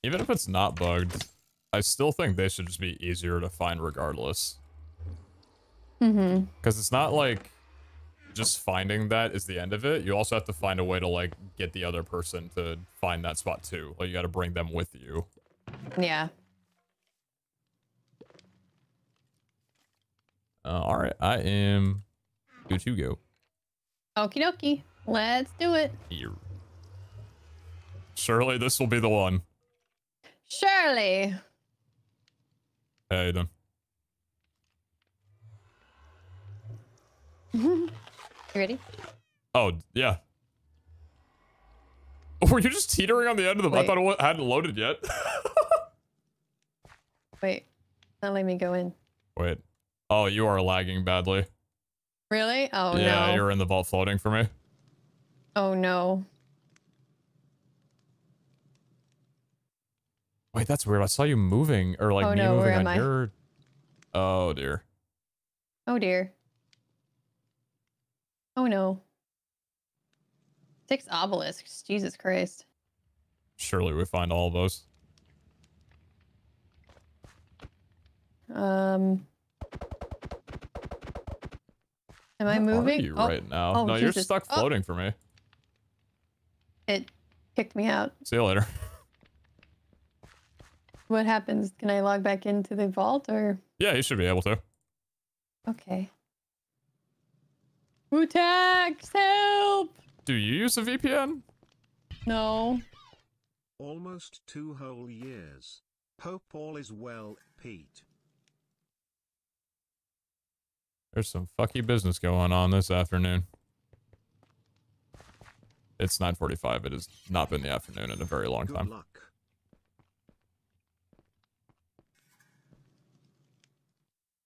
Even if it's not bugged, I still think they should just be easier to find regardless. Mm-hmm. Because it's not like just finding that is the end of it. You also have to find a way to, like, get the other person to find that spot too. Like, you gotta bring them with you. Yeah. Alright, I am good to go. Okie dokie. Let's do it. Here. Surely this will be the one. Surely. Hey, you doing? You ready? Oh, yeah. Were you just teetering on the end of the... Wait. I thought it hadn't loaded yet. Wait. Not letting me go in. Wait. Oh, you are lagging badly. Really? Oh, no. Yeah, you're in the vault floating for me. Oh, no. Wait, that's weird. I saw you moving, or like Oh, me no, moving where am on I? your... Oh, dear. Oh, dear. Oh, no. 6 obelisks. Jesus Christ. Surely we find all of those. Am I moving? Are you right now? Oh, no, Jesus. you're stuck floating for me. It kicked me out. See you later. What happens? Can I log back into the vault or? Yeah, you should be able to. Okay. Wutax, help! Do you use a VPN? No. Almost 2 whole years. Hope all is well, Pete. There's some fucky business going on this afternoon. It's 9:45. It has not been the afternoon in a very long time. Good luck.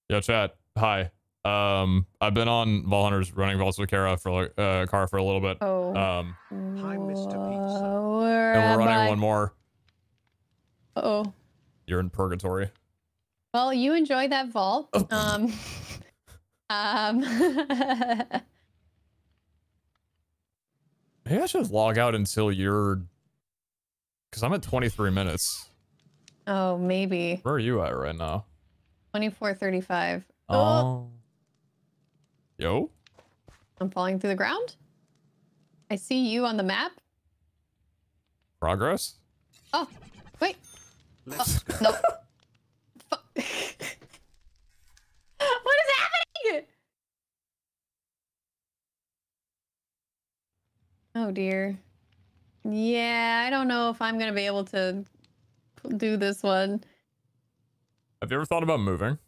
Yo, chat. Hi. I've been on Vault Hunters running Vaults with Kara for like car for a little bit. Oh. Hi, Mr. Pizza. Where And we're am running I? one more. Uh-oh. You're in purgatory. Well, you enjoy that vault. Maybe I should log out until you're... Because I'm at 23 minutes. Oh, maybe. Where are you at right now? 24:35. Oh. Yo? I'm falling through the ground. I see you on the map. Progress? Oh, wait. Let's go. No. What is happening? Oh dear. Yeah, I don't know if I'm gonna be able to do this one. Have you ever thought about moving?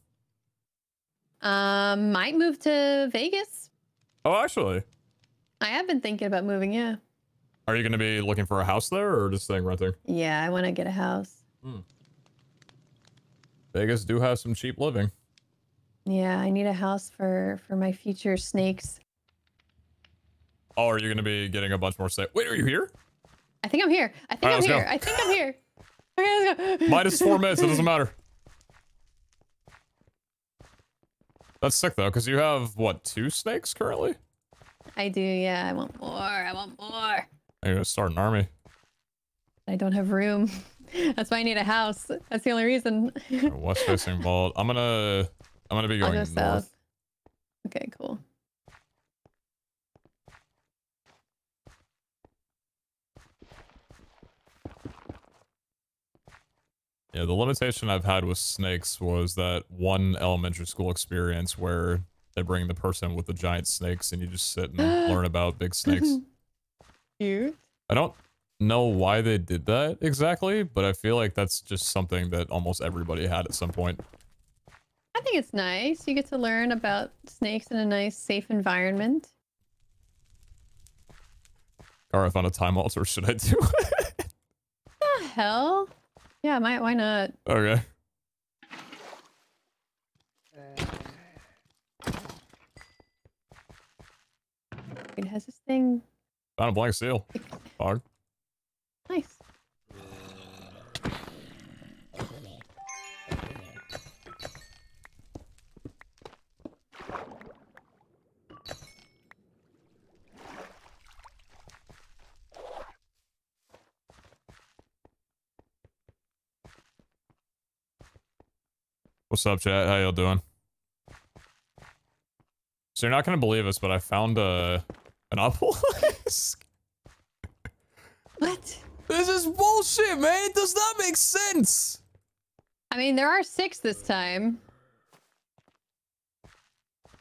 Might move to Vegas. Oh, actually. I have been thinking about moving, yeah. Are you going to be looking for a house there or just staying renting? Yeah, I want to get a house. Vegas do have some cheap living. Yeah, I need a house for my future snakes. Oh, are you going to be getting a bunch more snakes? Wait, are you here? I think I'm here. I think All right, I'm let's here. go. I think I'm here. Okay, let's go. Minus 4 minutes. It doesn't matter. That's sick, though, because you have, what, 2 snakes currently? I do, yeah. I want more. I want more. I'm going to start an army. I don't have room. That's why I need a house. That's the only reason. West-facing vault. I'm gonna be I'll going go north. south. Okay, cool. Yeah, the limitation I've had with snakes was that one elementary school experience where they bring the person with the giant snakes and you just sit and learn about big snakes. Cute. I don't know why they did that exactly, but I feel like that's just something that almost everybody had at some point. I think it's nice. You get to learn about snakes in a nice, safe environment. Or I found a time altar, should I do it? The hell? Yeah, why not? Okay. It has this thing. Found a blank seal. Fog. Nice. What's up, chat? How y'all doing? So you're not gonna believe this, but I found an obelisk. What? This is bullshit, man. It does not make sense. I mean, there are 6 this time.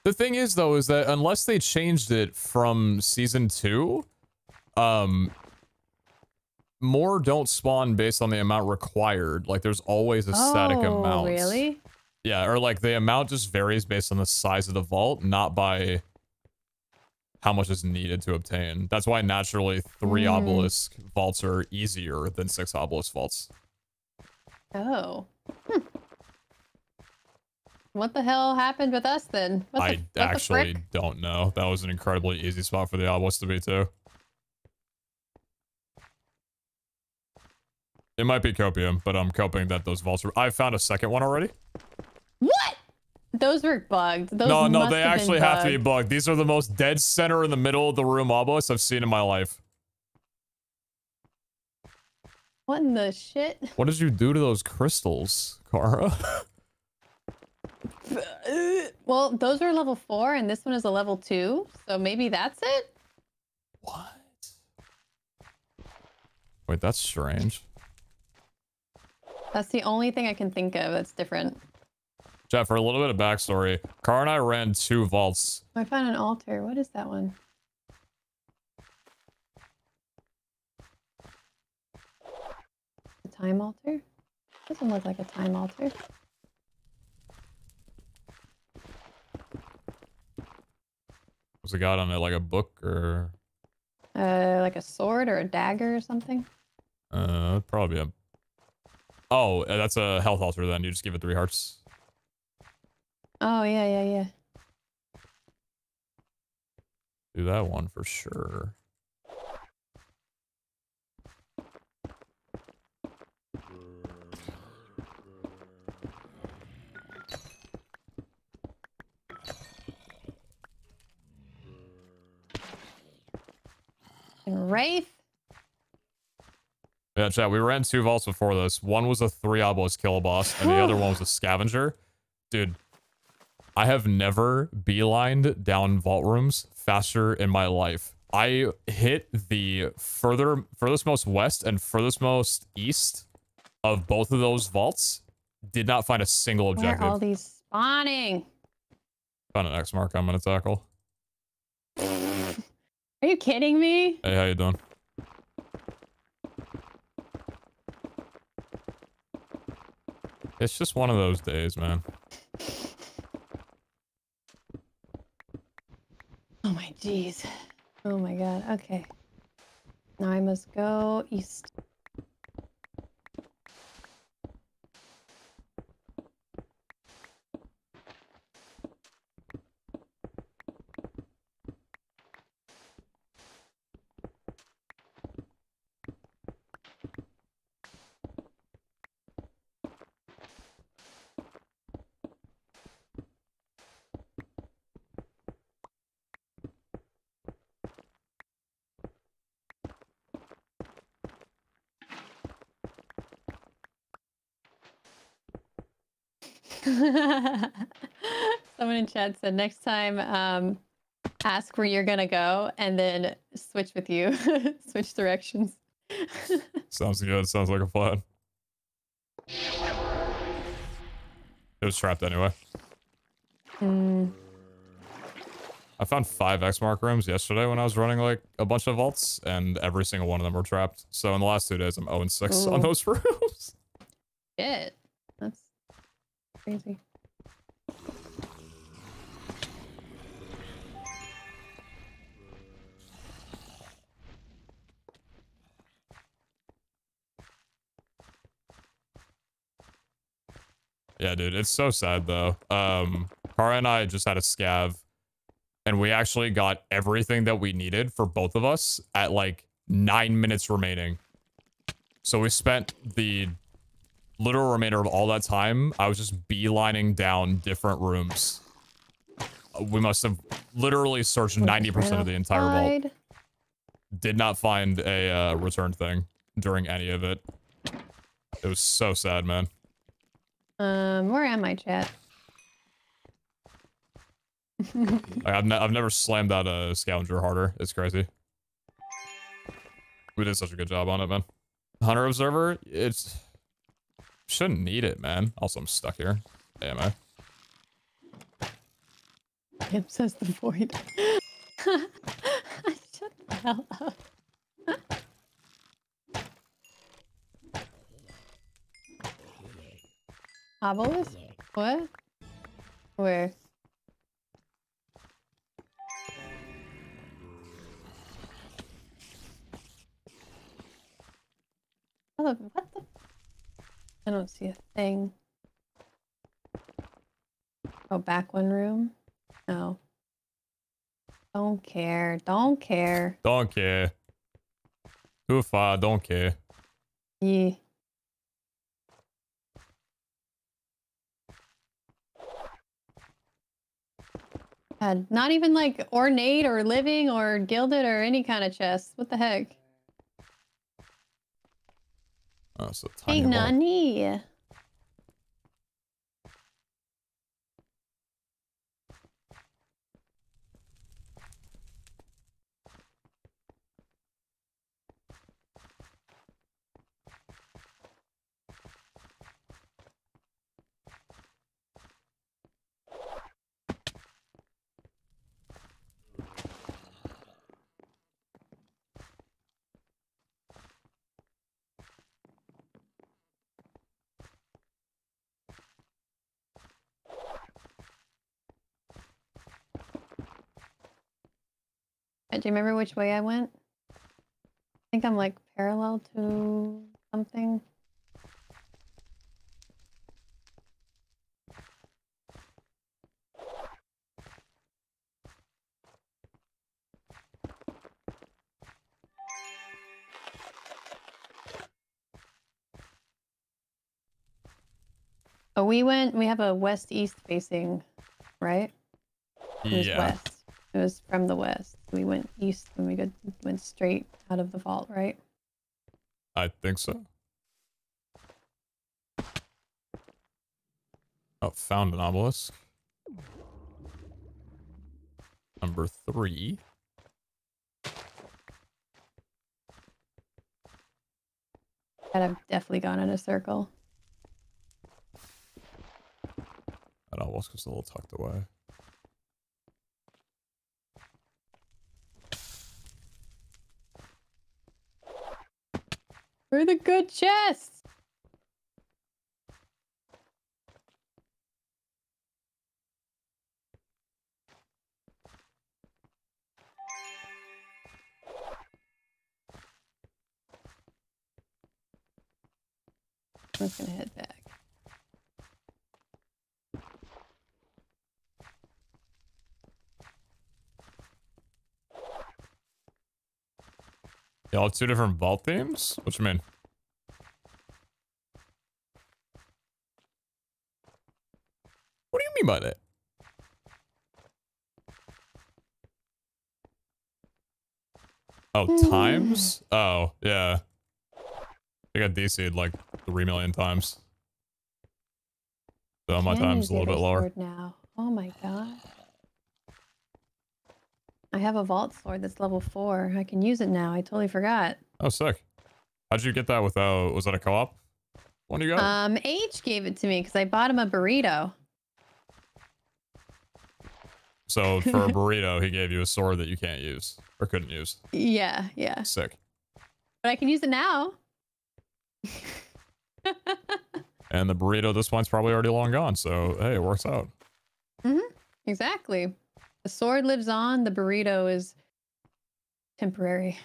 The thing is, though, is that unless they changed it from season 2, more don't spawn based on the amount required. Like, there's always a static amount. Oh, really? Yeah, or like the amount just varies based on the size of the vault, not by how much is needed to obtain. That's why naturally 3 obelisk vaults are easier than 6 obelisk vaults. Oh. What the hell happened with us then? I actually don't know. That was an incredibly easy spot for the obelisk to be too. It might be copium, but I'm coping that those vaults are... I found a second one already. What? Those were bugged. Those No, they actually have to be bugged. These are the most dead center in the middle of the room obelisks I've seen in my life. What in the shit? What did you do to those crystals, Kara? Well, those are level 4 and this one is a level 2. So maybe that's it? What? Wait, that's strange. That's the only thing I can think of that's different. Jeff, for a little bit of backstory, Kara and I ran 2 vaults. I found an altar. What is that one? A time altar? Doesn't look like a time altar. Was it got on it like a book or? Like a sword or a dagger or something? Probably a... Oh, that's a health altar then. You just give it 3 hearts. Oh, yeah. Do that one for sure. And Wraith? Yeah, chat, we ran 2 vaults before this. One was a 3 obelisk kill boss, and the other one was a scavenger. Dude, I have never beelined down vault rooms faster in my life. I hit the furthest most west and furthest most east of both of those vaults. Did not find a single objective. Where are all these spawning? Found an X mark I'm gonna tackle. Are you kidding me? Hey, how you doing? It's just one of those days, man. Oh my jeez. Oh my god. Okay. Now I must go east. Someone in chat said next time ask where you're gonna go and then switch with you. Switch directions. Sounds good. Sounds like a plan. It was trapped anyway. I found 5 X mark rooms yesterday when I was running like a bunch of vaults, and every single one of them were trapped. So in the last 2 days, I'm 0-6 on those rooms. Shit. That's crazy. Yeah, dude, it's so sad though. Kara and I just had a scav, and we actually got everything that we needed for both of us at like 9 minutes remaining. So we spent the literal remainder of all that time, I was just beelining down different rooms. We must have literally searched 90% of the entire vault. Did not find a return thing during any of it. It was so sad, man. Where am I, chat? I've never slammed that scavenger harder. It's crazy. We did such a good job on it, man. Hunter Observer, it's... Shouldn't need it, man. Also, I'm stuck here. AMA. Him says the void. Shut the hell up. Obelisk? What? Where? What the? I don't see a thing. Oh, back one room? No. Don't care. Don't care. Don't care. Too far, don't care. Yeah. God, not even like ornate or living or gilded or any kind of chest. What the heck? Oh, it's a Hey, tiny vault. Nani. Do you remember which way I went? I think I'm like parallel to something. Oh, we have a west-east facing, right? It was Yeah. west. It was from the west. We went east and we went straight out of the vault, right? I think so. Oh, found an obelisk. Number 3. And I've definitely gone in a circle. That obelisk is a little tucked away. Where are the good chests? I'm just gonna head back. Y'all have 2 different vault themes? What you mean? What do you mean by that? Oh, times? Oh, yeah. I got DC'd like 3 million times. So my time's a little bit lower. Now. Oh my god. I have a vault sword that's level 4. I can use it now. I totally forgot. Oh, sick. How'd you get that without... Was that a co-op? One you got? H gave it to me because I bought him a burrito. So for a burrito, he gave you a sword that you can't use. Or couldn't use. Yeah, yeah. Sick. But I can use it now. And the burrito at this point's probably already long gone, so hey, it works out. Exactly. The sword lives on, the burrito is temporary.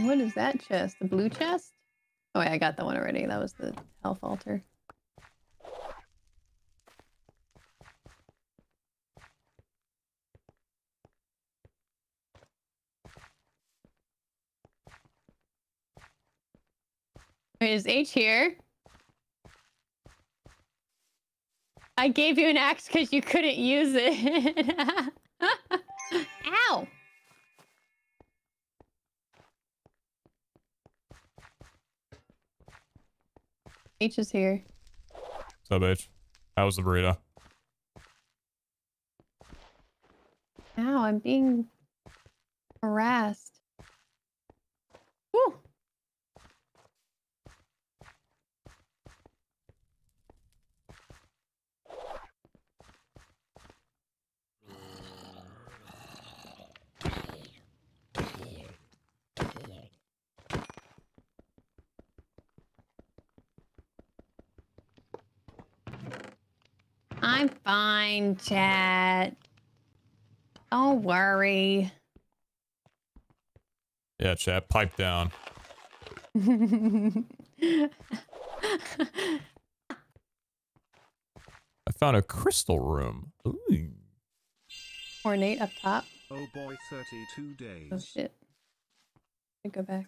What is that chest? The blue chest? Oh wait, I got that one already. That was the health altar. Wait, is H here? I gave you an axe because you couldn't use it. Ow! H is here. What's up, H? How was the burrito? Ow, I'm being harassed. Woo! I'm fine, chat. Don't worry. Yeah, chat, pipe down. I I found a crystal room. Ooh. Ornate up top. Oh boy, 32 days. Oh shit. I go back.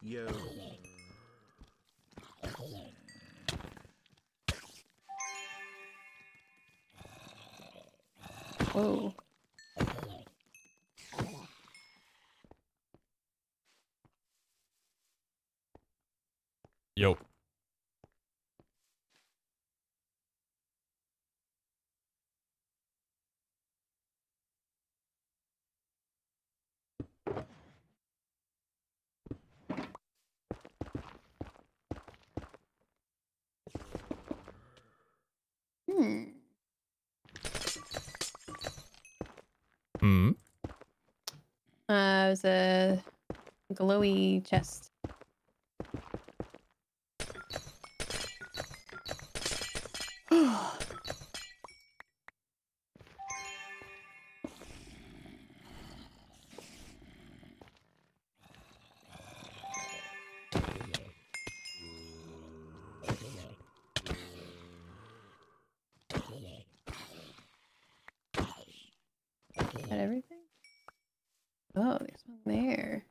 Yo. Whoa. Yo. Hmm. Hmm. It was a glowy chest. Is that everything? Oh, there's one there.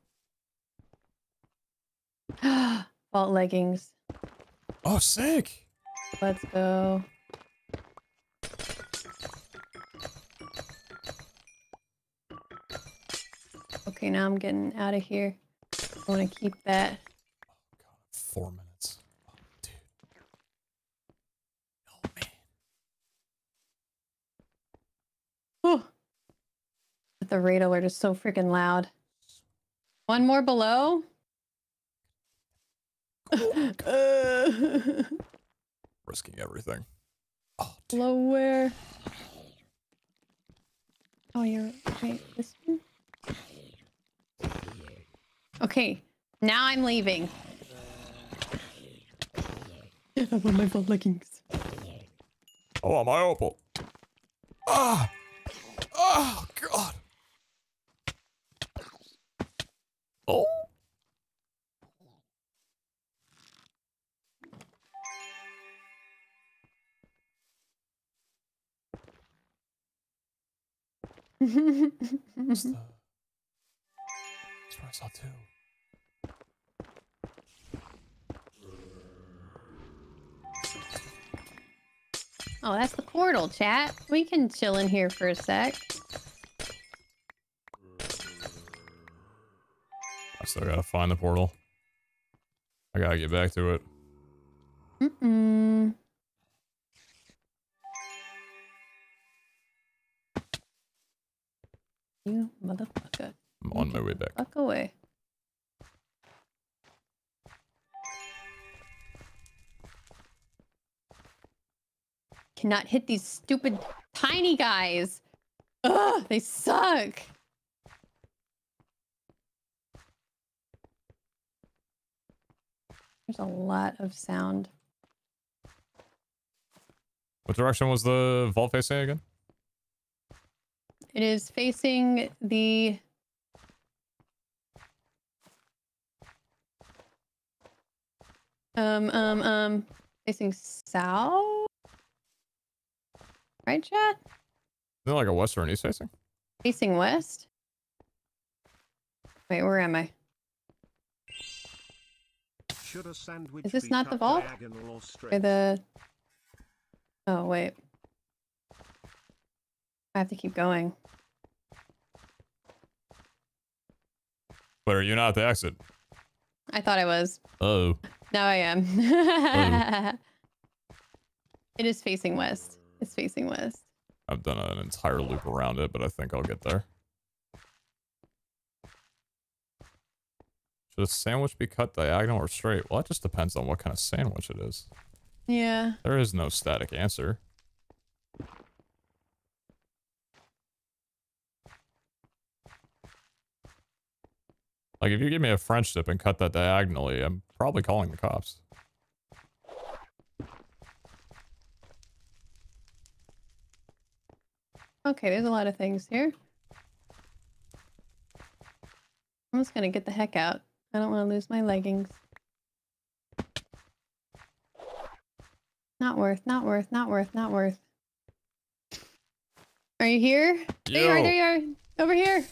Vault leggings. Oh, sick. Let's go. Okay, now I'm getting out of here. I want to keep that. God, 4 minutes. Oh, dude. Oh, man. Whew. The raid alert is so freaking loud. One more below. Risking everything. Oh, dude. Below where? Oh, you're wait, this one? Okay, now I'm leaving. I want my vault leggings. Oh, my opal. Ah! Oh, God. Oh. That's what I saw too. Oh, that's the portal, chat. We can chill in here for a sec. I still gotta find the portal. I gotta get back to it. Mm-mm. You motherfucker. I'm on my way back. Fuck away. Cannot hit these stupid tiny guys. Ugh, they suck. There's a lot of sound. What direction was the vault facing again? It is facing the... facing south? Right, chat? Isn't it like a west or an east facing? Facing west? Wait, where am I? Should a sandwich Is this be not the cut vault? diagonal or straight? Or the... Oh, wait. I have to keep going. But are you not at the exit? I thought I was. Oh. Now I am. Oh. It is facing west. It's facing west. I've done an entire loop around it, but I think I'll get there. Should a sandwich be cut diagonal or straight? Well, it just depends on what kind of sandwich it is. Yeah. There is no static answer. Like, if you give me a French dip and cut that diagonally, I'm probably calling the cops. Okay, there's a lot of things here. I'm just gonna get the heck out. I don't want to lose my leggings. Not worth, not worth, not worth, not worth. Are you here? There you are, there you are. Over here.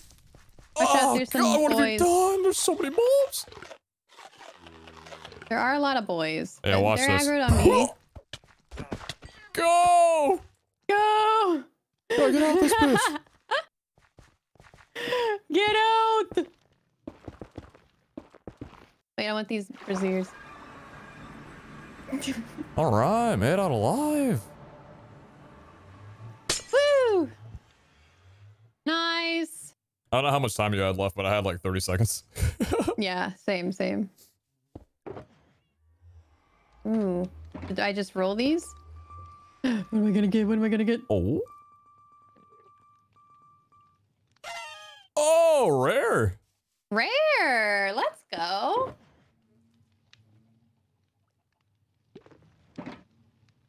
Watch out, there's some God, what have you boys. done? There's so many bulbs. There are a lot of boys. Yeah, watch They're this. aggroed on me. Go! Go! Go, get out this bitch. Get out! Wait, I want these braziers. All right, made out alive. Woo! Nice. I don't know how much time you had left, but I had like 30 seconds. Yeah, same, same. Ooh. Did I just roll these? What am I gonna get? What am I gonna get? Oh. Oh, rare. Rare! Let's go.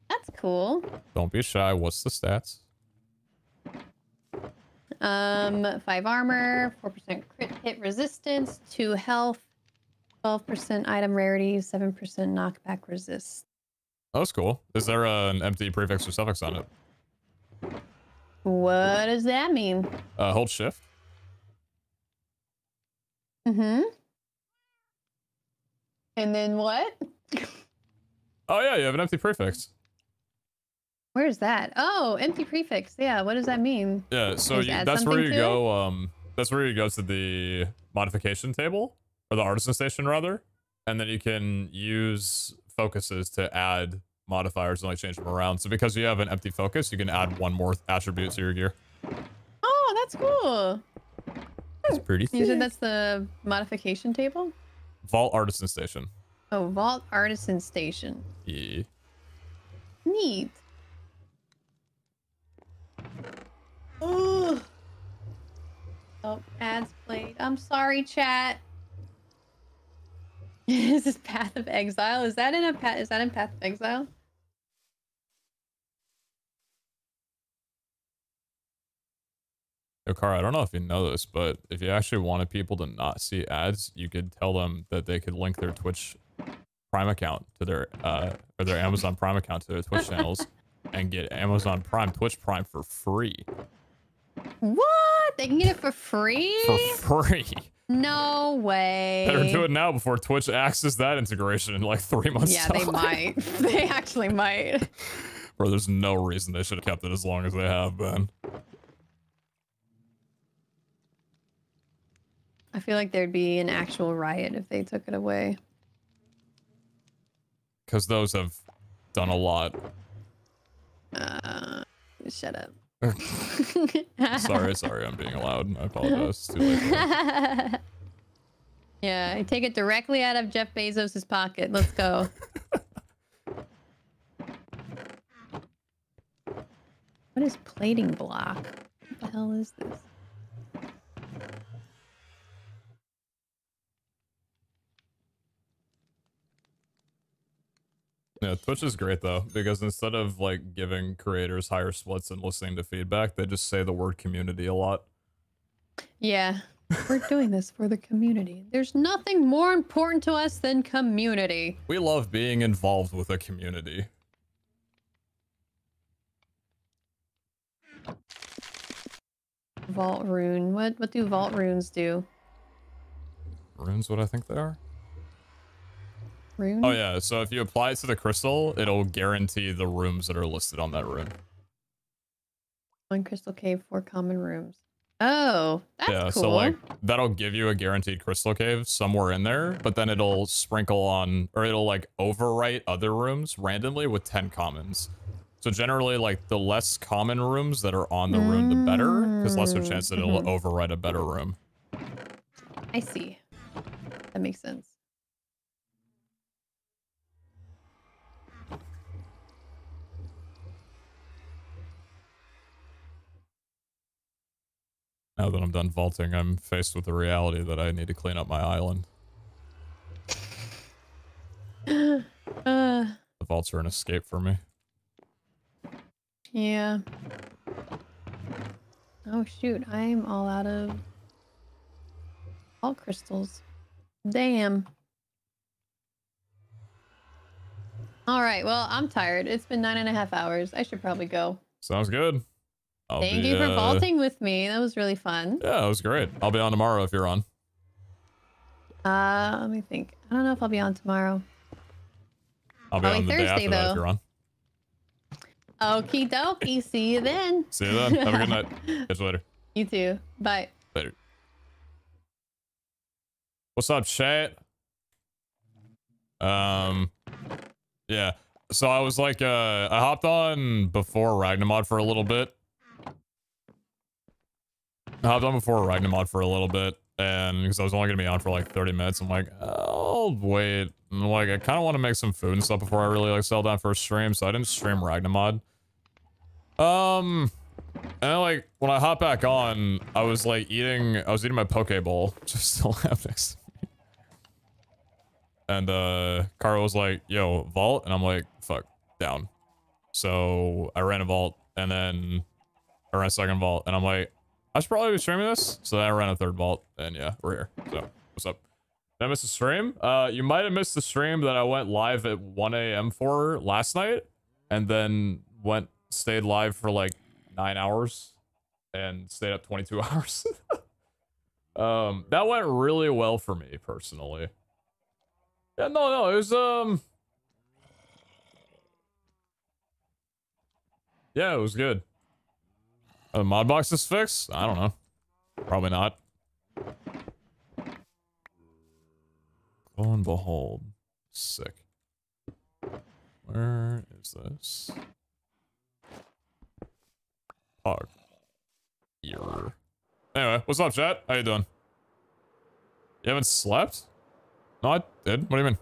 That's cool. Don't be shy. What's the stats? 5 armor, 4% crit hit resistance, 2 health, 12% item rarity, 7% knockback resist. Oh, that's cool. Is there an empty prefix or suffix on it? What does that mean? Hold shift. Mm-hmm. And then what? Oh yeah, you have an empty prefix. Where's that? Oh, empty prefix. Yeah, what does that mean? Yeah, so Just add that's where something you to go. That's where you go to the modification table, or the artisan station rather, and then you can use focuses to add modifiers and like change them around. So because you have an empty focus, you can add one more attribute to your gear. Oh, that's cool. That's pretty You said sick. that's the modification table? Vault artisan station. Oh, Vault Artisan Station. Yeah. Neat. Ooh. Oh, ads played. I'm sorry, chat. This is Path of Exile. Is that in a Path? Is that in Path of Exile? Yo, Kara, I don't know if you know this, but if you actually wanted people to not see ads, you could tell them that they could link their Twitch Prime account to their or their Amazon Prime account to their Twitch channels and get Amazon Prime, Twitch Prime for free. What? They can get it for free? For free. No way. Better do it now before Twitch axes that integration in like 3 months. Yeah, they might. They actually might. Bro, there's no reason they should have kept it as long as they have been. I feel like there'd be an actual riot if they took it away. Because those have done a lot. Shut up. Sorry, I'm being loud. I apologize. It's too late. Yeah, I take it directly out of Jeff Bezos' pocket. Let's go. What is plating block? What the hell is this? Yeah, Twitch is great though, because instead of like giving creators higher splits and listening to feedback, they just say the word community a lot. Yeah, we're doing this for the community. There's nothing more important to us than community. We love being involved with a community. Vault rune. What do vault runes do? Runes, what I think they are? Rune? Oh yeah, so if you apply it to the crystal, it'll guarantee the rooms that are listed on that rune. 1 crystal cave, 4 common rooms. Oh, that's yeah, cool. so like that'll give you a guaranteed crystal cave somewhere in there, but then it'll sprinkle on, or it'll like overwrite other rooms randomly with 10 commons. So generally, like the less common rooms that are on the rune, the better, because lesser chance that it'll overwrite a better room. I see. That makes sense. Now that I'm done vaulting, I'm faced with the reality that I need to clean up my island. The vaults are an escape for me. Yeah. Oh shoot, I'm all out of all crystals. Damn. All right, well, I'm tired. It's been 9.5 hours. I should probably go. Sounds good. Thank you for vaulting with me. That was really fun. Yeah, it was great. I'll be on tomorrow if you're on. Let me think. I don't know if I'll be on tomorrow. I'll be on the day Thursday, after that if you're on. Okie dokie. See you then. See you then. Have a good night. Catch you later. You too. Bye. Later. What's up, chat? Yeah. So I was like, I hopped on before Ragnamod for a little bit. And because I was only gonna be on for like 30 minutes, I'm like, I'll wait. And like, I kind of want to make some food and stuff before I really like settle down for a stream, so I didn't stream Ragnamod. And then, like, when I hop back on, I was eating my Poke Bowl, just still have next to me. And Carl was like, yo, vault, and I'm like, fuck, down. So I ran a vault, and then I ran a second vault, and I'm like, I should probably be streaming this. So then I ran a third vault, and yeah, we're here. So what's up? Did I miss the stream? You might have missed the stream that I went live at 1 a.m. for last night, and then stayed live for like 9 hours and stayed up 22 hours. That went really well for me personally. Yeah, no, it was yeah, it was good. The mod box is fixed? I don't know. Probably not. Lo and behold. Sick. Where is this? Hog. Here. Anyway, what's up, chat? How you doing? You haven't slept? No, I did. What do you mean?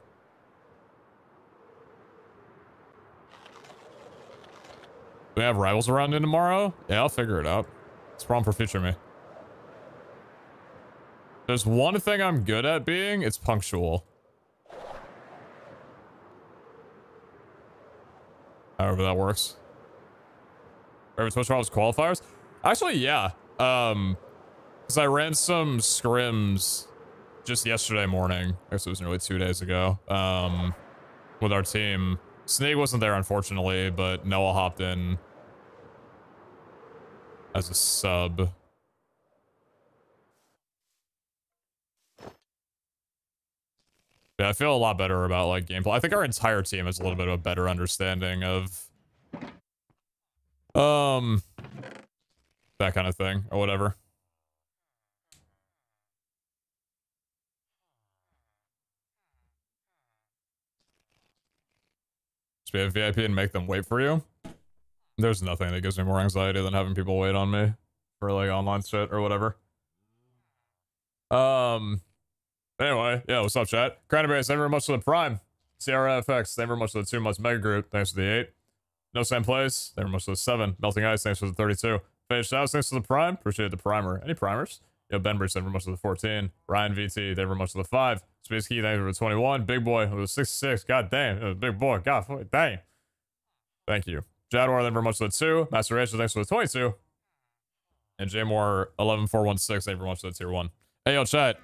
Do we have rivals around in tomorrow? Yeah, I'll figure it out. It's a problem for future me. There's one thing I'm good at being, it's punctual. However that works. Every Twitch Rivals qualifiers? Actually, yeah. Because I ran some scrims just yesterday morning. I guess it was nearly 2 days ago. With our team. Snake wasn't there, unfortunately, but Noah hopped in as a sub. Yeah, I feel a lot better about like gameplay. I think our entire team has a little bit of a better understanding of that kind of thing or whatever. Just be a VIP and make them wait for you. There's nothing that gives me more anxiety than having people wait on me for like online shit or whatever. Anyway, yeah, what's up, chat? Cranberry, thank you very much for the Prime. CRFX, thank you very much for the 2 months. Mega Group, thanks for the 8. No Same Place, thank you very much for the 7. Melting Ice, thanks for the 32. Face House, thanks for the prime. Appreciate the primer. Any primers? Yo, Ben Bridge, thank you very much for the 14. Ryan VT, thank you very much for the 5. Space Key, thank you for the 21. Big Boy, with the 66. God damn. It was big boy. God, dang. Thank you. Jadwar, thank you very much for the 2. Master Rachel, thanks for the 22. And Jmore 11416, thank you very much for the tier 1. Hey, yo, chat.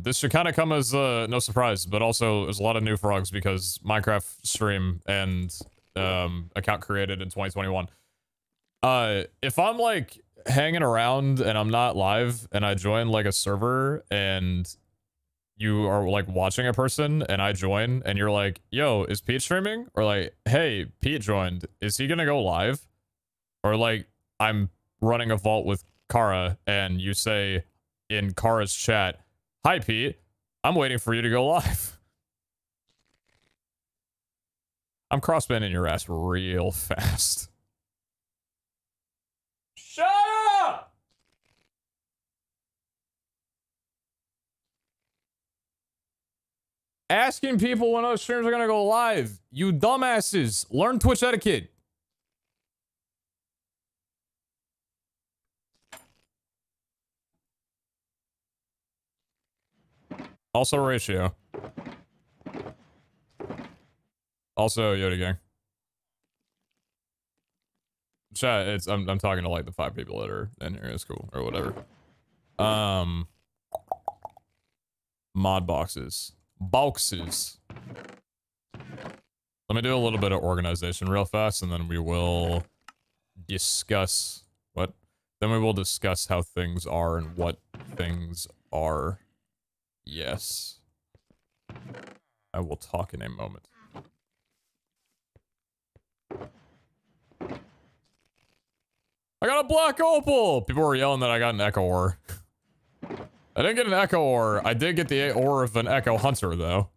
This should kind of come as no surprise, but also there's a lot of new frogs because Minecraft stream and account created in 2021. If I'm like hanging around and I'm not live and I join like a server and you are like watching a person and I join and you're like, yo, is Pete streaming? Or like, hey, Pete joined. Is he gonna go live? Or like, I'm running a vault with Kara and you say in Kara's chat, hi, Pete, I'm waiting for you to go live. I'm crossbanding your ass real fast. Shut up! Asking people when those streams are gonna go live. You dumbasses. Learn Twitch etiquette. Also ratio. Also Yoda Gang. Chat, it's I'm talking to like the 5 people that are in here. It's cool or whatever. Mod boxes. Boxes. Let me do a little bit of organization real fast and then we will discuss what? Then we will discuss how things are and what things are. Yes. I will talk in a moment. I got a black opal! People were yelling that I got an echo ore. I didn't get an echo ore. I did get the ore of an echo hunter, though.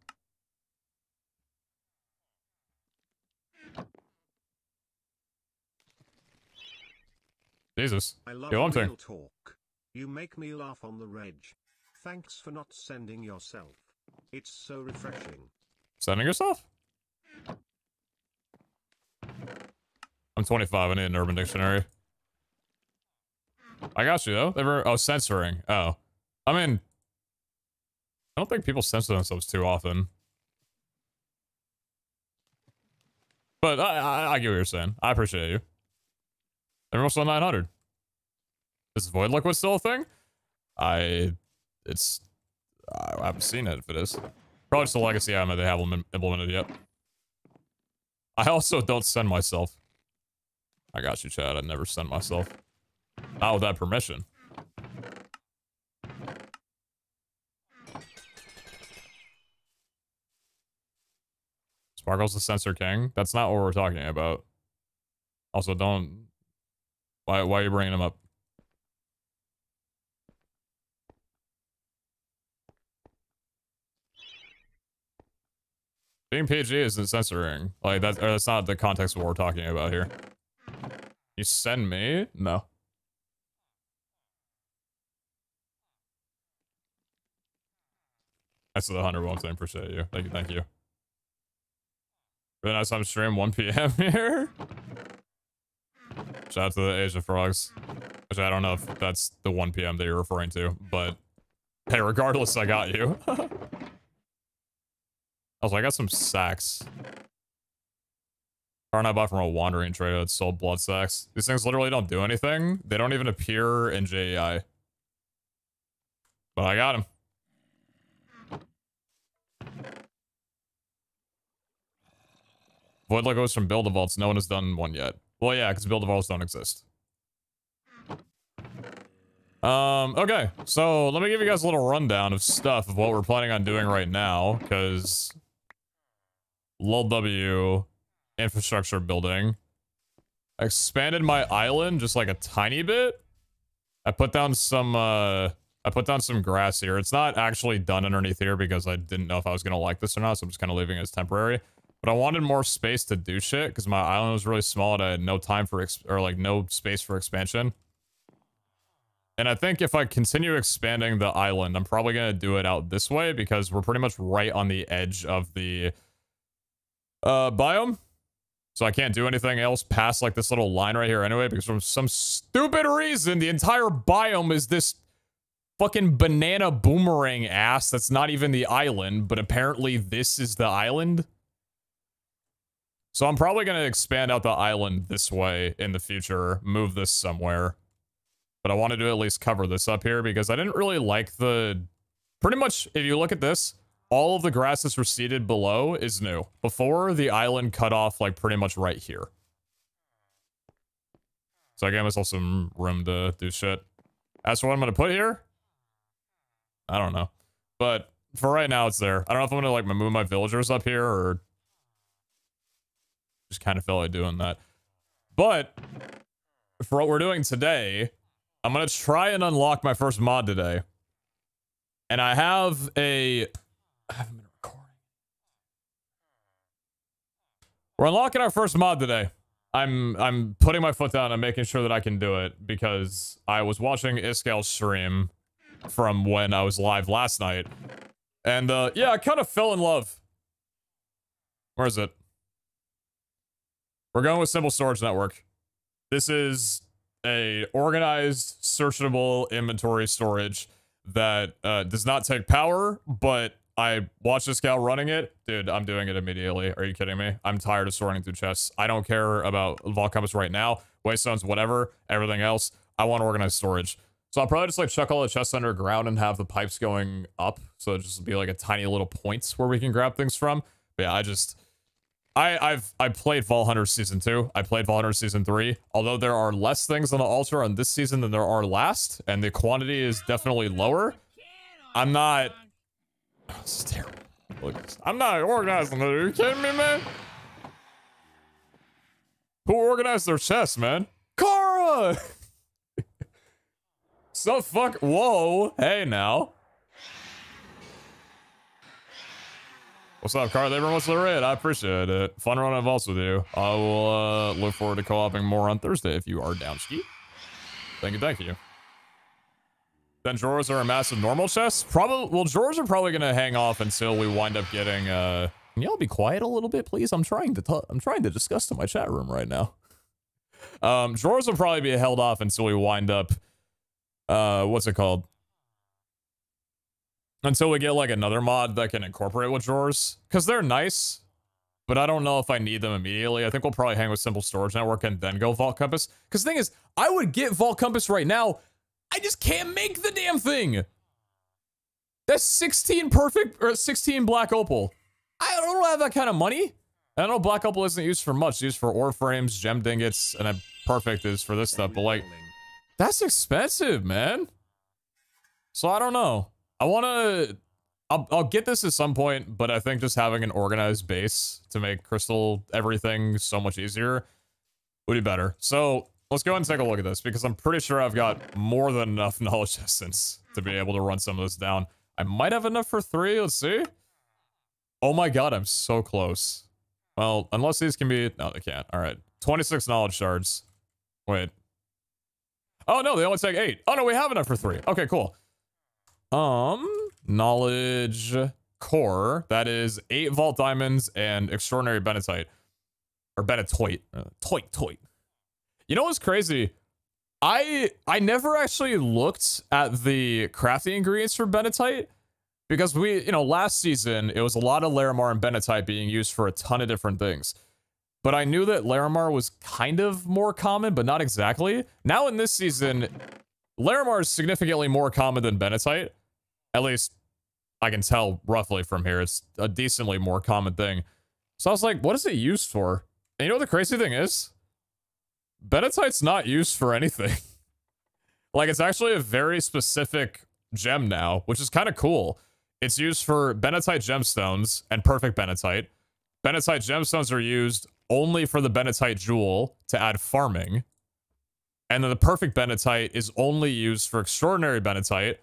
Jesus. I love Yo, I'm real talk. You make me laugh on the reg. Thanks for not sending yourself. It's so refreshing. Sending yourself? I'm 25. I need an Urban Dictionary. I got you, though. Oh, censoring. Oh. I mean, I don't think people censor themselves too often. But I get what you're saying. I appreciate you. Everyone's still 900. Is Void Liquid still a thing? I haven't seen it if it is. Probably just a legacy item that they haven't implemented yet. I also don't send myself. I got you, Chad. I never send myself. Not without permission. Sparkle's the censor king. That's not what we're talking about. Also, don't... Why are you bringing him up? Being PG isn't censoring. Like, that's not the context of what we're talking about here. You send me? No. That's the 100 one thing. Appreciate you. Thank you. Thank you. Really nice time stream 1 p.m. here. Shout out to the Asia Frogs. Which I don't know if that's the 1 p.m. that you're referring to, but hey, regardless, I got you. Also, I got some sacks. Car and I bought from a wandering trader that sold blood sacks. These things literally don't do anything. They don't even appear in JEI. But I got them. Void logos from Build-A-Vaults. No one has done one yet. Well, yeah, because Build-A-Vaults don't exist. Okay. So, let me give you guys a little rundown of stuff of what we're planning on doing right now, because... Lol W... Infrastructure building. I expanded my island just like a tiny bit. I put down some grass here. It's not actually done underneath here because I didn't know if I was gonna like this or not, so I'm just kind of leaving it as temporary. But I wanted more space to do shit because my island was really small and I had no time for no space for expansion. And I think if I continue expanding the island, I'm probably gonna do it out this way because we're pretty much right on the edge of the biome. So I can't do anything else past like this little line right here anyway, because for some stupid reason, the entire biome is this fucking banana boomerang ass that's not even the island, but apparently this is the island. So I'm probably going to expand out the island this way in the future, move this somewhere. But I wanted to at least cover this up here because I didn't really like the... Pretty much, if you look at this, all of the grass that's receded below is new. Before, the island cut off like pretty much right here. So I gave myself some room to do shit. As for what I'm going to put here, I don't know. But for right now, it's there. I don't know if I'm going to like move my villagers up here or... Just kind of feel like doing that. But for what we're doing today, I'm going to try and unlock my first mod today. And I haven't been recording. We're unlocking our first mod today. I'm putting my foot down and making sure that I can do it because I was watching Iskal's stream from when I was live last night. And yeah, I kind of fell in love. Where is it? We're going with Simple Storage Network. This is a organized, searchable inventory storage that does not take power, but I watched this gal running it. Dude, I'm doing it immediately. Are you kidding me? I'm tired of sorting through chests. I don't care about Vault Compass right now. Waystones, whatever, everything else. I want organized storage. So I'll probably just like chuck all the chests underground and have the pipes going up. So it'll just be like a tiny little points where we can grab things from. But yeah, I played Vault Hunter Season 2. I played Vault Hunter Season 3. Although there are less things on the altar on this season than there are last, and the quantity is definitely lower, I'm not... Oh, this is terrible. Look at this. I'm not organizing it. Are you kidding me, man? Who organized their chests, man? Kara! So fuck... Whoa. Hey, now. What's up, Carl? Everyone wants to raid. I appreciate it. Fun running vaults with you. I will look forward to co-oping more on Thursday if you are down, ski. Thank you, thank you. Then drawers are a massive normal chest? Probably. Well, drawers are probably gonna hang off until we wind up getting. Can y'all be quiet a little bit, please? I'm trying to discuss to my chat room right now. Drawers will probably be held off until we wind up. What's it called? Until we get like another mod that can incorporate with drawers. Because they're nice, but I don't know if I need them immediately. I think we'll probably hang with Simple Storage Network and then go Vault Compass. Because the thing is, I would get Vault Compass right now. I just can't make the damn thing. That's 16 perfect, or 16 black opal. I don't have that kind of money. I know black opal isn't used for much. It's used for ore frames, gem dingates, and then perfect is for this stuff. But like, that's expensive, man. So I don't know. I want to... I'll get this at some point, but I think just having an organized base to make crystal everything so much easier would be better. So let's go ahead and take a look at this, because I'm pretty sure I've got more than enough knowledge essence to be able to run some of this down. I might have enough for 3. Let's see. Oh my god, I'm so close. Well, unless these can be... No, they can't. All right. 26 knowledge shards. Wait. Oh, no, they only take 8. Oh, no, we have enough for 3. Okay, cool. Knowledge core. That is 8 vault diamonds and extraordinary benetite. Or benetoit. Toit. You know what's crazy? I never actually looked at the crafting ingredients for benetite. Because last season, it was a lot of Larimar and benetite being used for a ton of different things. But I knew that Larimar was kind of more common, but not exactly. Now in this season, Larimar is significantly more common than benetite. At least, I can tell roughly from here. It's a decently more common thing. So I was like, what is it used for? And you know what the crazy thing is? Benetite's not used for anything. Like, it's actually a very specific gem now, which is kind of cool. It's used for benetite gemstones and perfect benetite. Benetite gemstones are used only for the benetite jewel to add farming. And then the perfect benetite is only used for extraordinary benetite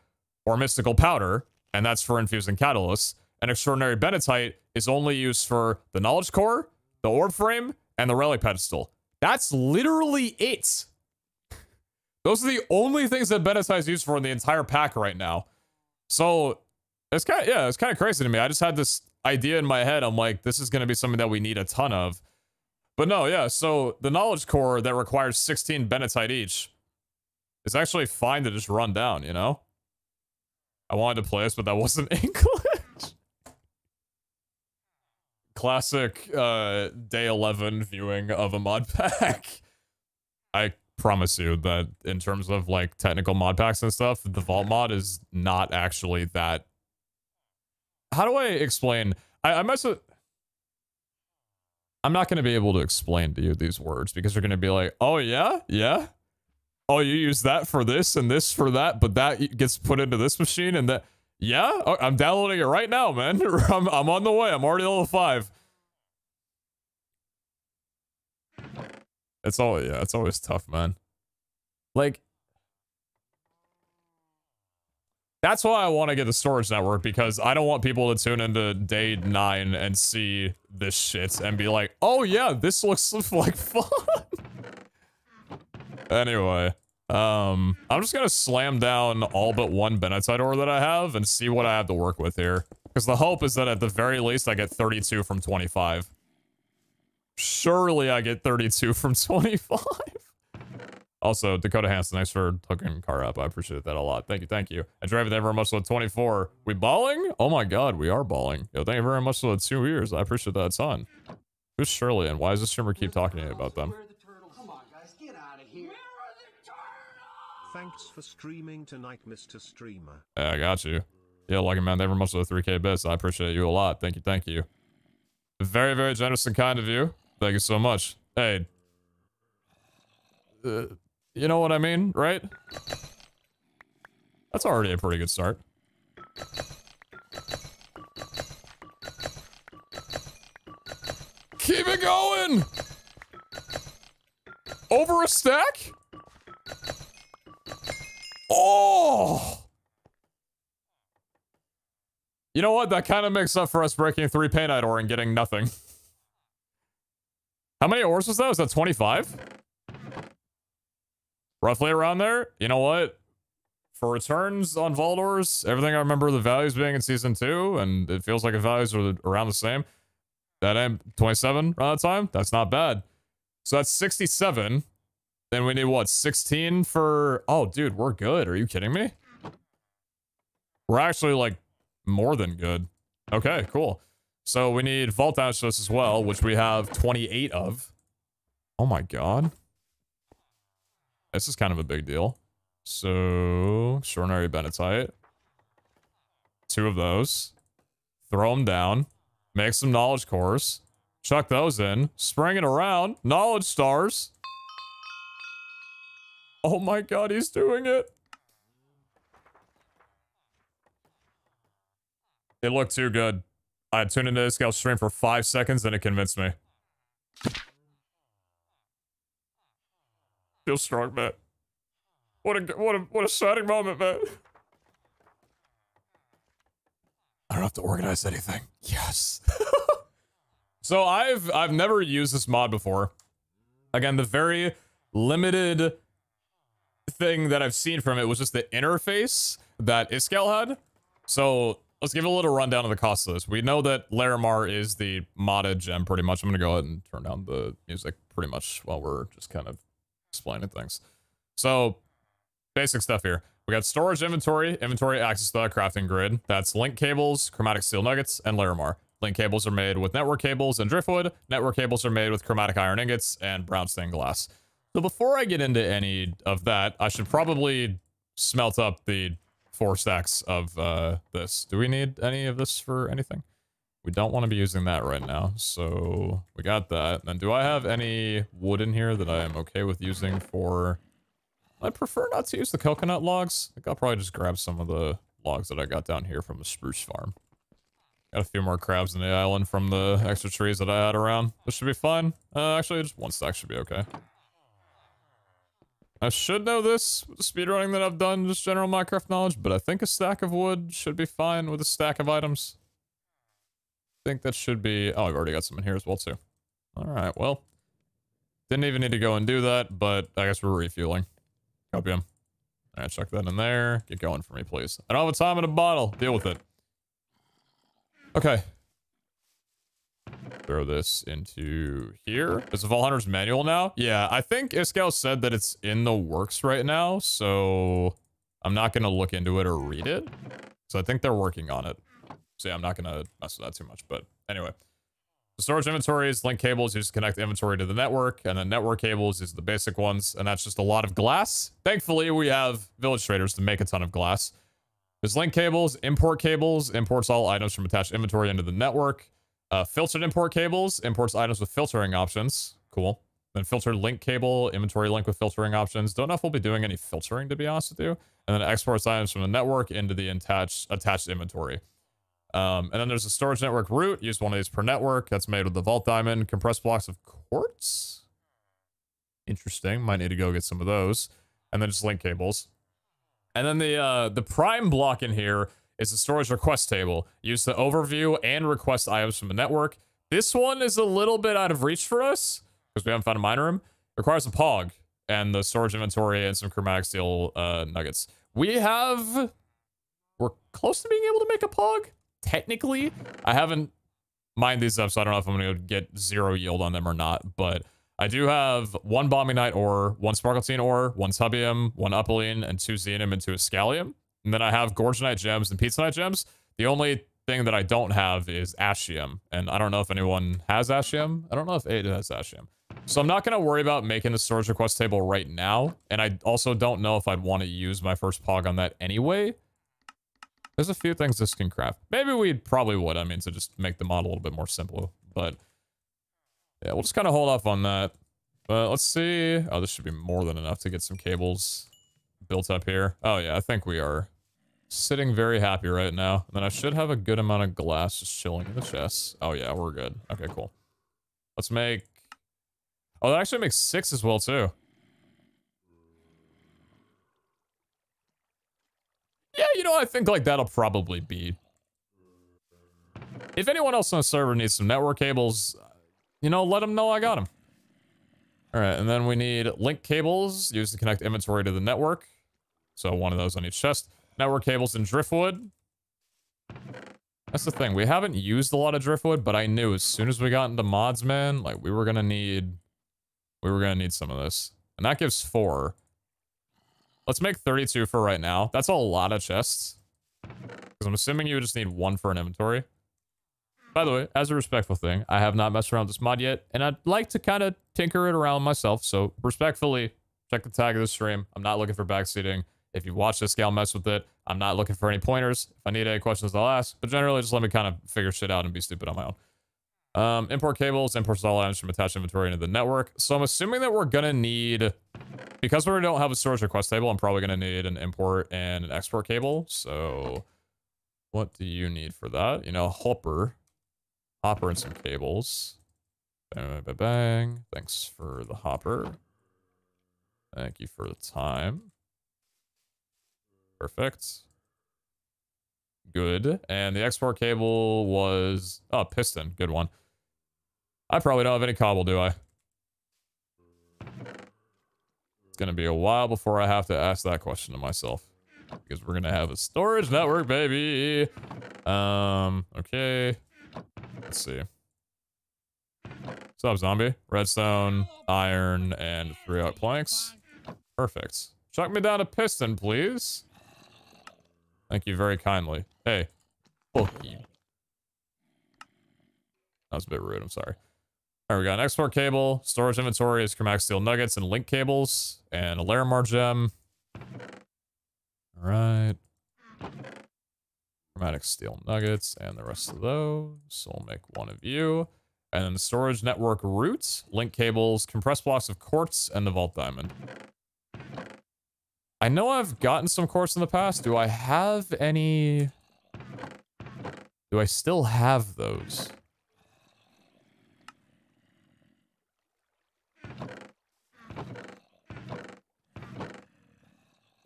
or mystical powder, and that's for infusing catalysts. And extraordinary benetite is only used for the knowledge core, the orb frame, and the relic pedestal. That's literally it. Those are the only things that benetite is used for in the entire pack right now. So it's kind of crazy to me. I just had this idea in my head. I'm like, this is going to be something that we need a ton of. But no, yeah, so the knowledge core that requires 16 Benetite each is actually fine to just run down, you know? I wanted to play this, but that wasn't English. Classic day 11 viewing of a mod pack. I promise you that in terms of like technical mod packs and stuff, the vault mod is not actually that. How do I explain? I must have. I'm not going to be able to explain to you these words because you're going to be like, oh yeah, yeah. Oh, you use that for this and this for that, but that gets put into this machine and that. Yeah, oh, I'm downloading it right now, man. I'm on the way. I'm already level 5. It's always tough, man. Like, that's why I want to get the storage network, because I don't want people to tune into day 9 and see this shit and be like, oh yeah, this looks like fun. Anyway, I'm just gonna slam down all but one Benetite ore that I have and see what I have to work with here. Because the hope is that at the very least I get 32 from 25. Surely I get 32 from 25. Also, Dakota Hansen, thanks for hooking car up. I appreciate that a lot. Thank you, thank you. And Draven, thank you very much for the 24. We balling? Oh my god, we are balling. Yo, thank you very much for the 2 years. I appreciate that a ton. Who's Shirley and why does this streamer keep talking to me about them? Come on, guys, get out of here. Thanks for streaming tonight, Mr. Streamer. Yeah, I got you. Yeah, Lucky Man, thank you very much for the 3K bits. I appreciate you a lot. Thank you, thank you. Very, very generous and kind of you. Thank you so much. Hey. You know what I mean, right? That's already a pretty good start. Keep it going! Over a stack? Oh! You know what? That kind of makes up for us breaking 3 painite ore and getting nothing. How many ores was that? Was that 25? Roughly around there? You know what? For returns on vault ores, everything I remember the values being in season 2, and it feels like the values are around the same. That end 27 around that time? That's not bad. So that's 67. Then we need what? 16 for... Oh, dude, we're good. Are you kidding me? We're actually, like, more than good. Okay, cool. So we need vault outposts as well, which we have 28 of. Oh my god. This is kind of a big deal. So, extraordinary Benetite. 2 of those. Throw them down. Make some knowledge cores. Chuck those in. Spring it around. Knowledge stars. Oh my god, he's doing it. It looked too good. I tuned into this guy's stream for 5 seconds and it convinced me. Feel strong, man. What a shining moment, man. I don't have to organize anything. Yes. So I've never used this mod before. Again, the very limited thing that I've seen from it was just the interface that Iskall had. So let's give a little rundown of the cost of this. We know that Larimar is the modded gem pretty much. I'm gonna go ahead and turn down the music pretty much while we're just kind of explaining things. So basic stuff here. We got storage inventory access to the crafting grid. That's link cables, chromatic steel nuggets, and Larimar. Link cables are made with network cables and driftwood. Network cables are made with chromatic iron ingots and brown stained glass. So before I get into any of that, I should probably smelt up the 4 stacks of this. Do we need any of this for anything? We don't want to be using that right now. So we got that. Then do I have any wood in here that I am okay with using for... I prefer not to use the coconut logs. I think I'll probably just grab some of the logs that I got down here from the spruce farm. Got a few more crabs in the island from the extra trees that I had around. This should be fine. Actually, just 1 stack should be okay. I should know this with the speedrunning that I've done, just general Minecraft knowledge, but I think a stack of wood should be fine with a stack of items. I think that should be... Oh, I've already got some in here as well, too. Alright, well. Didn't even need to go and do that, but I guess we're refueling. Copium. Alright, chuck that in there. Get going for me, please. I don't have a time in a bottle. Deal with it. Okay. Throw this into here. Is the Vault Hunter's manual now? Yeah, I think Iskal said that it's in the works right now, so I'm not going to look into it or read it. So I think they're working on it. So yeah, I'm not going to mess with that too much, but anyway. The storage inventories, link cables used to connect the inventory to the network, and then network cables is the basic ones, and that's just a lot of glass. Thankfully, we have village traders to make a ton of glass. There's link cables, import cables, imports all items from attached inventory into the network. Filtered import cables, imports items with filtering options. Cool. Then filtered link cable, inventory link with filtering options. Don't know if we'll be doing any filtering, to be honest with you. And then exports items from the network into the attached inventory. And then there's a storage network route. Use one of these per network. That's made with the vault diamond. Compressed blocks of quartz. Interesting. Might need to go get some of those. And then just link cables. And then the prime block in here is the storage request table. Use the overview and request items from the network. This one is a little bit out of reach for us because we haven't found a mine room. Requires a POG and the storage inventory and some chromatic steel nuggets. We're close to being able to make a POG. Technically, I haven't mined these up, so I don't know if I'm going to get 0 yield on them or not, but I do have 1 Bombinite ore, 1 Sparkletine ore, 1 Tubium, 1 Upaline, and 2 Xenium and 2 Scallium. And then I have Gorgonite gems and PeteZahHutt gems. The only thing that I don't have is Ashium, and I don't know if anyone has Ashium. I don't know if Ada has Ashium. So I'm not going to worry about making the storage request table right now, and I also don't know if I'd want to use my first POG on that anyway. There's a few things this can craft. Maybe we probably would, I mean, to just make the model a little bit more simple. But yeah, we'll just kind of hold off on that. But let's see. Oh, this should be more than enough to get some cables built up here. Oh yeah, I think we are sitting very happy right now. And then I should have a good amount of glass just chilling in the chest. Oh yeah, we're good. Okay, cool. Let's make... Oh, that actually makes 6 as well, too. Yeah, you know, I think like that'll probably be. If anyone else on the server needs some network cables, you know, let them know I got them. All right, and then we need link cables used to connect inventory to the network. So 1 of those on each chest. Network cables and driftwood. That's the thing. We haven't used a lot of driftwood, but I knew as soon as we got into mods, man, like we were gonna need some of this, and that gives 4. Let's make 32 for right now. That's a lot of chests. Because I'm assuming you would just need 1 for an inventory. By the way, as a respectful thing, I have not messed around with this mod yet, and I'd like to kind of tinker it around myself, so respectfully, check the tag of the stream. I'm not looking for backseating. If you watch this gal mess with it, I'm not looking for any pointers. If I need any questions, I'll ask, but generally just let me kind of figure shit out and be stupid on my own. Import cables, imports all items from attached inventory into the network. So I'm assuming that we're gonna need, because we don't have a storage request table, I'm probably gonna need an import and an export cable. So what do you need for that? You know, hopper and some cables. Bang, bang, bang, bang. Thanks for the hopper. Thank you for the time. Perfect. Good. And the export cable was... Oh, piston. Good one. I probably don't have any cobble, do I? It's going to be a while before I have to ask that question to myself. Because we're going to have a storage network, baby. Okay. Let's see. What's up, zombie? Redstone, iron, and 3 out planks. Perfect. Chuck me down a piston, please. Thank you very kindly. Hey. Fuck you. That was a bit rude, I'm sorry. Alright, we got an export cable, storage inventory is chromatic steel nuggets and link cables, and a Larimar gem. Alright. Chromatic steel nuggets and the rest of those. So we'll make 1 of you. And then the storage network routes, link cables, compressed blocks of quartz, and the vault diamond. I know I've gotten some quartz in the past. Do I have any... Do I still have those?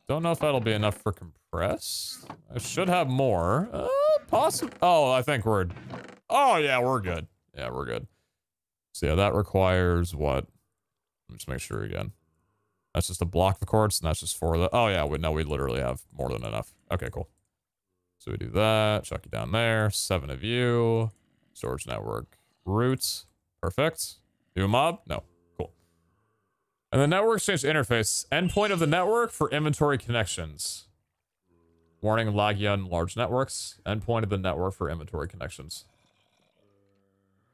Don't know if that'll be enough for compressed. I should have more. Possible. Oh, I think we're... Oh, yeah, we're good. Yeah, we're good. So, yeah, that requires what? Let me just make sure again. That's just a block of quartz, and that's just 4 of the... Oh, yeah, no, we literally have more than enough. Okay, cool. So we do that. Chuck you down there. 7 of you. Storage network. Root. Perfect. New mob? No. Cool. And the network exchange interface. Endpoint of the network for inventory connections. Warning, laggy on large networks. Endpoint of the network for inventory connections.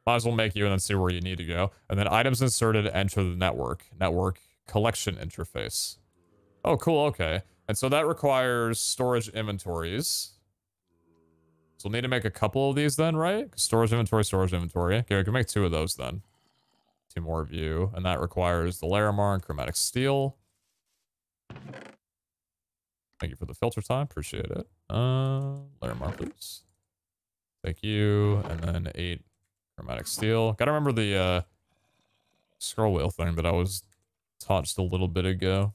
Might as well make you and then see where you need to go. And then items inserted enter the network. Network collection interface. Oh, cool. Okay. And so that requires storage inventories. So we'll need to make a couple of these then, right? Storage inventory, storage inventory. Okay, we can make 2 of those then. 2 more view. And that requires the layer mark, chromatic steel. Thank you for the filter time. Appreciate it. Layer mark, please. Thank you. And then 8 chromatic steel. Gotta remember the scroll wheel thing that I was taught just a little bit ago.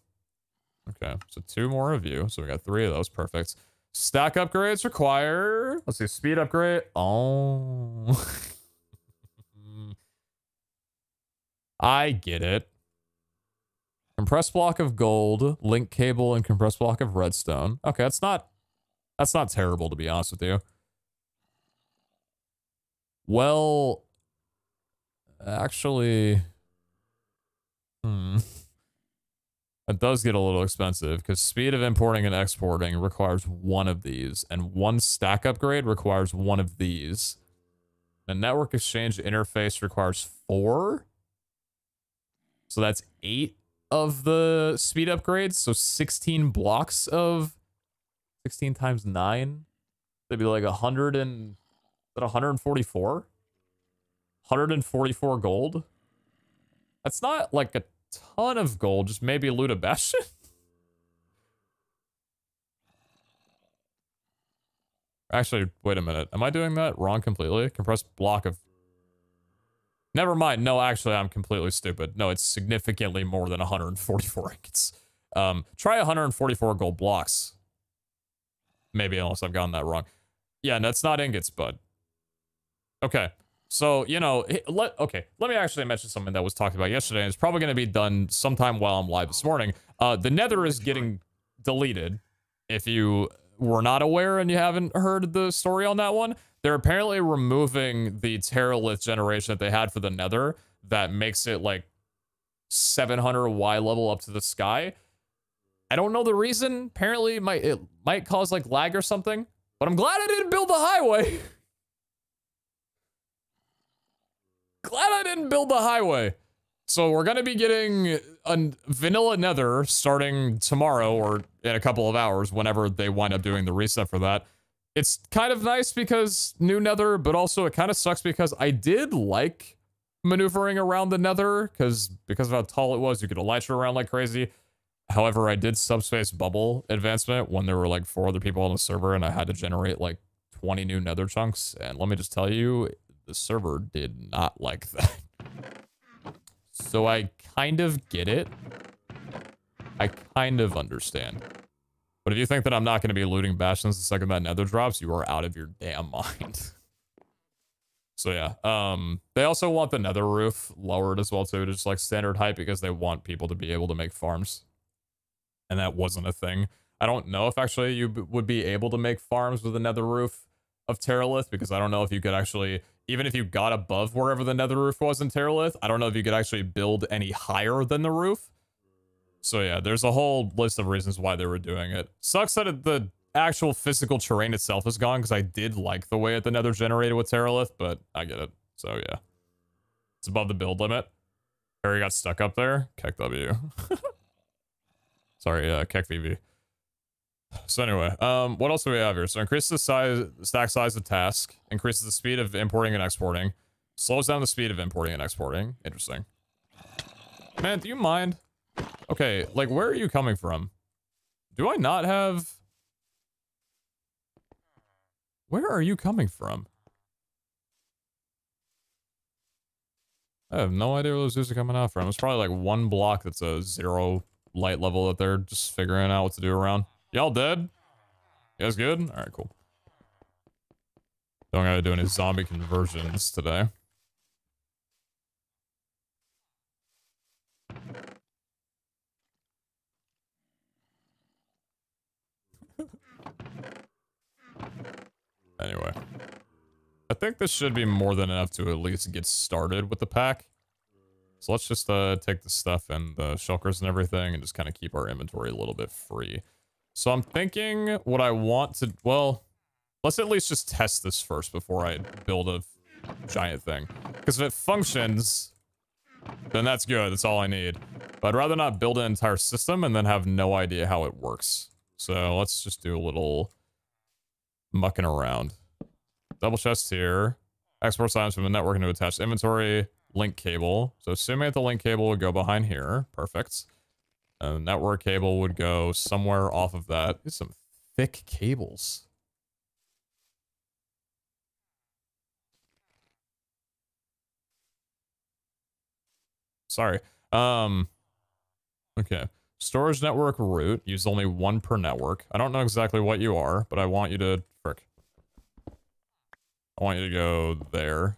Okay, so 2 more of you. So we got 3 of those. Perfect. Stack upgrades require... Let's see, speed upgrade. Oh. I get it. Compressed block of gold, link cable, and compressed block of redstone. Okay, that's not terrible, to be honest with you. Well, actually... It does get a little expensive because speed of importing and exporting requires 1 of these, and 1 stack upgrade requires 1 of these. The network exchange interface requires 4. So that's 8 of the speed upgrades. So 16 blocks of 16 times 9. That'd be like 100 and... Is that 144? 144 gold? That's not like a ton of gold, just maybe loot a bastion. Actually, wait a minute. Am I doing that wrong completely? Compressed block of... Never mind. No, actually, I'm completely stupid. No, it's significantly more than 144 ingots. Try 144 gold blocks. Maybe, unless I've gotten that wrong. Yeah, that's not ingots, bud. Okay. So, you know, let me actually mention something that was talked about yesterday, and it's probably going to be done sometime while I'm live this morning. The Nether is getting deleted. If you were not aware and you haven't heard the story on that one, they're apparently removing the Terralith generation that they had for the Nether that makes it like 700 Y level up to the sky. I don't know the reason. Apparently, it might cause like lag or something, but I'm glad I didn't build the highway. Glad I didn't build the highway. So we're going to be getting a vanilla Nether starting tomorrow or in a couple of hours, whenever they wind up doing the reset for that. It's kind of nice because new Nether, but also it kind of sucks because I did like maneuvering around the Nether because of how tall it was, you could elytra around like crazy. However, I did subspace bubble advancement when there were like 4 other people on the server and I had to generate like 20 new Nether chunks. And let me just tell you, the server did not like that. So I kind of get it. I kind of understand. But if you think that I'm not going to be looting bastions the second that Nether drops, you are out of your damn mind. So yeah, they also want the Nether roof lowered as well too, just like standard height, because they want people to be able to make farms. And that wasn't a thing. I don't know if actually you would be able to make farms with a Nether roof of Terralith, because I don't know if you could actually, even if you got above wherever the Nether roof was in Terralith, I don't know if you could actually build any higher than the roof. So yeah, there's a whole list of reasons why they were doing it. Sucks that the actual physical terrain itself is gone, because I did like the way the Nether generated with Terralith, but I get it. So yeah. It's above the build limit. Harry got stuck up there. Keck W. Sorry, Keck VV. So anyway, what else do we have here? So increases the stack size of task, increases the speed of importing and exporting, slows down the speed of importing and exporting. Interesting. Man, do you mind? Okay, like, where are you coming from? Do I not have... Where are you coming from? I have no idea where those dudes are coming out from. It's probably like 1 block that's a 0 light level that they're just figuring out what to do around. Y'all dead? You guys good? Alright, cool. Don't gotta do any zombie conversions today. Anyway. I think this should be more than enough to at least get started with the pack. So let's just take the stuff and the shulkers and everything and just kind of keep our inventory a little bit free. So I'm thinking what I want to, well, let's at least just test this first before I build a giant thing. Because if it functions, then that's good. That's all I need. But I'd rather not build an entire system and then have no idea how it works. So let's just do a little mucking around. Double chest here. Export items from the network into attached inventory. Link cable. So assuming that the link cable would go behind here. Perfect. And the network cable would go somewhere off of that. These some thick cables. Sorry. Okay. Storage network route. Use only one per network. I don't know exactly what you are, but I want you to... Frick. I want you to go there.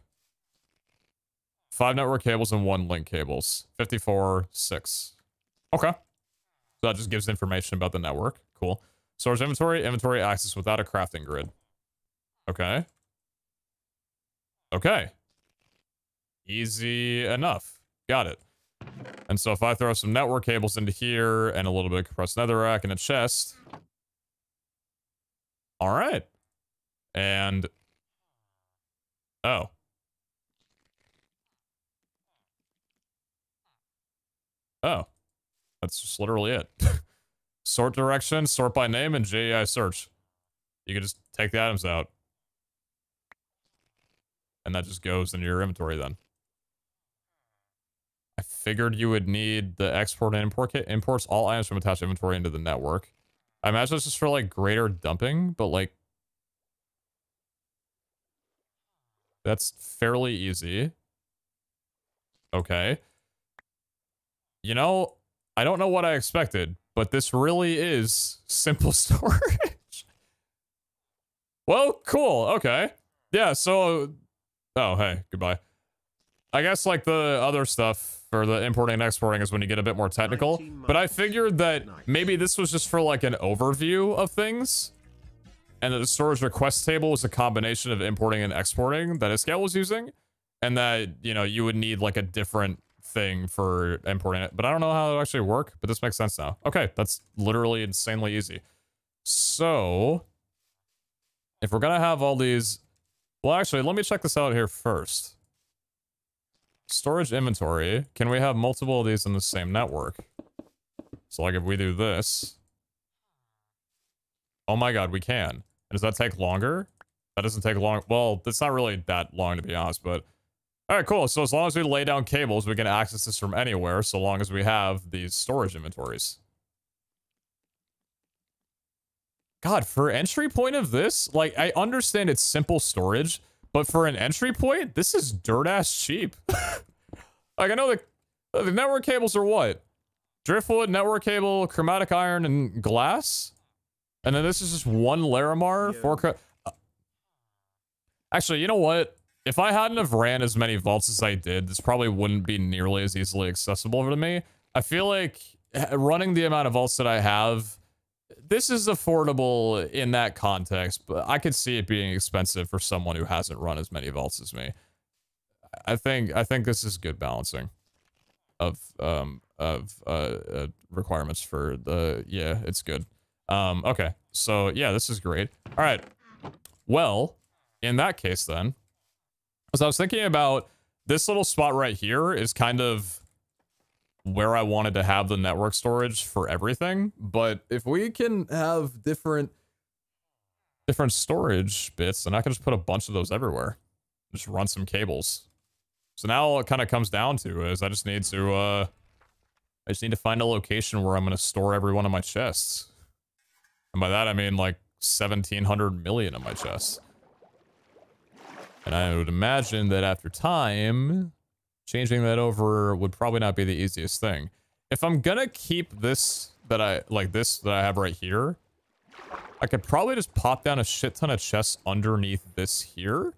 5 network cables and 1 link cables. 54, 6. Okay. So that just gives information about the network. Cool. Storage inventory. Inventory access without a crafting grid. Okay. Okay. Easy enough. Got it. And so if I throw some network cables into here and a little bit of compressed netherrack and a chest. All right. And... Oh. Oh. That's just literally it. Sort direction, sort by name, and JEI search. You can just take the items out. And that just goes into your inventory then. I figured you would need the export and import kit. Imports all items from attached inventory into the network. I imagine it's just for like greater dumping, but like... That's fairly easy. Okay. You know, I don't know what I expected, but this really is simple storage. Well, cool. Okay. Yeah, so... Oh, hey, goodbye. I guess like the other stuff for the importing and exporting is when you get a bit more technical. But I figured that maybe this was just for like an overview of things. And that the storage request table was a combination of importing and exporting that Iscale was using. And that, you know, you would need like a different thing for importing it. But I don't know how it would actually work, but this makes sense now. Okay, that's literally insanely easy. So, if we're gonna have all these... Well, actually, let me check this out here first. Storage inventory. Can we have multiple of these in the same network? So, like, if we do this... Oh my god, we can. And does that take longer? That doesn't take long. Well, it's not really that long, to be honest, but... Alright, cool. So as long as we lay down cables, we can access this from anywhere, so long as we have these storage inventories. God, for entry point of this, like, I understand it's simple storage, but for an entry point, this is dirt-ass cheap. Like, I know the network cables are what? Driftwood, network cable, chromatic iron, and glass? And then this is just one Larimar, yeah. Actually, you know what? If I hadn't have ran as many vaults as I did, this probably wouldn't be nearly as easily accessible to me. I feel like running the amount of vaults that I have, this is affordable in that context, but I could see it being expensive for someone who hasn't run as many vaults as me. I think this is good balancing of requirements for the, yeah, it's good. Okay, so yeah, this is great. All right, well, in that case then, as I was thinking about this little spot right here is kind of where I wanted to have the network storage for everything. But if we can have different storage bits, then I can just put a bunch of those everywhere. Just run some cables. So now all it kind of comes down to is I just need to find a location where I'm going to store every one of my chests. And by that I mean like 1,700 million of my chests. And I would imagine that after time, changing that over would probably not be the easiest thing. If I'm gonna keep this that I have right here, I could probably just pop down a shit ton of chests underneath this here,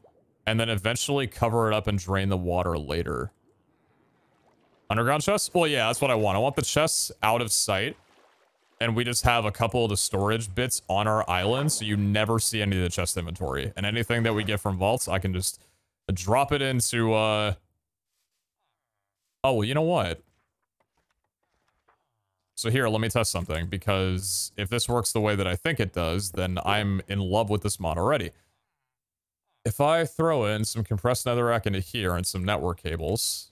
and then eventually cover it up and drain the water later. Underground chests? Well, yeah, that's what I want. I want the chests out of sight. and we just have a couple of the storage bits on our island, so you never see any of the chest inventory. And anything that we get from vaults, I can just drop it into, oh, well, you know what? So here, let me test something, because if this works the way that I think it does, then I'm in love with this mod already. If I throw in some compressed netherrack into here and some network cables,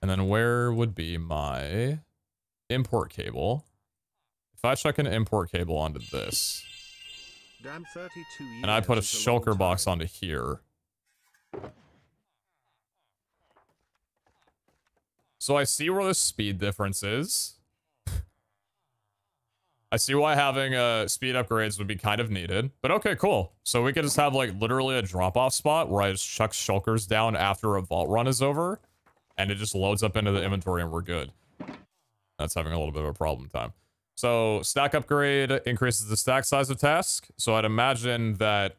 and then where would be my import cable? If I chuck an import cable onto this, Damn, 32 years and I put a is a long shulker box time. onto here. So I see where the speed difference is. I see why having speed upgrades would be kind of needed. But okay, cool. So we could just have like literally a drop-off spot where I just chuck shulkers down after a vault run is over. And it just loads up into the inventory and we're good. That's having a little bit of a problem time. So stack upgrade increases the stack size of task. So I'd imagine that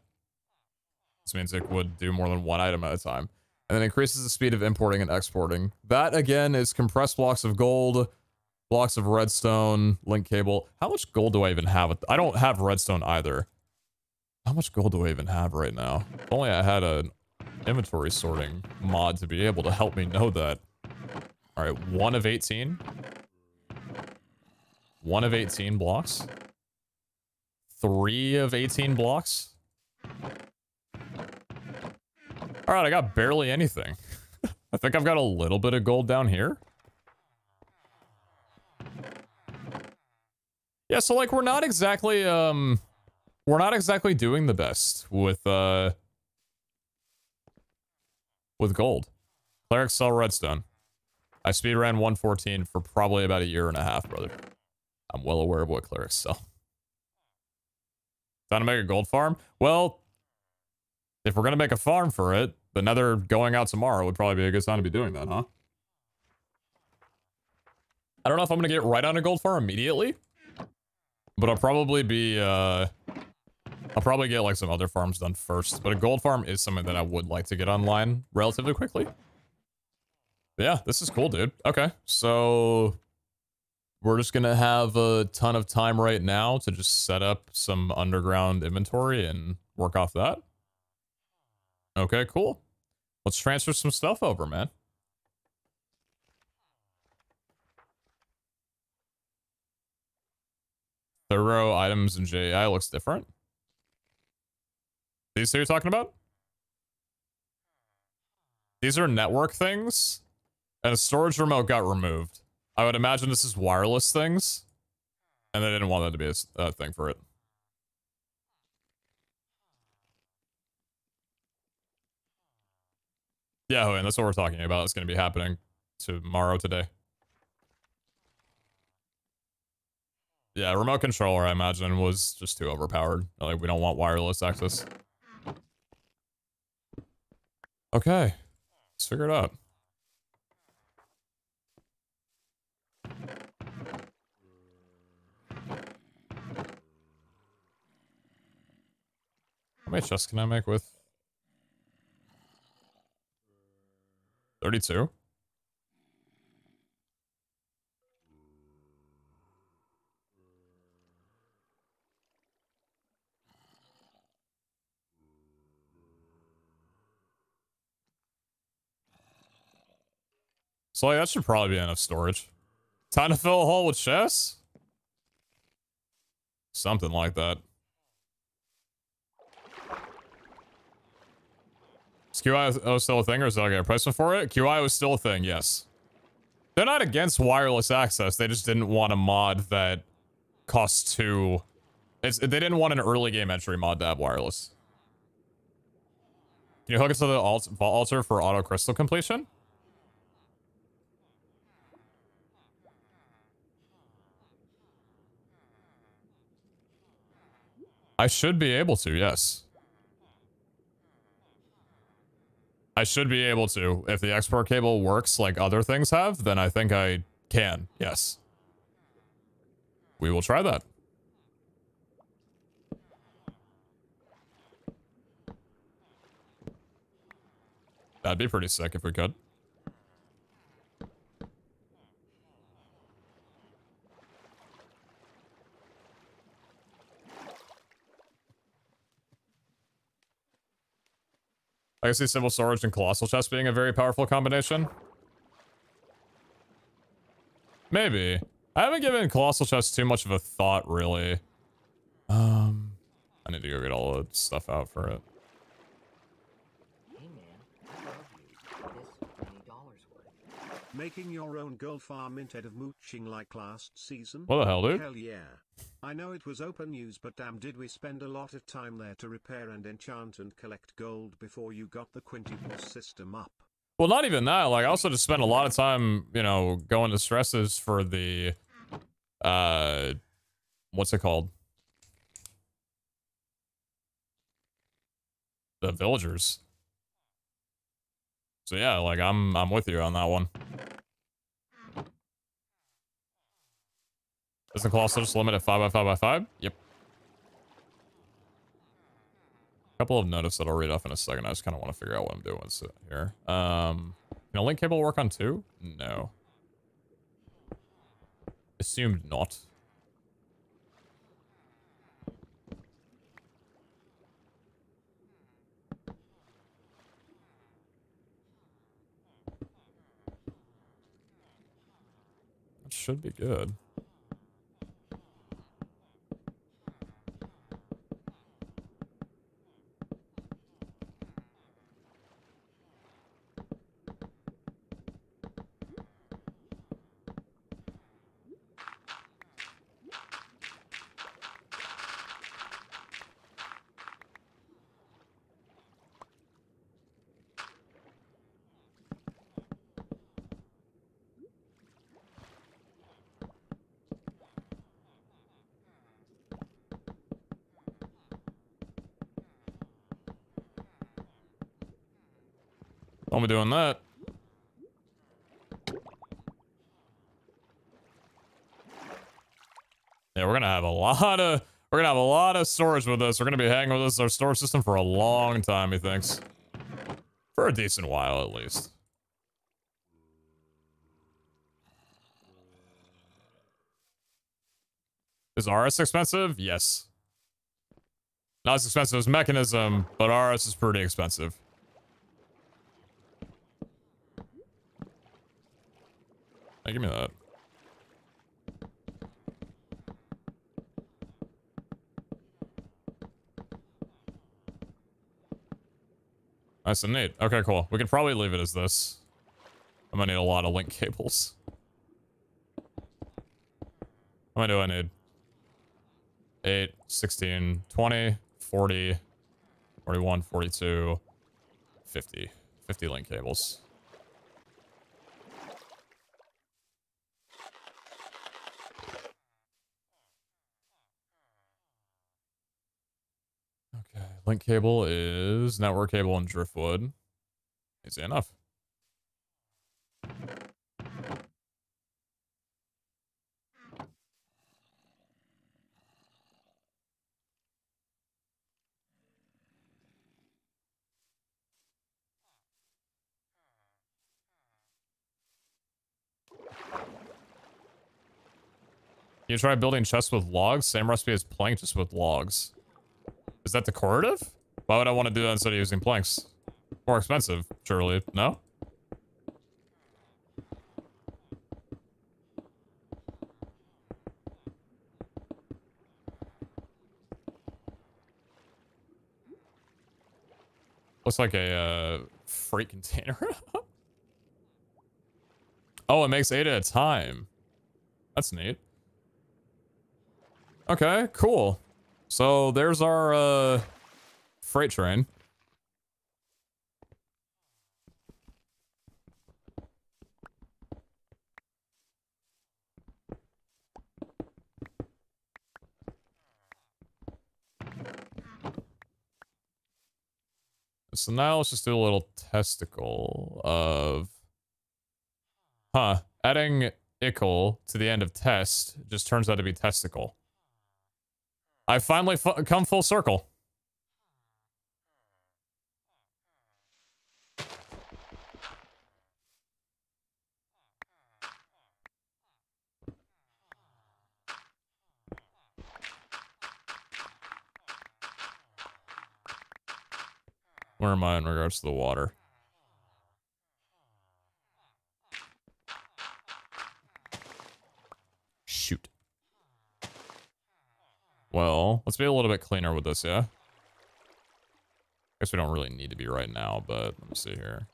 this means it would do more than one item at a time. And then increases the speed of importing and exporting. That, again, is compressed blocks of gold, blocks of redstone, link cable. How much gold do I even have? I don't have redstone either. How much gold do I even have right now? If only I had an inventory sorting mod to be able to help me know that. All right, 1 of 18. 1 of 18 blocks. 3 of 18 blocks. All right, I got barely anything. I think I've got a little bit of gold down here. Yeah, so like we're not exactly doing the best with gold. Cleric sell redstone. I speedran 114 for probably about a year and a half, brother. I'm well aware of what clerics sell. Time to make a gold farm? Well, if we're gonna make a farm for it, the nether going out tomorrow would probably be a good time to be doing that, huh? I don't know if I'm gonna get right on a gold farm immediately, but I'll probably be, I'll probably get like some other farms done first, but a gold farm is something that I would like to get online relatively quickly. But yeah, this is cool, dude. Okay, so we're just gonna have a ton of time right now to just set up some underground inventory and work off that. Okay, cool. Let's transfer some stuff over, man. Thorough items in JI looks different. These two you're talking about? These are network things, and a storage remote got removed. I would imagine this is wireless things, and they didn't want that to be a thing for it. Yeah, and that's what we're talking about. It's going to be happening tomorrow, today. Yeah, remote controller, I imagine, was just too overpowered. Like, we don't want wireless access. Okay. Let's figure it out. How many chests can I make with? 32? So like, that should probably be enough storage. Time to fill a hole with chests? Something like that. Is QI still a thing, or is there like a replacement for it? QI was still a thing, yes. They're not against wireless access, they just didn't want a mod that costs too... they didn't want an early game entry mod to have wireless. Can you hook us to the vault altar for auto crystal completion? I should be able to, yes. I should be able to. If the export cable works like other things have, then I think I can, yes. We will try that. That'd be pretty sick if we could. I can see Simple Storage and Colossal Chest being a very powerful combination. Maybe. I haven't given Colossal Chest too much of a thought, really. I need to go get all the stuff out for it. Hey man, I love you. This $20 worth. Making your own gold farm instead of mooching like last season? What the hell, dude? Hell yeah. I know it was open news, but damn, did we spend a lot of time there to repair and enchant and collect gold before you got the Quintuples system up. Well, not even that. Like, I also just spent a lot of time, you know, going to stresses for the, what's it called? The villagers. So yeah, like, I'm with you on that one. Isn't Colossal just limit at 5x5x5? Yep. Couple of notices that I'll read off in a second. I just kind of want to figure out what I'm doing here. Can a link cable work on 2? No. Assumed not. That should be good. I'll be doing that. Yeah, we're gonna have a lot of storage with this. We're gonna be hanging with this our storage system for a long time, he thinks. For a decent while, at least. Is RS expensive? Yes. Not as expensive as Mechanism, but RS is pretty expensive. Hey, give me that. Nice and neat. Okay, cool. We could probably leave it as this. I'm gonna need a lot of link cables. How many do I need? 8, 16, 20, 40, 41, 42, 50. 50 link cables. Okay, link cable is network cable and driftwood. Easy enough. You try building chests with logs? Same recipe as plank, just with logs. Is that decorative? Why would I want to do that instead of using planks? More expensive, surely. No? Looks like a freight container. Oh, it makes 8 at a time. That's neat. Okay, cool. So there's our freight train. So now let's just do a little testicle of... Huh. Adding ickle to the end of test just turns out to be testicle. I finally come full circle. Where am I in regards to the water? Shoot. Well, let's be a little bit cleaner with this, yeah? Guess we don't really need to be right now, but let me see here.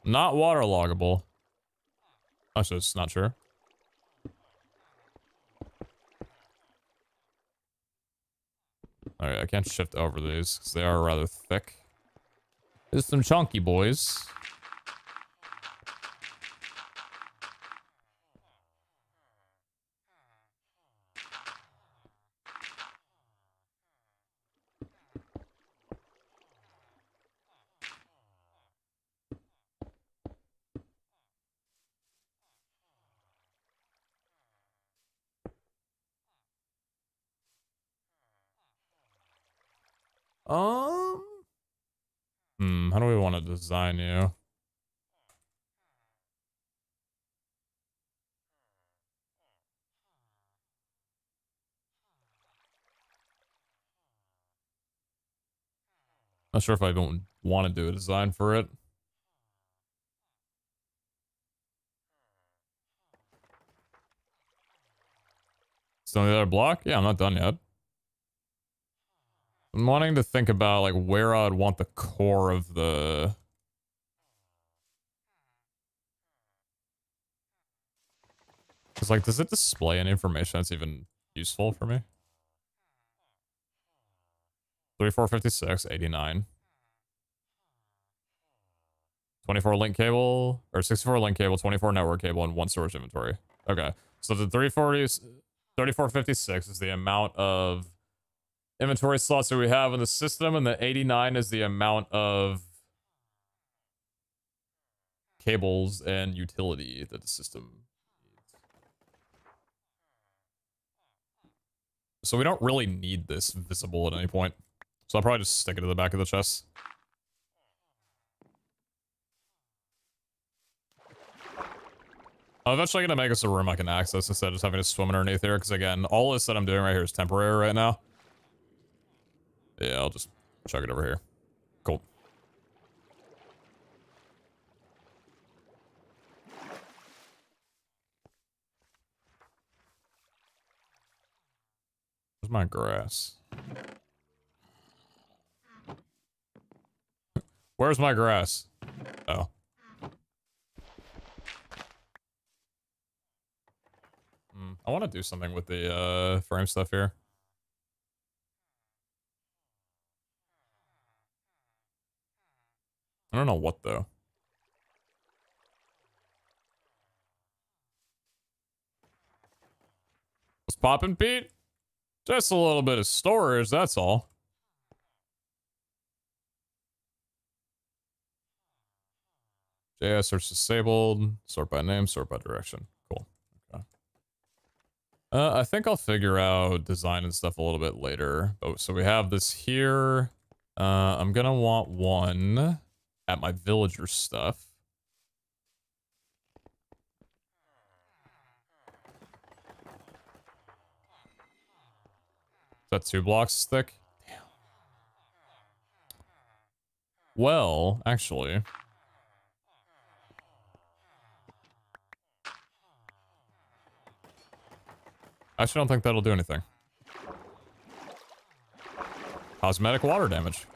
Not waterloggable. Actually, it's not sure. Alright, I can't shift over these because they are rather thick. There's some chunky boys. How do we want to design you? Not sure if I don't want to do a design for it. Still on the other block? Yeah, I'm not done yet. I'm wanting to think about like where I'd want the core of the... Because like, does it display any information that's even useful for me? 3456, 89. 24 link cable, or 64 link cable, 24 network cable, and 1 storage inventory. Okay, so the 3456 is the amount of inventory slots that we have in the system, and the 89 is the amount of cables and utility that the system needs. So we don't really need this visible at any point. So I'll probably just stick it to the back of the chest. I'm eventually going to make us a room I can access instead of just having to swim underneath here, because again, all this that I'm doing right here is temporary right now. Yeah, I'll just chuck it over here. Cool. Where's my grass? Where's my grass? Oh. I want to do something with the frame stuff here. I don't know what though. What's poppin', Pete? Just a little bit of storage, that's all. JS search disabled. Sort by name, sort by direction. Cool. Okay. I think I'll figure out design and stuff a little bit later. Oh, so we have this here. I'm gonna want one at my villager stuff. Is that 2 blocks thick? Damn. Well, actually. I actually don't think that'll do anything. Cosmetic water damage.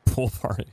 Pool party.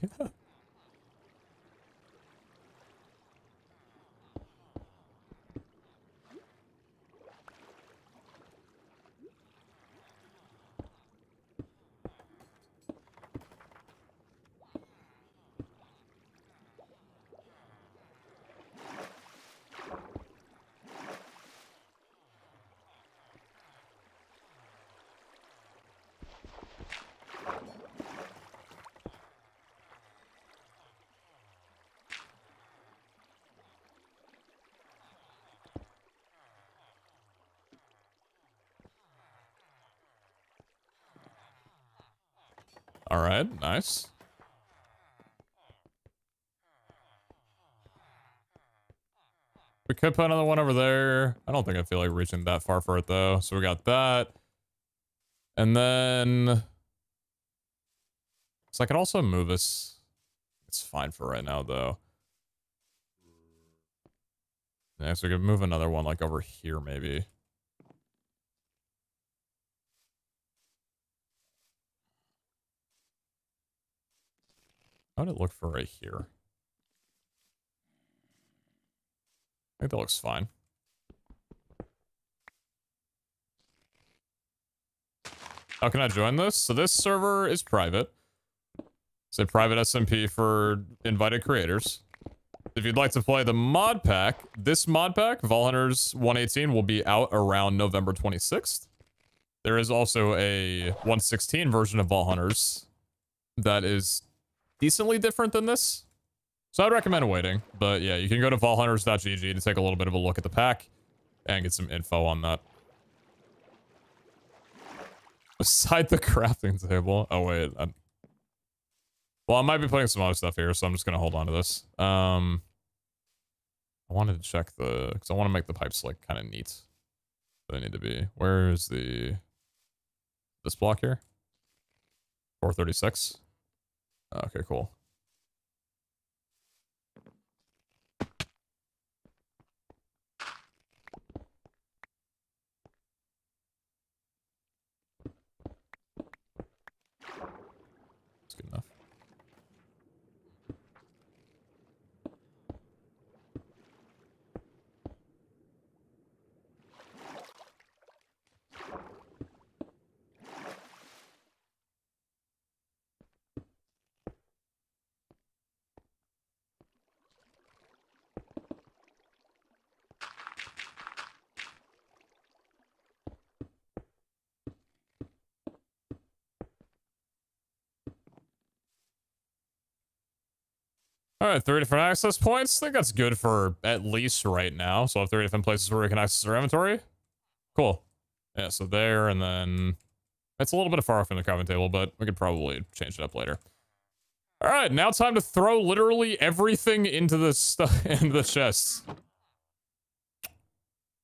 All right, nice. We could put another one over there. I don't think I feel like reaching that far for it though. So we got that. And then... So I could also move this. It's fine for right now though. Yeah, so we could move another one like over here maybe. How would it look for right here? I think that looks fine. How can I join this? So this server is private. It's a private SMP for invited creators. If you'd like to play the mod pack, this mod pack, Valhunters 118, will be out around November 26th. There is also a 116 version of Valhunters that is decently different than this. So I'd recommend waiting. But yeah, you can go to valhunters.gg to take a little bit of a look at the pack and get some info on that. Beside the crafting table. Oh, wait. Well, I might be putting some other stuff here, so I'm just going to hold on to this. I wanted to check the... Because I want to make the pipes, like, kind of neat. They need to be... Where is the... This block here? 436? Okay, cool. That's good enough. All right, 3 different access points. I think that's good for at least right now. So I have 3 different places where we can access our inventory. Cool. Yeah, so there, and then... It's a little bit far from the crafting table, but we could probably change it up later. All right, now time to throw literally everything into the stuff into the chests.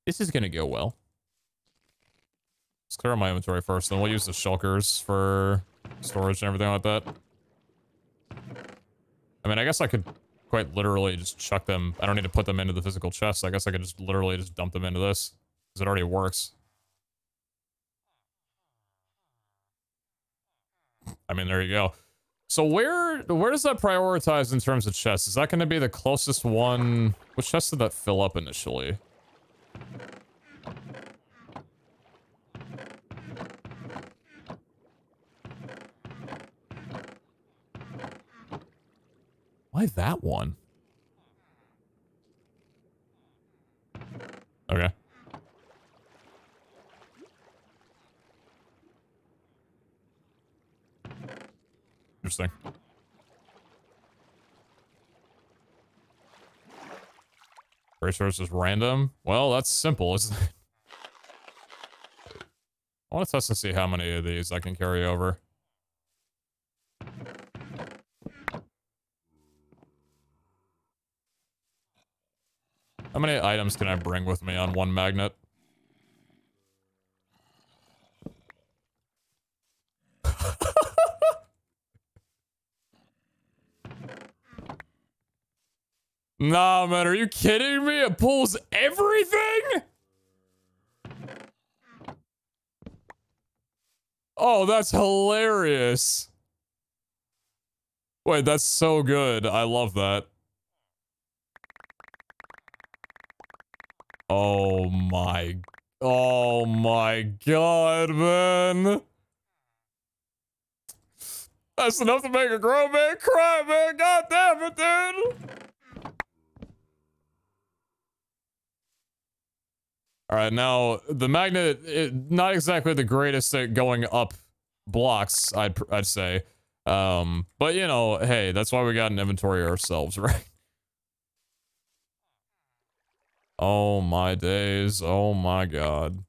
This is gonna go well. Let's clear my inventory first, then we'll use the shulkers for storage and everything like that. I mean, I guess I could quite literally just chuck them. I don't need to put them into the physical chest. I guess I could just literally just dump them into this, because it already works. I mean, there you go. So where does that prioritize in terms of chests? Is that going to be the closest one? Which chest did that fill up initially? Why that one? Okay. Interesting. Pretty sure it's just random. Well, that's simple, isn't it? I want to test and see how many of these I can carry over. How many items can I bring with me on one magnet? Nah, man, are you kidding me? It pulls everything? Oh, that's hilarious. Wait, that's so good. I love that. Oh my god, man. That's enough to make a grown man cry, man. God damn it, dude. All right, now the magnet, not exactly the greatest at going up blocks, I'd say. But you know, hey, that's why we got an inventory ourselves, right? Oh my days. Oh my god.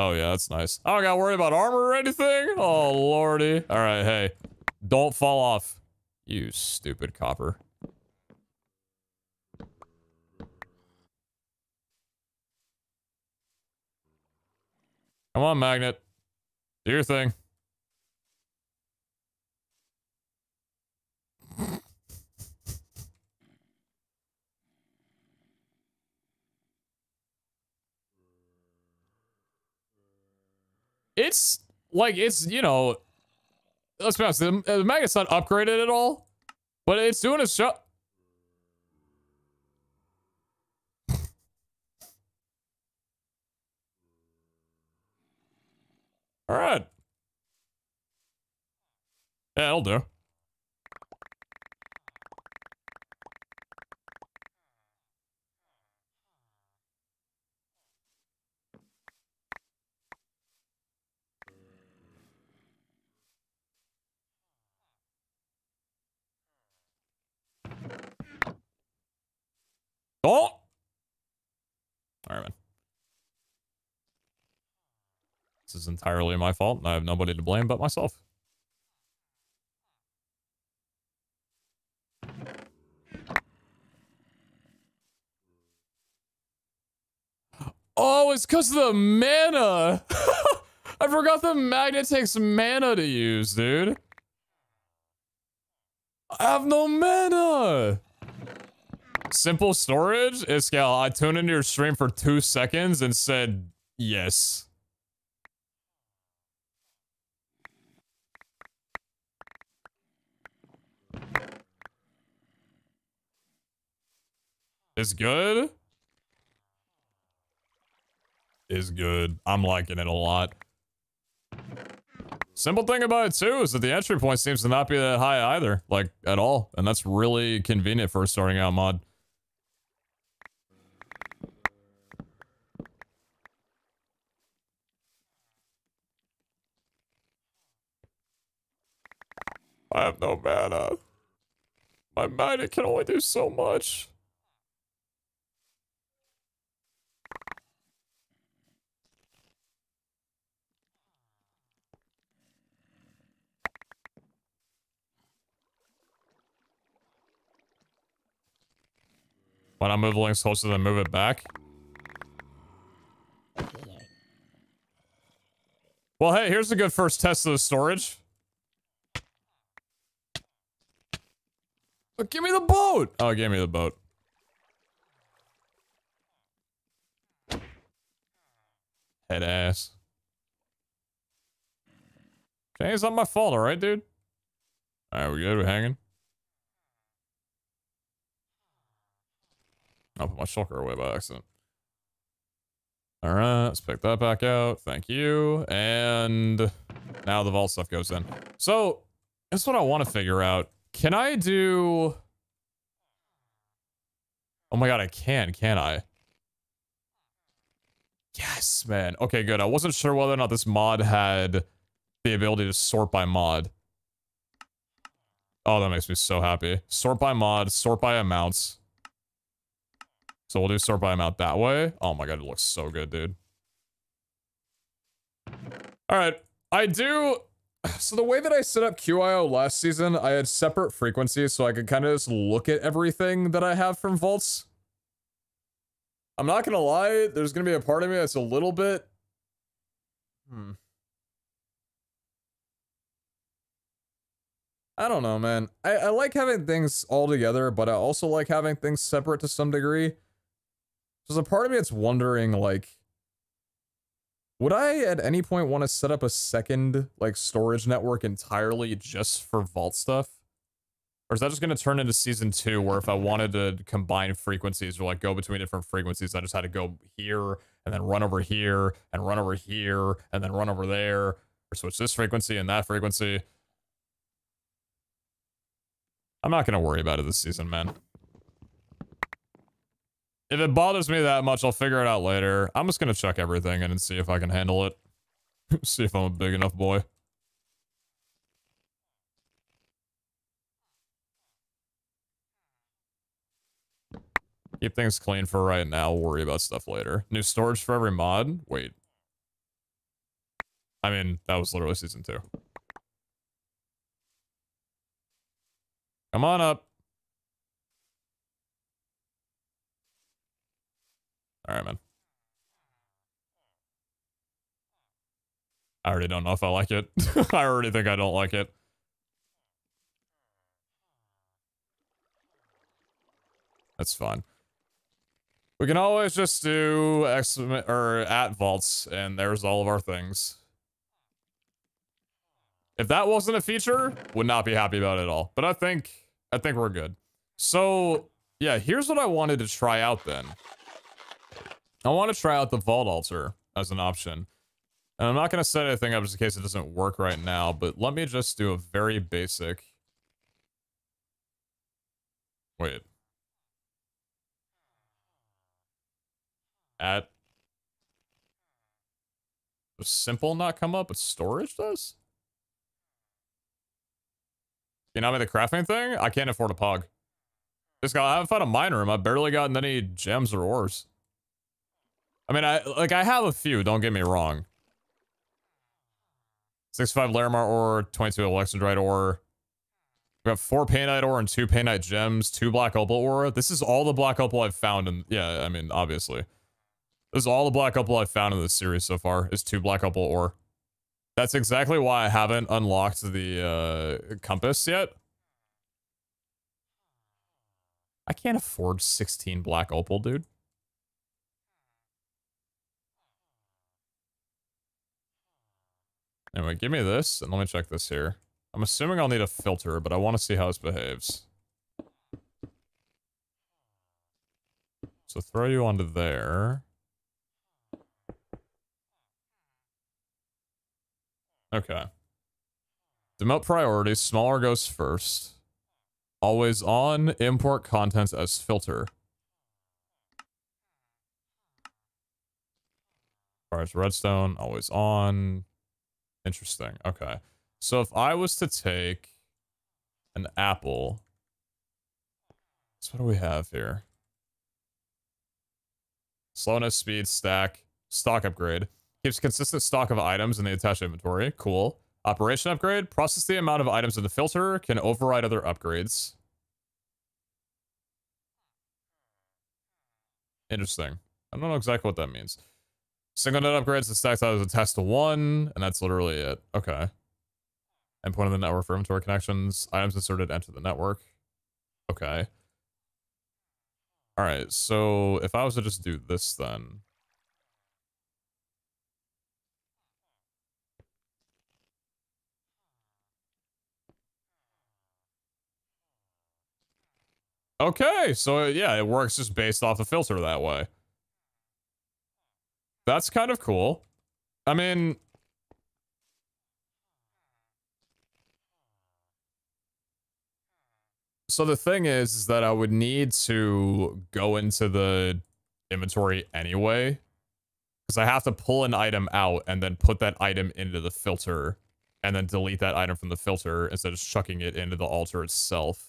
Oh, yeah, that's nice. I don't gotta worry about armor or anything. Oh, lordy. All right, hey. Don't fall off. You stupid copper. Come on, Magnet. Do your thing. It's like, it's, you know, let's be honest, the Magnet's not upgraded at all, but it's doing its job. All right. Yeah, it'll do. Oh! All right, man. This is entirely my fault, and I have nobody to blame but myself. Oh, it's because of the mana! I forgot the Magnet takes mana to use, dude. I have no mana! Simple storage? Iscal, I tuned into your stream for 2 seconds and said yes. It's good? Is good. I'm liking it a lot. Simple thing about it too is that the entry point seems to not be that high either, like at all, and that's really convenient for a starting out mod. I have no mana. My Magnet can only do so much. When I move the links closer, then move it back. Well, hey, here's a good first test of the storage. Oh, give me the boat! Oh, give me the boat. Head ass. Okay, it's not my fault, alright, dude? Alright, we good? We're hanging? I'll put my shulker away by accident. Alright, let's pick that back out. Thank you. And now the vault stuff goes in. So, that's what I want to figure out. Can I do... Oh my god, I can't I? Yes, man. Okay, good. I wasn't sure whether or not this mod had the ability to sort by mod. Oh, that makes me so happy. Sort by mod, sort by amounts. So we'll do sort by amount that way. Oh my god, it looks so good, dude. Alright, I do... So the way that I set up QIO last season, I had separate frequencies so I could kind of just look at everything that I have from vaults. I'm not gonna lie, there's gonna be a part of me that's a little bit... I don't know, man. I like having things all together, but I also like having things separate to some degree. There's a part of me that's wondering, like... Would I, at any point, want to set up a second, like, storage network entirely just for vault stuff? Or is that just going to turn into Season 2, where if I wanted to combine frequencies, or, like, go between different frequencies, I just had to go here, and then run over here, and run over here, and then run over there, or switch this frequency and that frequency? I'm not going to worry about it this season, man. If it bothers me that much, I'll figure it out later. I'm just gonna check everything and see if I can handle it. See if I'm a big enough boy. Keep things clean for right now. We'll worry about stuff later. New storage for every mod? Wait. I mean, that was literally season 2. Come on up. All right, man. I already don't know if I like it. I already think I don't like it. That's fine. We can always just do at vaults, and there's all of our things. If that wasn't a feature, would not be happy about it at all. But I think we're good. So yeah, here's what I wanted to try out then. I want to try out the vault altar as an option. And I'm not going to set anything up just in case it doesn't work right now, but let me just do a very basic... Wait. Does simple not come up, but storage does? You know me the crafting thing? I can't afford a pog. I haven't found a mine room. I've barely gotten any gems or ores. I mean, I have a few, don't get me wrong. 65 Larimar ore, 22 Alexandrite ore. We have 4 Painite ore and 2 Painite gems, 2 Black Opal ore. This is all the Black Opal I've found in, yeah, I mean, obviously. This is all the Black Opal I've found in this series so far, is 2 Black Opal ore. That's exactly why I haven't unlocked the compass yet. I can't afford 16 Black Opal, dude. Anyway, give me this, and let me check this here. I'm assuming I'll need a filter, but I want to see how this behaves. So throw you onto there. Okay. Demote priorities. Smaller goes first. Always on. Import content as filter. As far as redstone, always on. Interesting. Okay. So if I was to take an apple. So what do we have here? Slowness, speed, stack, stock upgrade. Keeps consistent stock of items in the attached inventory. Cool. Operation upgrade. Process the amount of items in the filter. Can override other upgrades. Interesting. I don't know exactly what that means. Single net upgrades. The stack size is attached to 1. And that's literally it. Okay. Endpoint of the network for inventory connections. Items inserted enter the network. Okay. Alright, so if I was to just do this then. Okay, so yeah, it works just based off the filter that way. That's kind of cool. I mean... So the thing is that I would need to go into the inventory anyway. Because I have to pull an item out and then put that item into the filter. And then delete that item from the filter instead of chucking it into the altar itself.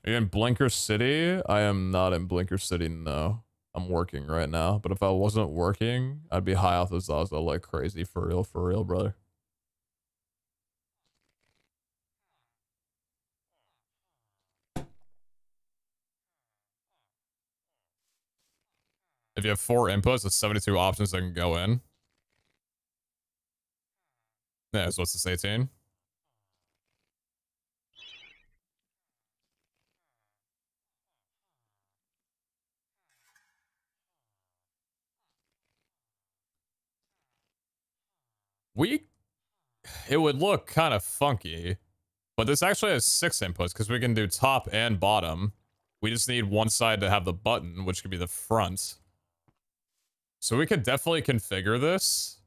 Are you in Blinker City? I am not in Blinker City, no. I'm working right now. But if I wasn't working, I'd be high off the Zaza like crazy. For real, brother. If you have 4 inputs, that's 72 options that can go in. Yeah, so what's this, 18? It would look kind of funky, but this actually has 6 inputs because we can do top and bottom. We just need one side to have the button, which could be the front. So we could definitely configure this.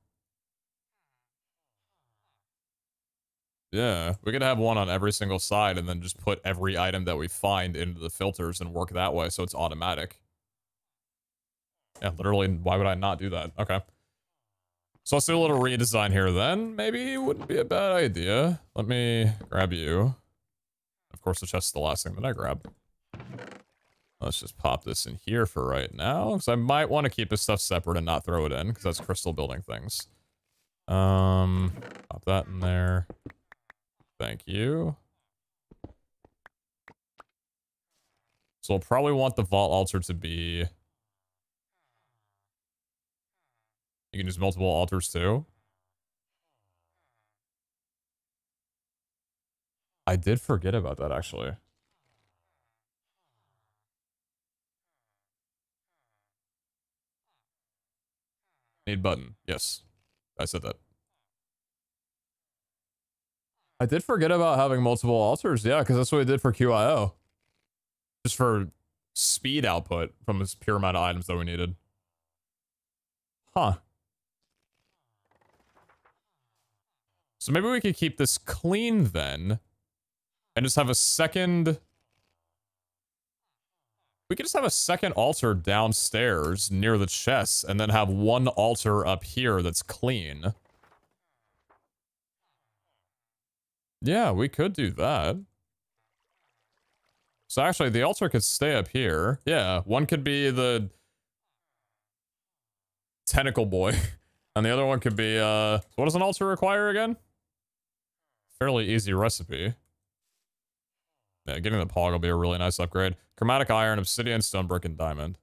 Yeah, we could have one on every single side and then just put every item that we find into the filters and work that way so it's automatic. Yeah, literally, why would I not do that? Okay. So let's do a little redesign here then. Maybe it wouldn't be a bad idea. Let me grab you. Of course, the chest is the last thing that I grab. Let's just pop this in here for right now, because I might want to keep this stuff separate and not throw it in, because that's crystal building things. Pop that in there. Thank you. So we'll probably want the vault altar to be... You can use multiple altars too. I did forget about that, actually. Need button. Yes. I said that. I did forget about having multiple altars. Yeah, because that's what we did for QIO. Just for speed output from this pure amount of items that we needed. Huh. So maybe we could keep this clean then. And just have a second... We could just have a second altar downstairs near the chests. And then have one altar up here that's clean. Yeah, we could do that. So actually, the altar could stay up here. Yeah, one could be the tentacle boy. And the other one could be, what does an altar require again? Fairly easy recipe. Yeah, getting the pog will be a really nice upgrade. Chromatic iron, obsidian, stone, brick, and diamond.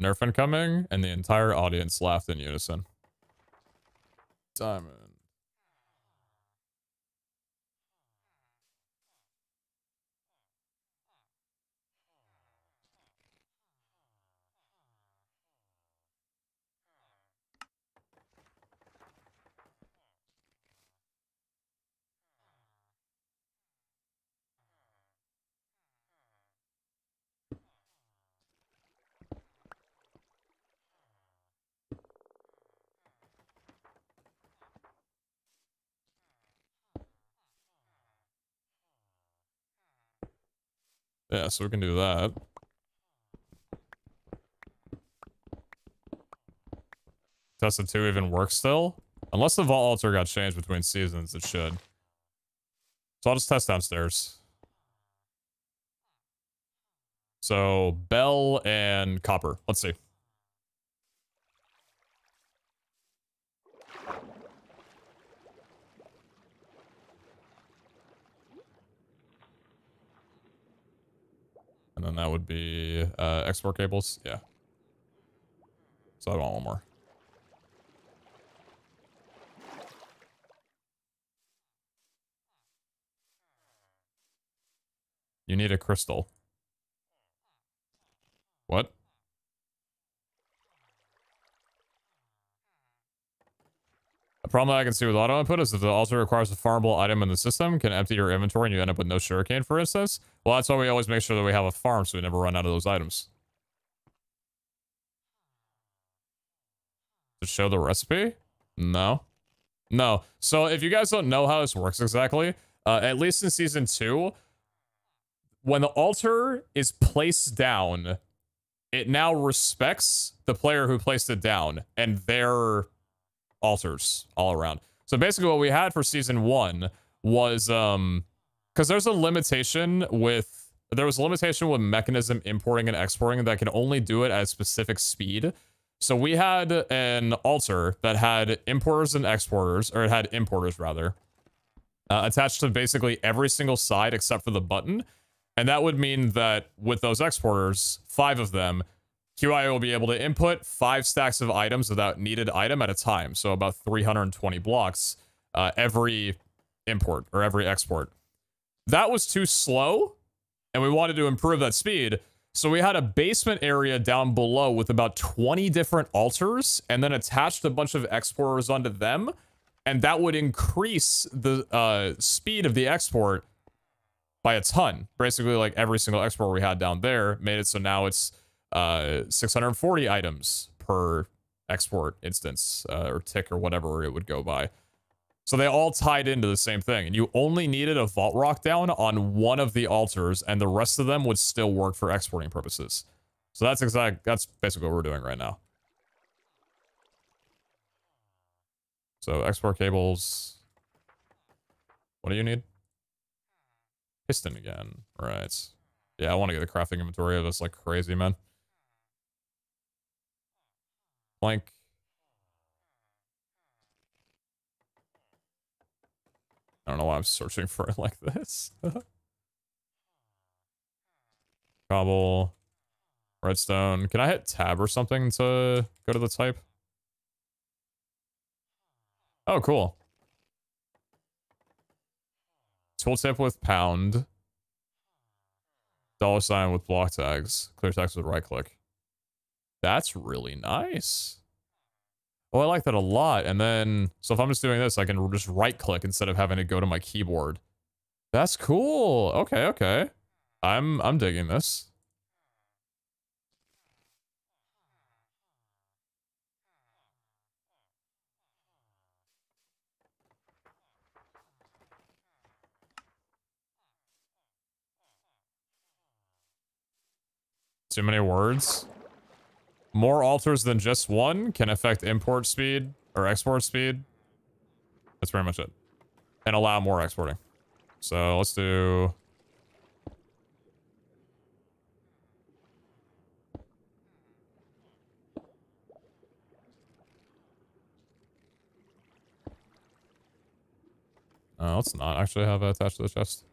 Nerf incoming, and the entire audience laughed in unison. Diamond. Yeah, so we can do that. Tested 2 even works still? Unless the vault altar got changed between seasons, it should. So I'll just test downstairs. So, bell and copper. Let's see. And then that would be export cables. Yeah. So I want one more. You need a crystal. What? A problem that I can see with auto input is if the altar requires a farmable item in the system, can empty your inventory and you end up with no sugarcane, for instance. Well, that's why we always make sure that we have a farm so we never run out of those items. To show the recipe? No. No. So if you guys don't know how this works exactly, at least in season 2, when the altar is placed down, it now respects the player who placed it down and their altars all around. So basically what we had for season 1 was, because there was a limitation with mechanism importing and exporting that can only do it at a specific speed. So we had an altar that had importers and exporters, or it had importers rather, attached to basically every single side except for the button. And that would mean that with those exporters, 5 of them, QIO will be able to input 5 stacks of items of that needed item at a time. So about 320 blocks every import or every export. That was too slow, and we wanted to improve that speed. So we had a basement area down below with about 20 different altars, and then attached a bunch of exporters onto them, and that would increase the speed of the export by a ton. Basically, like every single export we had down there made it so now it's 640 items per export instance, or tick or whatever it would go by. So they all tied into the same thing, and you only needed a vault rock down on one of the altars, and the rest of them would still work for exporting purposes. So that's basically what we're doing right now. So export cables. What do you need? Piston again. Right. Yeah, I want to get a crafting inventory of this like crazy, man. Plank. I don't know why I'm searching for it like this. Cobble. Redstone. Can I hit tab or something to go to the type? Oh, cool. Tooltip with pound. $sign with block tags. Clear text with right click. That's really nice. Oh, I like that a lot. And then, so if I'm just doing this, I can just right click instead of having to go to my keyboard. That's cool. Okay, okay. I'm digging this. Too many words. More altars than just one can affect import speed or export speed. That's pretty much it. And allow more exporting. So let's do... let's not actually have it attached to the chest.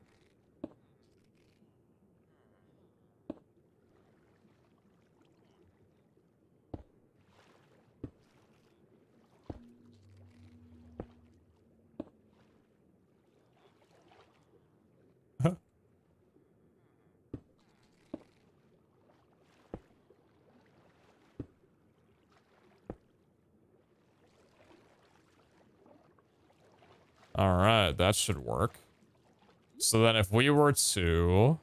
Alright, that should work. So then if we were to...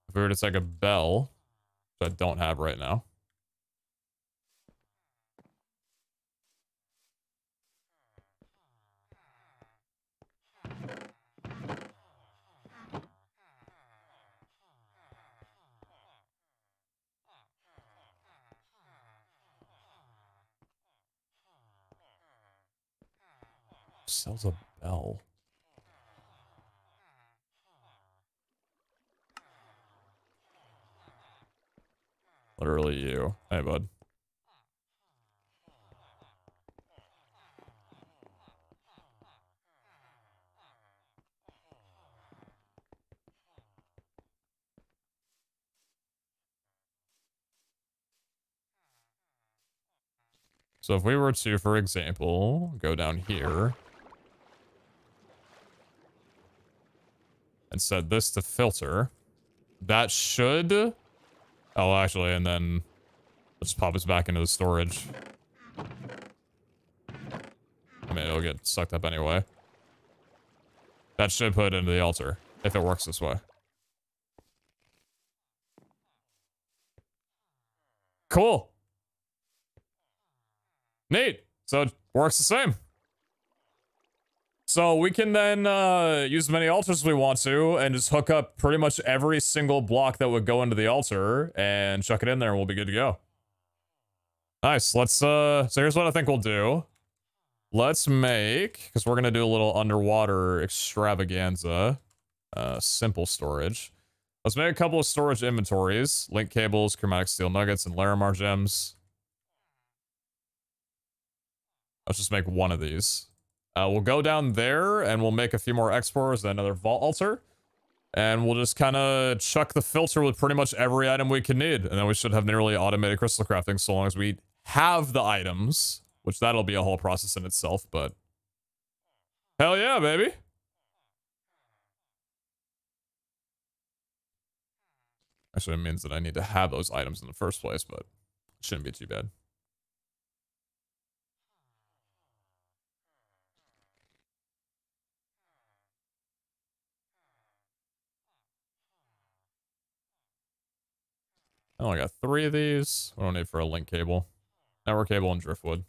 If we were to take a bell, which I don't have right now. Sells a bell. Literally you. Hey, bud. So if we were to, for example, go down here and set this to filter, that should... Oh, actually, and then let's pop this back into the storage. I mean, it'll get sucked up anyway. That should put it into the altar, if it works this way. Cool. Neat. So it works the same. So we can then use as many altars as we want to and just hook up pretty much every single block that would go into the altar and chuck it in there and we'll be good to go. Nice. Let's, so here's what I think we'll do. Let's make, because we're going to do a little underwater extravaganza, simple storage. Let's make a couple of storage inventories, link cables, chromatic steel nuggets, and Larimar gems. Let's just make one of these. We'll go down there and we'll make a few more exporters and another vault altar. And we'll just kind of chuck the filter with pretty much every item we can need. And then we should have nearly automated crystal crafting so long as we have the items. Which that'll be a whole process in itself, but... Hell yeah, baby! Actually, it means that I need to have those items in the first place, but it shouldn't be too bad. I only got 3 of these. What do I need for a link cable? Network cable and driftwood.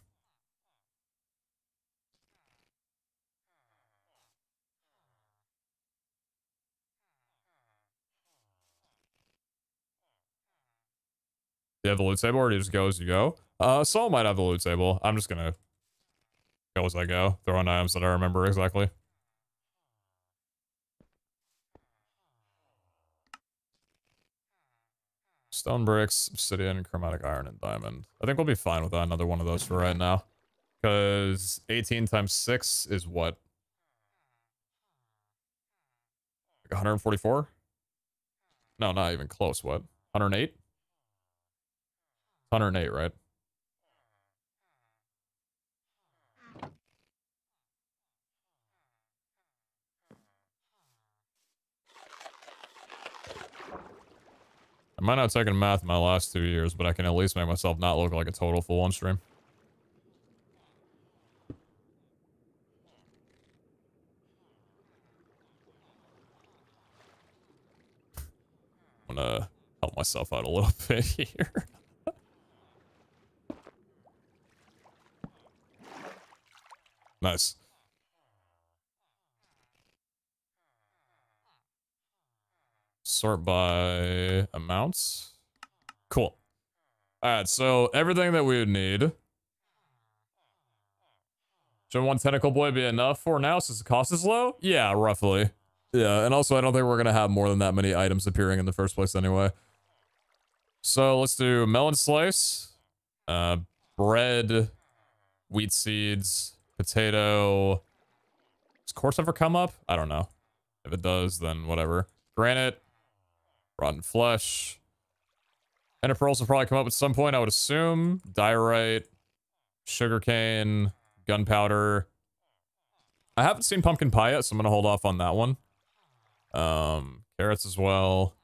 Do you have the loot table or do you just go as you go? Someone might have the loot table. I'm just gonna go as I go. Throw in items that I remember exactly. Stone bricks, obsidian, chromatic iron, and diamond. I think we'll be fine with another one of those for right now. Because 18 times 6 is what? Like 144? No, not even close. What? 108? 108, right? I might not have taken math in my last 2 years, but I can at least make myself not look like a total fool on stream. I'm gonna help myself out a little bit here. Nice. Sort by amounts. Cool. Alright, so everything that we would need. Should one tentacle boy be enough for now since the cost is low? Yeah, roughly. Yeah, and also I don't think we're gonna have more than that many items appearing in the first place anyway. So let's do melon slice, bread, wheat seeds, potato. Does quartz ever come up? I don't know. If it does, then whatever. Granite, rotten flesh. And pearls will probably come up at some point, I would assume. Diorite, sugarcane, gunpowder. I haven't seen pumpkin pie yet, so I'm gonna hold off on that one. Carrots as well.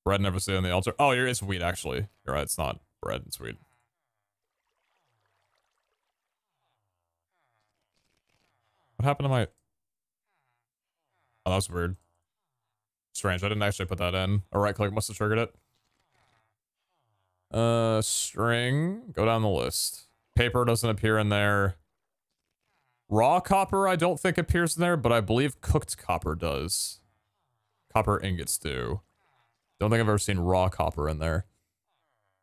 Bread never stayed on the altar. Oh, it's wheat, actually. You're right, it's not bread, it's wheat. What happened to my... Oh, that was weird. Strange, I didn't actually put that in. A right click must have triggered it. String. Go down the list. Paper doesn't appear in there. Raw copper I don't think appears in there, but I believe cooked copper does. Copper ingots do. Don't think I've ever seen raw copper in there.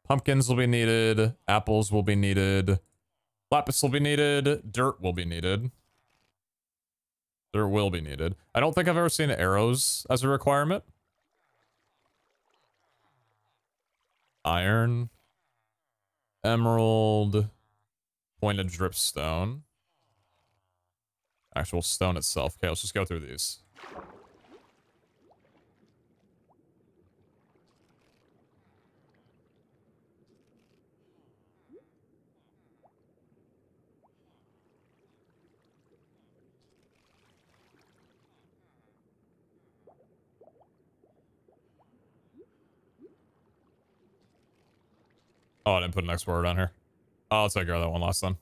Pumpkins will be needed. Apples will be needed. Lapis will be needed. Dirt will be needed. Dirt will be needed. I don't think I've ever seen arrows as a requirement. Iron. Emerald. Pointed dripstone. Actual stone itself. Okay, let's just go through these. Oh, I didn't put an explorer down here. Oh, I'll take care of that one last then.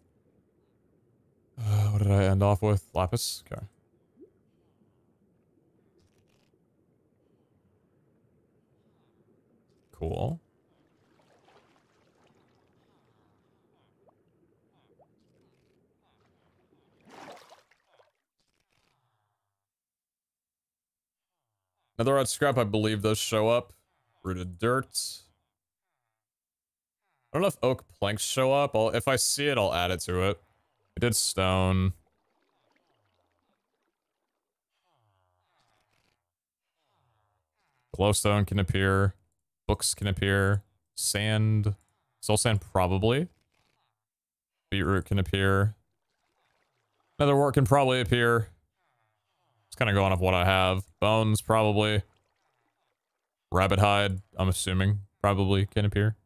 What did I end off with? Lapis? Okay. Cool. Another red scrap, I believe those show up. Rooted dirt. I don't know if oak planks show up. If I see it, I'll add it to it. We did stone. Glowstone can appear. Books can appear. Sand. Soul sand, probably. Beetroot can appear. Another wart can probably appear. It's kind of going off what I have. Bones, probably. Rabbit hide, I'm assuming, probably can appear.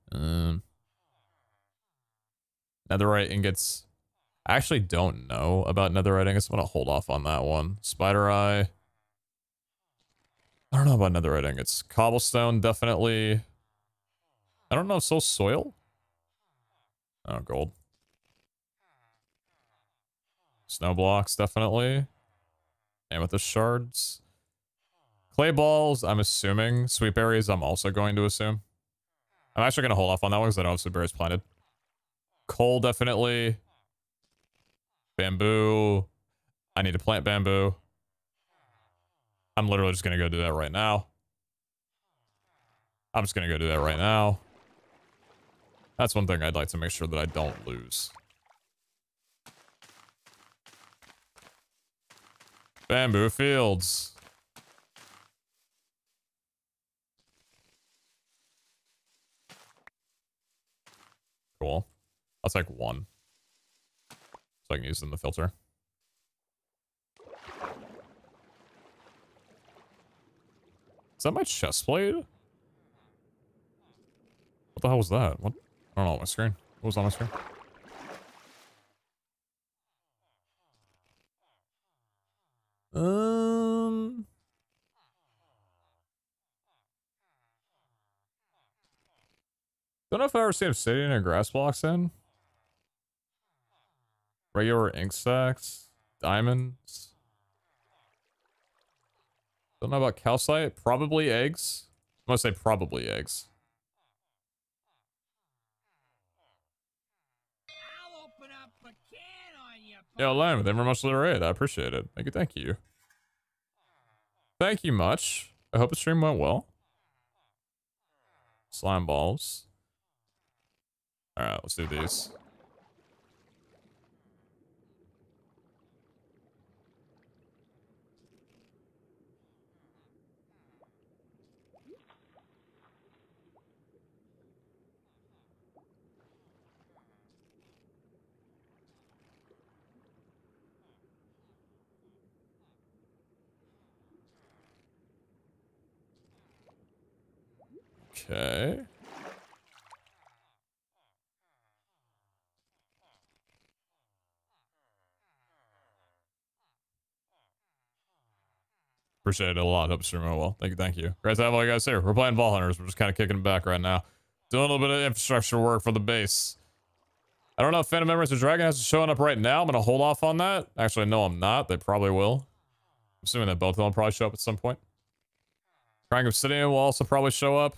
Netherite ingots. I actually don't know about netherite ingots. I'm going to hold off on that one. Spider eye. I don't know about netherite ingots. Cobblestone, definitely. I don't know, so soil? Oh, gold. Snow blocks, definitely. Amethyst shards. Clay balls, I'm assuming. Sweet berries, I'm also going to assume. I'm actually going to hold off on that one because I don't have some berries planted. Coal, definitely. Bamboo. I need to plant bamboo. I'm literally just going to go do that right now. I'm just going to go do that right now. That's one thing I'd like to make sure that I don't lose. Bamboo fields. Cool. I'll take one. So I can use it in the filter. Is that my chest plate? What the hell was that? What? I don't know on my screen. What was on my screen? Don't know if I've ever seen obsidian or grass blocks in. Regular ink stacks. Diamonds. Don't know about calcite. Probably eggs. I'm gonna say probably eggs. I'll open up a can on you. Yo, Lime, thank you very much for the raid. I appreciate it. Thank you, thank you. Thank you much. I hope the stream went well. Slime balls. Alright, let's do these. Okay. Appreciate it a lot. Hope stream went well. Thank you, thank you. Great to have all you guys here. We're playing Ball Hunters. We're just kind of kicking it back right now. Doing a little bit of infrastructure work for the base. I don't know if Phantom Memories of Dragon has showing up right now. I'm going to hold off on that. Actually, no, I'm not. They probably will. I'm assuming that both of them will probably show up at some point. Crying Obsidian will also probably show up.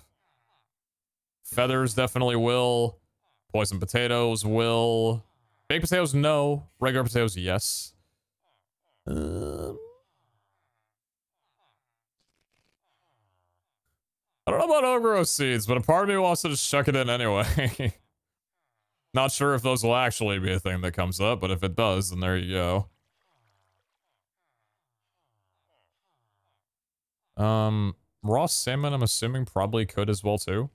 Feathers definitely will. Poison potatoes will. Baked potatoes, no. Regular potatoes, yes. I don't know about Ogro seeds, but a part of me wants to just chuck it in anyway. Not sure if those will actually be a thing that comes up, but if it does, then there you go. Raw salmon, I'm assuming probably could as well too.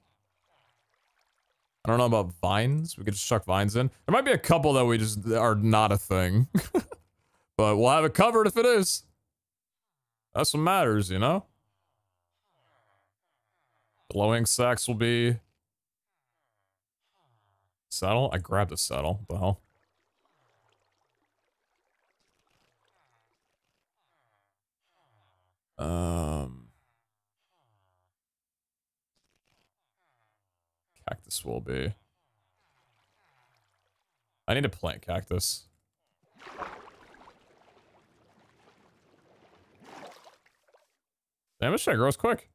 I don't know about vines. We could just chuck vines in. There might be a couple that we just are not a thing. But we'll have it covered if it is. That's what matters, you know? Glowing sacks will be... Saddle? I grabbed a saddle. What the hell? Cactus will be. I need to plant cactus. Damn, this shit grows quick.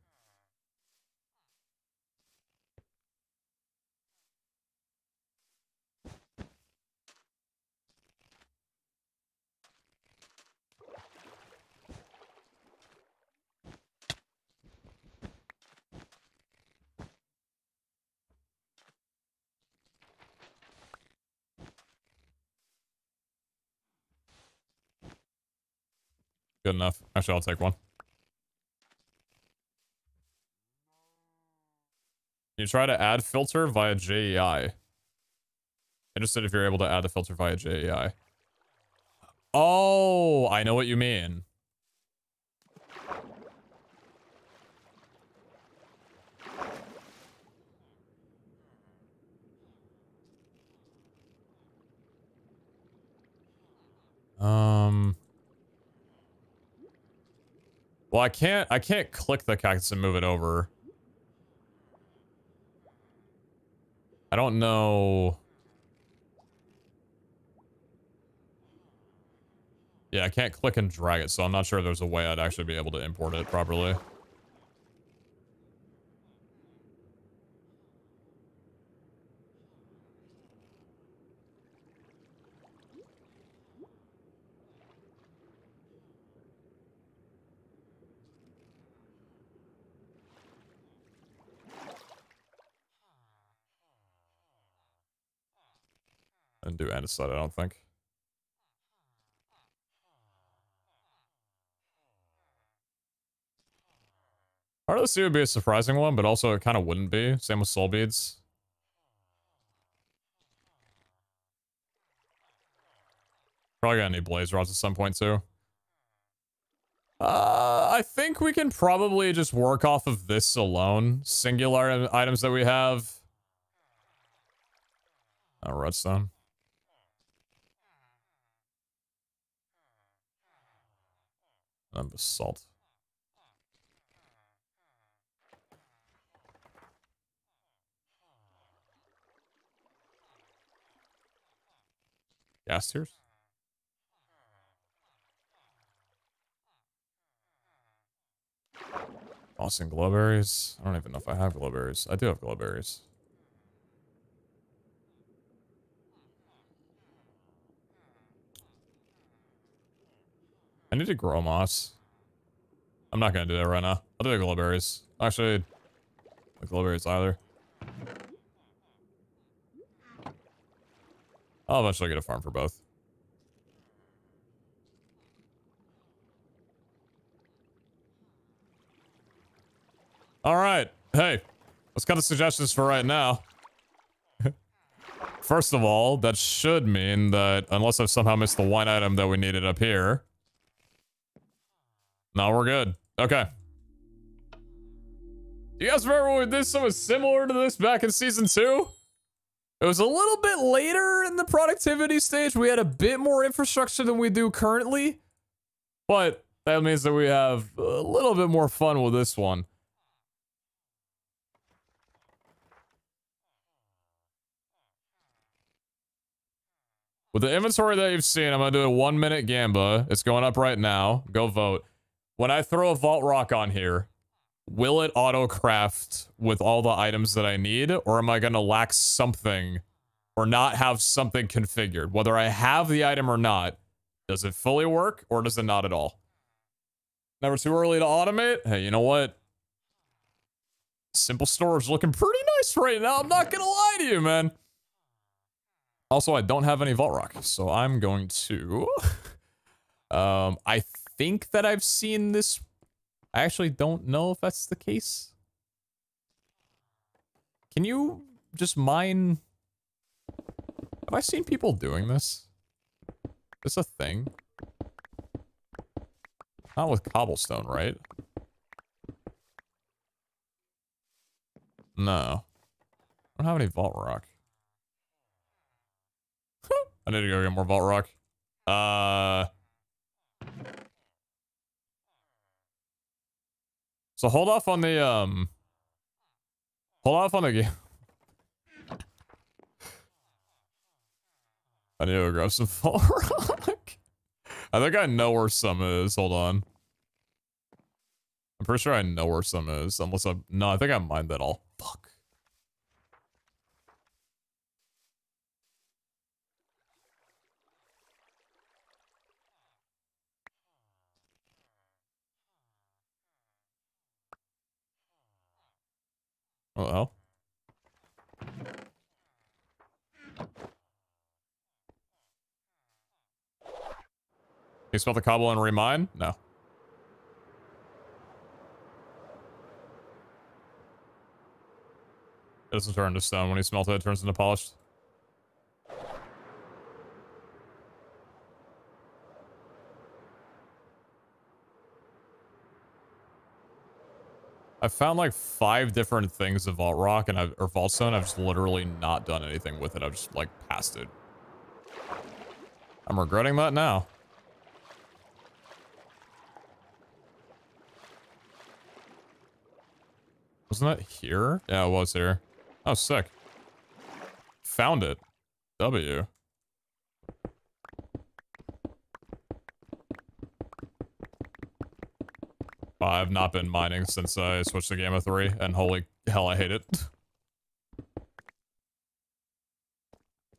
Good enough. Actually, I'll take one. You try to add filter via JEI. Interested if you're able to add the filter via JEI. Oh, I know what you mean. Well, I can't click the cactus and move it over. I don't know. Yeah, I can't click and drag it, so I'm not sure there's a way I'd actually be able to import it properly. even do andesite, I don't think. Part of this would be a surprising one, but also it kind of wouldn't be. Same with soul beads. Probably gonna need blaze rods at some point too. I think we can probably just work off of this alone. Singular items that we have. Redstone. And basalt. Gas tiers? Austin glowberries. I don't even know if I have glowberries. I do have glowberries. I need to grow moss. I'm not gonna do that right now. I'll do the glowberries. Actually, the glowberries either. I'll eventually get a farm for both. All right. Hey, let's cut the suggestions for right now. First of all, that should mean that unless I've somehow missed the one item that we needed up here. No, we're good. Okay. You guys remember when we did something similar to this back in season 2? It was a little bit later in the productivity stage. We had a bit more infrastructure than we do currently. But that means that we have a little bit more fun with this one. With the inventory that you've seen, I'm going to do a 1 minute gamba. It's going up right now. Go vote. When I throw a vault rock on here, will it auto craft with all the items that I need? Or am I going to lack something or not have something configured? Whether I have the item or not, does it fully work or does it not at all? Never too early to automate? Hey, you know what? Simple storage looking pretty nice right now. I'm not going to lie to you, man. Also, I don't have any vault rock, so I'm going to... I think that I've seen this. I actually don't know if that's the case. Can you just mine... Have I seen people doing this? Is this a thing? Not with cobblestone, right? No. I don't have any vault rock. I need to go get more vault rock. So hold off on the game. I need to grab some vault rock. I think I know where some is. Hold on. I'm pretty sure I know where some is. Unless I... No, I think I mined that all. Fuck. What the hell? Can you smell the cobble and remine? No. It doesn't turn into stone. When you smelt it, it turns into polished. I've found like 5 different things of vault rock and or vault stone. I've just literally not done anything with it. I've just like passed it. I'm regretting that now. Wasn't that here? Yeah, it was here. Oh, sick. Found it. W. I've not been mining since I switched to Gamma 3, and holy hell, I hate it.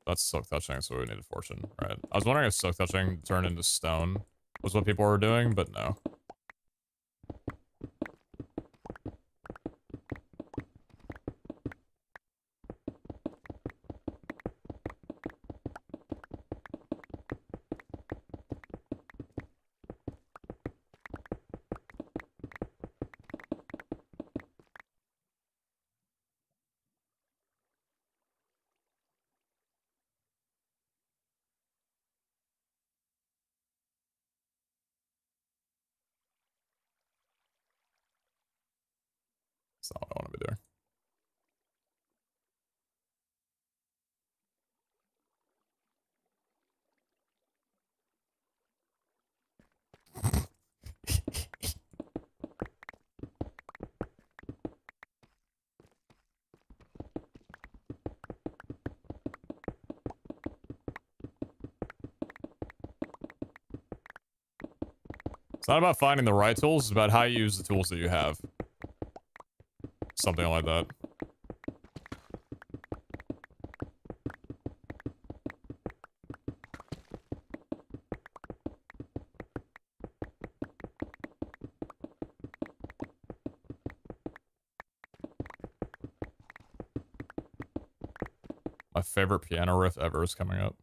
That's silk touching, so we need a fortune. Right. I was wondering if silk touching turned into stone was what people were doing, but no. we doing? It's not about finding the right tools, it's about how you use the tools that you have. Something like that. My favorite piano riff ever is coming up.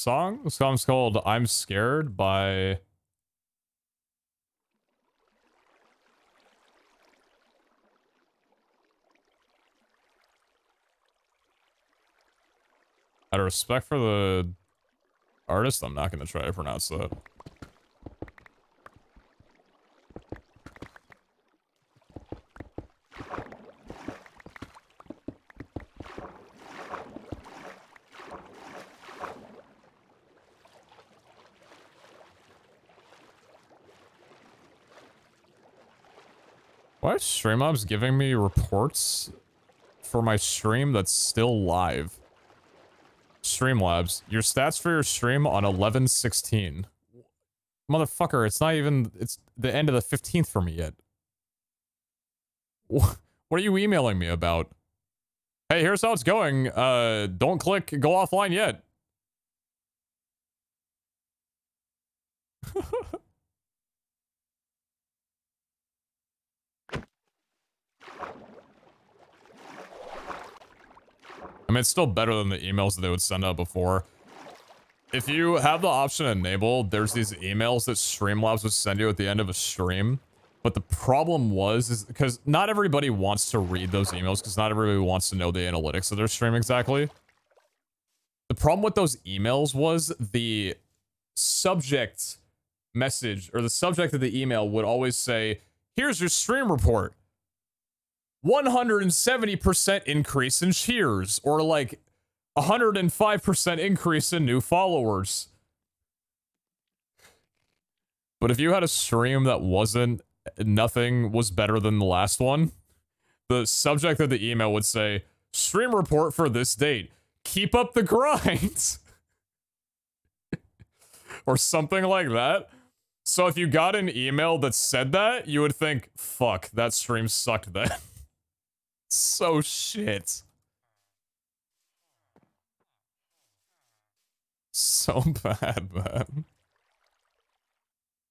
The song's called I'm Scared by... Out of respect for the artist, I'm not going to try to pronounce that. Why is Streamlabs giving me reports for my stream that's still live? Streamlabs, your stats for your stream on 11/16. Motherfucker, it's not even, it's the end of the 15th for me yet. What are you emailing me about? Hey, here's how it's going. Don't click go offline yet. I mean, it's still better than the emails that they would send out before. If you have the option enabled, there's these emails that Streamlabs would send you at the end of a stream. But the problem is because not everybody wants to read those emails because not everybody wants to know the analytics of their stream exactly. The problem with those emails was the subject message or the subject of the email would always say, here's your stream report. 170% increase in cheers, or like 105% increase in new followers. But if you had a stream that wasn't, nothing was better than the last one, the subject of the email would say, stream report for this date. Keep up the grind. Or something like that. So if you got an email that said that, you would think, fuck, that stream sucked then. So shit. So bad, man.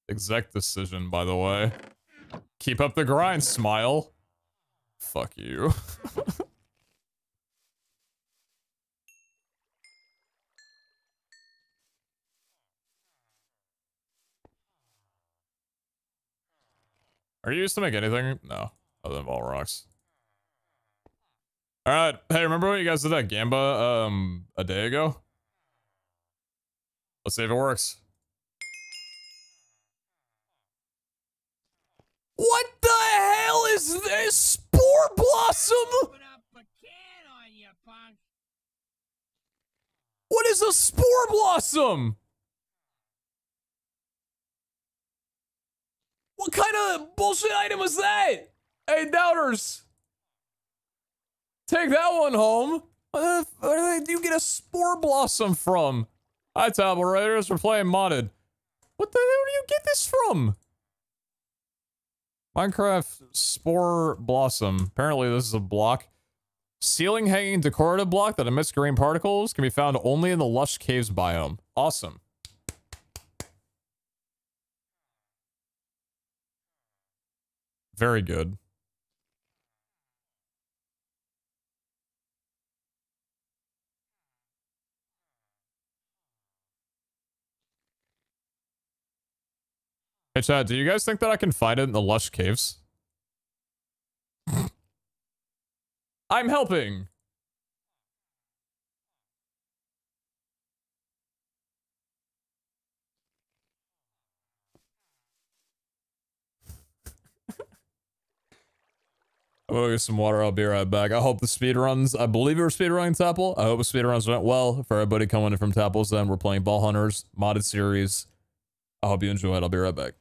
Exec decision, by the way. Keep up the grind, smile. Fuck you. Are you used to make anything? No, other than ball rocks. All right. Hey, remember when you guys did that Gamba a day ago? Let's see if it works. What the hell is this? Spore Blossom? Open up a can on you, punk. What is a Spore Blossom? What kind of bullshit item was that? Hey, doubters. Take that one home. Where do you get a Spore Blossom from? Hi, Tablet Raiders. We're playing modded. What the hell do you get this from? Minecraft Spore Blossom. Apparently, this is a block. Ceiling hanging decorative block that emits green particles can be found only in the lush caves biome. Awesome. Very good. Hey chat, do you guys think that I can find it in the lush caves? I'm helping. I'm gonna get some water. I'll be right back. I hope the speedruns, I believe we were speedrunning Tapple. I hope the speedruns went well. For everybody coming in from Tapples, then we're playing Ball Hunters, modded series. I hope you enjoy it. I'll be right back.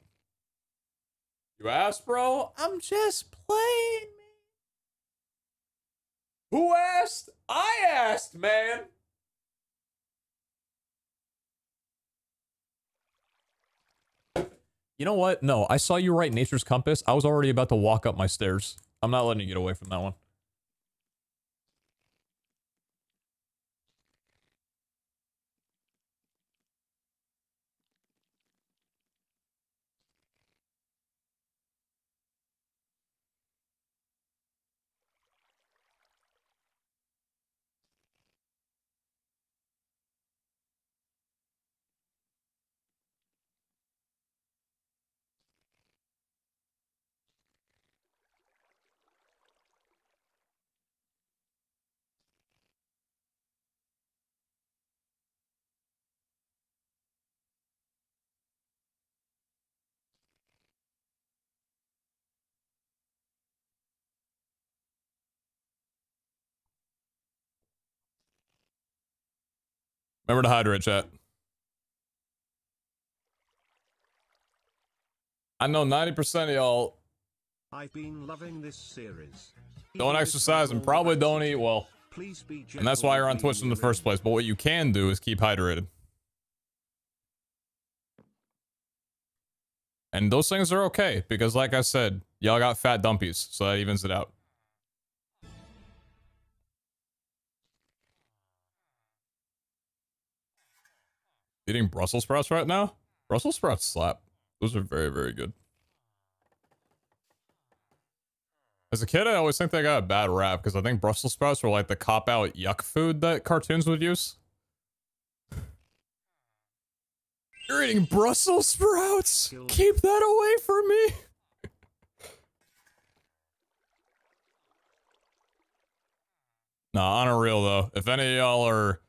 You asked, bro? I'm just playing, man. Who asked? I asked, man. You know what? No, I saw you write Nature's Compass. I was already about to walk up my stairs. I'm not letting you get away from that one. Remember to hydrate, chat. I know 90% of y'all I've been loving this series. don't exercise and probably don't eat well. Please be And that's why you're on Twitch in the first place. But what you can do is keep hydrated. And those things are okay, because like I said, y'all got fat dumpies, so that evens it out. Eating Brussels sprouts right now? Brussels sprouts slap. Those are very, very good. As a kid, I always think they got a bad rap, because I think Brussels sprouts were like the cop-out yuck food that cartoons would use. You're eating Brussels sprouts? Keep that away from me! Nah, on a real though, if any of y'all are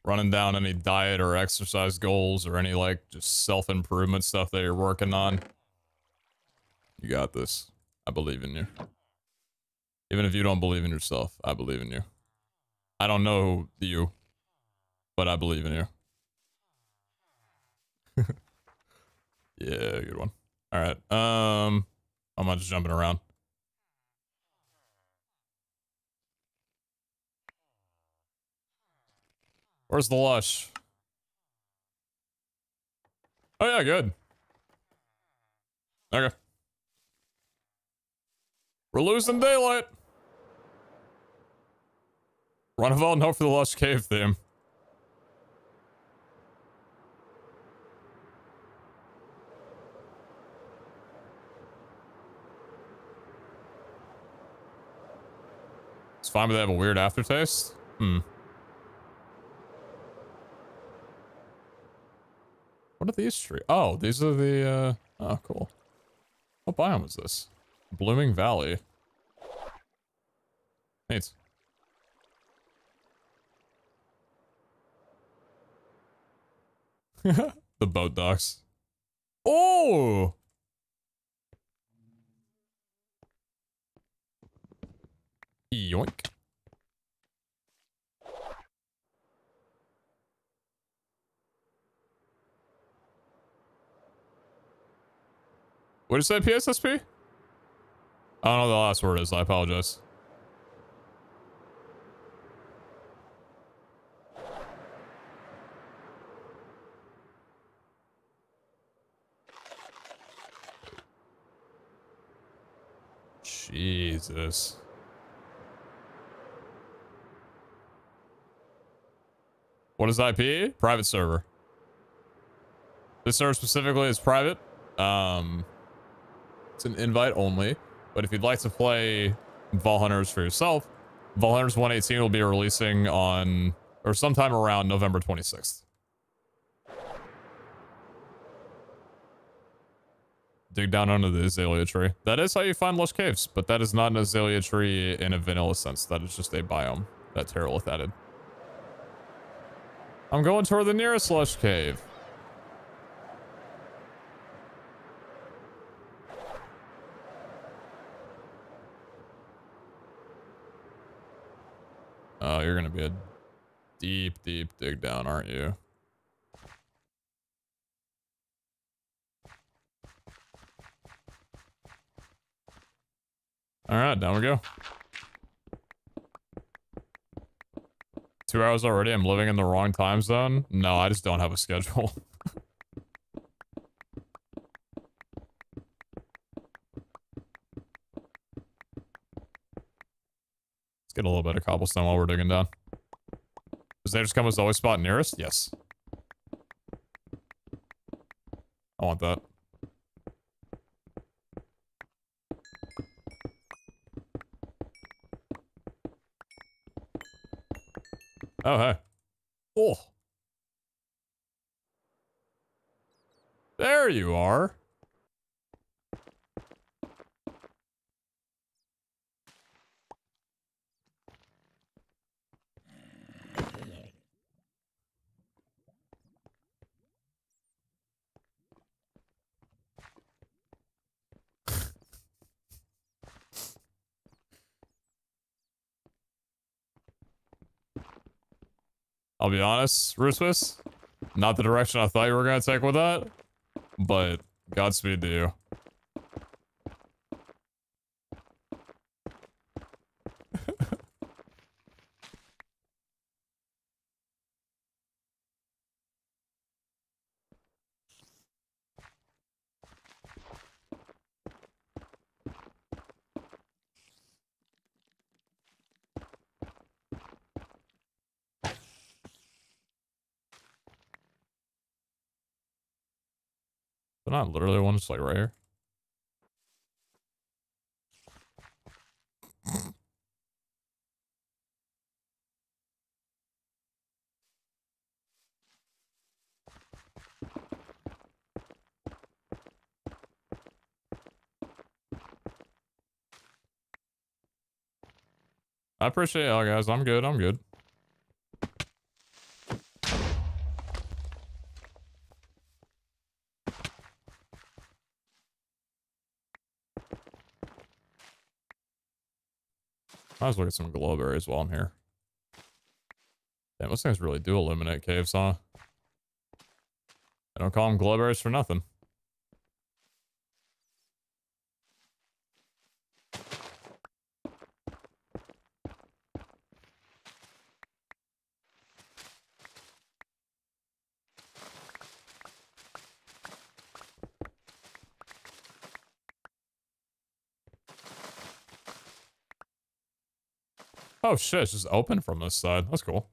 running down any diet or exercise goals or any like just self-improvement stuff that you're working on, you got this. I believe in you. Even if you don't believe in yourself, I believe in you. I don't know you, but I believe in you. Yeah, good one. All right. I'm not just jumping around. Where's the lush? Oh yeah, good. Okay. We're losing daylight. Runaval, no for the lush cave theme. It's fine, but they have a weird aftertaste. What are these trees? Oh, these are the, oh, cool. What biome is this? Blooming Valley. Neat. The boat docks. Oh! Yoink. What did you say, PSSP? I don't know what the last word is. I apologize. Jesus. What is IP? Private server. This server specifically is private. It's an invite only. But if you'd like to play Vault Hunters for yourself, Vault Hunters 118 will be releasing on, or sometime around November 26th. Dig down under the azalea tree. That is how you find lush caves, but that is not an azalea tree in a vanilla sense. That is just a biome that Terralith added. I'm going toward the nearest lush cave. Oh, you're gonna be a deep, deep dig down, aren't you? All right, down we go. 2 hours already. I'm living in the wrong time zone. No, I just don't have a schedule. Let's get a little bit of cobblestone while we're digging down. Does they just come as always spot nearest? Yes. I want that. Oh, hey. Oh. There you are. I'll be honest, Rooswis, not the direction I thought you were going to take with that, but Godspeed to you. But not literally one just like right here. I appreciate y'all guys. I'm good. I'm good. Might as well get some glow berries while I'm here. Damn, those things really do illuminate caves, huh? I don't call them glow berries for nothing. Oh shit, it's just open from this side. That's cool.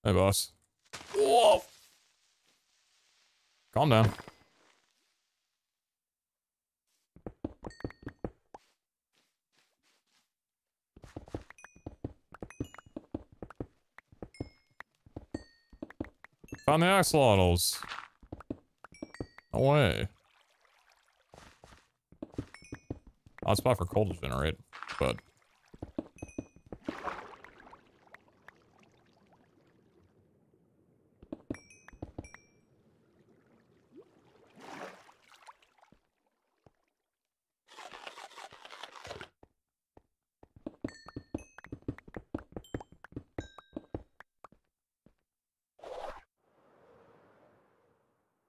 Hey, boss. Whoa! Calm down. Found the axolotls. No way. Odd spot for coal to generate, but...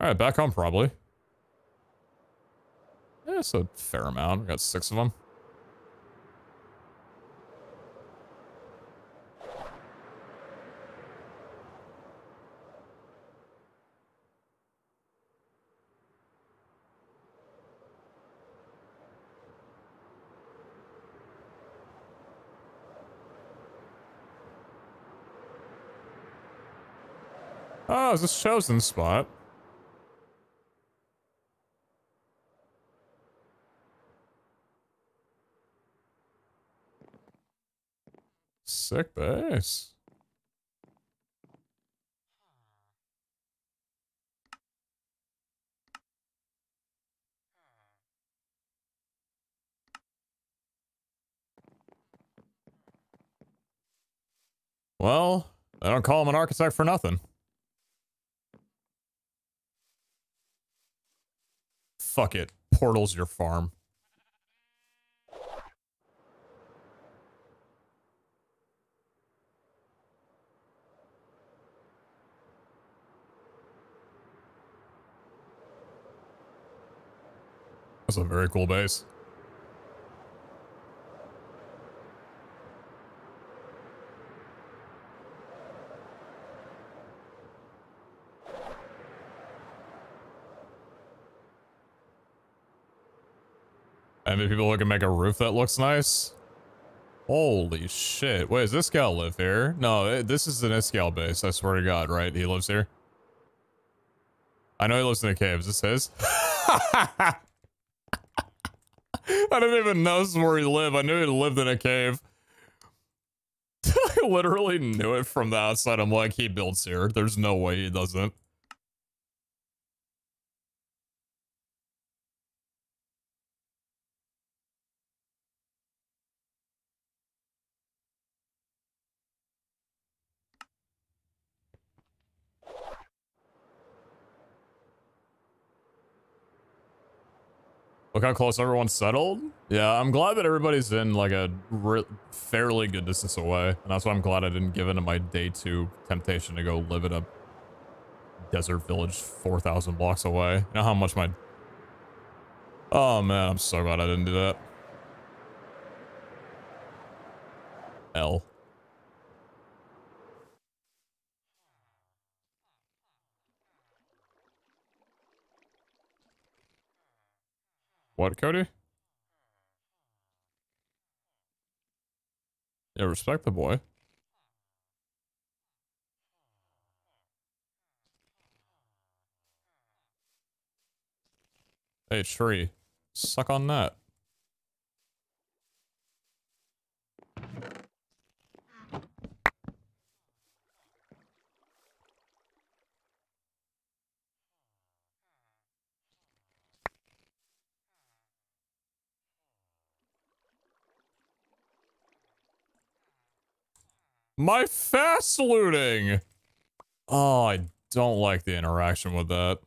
Alright, back home probably. Yeah, it's a fair amount. We got 6 of them. Oh, it's a chosen spot. Sick base. Well, I don't call him an architect for nothing. Fuck it. Portal's your farm. That's a very cool base. And maybe people can make a roof that looks nice. Holy shit. Wait, does this guy live here? No, this is an Iskall base, I swear to God, right? He lives here? I know he lives in a cave. Is this his? I didn't even know this is where he lived. I knew he lived in a cave. I literally knew it from the outside. I'm like, he builds here. There's no way he doesn't. Look how close everyone's settled. Yeah, I'm glad that everybody's in like a fairly good distance away. And that's why I'm glad I didn't give in to my day 2 temptation to go live in a desert village 4,000 blocks away. You know how much my... Oh man, I'm so glad I didn't do that. L. What, Cody? Yeah, respect the boy. Hey, tree. Suck on that. My fast looting! Oh, I don't like the interaction with that.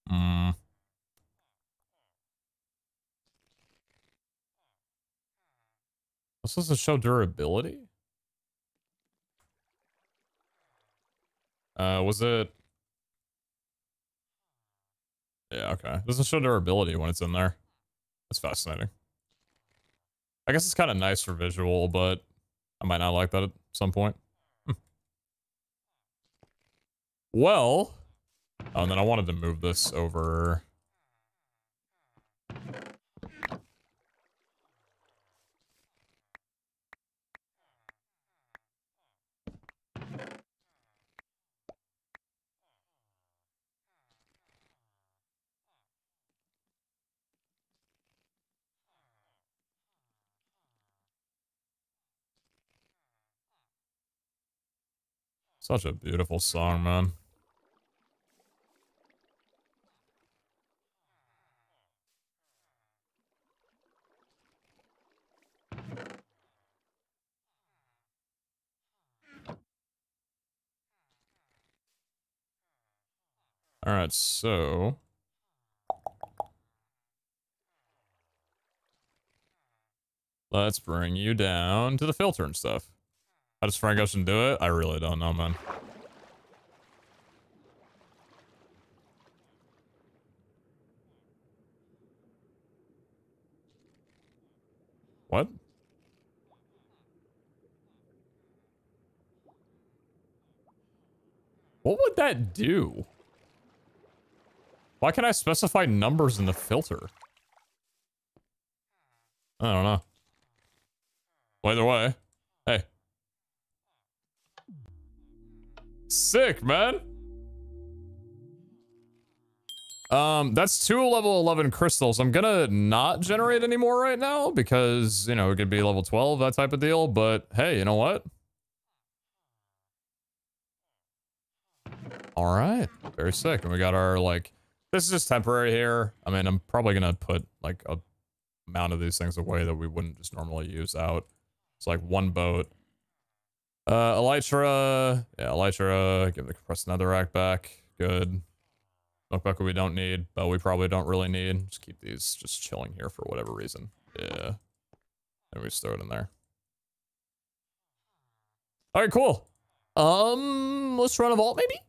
Hmm. This doesn't show durability? Was it... Yeah, okay. It doesn't show durability when it's in there. That's fascinating. I guess it's kind of nice for visual, but I might not like that at some point. Well... Oh, and then I wanted to move this over... Such a beautiful song, man. Alright, so... let's bring you down to the filter and stuff. How does Frank Ocean do it? I really don't know, man. What? What would that do? Why can't I specify numbers in the filter? I don't know. Well, either way. Hey. Sick, man. That's 2 level 11 crystals. I'm gonna not generate any more right now because, you know, it could be level 12, that type of deal. But hey, you know what? All right. Very sick. And we got our, like, this is just temporary here. I mean, I'm probably gonna put, like, a amount of these things away that we wouldn't just normally use out. It's like 1 boat. Elytra. Yeah, Elytra. Give the compressed netherrack back. Good. Smoke bucket we don't need, but we probably don't really need. Just keep these just chilling here for whatever reason. Yeah. And we just throw it in there. Alright, cool. Let's run a vault maybe?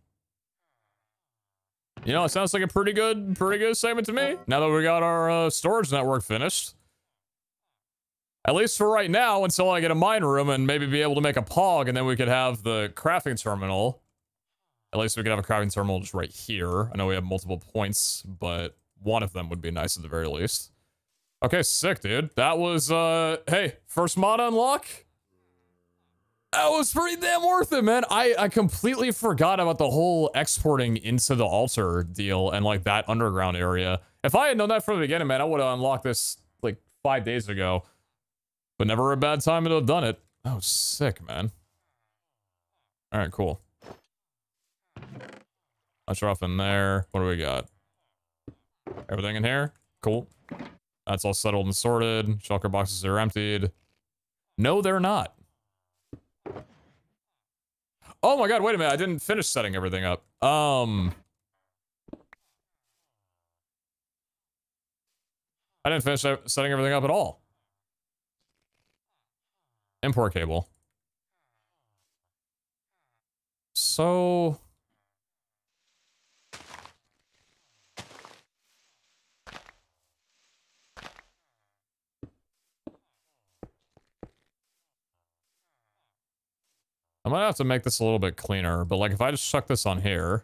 You know, it sounds like a pretty good segment to me. Now that we got our storage network finished. At least for right now, until I get a mine room and maybe be able to make a POG, and then we could have the crafting terminal. At least we could have a crafting terminal just right here. I know we have multiple points, but one of them would be nice at the very least. Okay, sick, dude. That was, hey, first mod unlock. That was pretty damn worth it, man. I completely forgot about the whole exporting into the altar deal and, like, that underground area. If I had known that from the beginning, man, I would have unlocked this, like, 5 days ago. But never a bad time to have done it. That was sick, man. Alright, cool. Let's off in there. What do we got? Everything in here? Cool. That's all settled and sorted. Shulker boxes are emptied. No, they're not. Oh my god, wait a minute. I didn't finish setting everything up. I didn't finish setting everything up at all. Import cable. So... I might have to make this a little bit cleaner, but like if I just chuck this on here.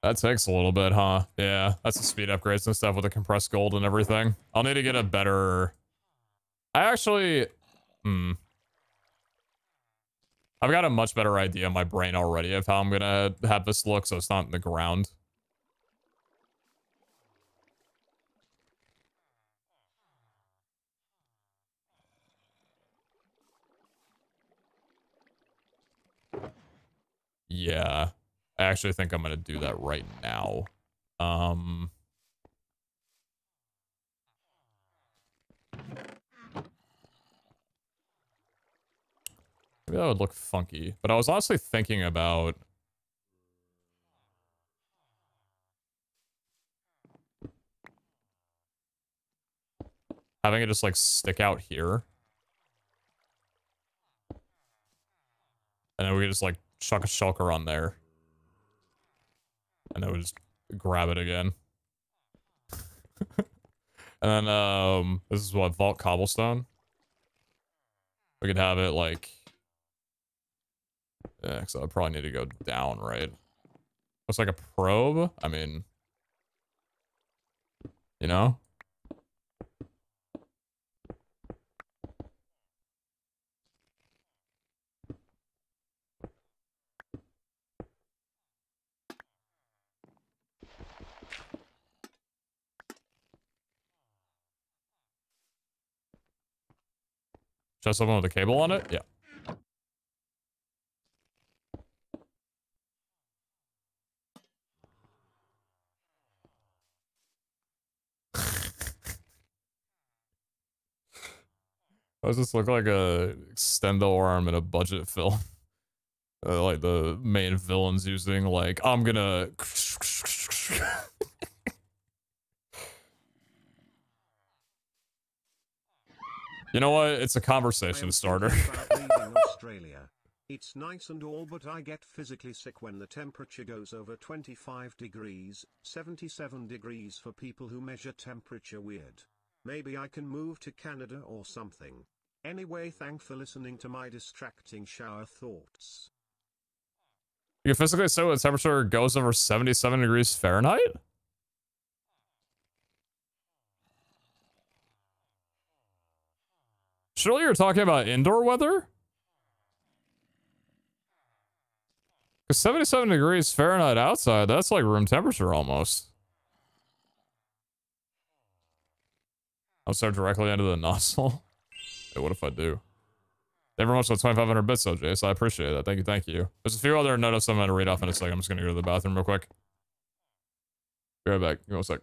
That takes a little bit, huh? Yeah, that's the speed upgrades and stuff with the compressed gold and everything. I'll need to get a better... I actually... I've got a much better idea in my brain already of how I'm gonna have this look so it's not in the ground. Yeah. I actually think I'm gonna do that right now. Maybe that would look funky. But I was honestly thinking about... having it just like stick out here. And then we could just like chuck a shulker on there. And then we just grab it again. And then, this is what, vault cobblestone? We could have it like... yeah, so I probably need to go down, right? Looks like a probe? I mean... you know? Just something with a cable on it? Yeah. Does this look like a extendo arm in a budget film? Like the main villain's using, like, I'm gonna... You know what? It's a conversation starter. Leaving Australia. It's nice and all, but I get physically sick when the temperature goes over 25 degrees, 77 degrees for people who measure temperature weird. Maybe I can move to Canada or something. Anyway, thanks for listening to my distracting shower thoughts. You physically say when the temperature goes over 77 degrees Fahrenheit? Surely you're talking about indoor weather? Because 77 degrees Fahrenheit outside, that's like room temperature almost. I'll start directly into the nozzle. Hey, what if I do? Thank you very much for the 2,500 bits, though, Jace. I appreciate that. Thank you, thank you. There's a few other notes I'm going to read off in a second. I'm just going to go to the bathroom real quick. Be right back. Give me 1 sec.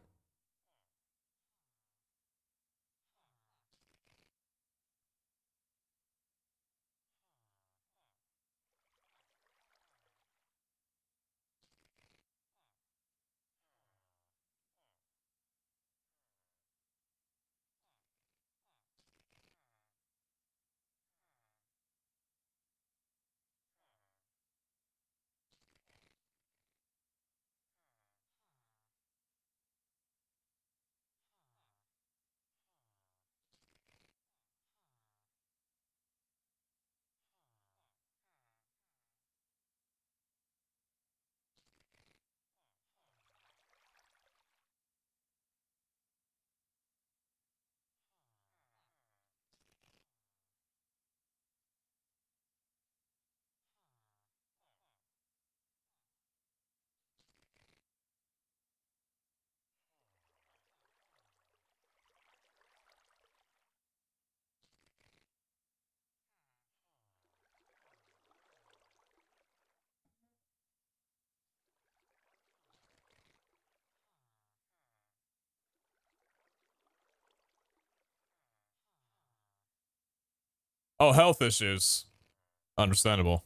Oh, health issues. Understandable.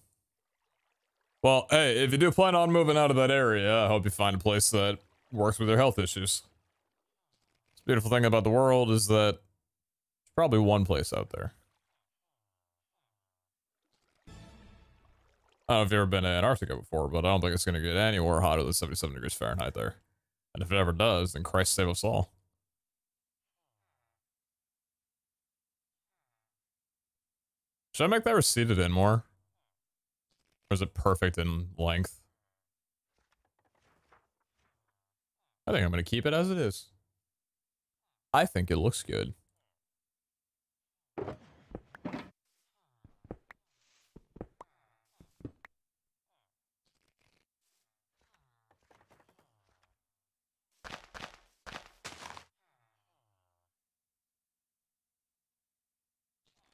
Well, hey, if you do plan on moving out of that area, I hope you find a place that works with your health issues. The beautiful thing about the world is that there's probably one place out there. I don't know if you've ever been to Antarctica before, but I don't think it's going to get anywhere hotter than 77 degrees Fahrenheit there. And if it ever does, then Christ save us all. Should I make that receded in more? Or is it perfect in length? I think I'm going to keep it as it is. I think it looks good.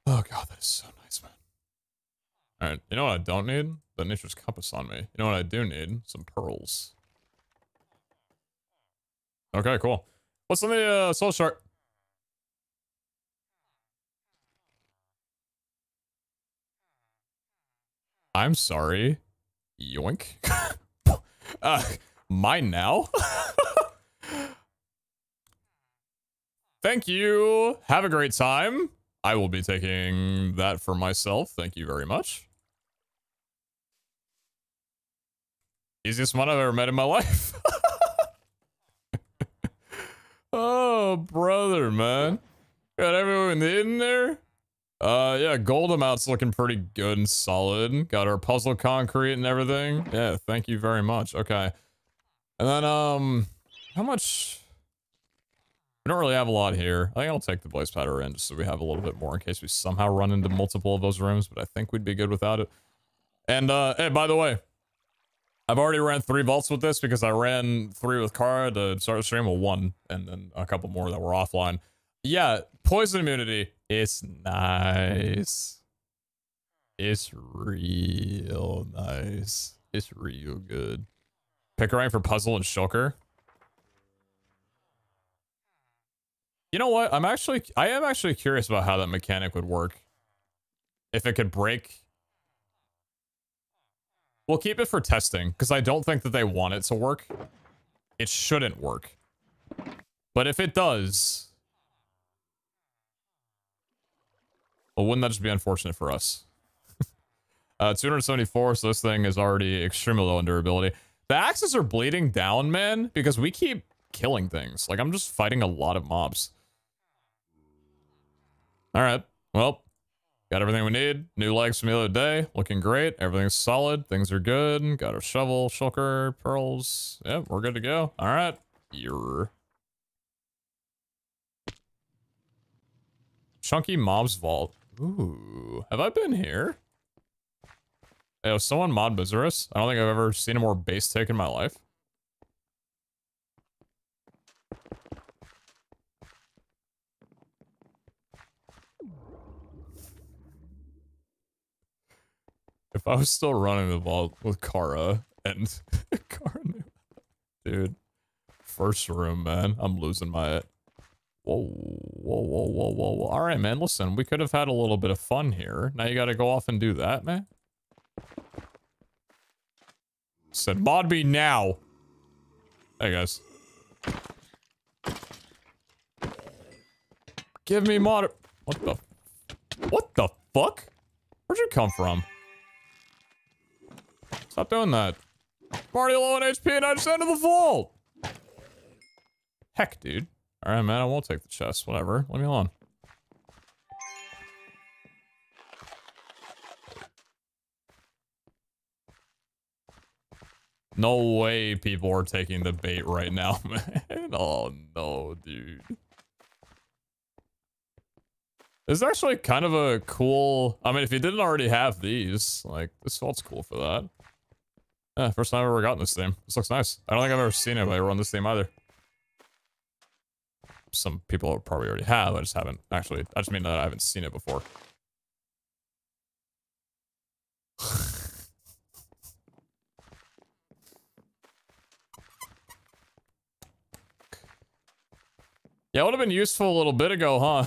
Oh god, that is so nice, man. Alright, you know what I don't need? The nature's compass on me. You know what I do need? Some pearls. Okay, cool. What's on the soul chart? I'm sorry. Yoink. Mine now? Thank you. Have a great time. I will be taking that for myself. Thank you very much. Easiest one I've ever met in my life. Oh, brother, man. Got everyone in there? Yeah, gold amount's looking pretty good and solid. Got our puzzle concrete and everything. Yeah, thank you very much. Okay. And then, how much? We don't really have a lot here. I think I'll take the blaze powder in just so we have a little bit more in case we somehow run into multiple of those rooms, but I think we'd be good without it. And, hey, by the way, I've already ran 3 vaults with this because I ran 3 with Kara to start the stream with 1, and then a couple more that were offline. Yeah, poison immunity. It's nice. It's real nice. It's real good. Pick a rank for puzzle and shulker. You know what? I am actually curious about how that mechanic would work. If it could break. We'll keep it for testing, because I don't think that they want it to work. It shouldn't work. But if it does... Well, wouldn't that just be unfortunate for us? 274, so this thing is already extremely low in durability. The axes are bleeding down, man, because we keep killing things. Like, I'm just fighting a lot of mobs. Alright, well, got everything we need. New legs from the other day, looking great. Everything's solid, things are good. Got a shovel, shulker, pearls. Yep, we're good to go. Alright. Chunky Mob's Vault. Ooh, have I been here? Hey, was someone mod Bizarus? I don't think I've ever seen a more base take in my life. If I was still running the vault with Kara and Kara knew. Dude. First room, man. I'm losing my... Whoa. Alright, man, listen. We could have had a little bit of fun here. Now you gotta go off and do that, man. Said mod me now. Hey, guys. Give me mod... What the fuck? Where'd you come from? Stop doing that. I'm already low on HP and I just entered the vault. Heck, dude. Alright, man, I won't take the chest. Whatever. Leave me alone. No way people are taking the bait right now, man. Oh, no, dude. This is actually kind of a cool... I mean, if you didn't already have these, like, this vault's cool for that. Yeah, first time I've ever gotten this theme. This looks nice. I don't think I've ever seen anybody run this theme either. Some people probably already have, I just haven't actually. I just mean that I haven't seen it before. Yeah, it would have been useful a little bit ago, huh?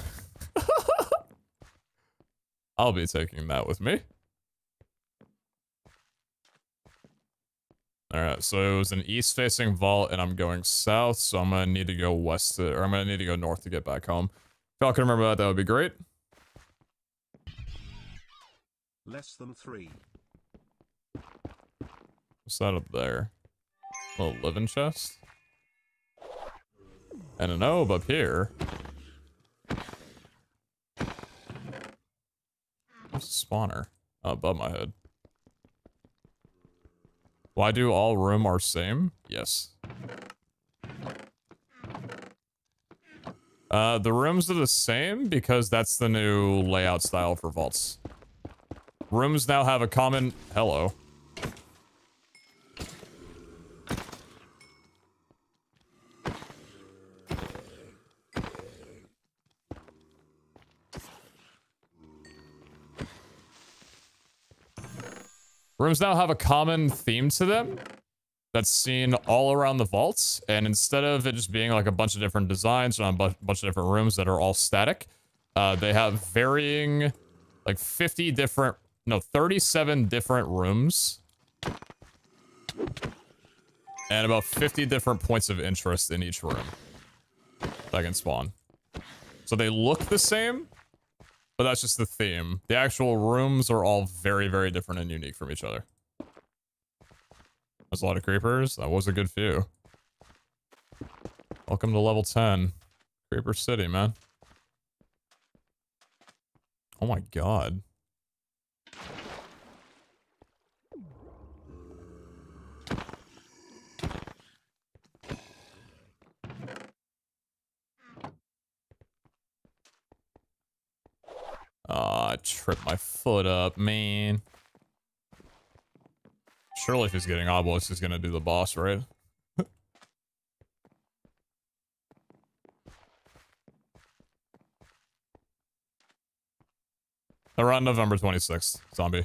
I'll be taking that with me. Alright, so it was an east-facing vault, and I'm going south, so I'm gonna need to go west, or I'm gonna need to go north to get back home. If y'all can remember that, that would be great. Less than 3. What's that up there? A little living chest? And an orb up here. Where's the spawner? Oh, above my head. Why do all room are same? Yes. The rooms are the same because that's the new layout style for vaults. Rooms now have a common... Hello. Rooms now have a common theme to them that's seen all around the vaults, and instead of it just being like a bunch of different designs and a bunch of different rooms that are all static, they have varying, like 50 different, no, 37 different rooms, and about 50 different points of interest in each room that can spawn. So they look the same, but that's just the theme. The actual rooms are all very, very different and unique from each other. There's a lot of creepers. That was a good few. Welcome to level 10. Creeper City, man. Oh my god. I tripped my foot up, man. Surely if he's getting obelisk, he's gonna do the boss, right? Around November 26th, zombie.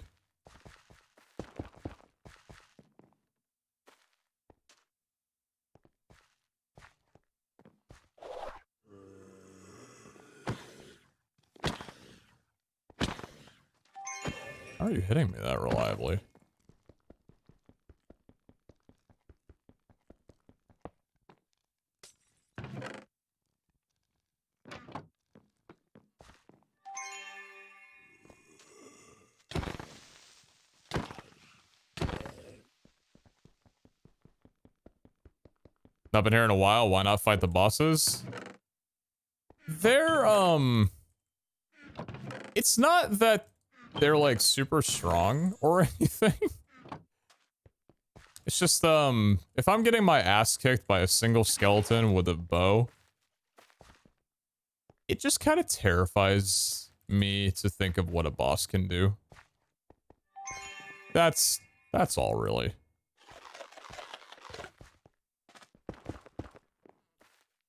How are you hitting me that reliably? Not been here in a while. Why not fight the bosses? They're, it's not that they're, like, super strong or anything. It's just, if I'm getting my ass kicked by a single skeleton with a bow, it just kind of terrifies me to think of what a boss can do. That's all, really.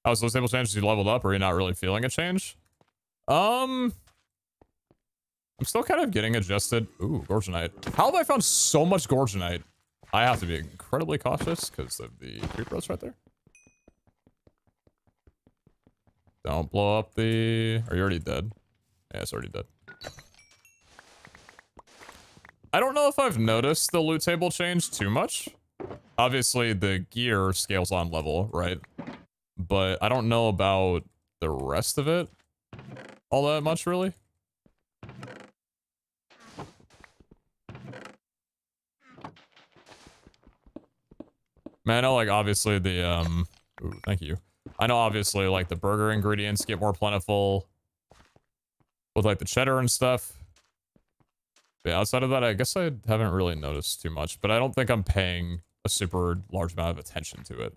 Oh, so those table changes, you leveled up, or you're not really feeling a change? I'm still kind of getting adjusted. Ooh, Gorgonite. How have I found so much Gorgonite? I have to be incredibly cautious because of the creepers right there. Don't blow up the... Are you already dead? Yeah, it's already dead. I don't know if I've noticed the loot table change too much. Obviously, the gear scales on level, right? But I don't know about the rest of it all that much, really. Man, I know, like, obviously the, ooh, thank you. I know, obviously, like, the burger ingredients get more plentiful with, like, the cheddar and stuff. But yeah, outside of that, I guess I haven't really noticed too much, but I don't think I'm paying a super large amount of attention to it.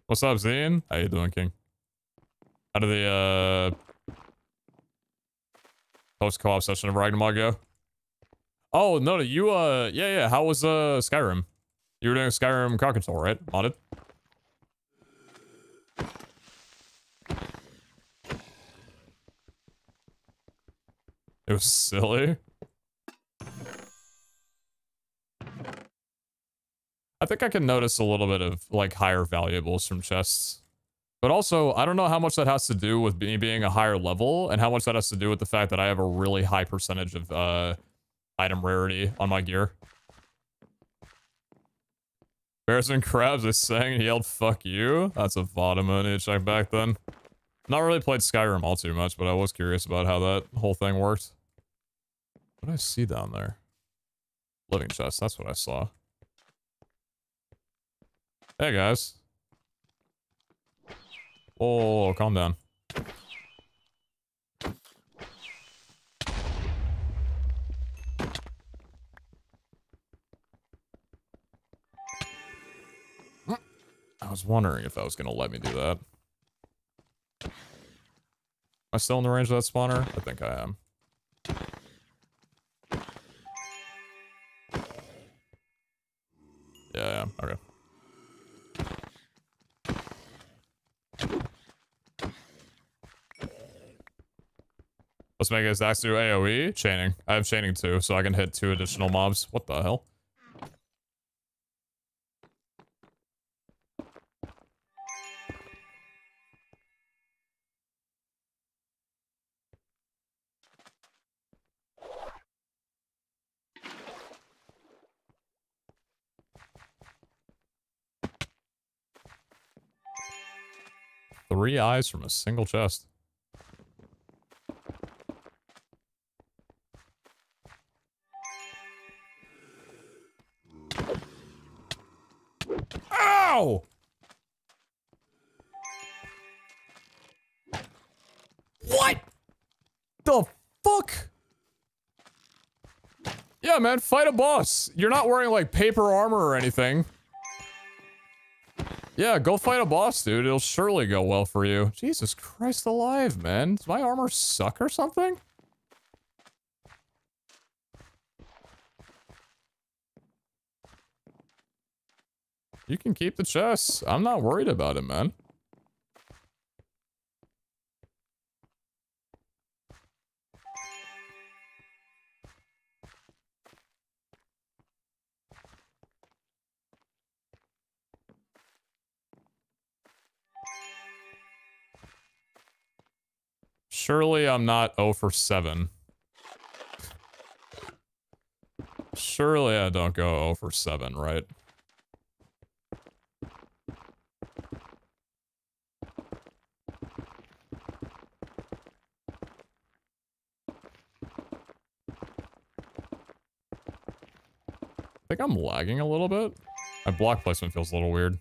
What's up, Zian? How you doing, King? How did the, post-co-op session of Ragnarok go? Oh, no, you, yeah, how was, Skyrim? You were doing Skyrim Crowd Control, right? Modded? It was silly. I think I can notice a little bit of, like, higher valuables from chests. But also, I don't know how much that has to do with me being a higher level, and how much that has to do with the fact that I have a really high percentage of, item rarity on my gear. Bears and Crabs is saying he yelled, "Fuck you." That's a VOD I'm gonna check back then. Not really played Skyrim all too much, but I was curious about how that whole thing worked. What did I see down there? Living chest, that's what I saw. Hey guys. Oh, calm down. I was wondering if that was gonna let me do that. Am I still in the range of that spawner? I think I am. Yeah, I am. Okay. Let's make his axe do AoE. Chaining. I have chaining too, so I can hit 2 additional mobs. What the hell? Three eyes from a single chest. Ow! What the fuck? Yeah, man, fight a boss. You're not wearing, like, paper armor or anything. Yeah, go fight a boss, dude. It'll surely go well for you. Jesus Christ alive, man. Does my armor suck or something? You can keep the chest. I'm not worried about it, man. Surely I'm not 0 for 7. Surely I don't go 0 for 7, right? I think I'm lagging a little bit. My block placement feels a little weird.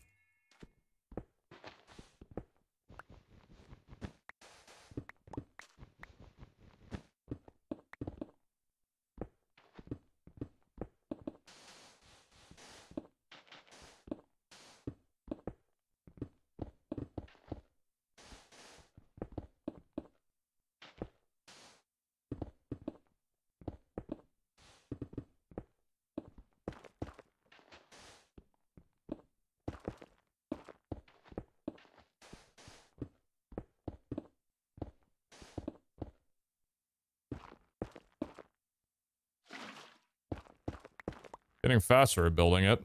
Getting faster at building it.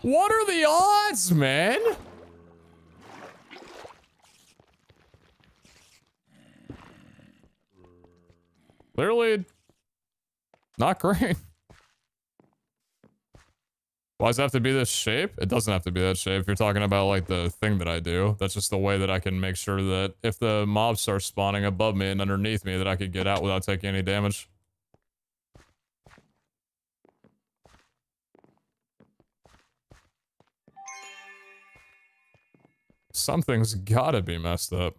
What are the odds, man? Clearly not great. Why does it have to be this shape? It doesn't have to be that shape. If you're talking about like the thing that I do, that's just the way that I can make sure that if the mobs start spawning above me and underneath me, that I could get out without taking any damage. Something's gotta be messed up.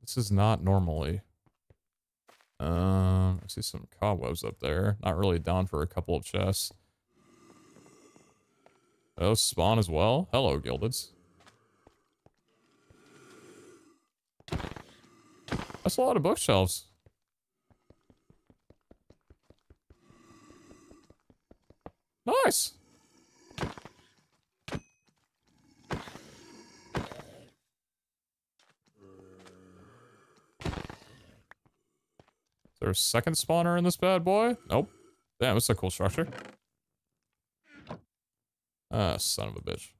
This is not normally. I see some cobwebs up there. Not really down for a couple of chests. Oh, spawn as well. Hello, Gildeds. That's a lot of bookshelves. Nice. Is there a second spawner in this bad boy? Nope. Damn, it's a cool structure. Ah, son of a bitch.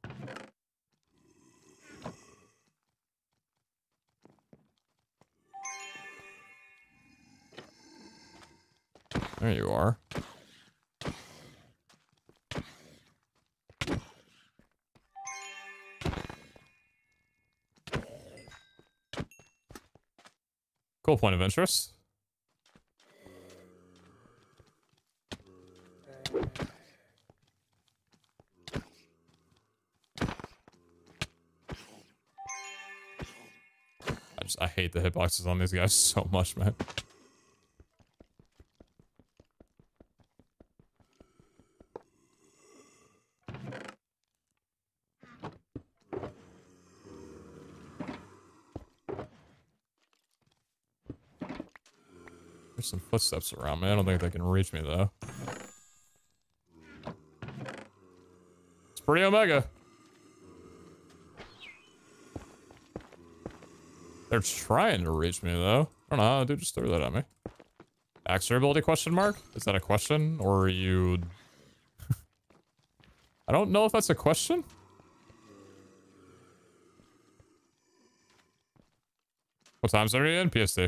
There you are. Cool point of interest. I hate the hitboxes on these guys so much, man. There's some footsteps around me. I don't think they can reach me, though. It's pretty Omega. They're trying to reach me, though. I don't know. Dude, just throw that at me. Axe durability question mark? Is that a question? Or are you... I don't know if that's a question. What times are you in? PST.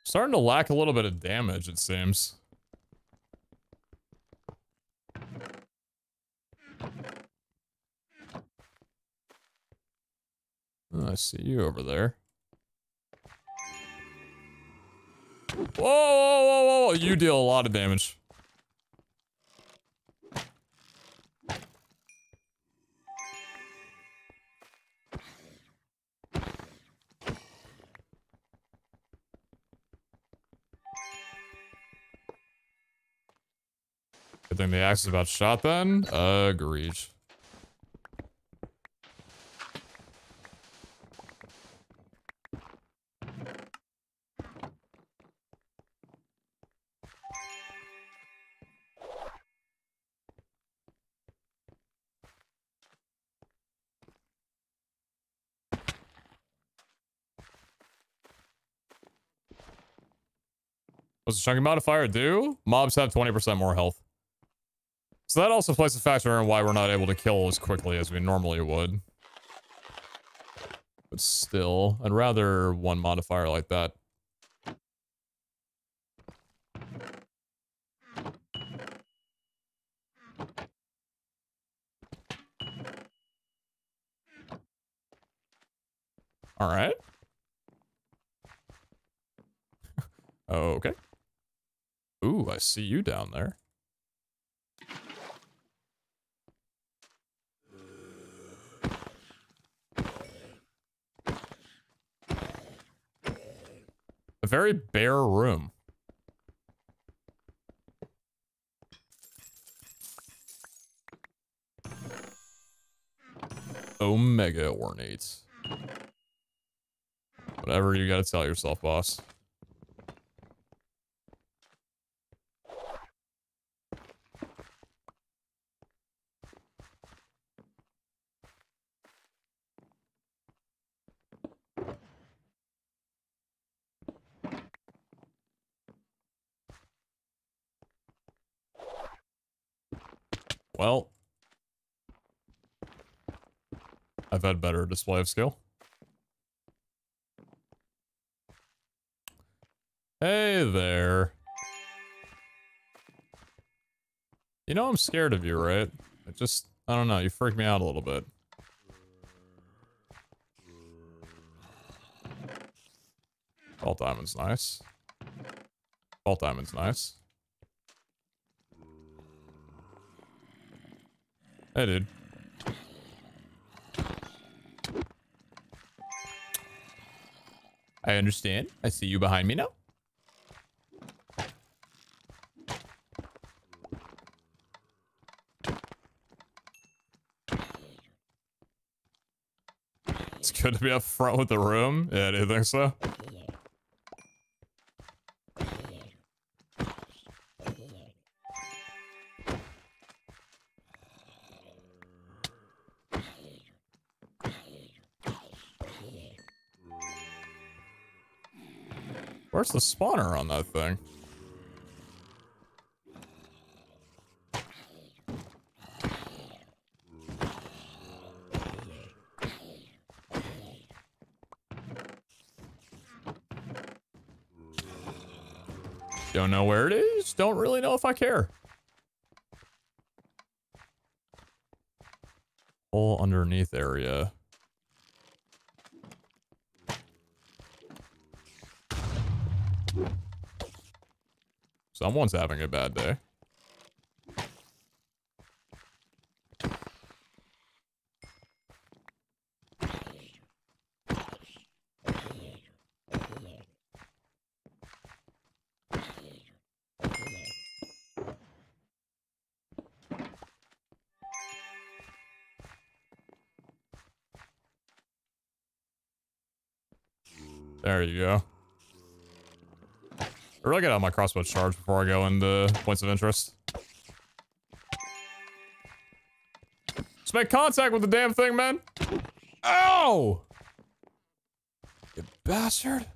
Starting to lack a little bit of damage, it seems. Oh, I see you over there. Whoa, whoa, whoa, whoa! You deal a lot of damage. Good thing the axe is about shot then. Agreed. What's the chunky modifier do? Mobs have 20% more health. So that also plays a factor in why we're not able to kill as quickly as we normally would. But still, I'd rather one modifier like that. All right. Okay. Ooh, I see you down there. A very bare room. Omega ornate. Whatever you gotta tell yourself, boss. Well, I've had better display of skill. Hey there. You know I'm scared of you, right? I don't know, you freak me out a little bit. Vault diamond's nice. Vault diamond's nice. Hey, dude. I understand. I see you behind me now. It's good to be up front with the room. Yeah, do you think so? Where's the spawner on that thing? Don't know where it is. Don't really know if I care. Whole underneath area. Someone's having a bad day. There you go. I really get out my crossbow charge before I go into points of interest. Just make contact with the damn thing, man. Ow! You bastard.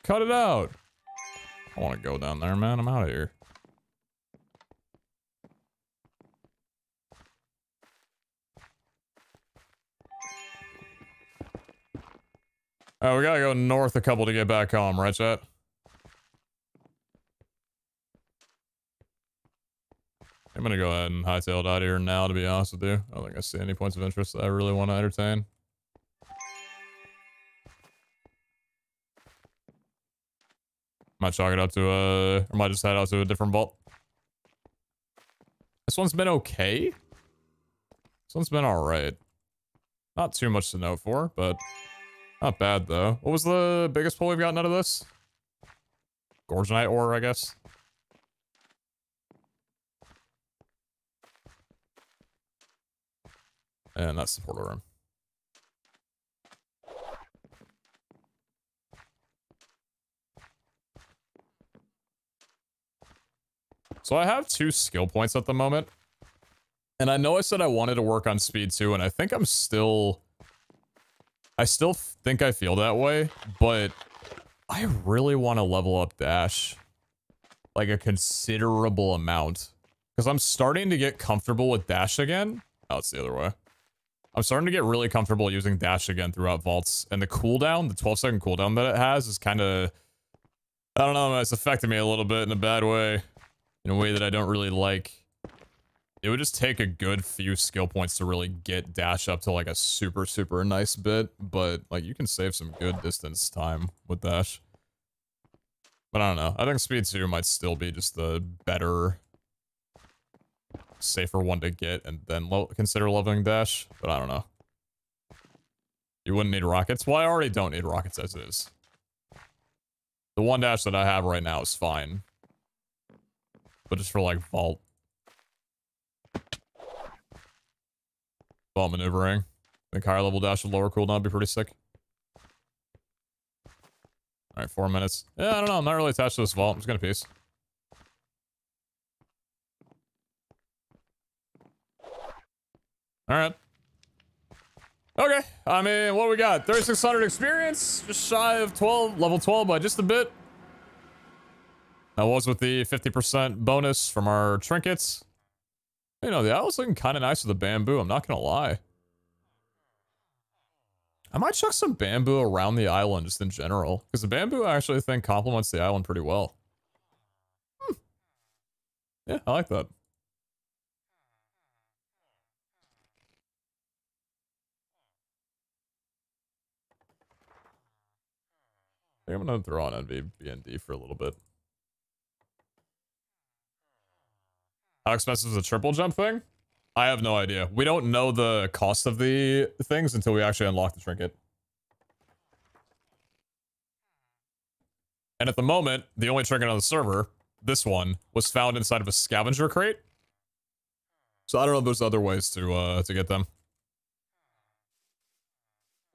Cut it out. I want to go down there, man. I'm out of here. Oh, we gotta go north a couple to get back home, right, chat? I'm gonna go ahead and hightail it out of here now, to be honest with you. I don't think I see any points of interest that I really want to entertain. Might chalk it up to or might just head out to a different vault. This one's been okay. This one's been alright. Not too much to note for, but not bad, though. What was the biggest pull we've gotten out of this? Gorgonite ore, I guess. And that's the portal room. So I have 2 skill points at the moment. And I know I said I wanted to work on speed too, and I think I still think I feel that way, but I really want to level up dash. Like a considerable amount. Because I'm starting to get comfortable with dash again. Oh, it's the other way. I'm starting to get really comfortable using dash again throughout vaults. And the cooldown, the 12-second cooldown that it has is kind of... I don't know, it's affected me a little bit in a bad way. In a way that I don't really like. It would just take a good few skill points to really get dash up to like a super, super nice bit. But like you can save some good distance time with dash. But I don't know. I think speed 2 might still be just the better, safer one to get and then consider leveling dash. But I don't know. You wouldn't need rockets? Well, I already don't need rockets as is. The one dash that I have right now is fine. But just for like vault. Vault maneuvering. I think higher level dash with lower cooldown would be pretty sick. Alright, 4 minutes. Yeah, I don't know. I'm not really attached to this vault. I'm just gonna peace. Alright. Okay. I mean, what we got? 3,600 experience. Just shy of 12. Level 12 by just a bit. That was with the 50% bonus from our trinkets. You know, the island's looking kind of nice with the bamboo. I'm not gonna lie. I might chuck some bamboo around the island just in general. Because the bamboo I actually think complements the island pretty well. Yeah, I like that. I think I'm gonna throw on NVBND for a little bit. How expensive is the triple jump thing? I have no idea. We don't know the cost of the things until we actually unlock the trinket. And at the moment, the only trinket on the server, this one, was found inside of a scavenger crate. So I don't know if there's other ways to get them.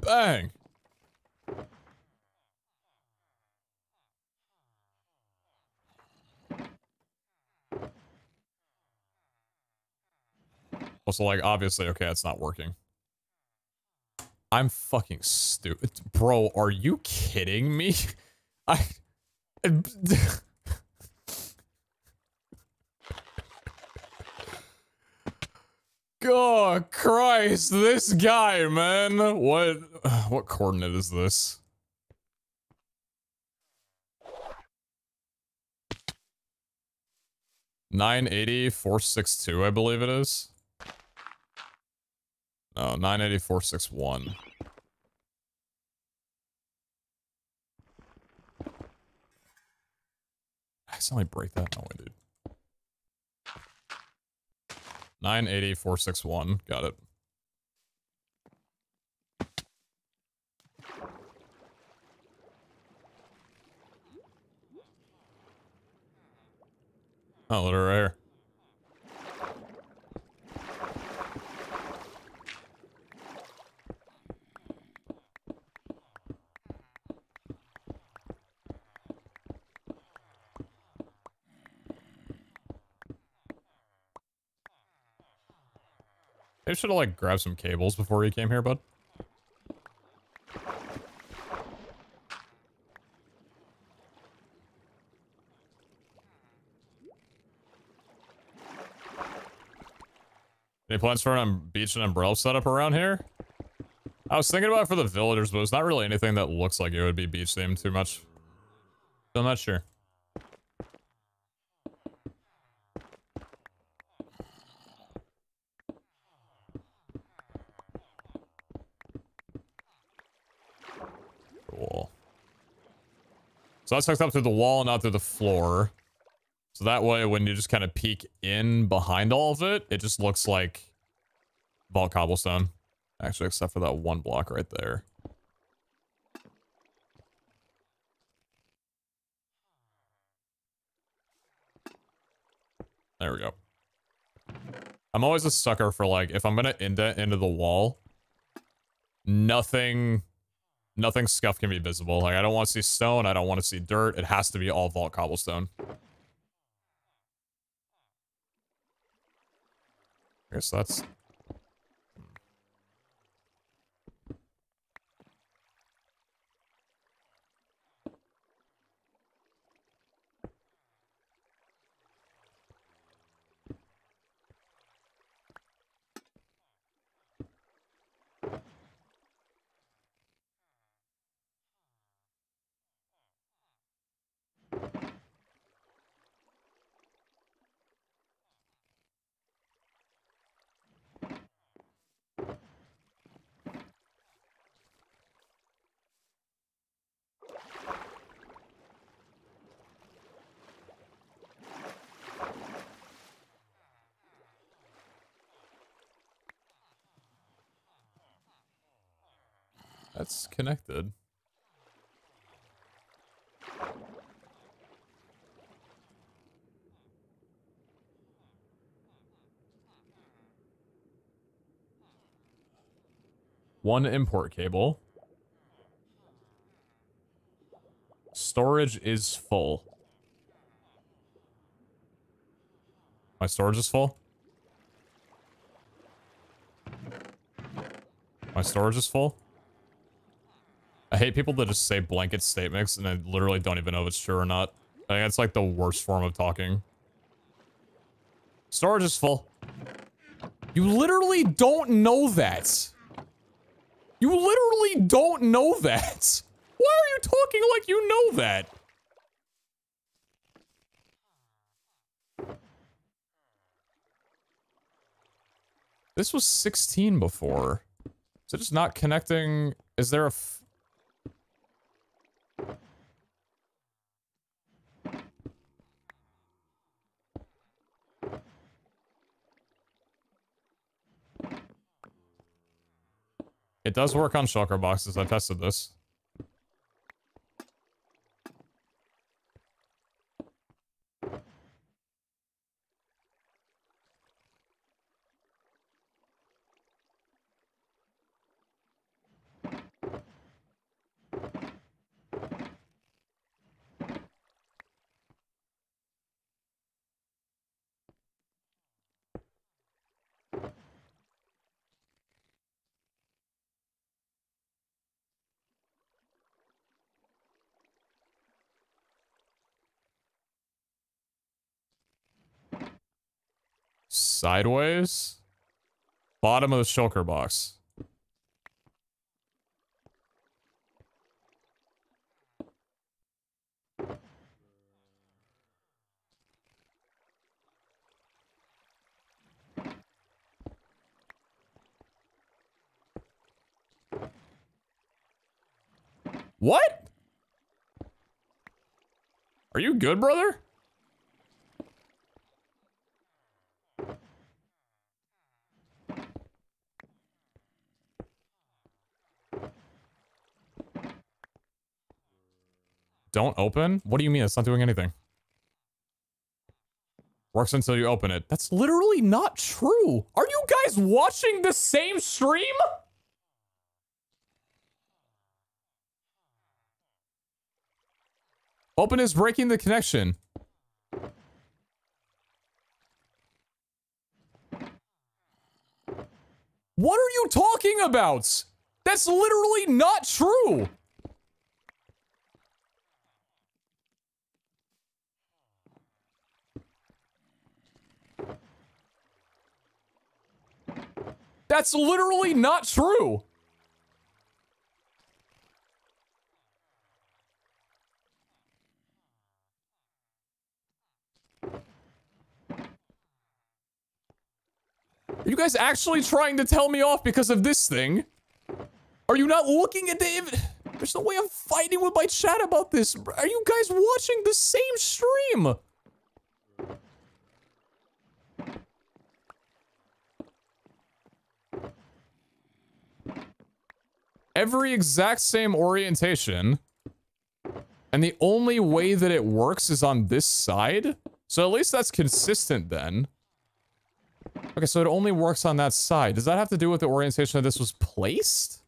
Bang! Also, like, obviously, okay, it's not working. I'm fucking stupid. Bro, are you kidding me? Oh, Christ, this guy, man. What coordinate is this? $980,462, I believe it is. No, $980,461. I accidentally break that? No way, dude. $980,461. Got it. Oh, look right here. Maybe should have like grabbed some cables before he came here, bud. Any plans for a beach and umbrella setup around here? I was thinking about it for the villagers, but it's not really anything that looks like it would be beach themed too much. So I'm not sure. Cool. So that's hooked up through the wall, not through the floor. So that way, when you just kind of peek in behind all of it, it just looks like vault cobblestone. Actually, except for that one block right there. There we go. I'm always a sucker for like, if I'm gonna indent into the wall, nothing scuff can be visible. Like, I don't want to see stone, I don't want to see dirt. It has to be all vault cobblestone. I guess that's... That's connected. One import cable. Storage is full. My storage is full? My storage is full? I hate people that just say blanket statements and I literally don't even know if it's true or not. I think that's like the worst form of talking. Storage is full. You literally don't know that. You literally don't know that. Why are you talking like you know that? This was 16 before. Is it just not connecting? Is there a... It does work on shulker boxes. I tested this. Sideways? Bottom of the shulker box. What? Are you good, brother? Don't open? What do you mean? It's not doing anything. Works until you open it. That's literally not true. Are you guys watching the same stream? Open is breaking the connection. What are you talking about? That's literally not true. That's literally not true. Are you guys actually trying to tell me off because of this thing? Are you not looking at the... There's no way I'm fighting with my chat about this. Are you guys watching the same stream? Every exact same orientation. And the only way that it works is on this side? So at least that's consistent then. Okay, so it only works on that side. Does that have to do with the orientation that this was placed?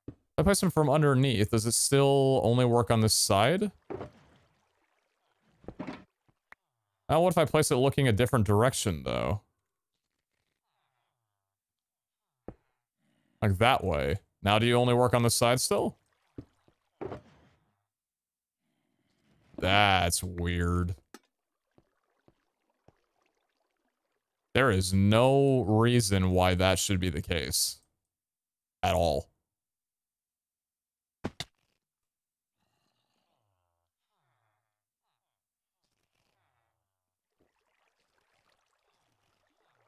If I place them from underneath, does it still only work on this side? Now, what if I place it looking a different direction, though? Like that way. Now do you only work on this side still? That's weird. There is no reason why that should be the case. At all.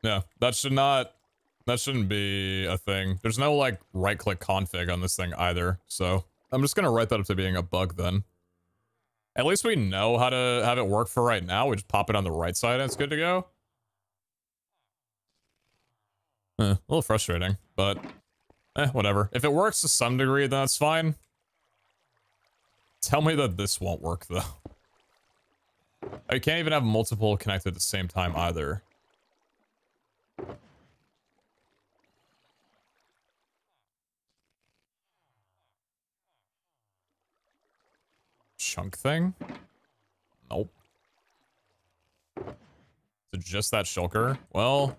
Yeah, that shouldn't be a thing. There's no like right click config on this thing either. So I'm just going to write that up to being a bug then. At least we know how to have it work for right now. We just pop it on the right side and it's good to go. A little frustrating, but Whatever. If it works to some degree, then that's fine. Tell me that this won't work, though. I can't even have multiple connected at the same time, either. Chunk thing? Nope. Is it just that shulker? Well...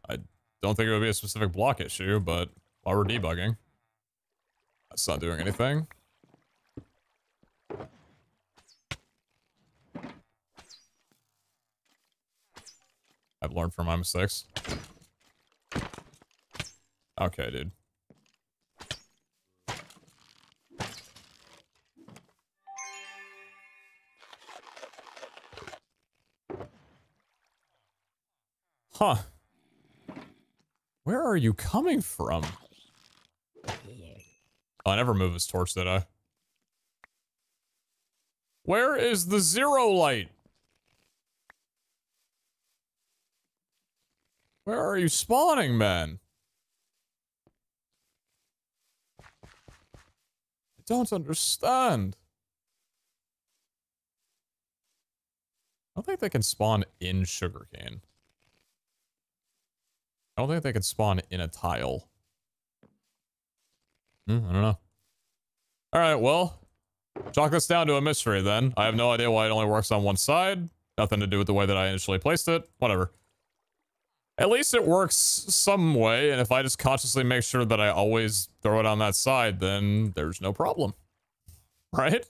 I don't think it would be a specific block issue, but while we're debugging... That's not doing anything. I've learned from my mistakes. Okay, dude. Huh. Where are you coming from? Oh, I never moved his torch, did I? Where is the zero light? Where are you spawning, man? I don't understand. I don't think they can spawn in sugarcane. I don't think they can spawn in a tile. I don't know. Alright, well. Chalk this down to a mystery then. I have no idea why it only works on one side. Nothing to do with the way that I initially placed it. Whatever. At least it works some way, and if I just consciously make sure that I always throw it on that side, then there's no problem. Right?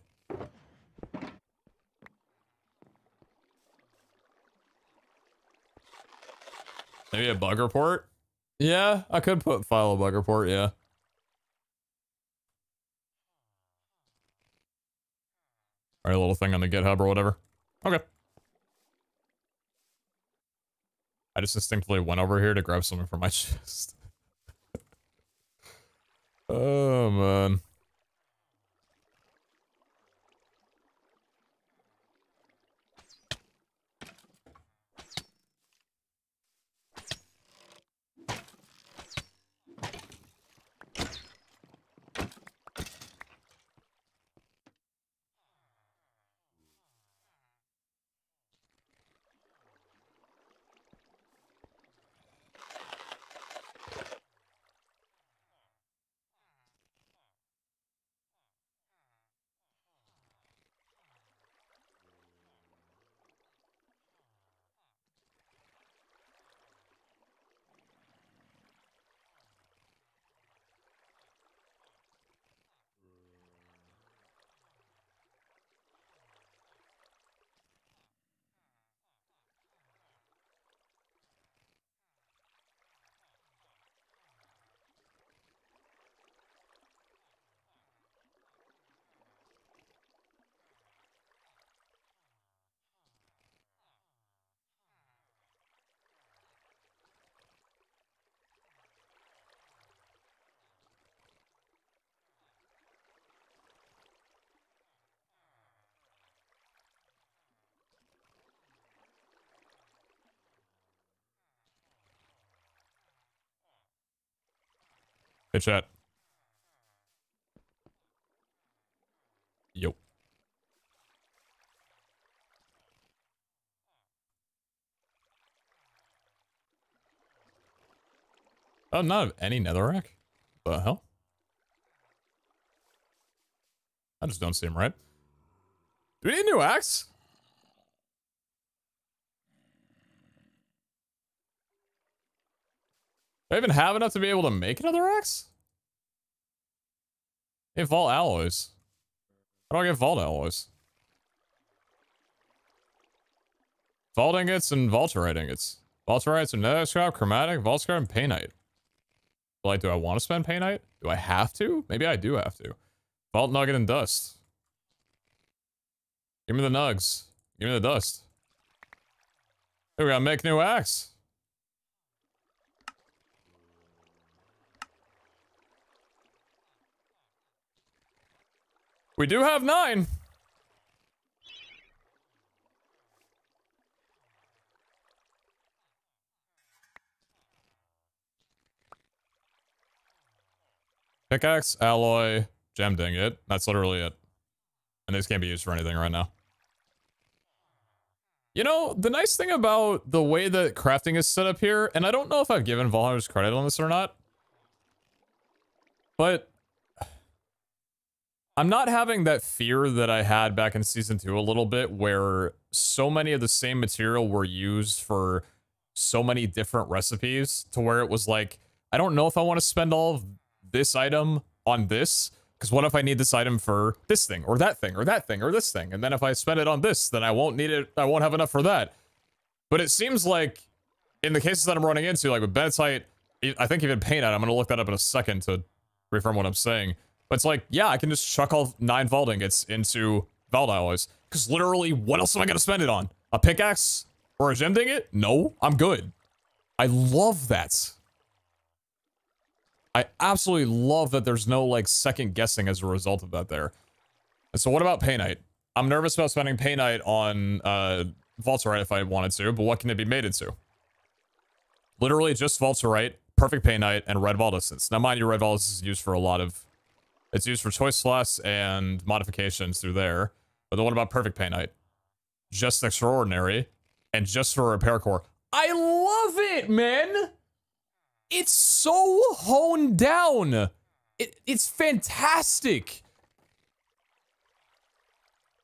Maybe a bug report? Yeah, I could file a bug report, yeah. Or a little thing on the GitHub or whatever. Okay. I just instinctively went over here to grab something from my chest. Oh, man. Hey, chat. Yo. Oh, not of any netherrack? The hell? I just don't see him right. Do we need a new axe? Do I even have enough to be able to make another axe? Hey, vault alloys. How do I get vault alloys? Vault ingots and vaulterite ingots. Vaulterites and nether scrap, chromatic, vault scrap, and painite. Like, do I want to spend painite? Do I have to? Maybe I do have to. Vault nugget and dust. Give me the nugs. Give me the dust. Hey, we gotta make new axe. We do have 9. Pickaxe, alloy, gem dinget. That's literally it. And these can't be used for anything right now. You know, the nice thing about the way that crafting is set up here, and I don't know if I've given Valheimer's credit on this or not, but I'm not having that fear that I had back in Season 2 a little bit, where so many of the same material were used for so many different recipes, to where it was like, I don't know if I want to spend all of this item on this, because what if I need this item for this thing, or that thing, or that thing, or this thing? And then if I spend it on this, then I won't need it, I won't have enough for that. But it seems like, in the cases that I'm running into, like with Benetite, I think even Paint Out, I'm going to look that up in a second to reaffirm what I'm saying. But it's like, yeah, I can just chuck all 9 Vault ingots into Vault alloys. Because literally, what else am I going to spend it on? A pickaxe? Or a gem dinget? No, I'm good. I love that. I absolutely love that there's no, like, second guessing as a result of that there. And so what about Paintite? I'm nervous about spending Paintite on Vaulterite if I wanted to, but what can it be made into? Literally just Vaulterite, perfect Paintite, and red Vault Essence. Now mind you, red Vault Essence is used for a lot of... It's used for choice slots and modifications through there. But then what about perfect Paintite? Just extraordinary. And just for repair core. I love it, man! It's so honed down. It's fantastic.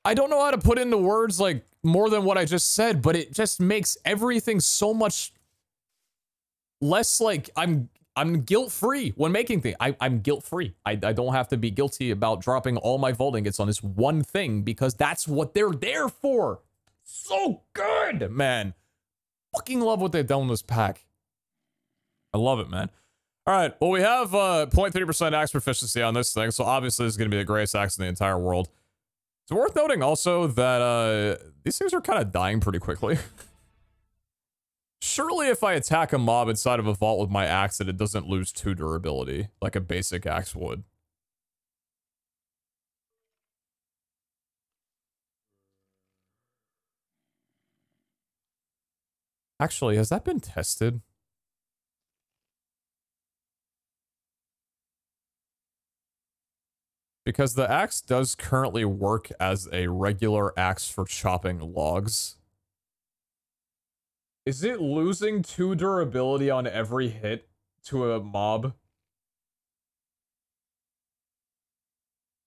I don't know how to put into words, like, more than what I just said, but it just makes everything so much less, like, I'm guilt-free when making things. I'm guilt-free. I don't have to be guilty about dropping all my Vault ingots on this one thing, because that's what they're there for. So good, man. Fucking love what they've done with this pack. I love it, man. All right, well, we have 0.3% axe proficiency on this thing, so obviously this is going to be the greatest axe in the entire world. It's worth noting also that these things are kind of dying pretty quickly. Surely if I attack a mob inside of a vault with my axe, that it doesn't lose 2 durability, like a basic axe would. Actually, has that been tested? Because the axe does currently work as a regular axe for chopping logs. Is it losing 2 durability on every hit to a mob?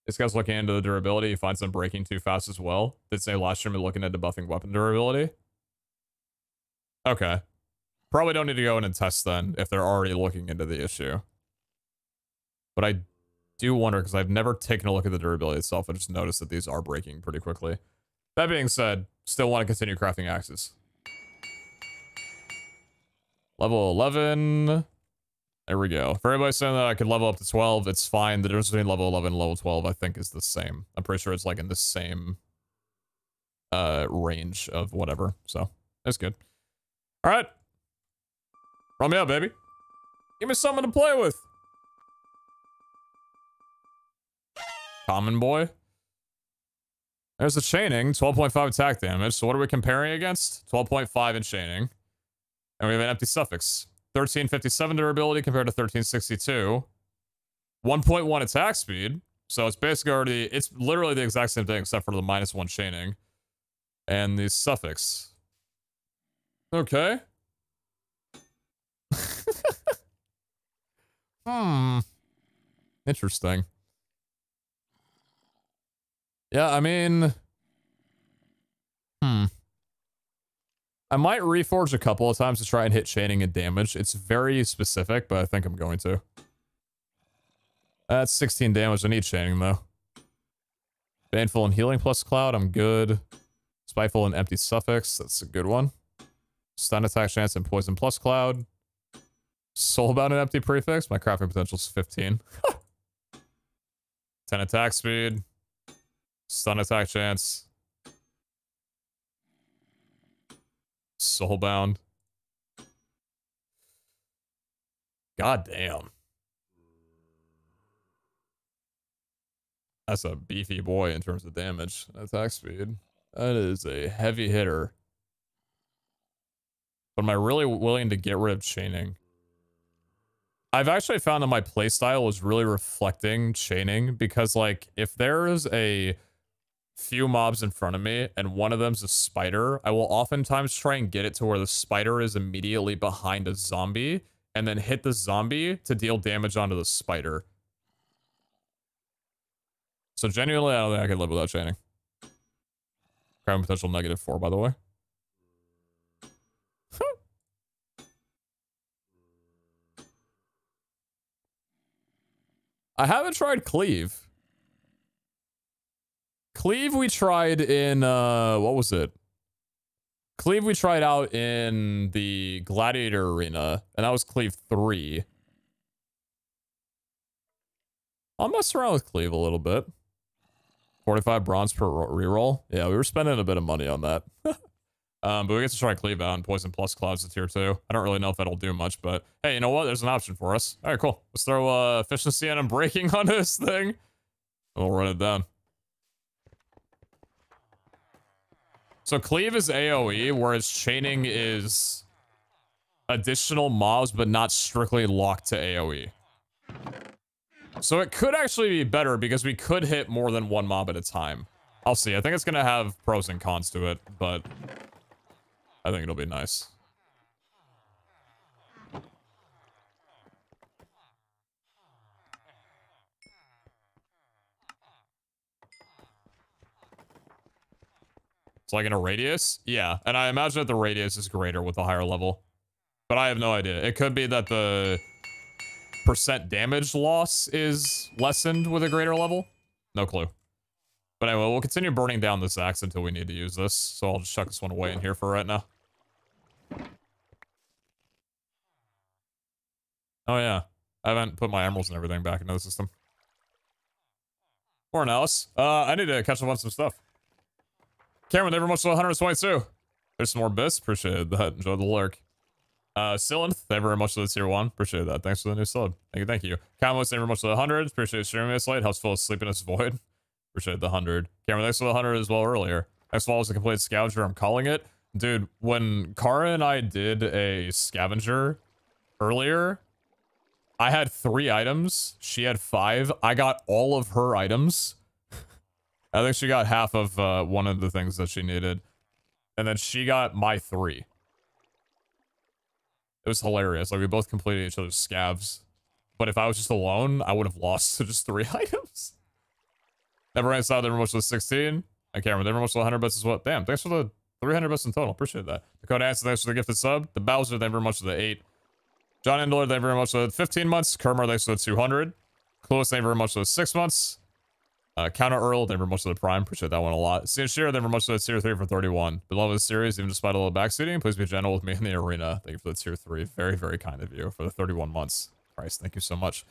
This guy's looking into the durability. He finds them breaking too fast as well. Did say last stream we're looking at debuffing weapon durability. Okay. Probably don't need to go in and test then if they're already looking into the issue. But I do wonder, because I've never taken a look at the durability itself. I just noticed that these are breaking pretty quickly. That being said, still want to continue crafting axes. Level 11. There we go. For everybody saying that I could level up to 12, it's fine. The difference between level 11 and level 12, I think, is the same. I'm pretty sure it's like in the same range of whatever. So, that's good. All right. Run me up, baby. Give me something to play with. Common boy. There's the chaining, 12.5 attack damage. So what are we comparing against? 12.5 in chaining. And we have an empty suffix. 1357 durability compared to 1362. 1.1 attack speed. So it's basically already, it's literally the exact same thing except for the -1 chaining. And the suffix. Okay. Interesting. Yeah, I mean... I might reforge a couple of times to try and hit chaining and damage. It's very specific, but I think I'm going to. That's 16 damage. I need chaining, though. Baneful and healing plus cloud. I'm good. Spiteful and empty suffix. That's a good one. Stun attack chance and poison plus cloud. Soulbound and empty prefix. My crafting potential is 15. 10 attack speed. Stun attack chance. Soulbound. God damn. That's a beefy boy in terms of damage. Attack speed. That is a heavy hitter. But am I really willing to get rid of chaining? I've actually found that my playstyle is really reflecting chaining because, like, if there is a few mobs in front of me and one of them's a spider, I will oftentimes try and get it to where the spider is immediately behind a zombie and then hit the zombie to deal damage onto the spider. So genuinely, I don't think I could live without chaining. Crime potential -4, by the way. I haven't tried Cleave. Cleave we tried in, what was it? Cleave we tried out in the Gladiator Arena, and that was Cleave 3. I'll mess around with Cleave a little bit. 45 bronze per reroll. Yeah, we were spending a bit of money on that. But we get to try Cleave out and Poison Plus Clouds to tier 2. I don't really know if that'll do much, but hey, you know what? There's an option for us. All right, cool. Let's throw efficiency and breaking on this thing. We'll run it down. So Cleave is AoE, whereas chaining is additional mobs, but not strictly locked to AoE. So it could actually be better because we could hit more than one mob at a time. I'll see. I think it's going to have pros and cons to it, but I think it'll be nice. It's like in a radius? Yeah, and I imagine that the radius is greater with the higher level. But I have no idea. It could be that the percent damage loss is lessened with a greater level. No clue. But anyway, we'll continue burning down this axe until we need to use this. So I'll just chuck this one away in here for right now. Oh yeah. I haven't put my emeralds and everything back into the system. Or else. I need to catch up on some stuff. Cameron, thank you very much for the 122. There's some more bits. Appreciate that. Enjoy the lurk. Silenth, thank you very much for the tier 1. Appreciate that. Thanks for the new sub. Thank you, thank you. Camos, thank you very much for the 100. Appreciate streaming this late. Helps fill a sleepiness void. Appreciate the 100. Cameron, thanks for the 100 as well earlier. Next of all is the complete scavenger, I'm calling it. Dude, when Kara and I did a scavenger earlier, I had 3 items. She had 5. I got all of her items. I think she got half of one of the things that she needed. And then she got my 3. It was hilarious. Like, we both completed each other's scavs. But if I was just alone, I would have lost to just 3 items. Never ran south, never much to the 16. I can't remember, never much to the 100 bits as well. Damn, thanks for the 300 bits in total. Appreciate that. Dakota Answer, thanks for the gifted sub. The Bowser, thank you very much for the 8. John Endler, thank you very much for the 15 months. Kermer, thanks for the 200. Clueless, thank you very much for the 6 months. Counter Earl, thank you very much for the Prime. Appreciate that one a lot. Cian Shearer, thank you very much for the tier 3 for 31. Beloved the series, even despite a little backseating, please be gentle with me in the arena. Thank you for the tier 3. Very, very kind of you for the 31 months. Christ, thank you so much.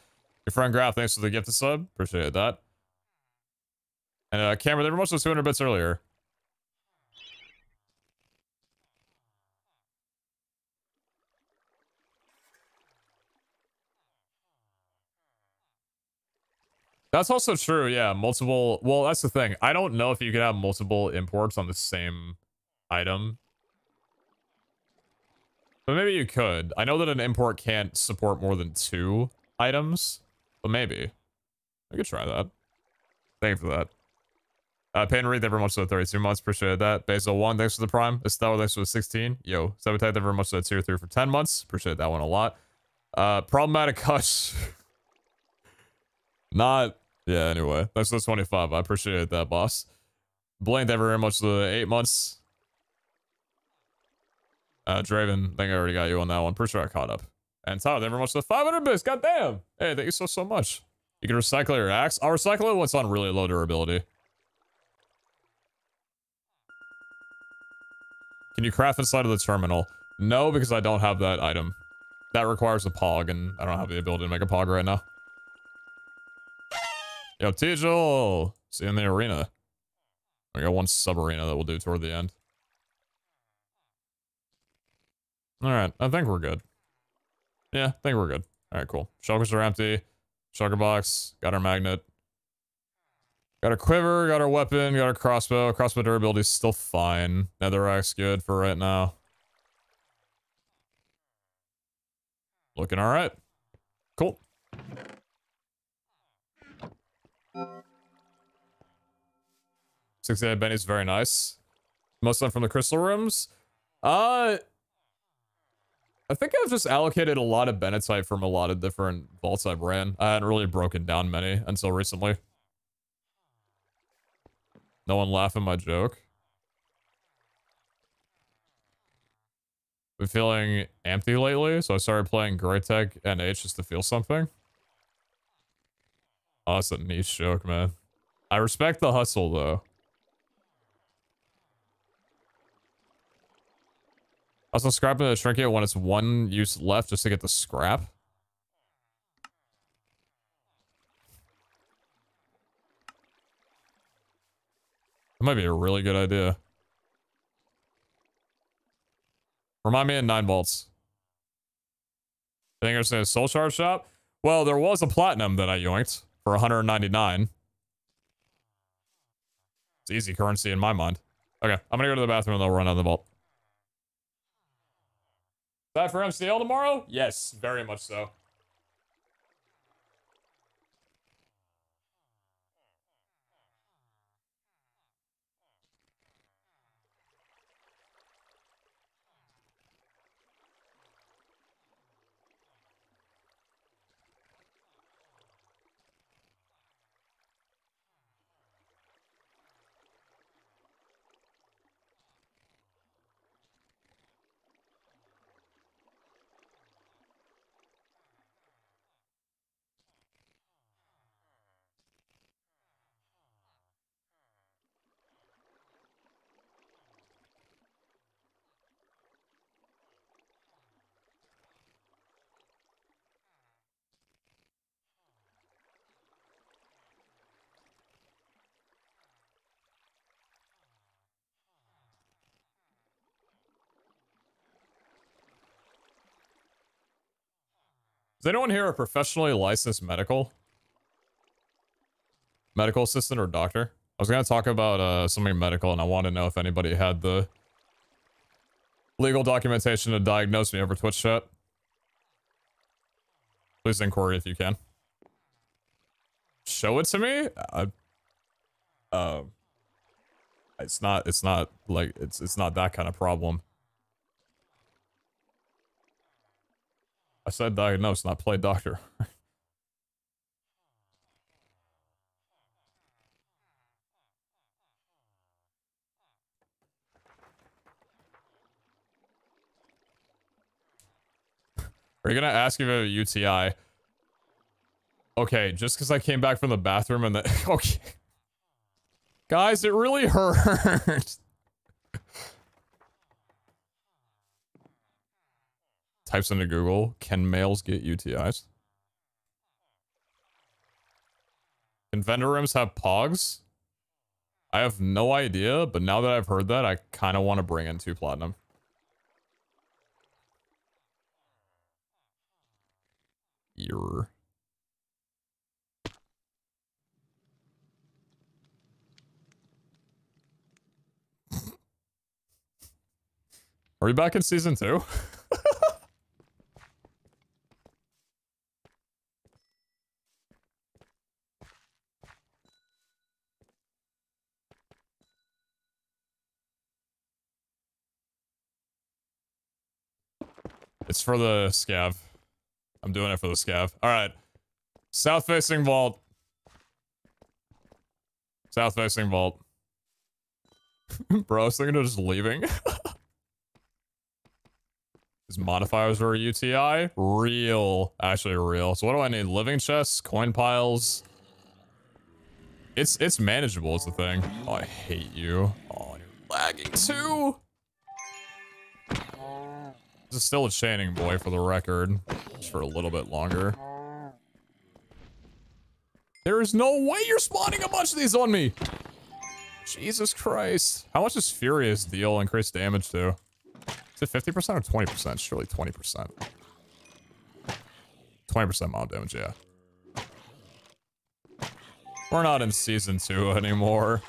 Your friend Graf, thanks for the gifted sub. Appreciate that. And Cameron, thank you very much for the 200 bits earlier. That's also true, yeah. Multiple... Well, that's the thing. I don't know if you could have multiple imports on the same item. But maybe you could. I know that an import can't support more than 2 items. But maybe. I could try that. Thank you for that. Payne Reed, thank you very much for the 32 months. Appreciate that. Basil 1, thanks for the Prime. Estelle, thanks for the 16. Yo, Sabotage, thank you very much for the tier 3 for 10 months. Appreciate that one a lot. Problematic Hush. Not... Yeah, anyway. That's the 25. I appreciate that, boss. Blaine, thank you very much for the 8 months. Draven, I think I already got you on that one. Pretty sure I caught up. And Tyler, thank you very much for the 500 bits. God damn. Hey, thank you so much. You can recycle your axe. I'll recycle it when it's on really low durability. Can you craft inside of the terminal? No, because I don't have that item. That requires a pog, and I don't have the ability to make a pog right now. Yo, Tijol! See you in the arena. I got one sub-arena that we'll do toward the end. Alright, I think we're good. Yeah, I think we're good. Alright, cool. Shulkers are empty. Shulker box. Got our magnet. Got our quiver, got our weapon, got our crossbow. Crossbow durability is still fine. Netherrack's good for right now. Looking alright. Cool. $68 Benny's very nice. Most of them from the crystal rooms. I think I've just allocated a lot of Bennettite from a lot of different vaults I've ran. I hadn't really broken down many until recently. No one laugh at my joke. Been feeling empty lately, so I started playing Greytech and H just to feel something. Oh, that's a niche joke, man. I respect the hustle, though. Also, scrapping the trinket when it's one use left just to get the scrap. That might be a really good idea. Remind me of 9 volts. Think you're saying a soul shard shop? Well, there was a platinum that I yoinked for 199. It's easy currency in my mind. Okay, I'm gonna go to the bathroom and they'll run out of the vault. That for MCL tomorrow? Yes, very much so. Is anyone here a professionally licensed medical assistant or doctor? I was going to talk about something medical and I want to know if anybody had the legal documentation to diagnose me over Twitch chat. Please inquiry if you can. Show it to me? It's not like, it's not that kind of problem. I said diagnose, not play doctor. Are you gonna ask if you have a UTI? Okay, just because I came back from the bathroom and the... Okay. Guys, it really hurts. Types into Google, can males get UTIs? Can vendor rooms have pogs? I have no idea, but now that I've heard that, I kind of want to bring in 2 platinum. Are we back in season 2? It's for the scav. I'm doing it for the scav. Alright. South-facing vault. South-facing vault. Bro, I was thinking of just leaving. His modifiers are a UTI? Real. Actually real. So what do I need? Living chests? Coin piles? It's manageable is the thing. Oh, I hate you. Oh, you're lagging too! This is still a chaining boy for the record. Just for a little bit longer. There is no way you're spawning a bunch of these on me! Jesus Christ. How much does Furious deal increased damage to? Is it 50% or 20%? Surely 20%. 20% mob damage, yeah. We're not in season 2 anymore.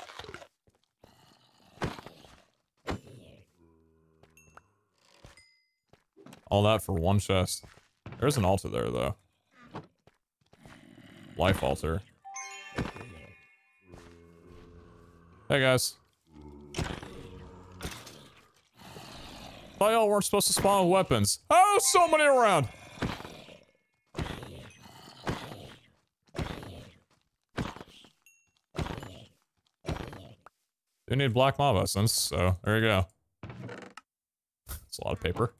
All that for 1 chest. There's an altar there, though. Life altar. Hey guys. Thought y'all weren't supposed to spawn with weapons. Oh, so many around! You need black mob essence, so there you go. It's a lot of paper.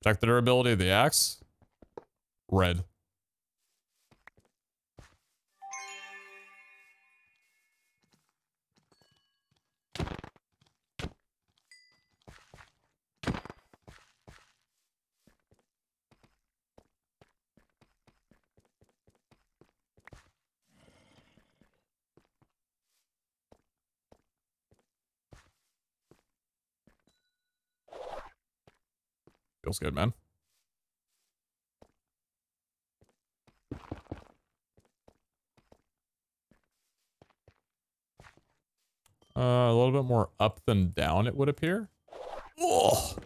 Check the durability of the axe. Red. Feels good, man. A little bit more up than down, it would appear. Ugh.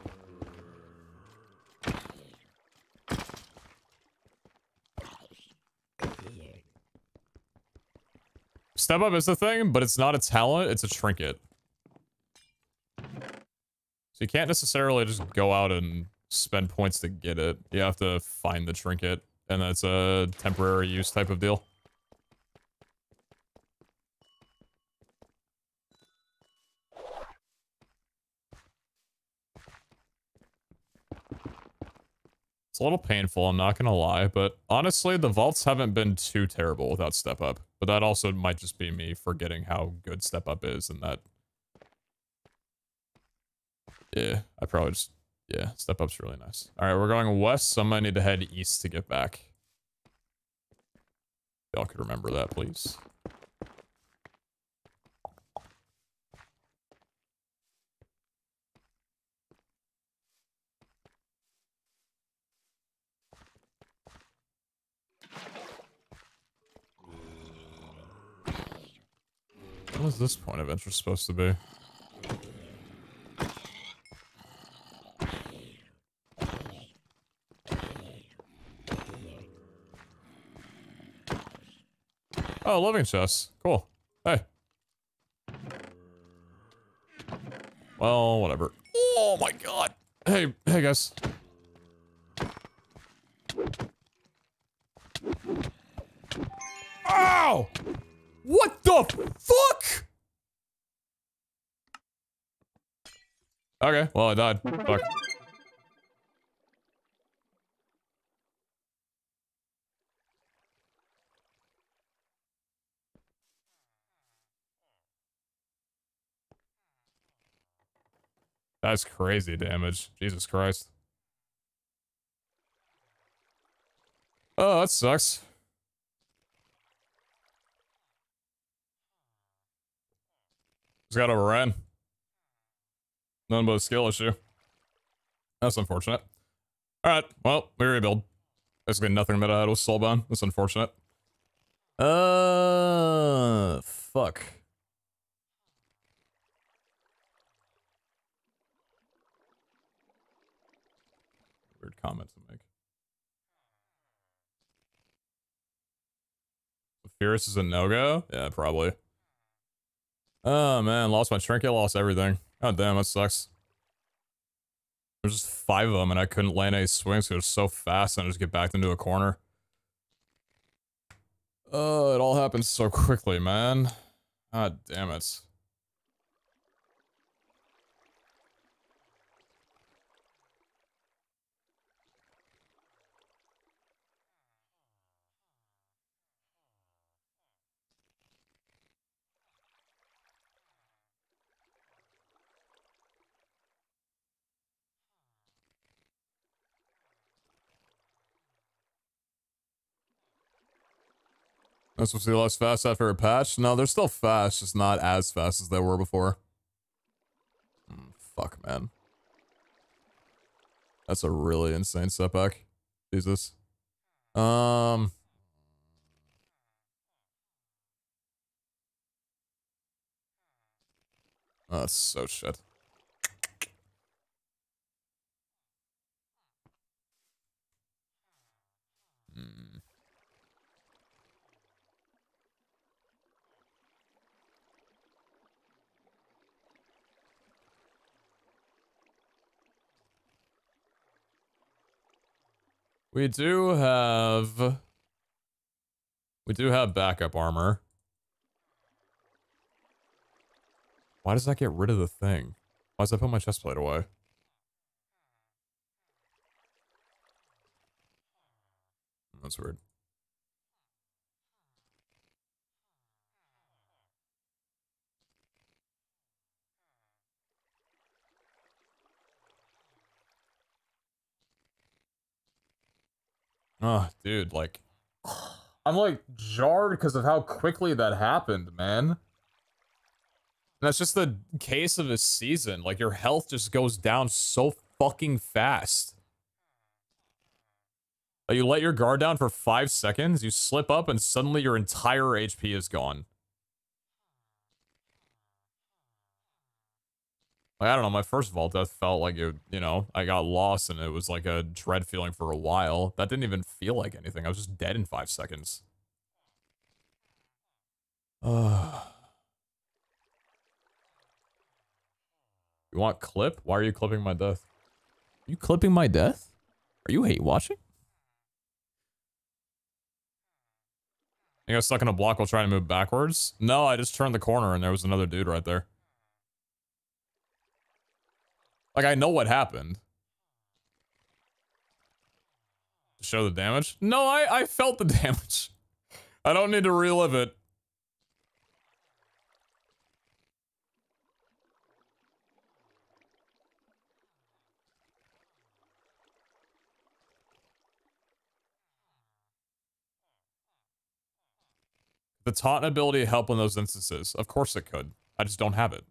Step up is the thing, but it's not a talent, it's a trinket. So you can't necessarily just go out and spend points to get it. You have to find the trinket, and that's a temporary use type of deal. It's a little painful, I'm not gonna lie, but honestly, the vaults haven't been too terrible without step up. But that also might just be me forgetting how good step up is, and that... Yeah, I probably just... Yeah, step up's really nice. Alright, we're going west, so I might need to head east to get back. Y'all could remember that, please. What is this point of interest supposed to be? Oh, living chest. Cool. Hey. Well, whatever. Oh my god. Hey, hey guys. Ow! What the fuck? Okay, well I died. Fuck. That's crazy damage. Jesus Christ. Oh, that sucks. Just got overran. Nothing but a skill issue. That's unfortunate. Alright, well, we rebuild. Basically nothing that I had was soulbound. That's unfortunate. Fuck. Weird comment to make. Fierce is a no-go? Yeah, probably. Oh man, lost my trinket, lost everything. God damn, that sucks. There's just 5 of them and I couldn't land any swings because it was so fast and I just get backed into a corner. Oh, it all happened so quickly, man. God damn it. That's supposed to be less fast after a patch? No, they're still fast, just not as fast as they were before. Fuck, man. That's a really insane setback. Jesus. Oh, that's so shit. We do have backup armor. Why does that get rid of the thing? Why does that put my chestplate away? That's weird. Oh, dude, like, I'm like jarred because of how quickly that happened, man. And that's just the case of this season. Like, your health just goes down so fucking fast. Like, you let your guard down for 5 seconds, you slip up, and suddenly your entire HP is gone. Like, I don't know, my first vault death felt like it, you know, I got lost and it was like a dread feeling for a while. That didn't even feel like anything. I was just dead in 5 seconds. You want clip? Why are you clipping my death? Are you clipping my death? Are you hate watching? I got stuck in a block while trying to move backwards? No, I just turned the corner and there was another dude right there. Like, I know what happened. To show the damage? No, I felt the damage. I don't need to relive it. The taunt ability help in those instances. Of course it could. I just don't have it.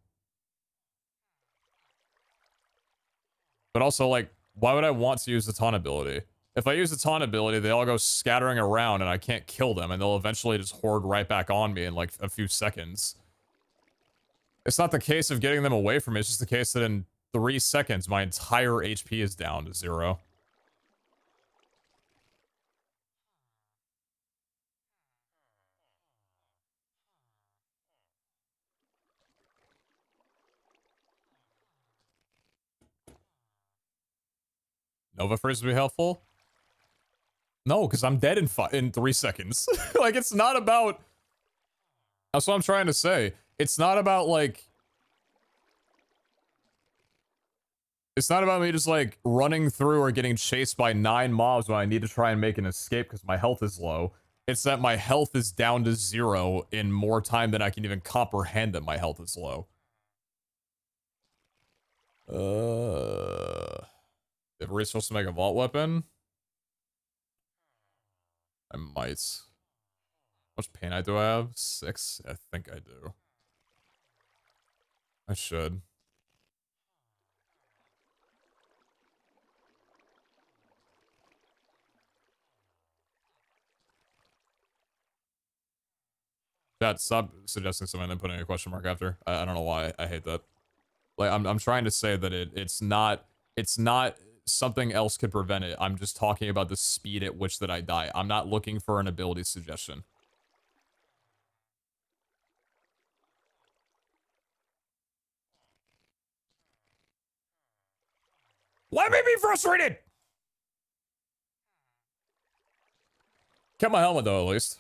But also, like, why would I want to use the taunt ability? If I use the taunt ability, they all go scattering around and I can't kill them, and they'll eventually just horde right back on me in, like, a few seconds. It's not the case of getting them away from me, it's just the case that in 3 seconds, my entire HP is down to 0. Nova Freeze would be helpful? No, because I'm dead in 3 seconds. Like, it's not about... That's what I'm trying to say. It's not about, like... It's not about me just, like, running through or getting chased by 9 mobs when I need to try and make an escape because my health is low. It's that my health is down to 0 in more time than I can even comprehend that my health is low. If we're supposed to make a vault weapon? I might. How much pain do I have? 6? I think I do. I should. Chat, stop suggesting something and then putting a question mark after. I don't know why. I hate that. Like, I'm trying to say that it's not something else could prevent it. I'm just talking about the speed at which that I die. I'm not looking for an ability suggestion. Let me be frustrated! Kept my helmet though, at least.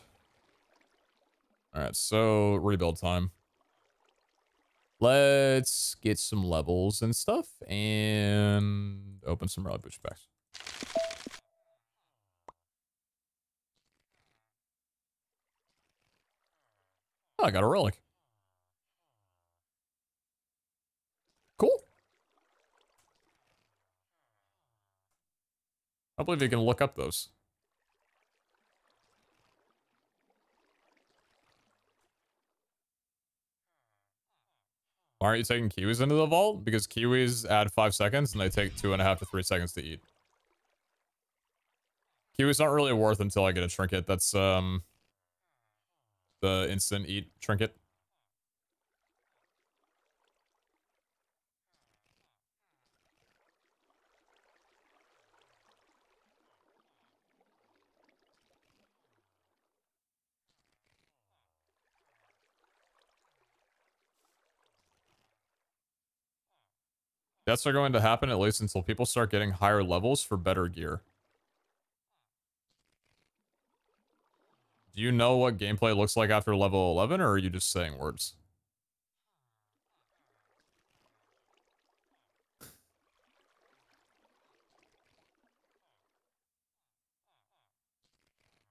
Alright, so rebuild time. Let's get some levels and stuff and open some relic booster packs. Oh, I got a relic. Cool. I believe you can look up those. Why aren't you taking kiwis into the vault? Because kiwis add 5 seconds and they take 2.5 to 3 seconds to eat. Kiwis aren't really worth until I get a trinket. That's, the instant eat trinket. Deaths are going to happen at least until people start getting higher levels for better gear. Do you know what gameplay looks like after level 11, or are you just saying words?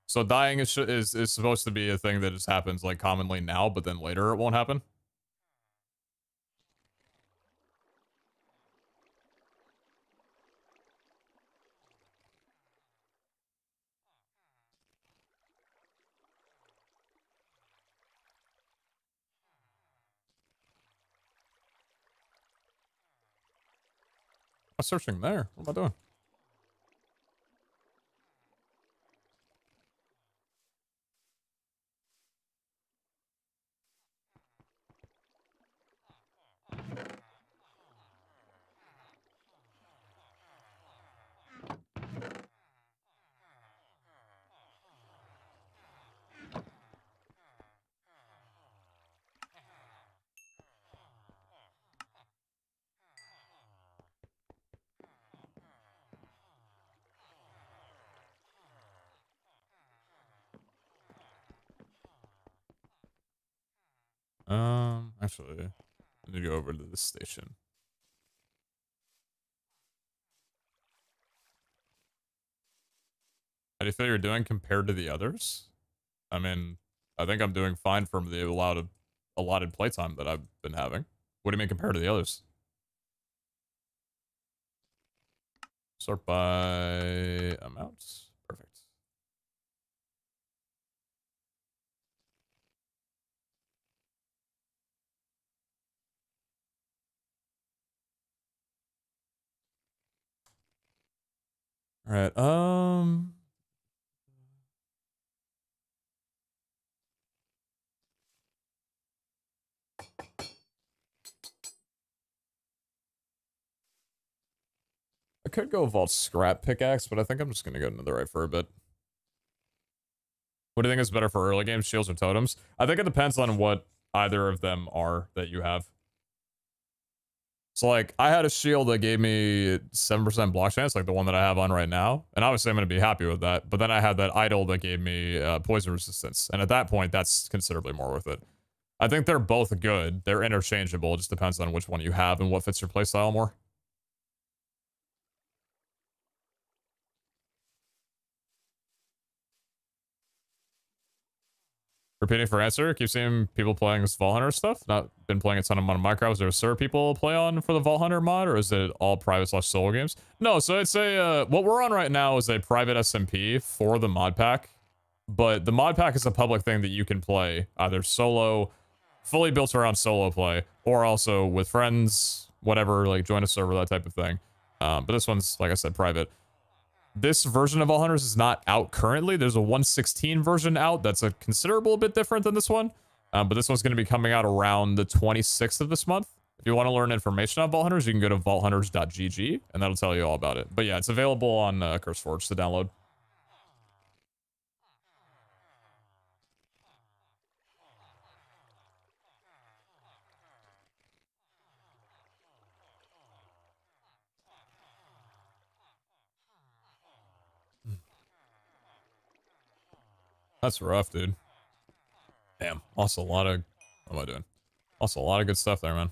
So dying is supposed to be a thing that just happens like commonly now, but then later it won't happen? I'm searching there. What am I doing? Actually, I need to go over to this station. How do you feel you're doing compared to the others? I mean, I think I'm doing fine from the allotted playtime that I've been having. What do you mean compared to the others? Sort by amounts. Perfect. All right. I could go vault scrap pickaxe, but I think I'm just gonna go to netherite for a bit. What do you think is better for early game, shields or totems? I think it depends on what either of them are that you have. So like, I had a shield that gave me 7% block chance, like the one that I have on right now. And obviously I'm going to be happy with that. But then I had that idol that gave me poison resistance. And at that point, that's considerably more worth it. I think they're both good. They're interchangeable. It just depends on which one you have and what fits your playstyle more. Repeating for answer, keep seeing people playing this Vault Hunter stuff. Not been playing a ton of Minecraft. Is there a server people play on for the Vault Hunter mod, or is it all private / solo games? No, so I'd say what we're on right now is a private SMP for the mod pack, but the mod pack is a public thing that you can play either solo, fully built around solo play, or also with friends, whatever, like join a server, that type of thing. But this one's, like I said, private. This version of All Hunters is not out currently. There's a 1.16 version out that's a considerable bit different than this one. But this one's going to be coming out around the 26th of this month. If you want to learn information on Vault Hunters, you can go to vaulthunters.gg, and that'll tell you all about it. But yeah, it's available on CurseForge to download. That's rough, dude. Damn. Also a lot of... What am I doing? Also a lot of good stuff there, man.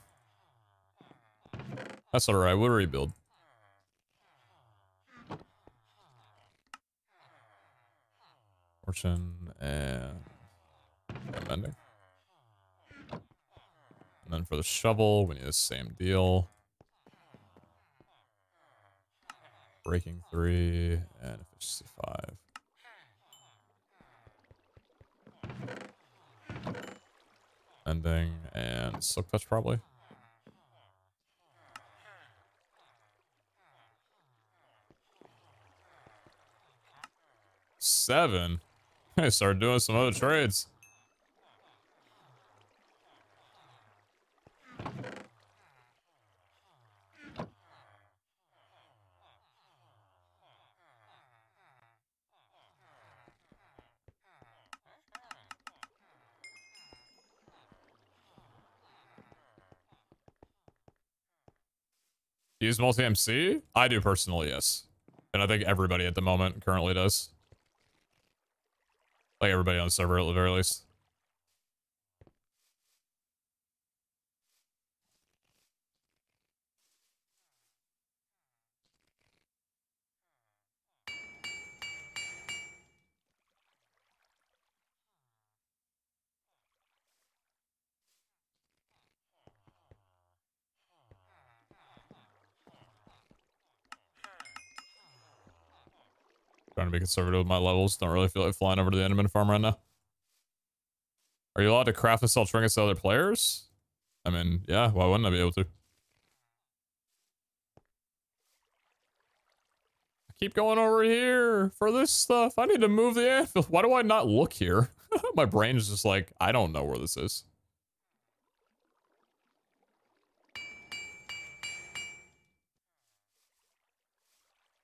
That's alright. We'll rebuild. Fortune and amending. And then for the shovel, we need the same deal. Breaking 3 and efficiency 5. Ending and silk touch probably. Seven. I started doing some other trades. Use multi-MC? I do personally, yes. And I think everybody at the moment currently does. Like everybody on the server at the very least. Trying to be conservative with my levels. Don't really feel like flying over to the Enderman farm right now. Are you allowed to craft and sell trinkets to other players? I mean, yeah, why wouldn't I be able to? I keep going over here for this stuff. I need to move the anvil. Why do I not look here? My brain is just like, I don't know where this is.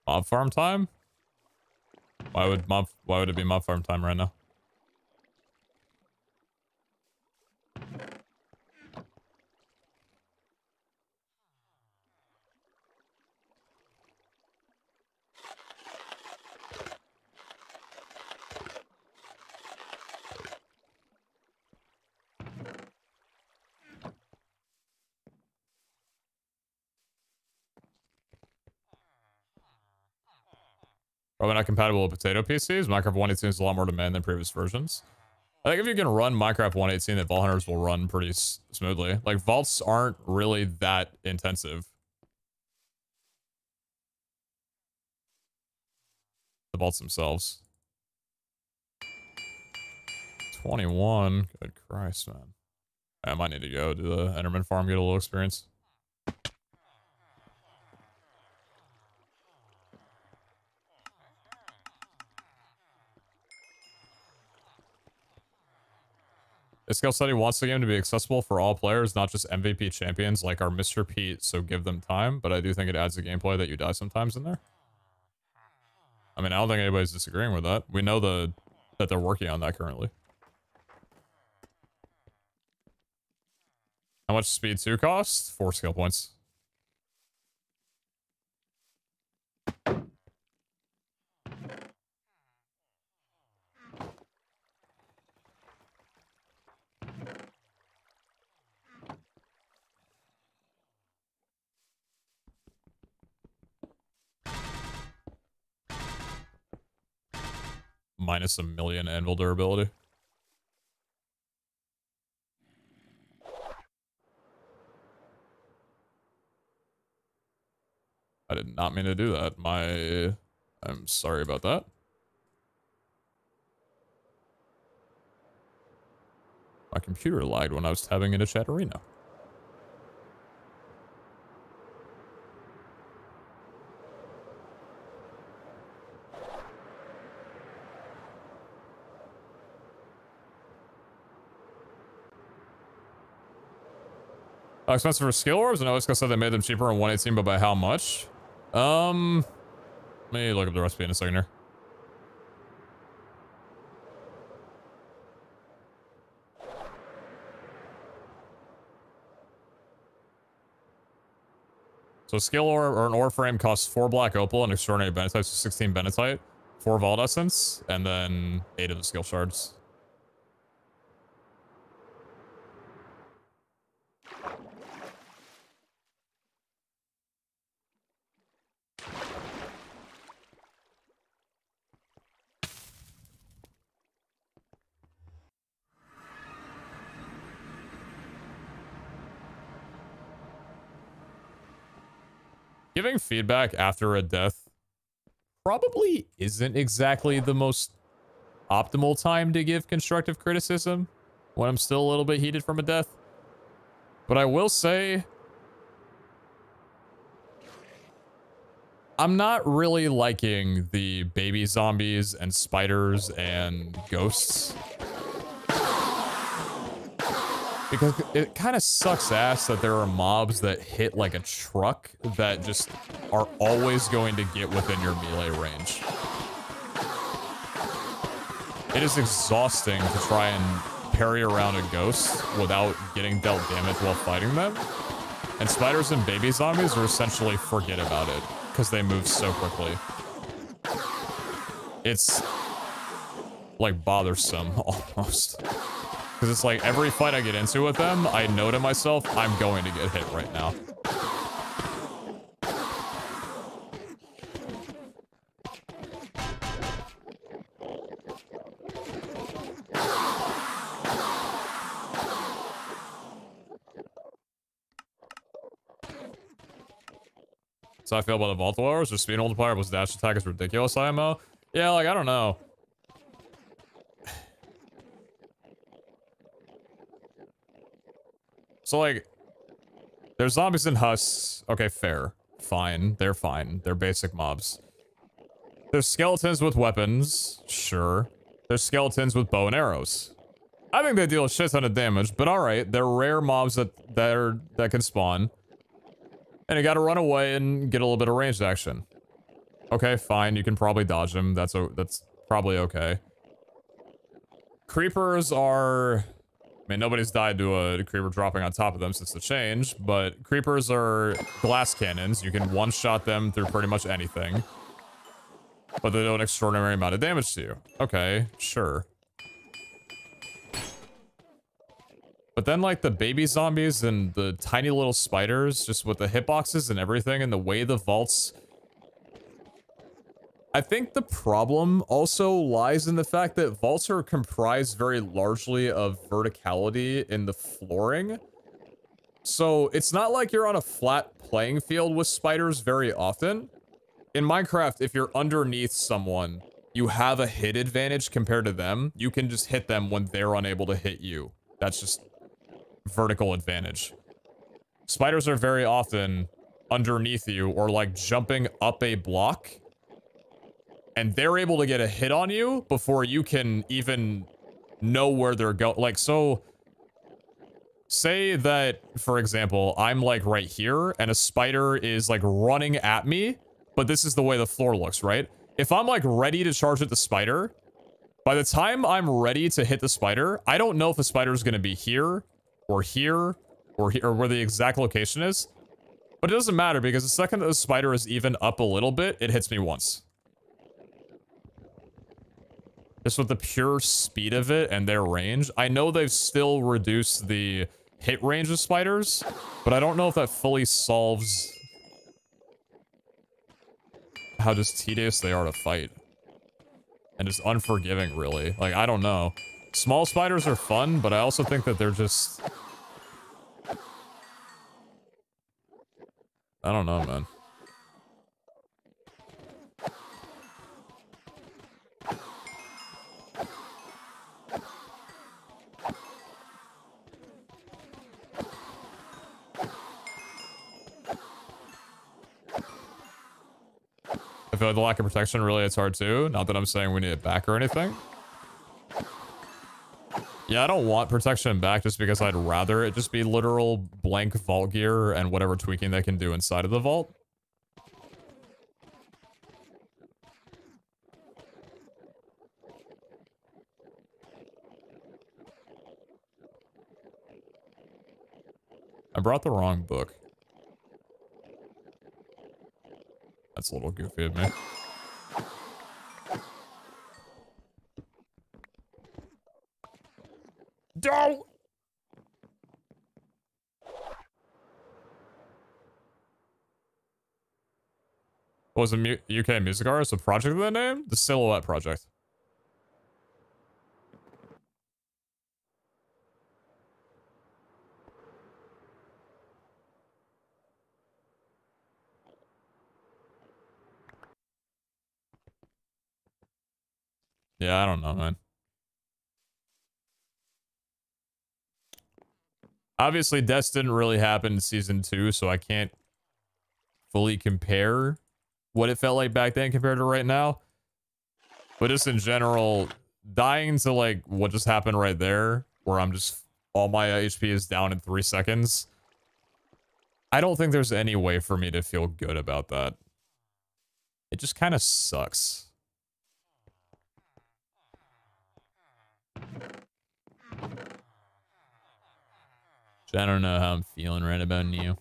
Mob farm time? Why would it be mob farm time right now? Probably not compatible with potato PCs. Minecraft 1.18 is a lot more demand than previous versions. I think if you can run Minecraft 1.18, that Vault Hunters will run pretty smoothly. Like, vaults aren't really that intensive. The vaults themselves. 21. Good Christ, man. I might need to go to the Enderman farm, get a little experience. Skill Study wants the game to be accessible for all players, not just MVP champions like our Mr. Pete, so give them time, but I do think it adds a gameplay that you die sometimes in there. I mean, I don't think anybody's disagreeing with that. We know that they're working on that currently. How much speed 2 cost? 4 skill points. Minus a million anvil durability. I did not mean to do that. I'm sorry about that. My computer lagged when I was tabbing into chat arena. How expensive for skill orbs? I know Iska said they made them cheaper in 1.18, but by how much? Let me look up the recipe in a second here. So skill orb or an ore frame costs 4 black opal and extraordinary benetites, so 16 benetite, 4 vault essence, and then 8 of the skill shards. Giving feedback after a death probably isn't exactly the most optimal time to give constructive criticism when I'm still a little bit heated from a death. But I will say, I'm not really liking the baby zombies and spiders and ghosts. Because it kind of sucks ass that there are mobs that hit like a truck that just are always going to get within your melee range. It is exhausting to try and parry around a ghost without getting dealt damage while fighting them. And spiders and baby zombies are essentially forget about it because they move so quickly. like bothersome almost. Because it's like every fight I get into with them, I know to myself, I'm going to get hit right now. So I feel about the vault dwellers. Their speed multiplier was dash attack is ridiculous, IMO. Yeah, like, I don't know. So, like, there's zombies and husks. Okay, fair. Fine. They're fine. They're basic mobs. There's skeletons with weapons. Sure. There's skeletons with bow and arrows. I think they deal a shit ton of damage, but alright. They're rare mobs that can spawn. And you gotta run away and get a little bit of ranged action. Okay, fine. You can probably dodge them. That's probably okay. Creepers are... I mean, nobody's died to a creeper dropping on top of them since the change, but creepers are glass cannons. You can one-shot them through pretty much anything. But they do an extraordinary amount of damage to you. Okay, sure. But then, like, the baby zombies and the tiny little spiders, just with the hitboxes and everything, and the way the vaults... I think the problem also lies in the fact that vaults are comprised very largely of verticality in the flooring. So, it's not like you're on a flat playing field with spiders very often. In Minecraft, if you're underneath someone, you have a hit advantage compared to them. You can just hit them when they're unable to hit you. That's just vertical advantage. Spiders are very often underneath you or like jumping up a block, and they're able to get a hit on you before you can even know where they're going. Like, so say that, for example, I'm like right here and a spider is like running at me, but this is the way the floor looks, right? If I'm like ready to charge at the spider, by the time I'm ready to hit the spider, I don't know if the spider is going to be here or here or here or where the exact location is. But it doesn't matter because the second that the spider is even up a little bit, it hits me once. Just with the pure speed of it and their range. I know they've still reduced the hit range of spiders, but I don't know if that fully solves how just tedious they are to fight. And just unforgiving, really. Like, I don't know. Small spiders are fun, but I also think that they're just... I don't know, man. I feel like the lack of protection really it's hard too. Not that I'm saying we need it back or anything. Yeah, I don't want protection back just because I'd rather it just be literal blank vault gear and whatever tweaking they can do inside of the vault. I brought the wrong book. That's a little goofy of me. Don't! What was a UK music artist? A project of that name? The Silhouette Project. Yeah, I don't know, man. Obviously, deaths didn't really happen in Season 2, so I can't fully compare what it felt like back then compared to right now. But just in general, dying to, like, what just happened right there, where I'm just... all my HP is down in 3 seconds. I don't think there's any way for me to feel good about that. It just kind of sucks. I don't know how I'm feeling right about you.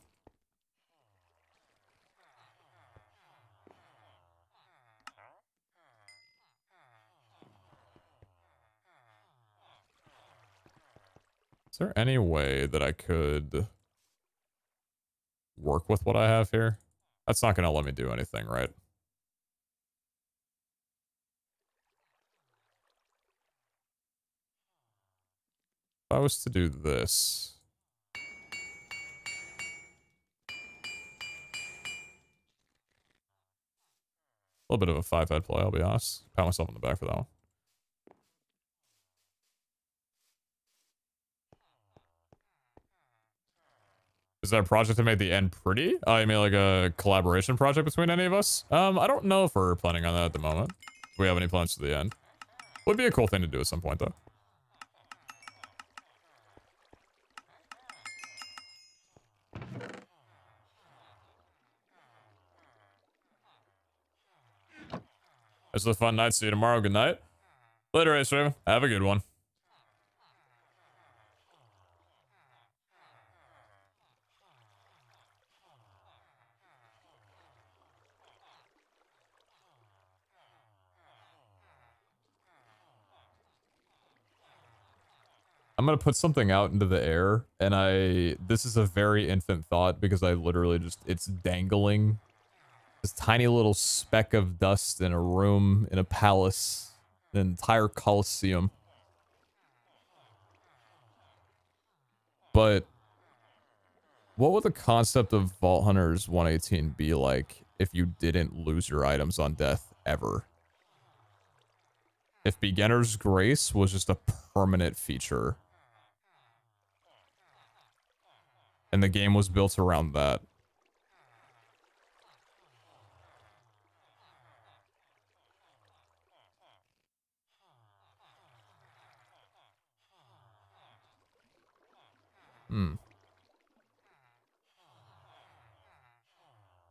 there any way that I could work with what I have here? That's not going to let me do anything, right? If I was to do this. A little bit of a 5-head play, I'll be honest. Pat myself on the back for that one. Is that a project that made the end pretty? I mean, like a collaboration project between any of us? I don't know if we're planning on that at the moment. Do we have any plans for the end? Would be a cool thing to do at some point, though. It's a fun night. See you tomorrow. Good night. Later, Ace Raven. Have a good one. I'm gonna put something out into the air, and this is a very infant thought because I literally just, it's dangling. This tiny little speck of dust in a room, in a palace, an entire coliseum. But what would the concept of Vault Hunters 118 be like if you didn't lose your items on death ever? If Beginner's Grace was just a permanent feature. And the game was built around that.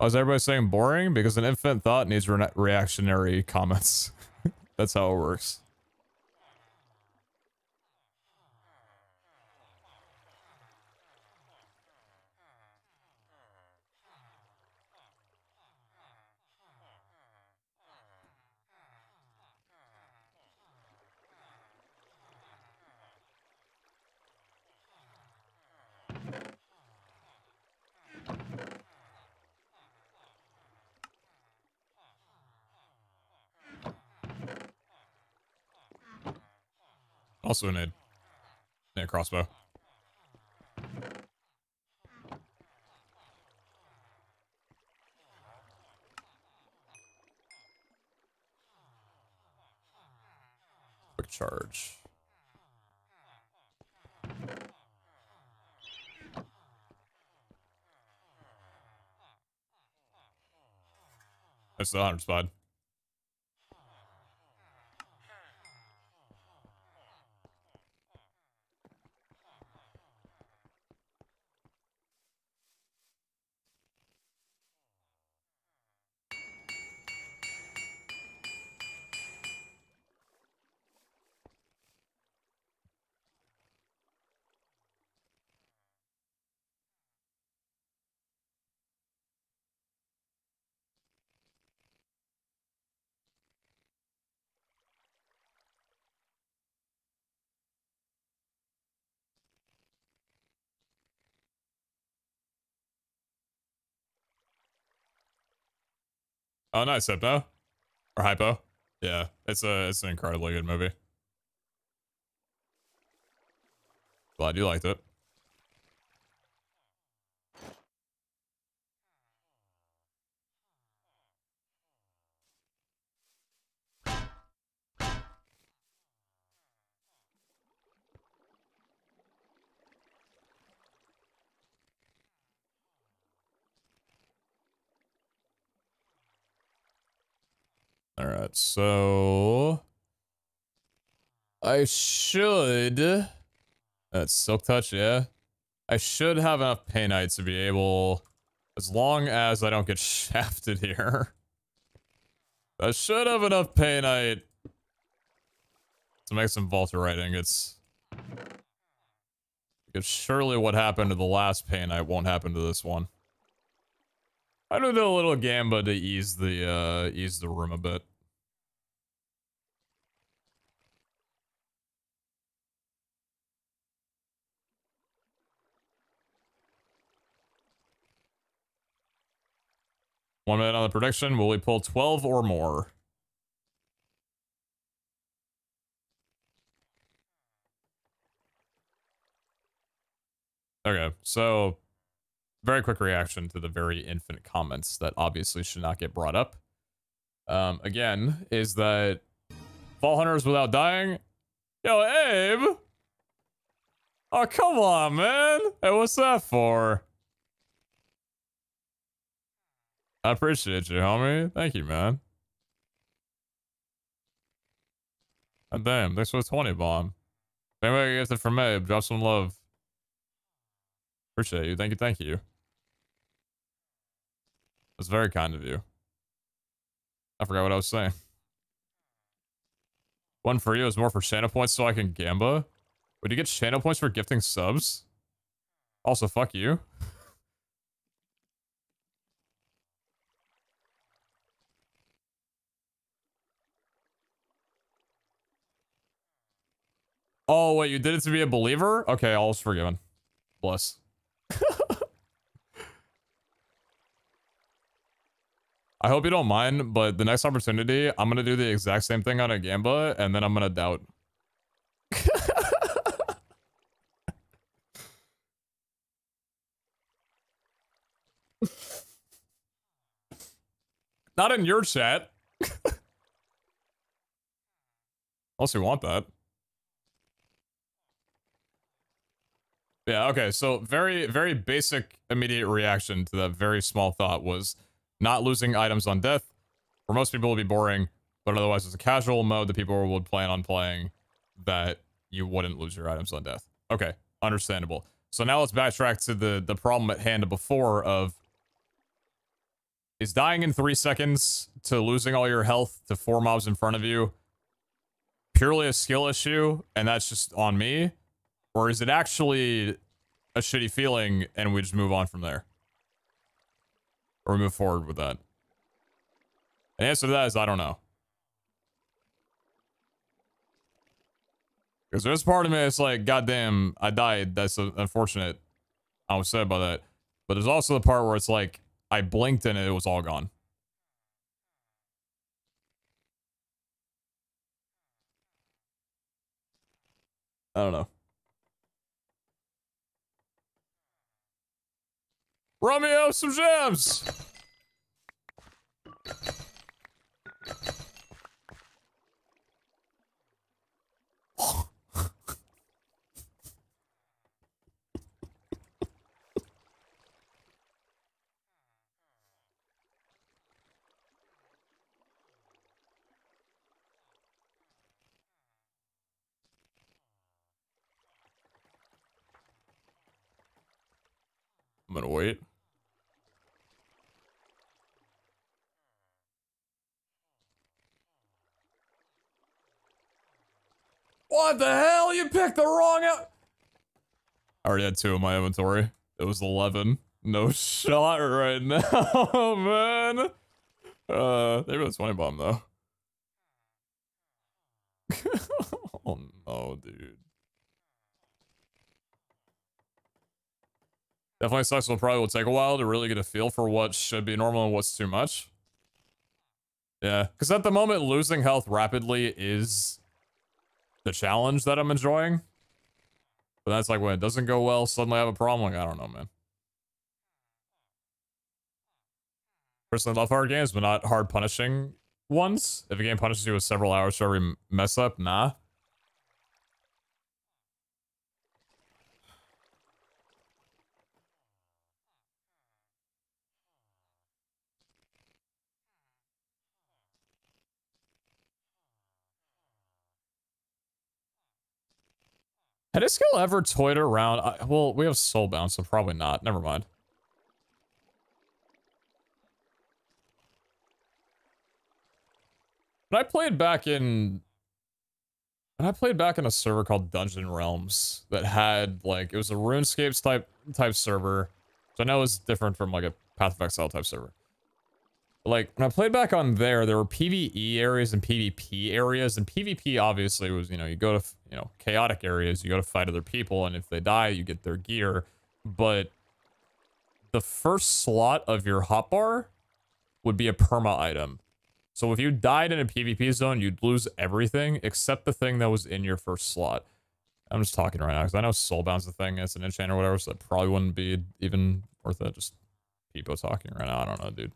Oh, is everybody saying boring? Because an infinite thought needs reactionary comments. That's how it works. Also need a crossbow. Quick charge. That's the 100 spot. Oh, nice, Hypno. Or Hypo. Yeah, it's an incredibly good movie. Glad you liked it. All right, so I should. That's Silk Touch, yeah. I should have enough Painite to be able, as long as I don't get shafted here. I should have enough Painite to make some Volterite ingots. Because surely what happened to the last Painite won't happen to this one. I do a little Gamba to ease the room a bit. 1 minute on the prediction. Will we pull 12 or more? Okay, so very quick reaction to the very infinite comments that obviously should not get brought up. Again, is that Fall Hunters without dying? Yo, Abe! Oh, come on, man! Hey, what's that for? I appreciate you, homie. Thank you, man. God damn, thanks for the 20 bomb. If anybody gets it from Abe, drop some love. Appreciate you. Thank you, thank you. That's very kind of you. I forgot what I was saying. One for you is more for channel points so I can gamba. Would you get channel points for gifting subs? Also, fuck you. Oh, wait, you did it to be a believer? Okay, all is forgiven. Bless. I hope you don't mind, but the next opportunity, I'm gonna do the exact same thing on a gamba, and then I'm gonna doubt. Not in your chat. Unless you want that. Yeah, okay, so very, very basic immediate reaction to that very small thought was not losing items on death. For most people, it would be boring, but otherwise it's a casual mode that people would plan on playing that you wouldn't lose your items on death. Okay, understandable. So now let's backtrack to the problem at hand before of, is dying in 3 seconds to losing all your health to 4 mobs in front of you purely a skill issue, and that's just on me? Or is it actually a shitty feeling and we just move on from there? Or we move forward with that? The answer to that is I don't know. Because there's part of me that's like, goddamn, I died. That's unfortunate. I was sad about that. But there's also the part where it's like, I blinked and it was all gone. I don't know. Romeo, some gems! I'm gonna wait. What the hell? You picked the wrong out. I already had 2 in my inventory. It was 11. No shot right now, man. Maybe a 20 bomb though. Oh no, dude. Definitely sucks. It probably will take a while to really get a feel for what should be normal and what's too much. Yeah, because at the moment, losing health rapidly is the challenge that I'm enjoying. But that's like when it doesn't go well, suddenly I have a problem. Like, I don't know, man. Personally, love hard games, but not hard punishing ones. If a game punishes you with several hours for every mess up, nah. Had this skill ever toyed around? Well, we have Soulbound, so probably not. Never mind. When I played back in a server called Dungeon Realms that had like, it was a RuneScapes type server, so I know it's different from like a Path of Exile type server. Like when I played back on there were PvE areas and PvP areas, and PvP obviously was, you go to, chaotic areas, you go to fight other people, and if they die, you get their gear. But the first slot of your hotbar would be a perma item. So if you died in a PvP zone, you'd lose everything except the thing that was in your first slot. I'm just talking right now because I know Soulbound's the thing. It's an enchant or whatever, so that probably wouldn't be even worth it. Just people talking right now. I don't know, dude.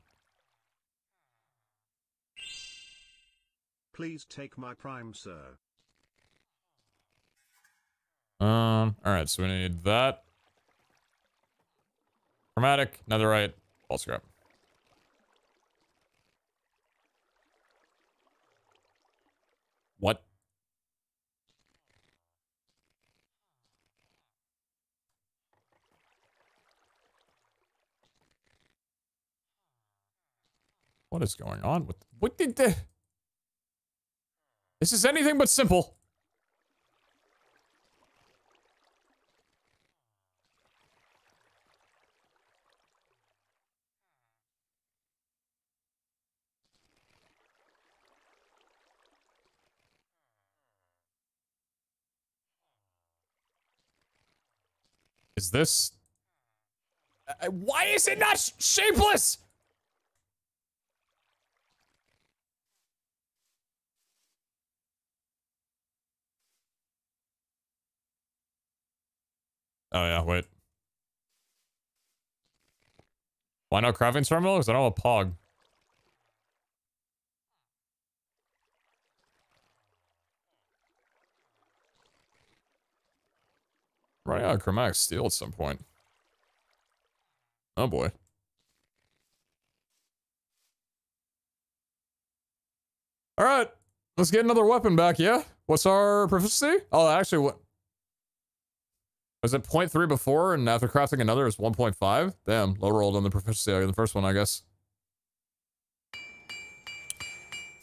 Please take my prime, sir. Alright, so we need that. Chromatic, netherite, ball scrap. What? What is going on with what did the This is anything but simple. Is this why is it not shapeless? Oh yeah, wait. Why not crafting terminal? Because I don't have a pog. Running out of chromatic steel at some point. Oh boy. Alright. Let's get another weapon back, yeah? What's our proficiency? Oh, actually, what? Was it 0.3 before, and after crafting another, it's 1.5? Damn, low rolled on the proficiency in the first one, I guess.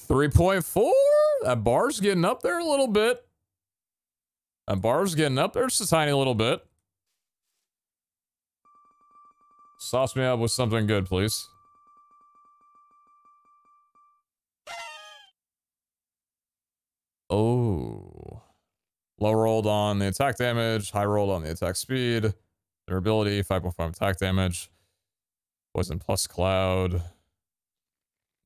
3.4? That bar's getting up there a little bit. That bar's getting up there just a tiny little bit. Sauce me up with something good, please. Oh. Low rolled on the attack damage, high rolled on the attack speed. Durability, 5.5 attack damage. Poison plus cloud.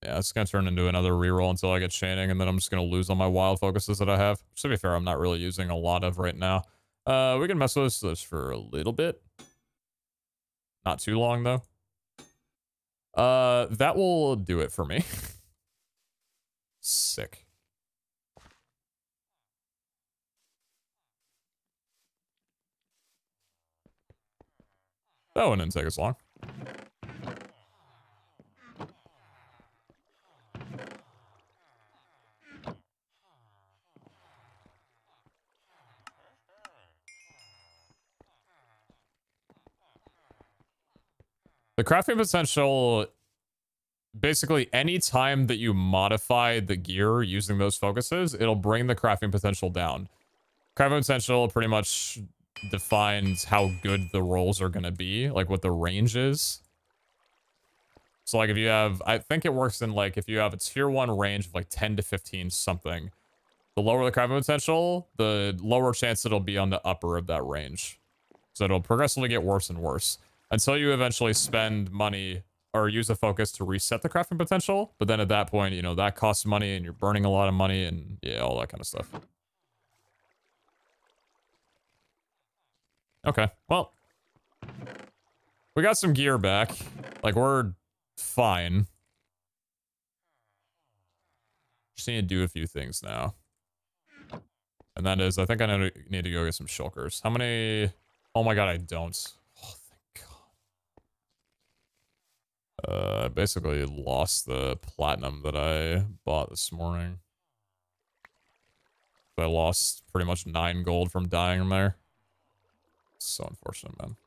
Yeah, it's gonna turn into another reroll until I get chaining, and then I'm just gonna lose all my wild focuses that I have. To be fair, I'm not really using a lot of right now. We can mess with this for a little bit. Not too long, though. That will do it for me. Sick. That one didn't take as long. The crafting potential, basically any time that you modify the gear using those focuses, it'll bring the crafting potential down. Crafting potential pretty much defines how good the rolls are going to be, like what the range is. So like if you have, I think it works in like if you have a tier 1 range of like 10 to 15 something, the lower the crafting potential, the lower chance it'll be on the upper of that range. So it'll progressively get worse and worse until you eventually spend money or use a focus to reset the crafting potential. But then at that point, you know, that costs money and you're burning a lot of money and yeah, all that kind of stuff. Okay, well, we got some gear back. Like, we're fine. Just need to do a few things now. And that is, I think I need to go get some shulkers. How many? Oh my god, I don't. Oh, thank god. I basically lost the platinum that I bought this morning. I lost pretty much 9 gold from dying in there. So unfortunate, man.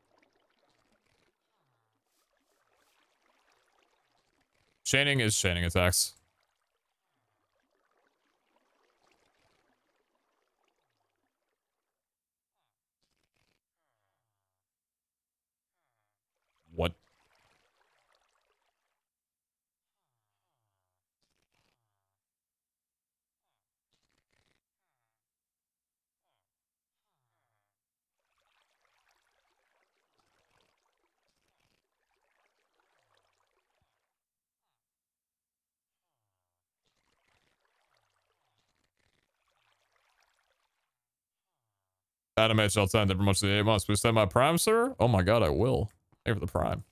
Chaining is chaining attacks. What? Adam HL10, never much the 8 months. Please send my prime, sir? Oh my god, I will. Thank you for the prime.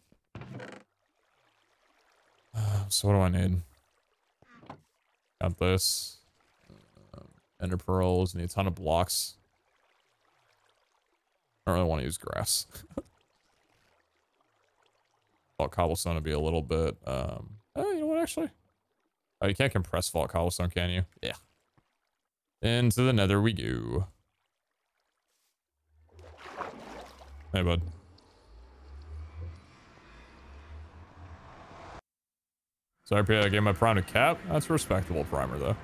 So what do I need? Got this. Ender pearls. Need a ton of blocks. I don't really want to use grass. Vault cobblestone would be a little bit. Oh, you know what? Actually, oh, you can't compress vault cobblestone, can you? Yeah. Into the Nether we go. Hey, bud. Sorry, I gave my prime to Cap. That's a respectable primer, though.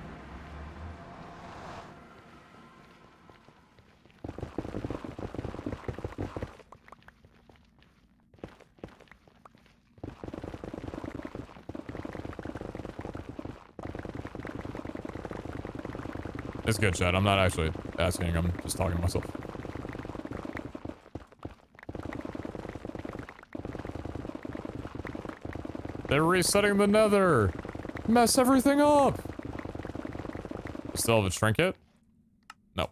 It's good, chat. I'm not actually asking. I'm just talking to myself. They're resetting the Nether. Mess everything up. Still have a trinket? No.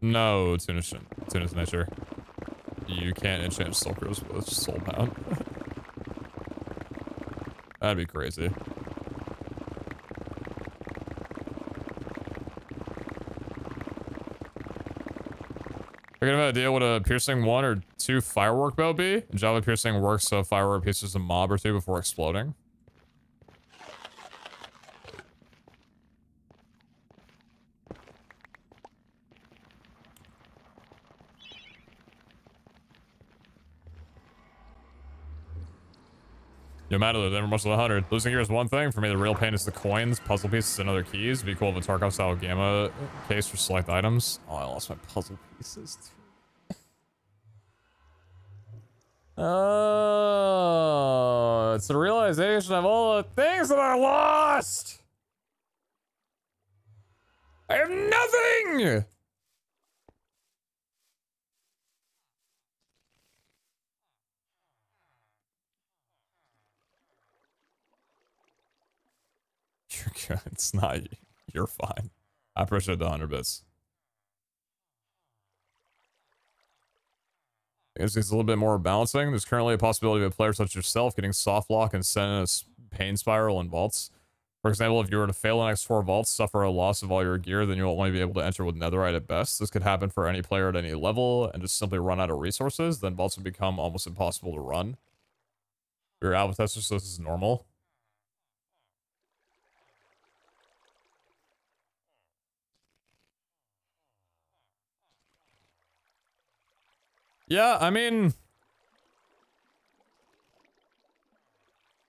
No, Tunis nature. You can't enchant Sulkers with Soulbound. That'd be crazy. We're gonna have a deal with a piercing 1 or 2 firework bow be. Java piercing works so firework pierces a mob or 2 before exploding. No matter though, never much of 100. Losing here is one thing. For me, the real pain is the coins, puzzle pieces, and other keys. It'd be cool if a Tarkov style gamma case for select items. Oh, I lost my puzzle pieces too. Oh, it's the realization of all the things that I lost. I have nothing. You're good. It's not. You're fine. I appreciate the 100 bits. I guess it's a little bit more balancing. There's currently a possibility of a player such as yourself getting soft lock and sent in a pain spiral in vaults. For example, if you were to fail the next 4 vaults, suffer a loss of all your gear, then you'll only be able to enter with netherite at best. This could happen for any player at any level and just simply run out of resources. Then vaults would become almost impossible to run. Your alpha tester, so this is normal. Yeah, I mean,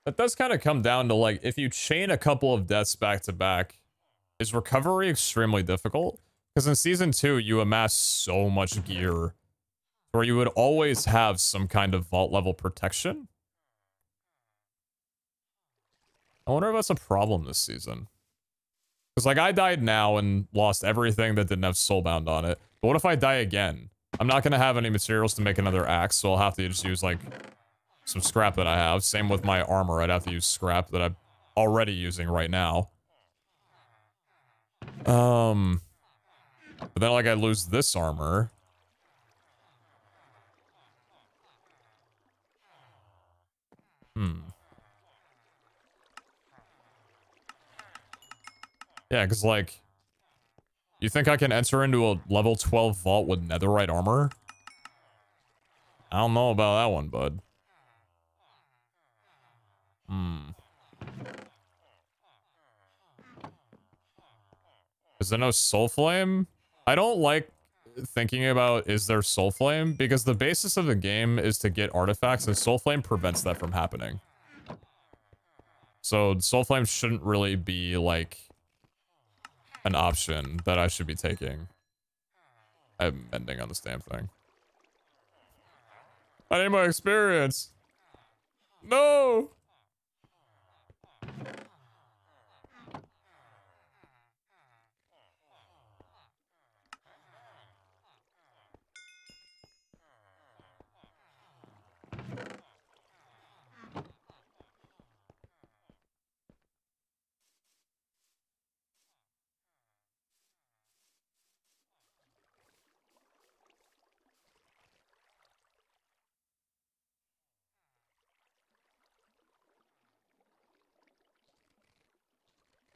that does kind of come down to, like, if you chain a couple of deaths back to back, is recovery extremely difficult? Because in Season 2, you amass so much gear where you would always have some kind of vault level protection. I wonder if that's a problem this season. Because, like, I died now and lost everything that didn't have soulbound on it. But what if I die again? I'm not going to have any materials to make another axe, so I'll have to just use, like, some scrap that I have. Same with my armor. I'd have to use scrap that I'm already using right now. But then, like, I lose this armor. Yeah, because, like, you think I can enter into a level 12 vault with netherite armor? I don't know about that one, bud. Is there no soul flame? I don't like thinking about is there soul flame because the basis of the game is to get artifacts and soul flame prevents that from happening. So soul flame shouldn't really be like an option that I should be taking. I'm ending on this damn thing. I need my experience. No.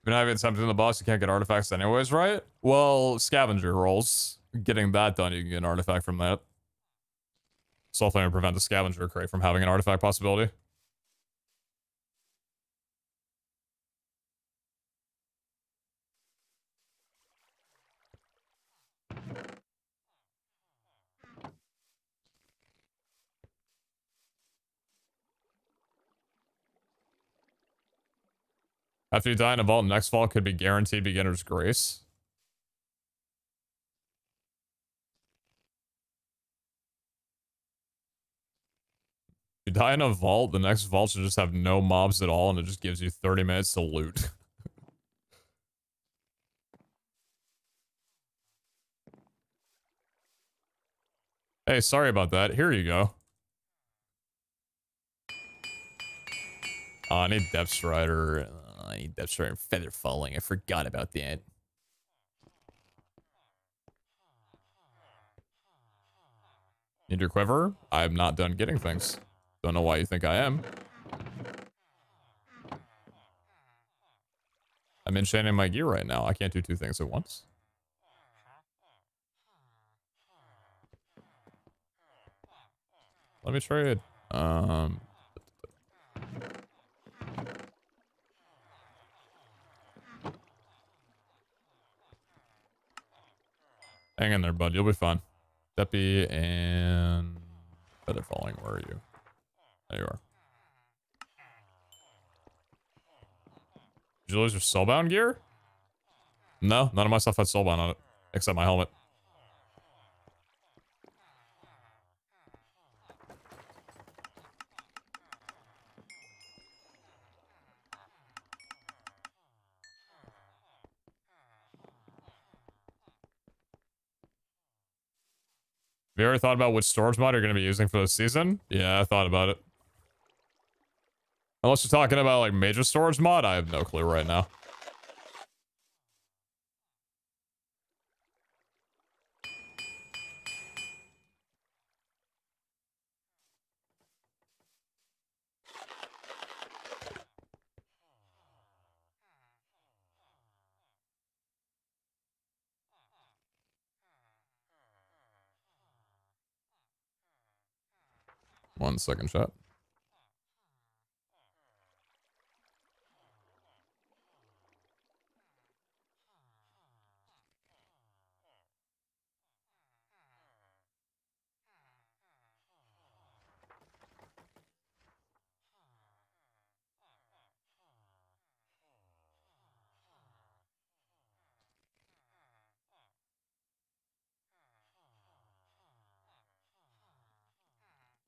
You're not even attempting the boss, you can't get artifacts anyways, right? Well, scavenger rolls. Getting that done, you can get an artifact from that. Soul Flame to prevent the scavenger crate from having an artifact possibility. After you die in a vault, next vault could be guaranteed beginner's grace. If you die in a vault, the next vault should just have no mobs at all, and it just gives you 30 minutes to loot. Hey, sorry about that. Here you go. Oh, I need Depth Strider. I need Depth Strider and Feather Falling. I forgot about that. Need your quiver? I'm not done getting things. Don't know why you think I am. I'm enchanting my gear right now. I can't do two things at once. Let me trade. Hang in there, bud. You'll be fine. Deppy and Feather Falling. Where are you? There you are. Did you lose your soulbound gear? No, none of my stuff had soulbound on it, except my helmet. Have you ever thought about which storage mod you're going to be using for this season? Yeah, I thought about it. Unless you're talking about like major storage mod, I have no clue right now. One second, chat.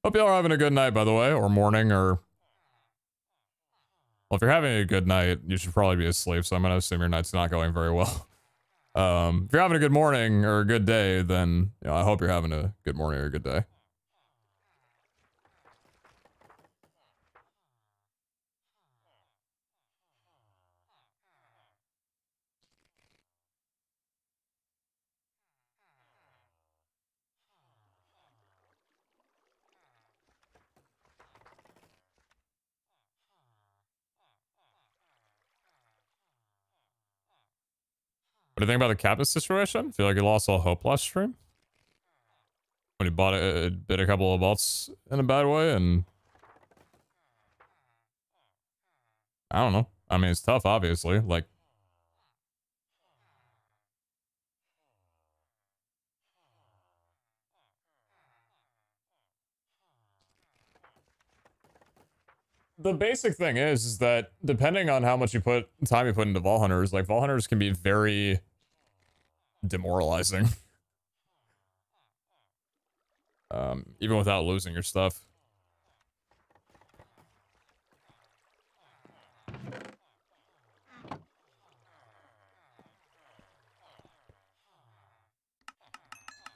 Hope y'all are having a good night, by the way, or morning, or... Well, if you're having a good night, you should probably be asleep, so I'm gonna assume your night's not going very well. If you're having a good morning or a good day, then, you know, I hope you're having a good morning or a good day. What do you think about the Kappa situation? Feel like you lost all hope last stream? When he bought it, bit a couple of vaults in a bad way, and... I don't know. I mean, it's tough, obviously. Like... The basic thing is that depending on how much time you put into Vault Hunters, like, Vault Hunters can be very demoralizing. Even without losing your stuff.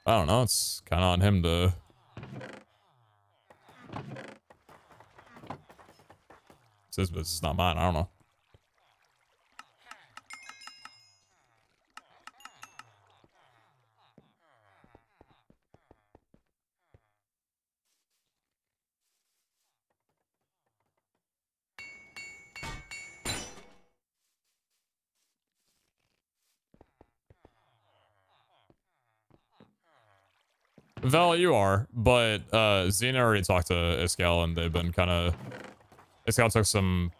I don't know, it's kind of on him to... It's his business, it's not mine, I don't know. Vel, you are, but Xena already talked to Iscal and they've been kind of... Iscal took some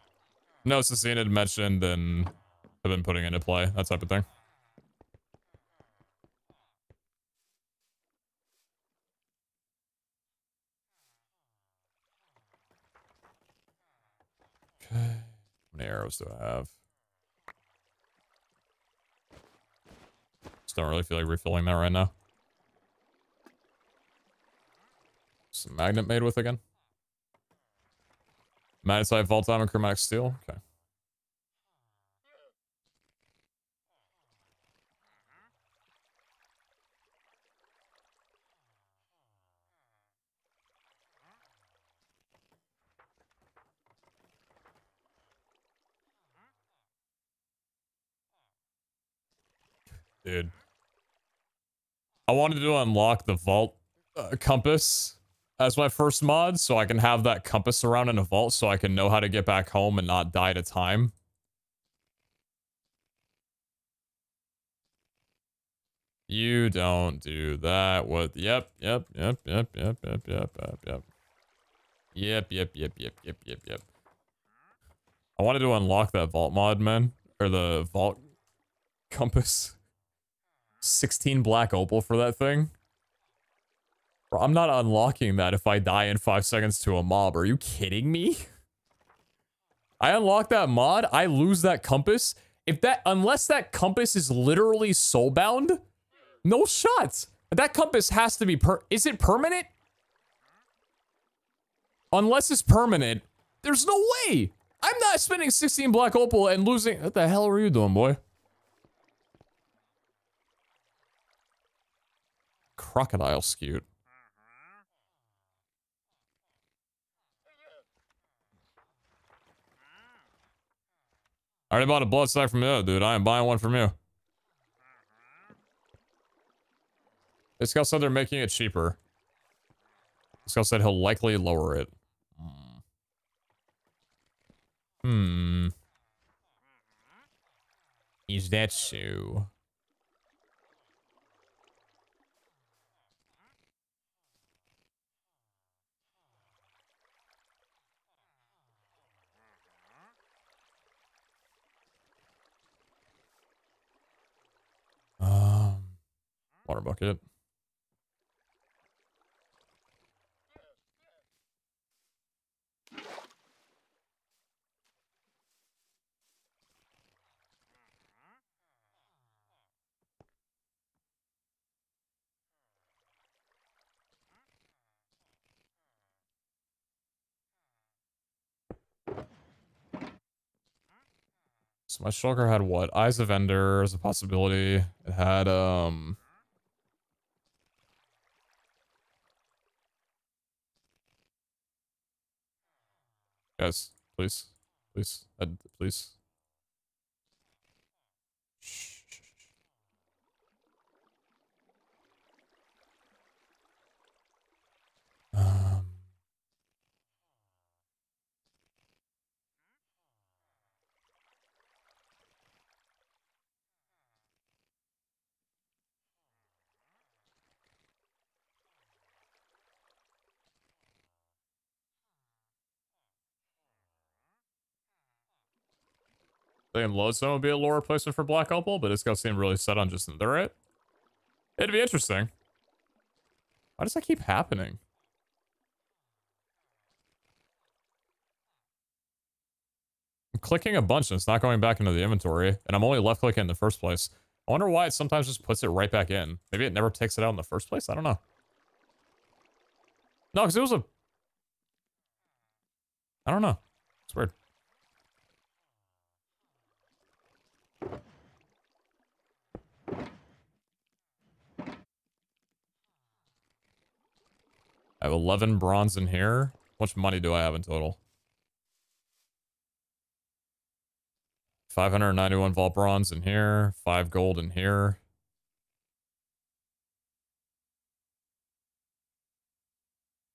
notes that Xena had mentioned and have been putting into play, that type of thing. Okay. How many arrows do I have? Just don't really feel like refilling that right now. Some magnet made with again. Magnetite, vault diamond, chromatic steel. Okay. Dude. I wanted to unlock the vault compass as my first mod so I can have that compass around in a vault so I can know how to get back home and not die at a time. You don't do that. What? Yep. Yep. Yep. Yep. Yep. Yep. Yep. Yep. Yep. Yep. Yep. Yep. Yep. Yep. Yep. Yep. I wanted to unlock that vault mod, man, or the vault compass. 16 black opal for that thing. Bro, I'm not unlocking that if I die in 5 seconds to a mob. Are you kidding me? I unlock that mod, I lose that compass. Unless that compass is literally soulbound, no shots. That compass has to be is it permanent? Unless it's permanent, there's no way. I'm not spending 16 black opal and losing. What the hell are you doing, boy? Crocodile scute. I already bought a blood sack from you, dude. I am buying one from you. This guy said they're making it cheaper. This guy said he'll likely lower it. Hmm. Is that so? Water bucket. So my shulker had what? Eyes of Ender as a possibility. It had, guys, please. Please. Please. Shh. Thinking Lodestone would be a lower replacement for Black Opal, but it's gonna seem really set on just Netherite. It'd be interesting. Why does that keep happening? I'm clicking a bunch and it's not going back into the inventory, and I'm only left clicking in the first place. I wonder why it sometimes just puts it right back in. Maybe it never takes it out in the first place? I don't know. No, because it was a... I don't know. It's weird. I have 11 bronze in here. How much money do I have in total? 591 vault bronze in here. 5 gold in here.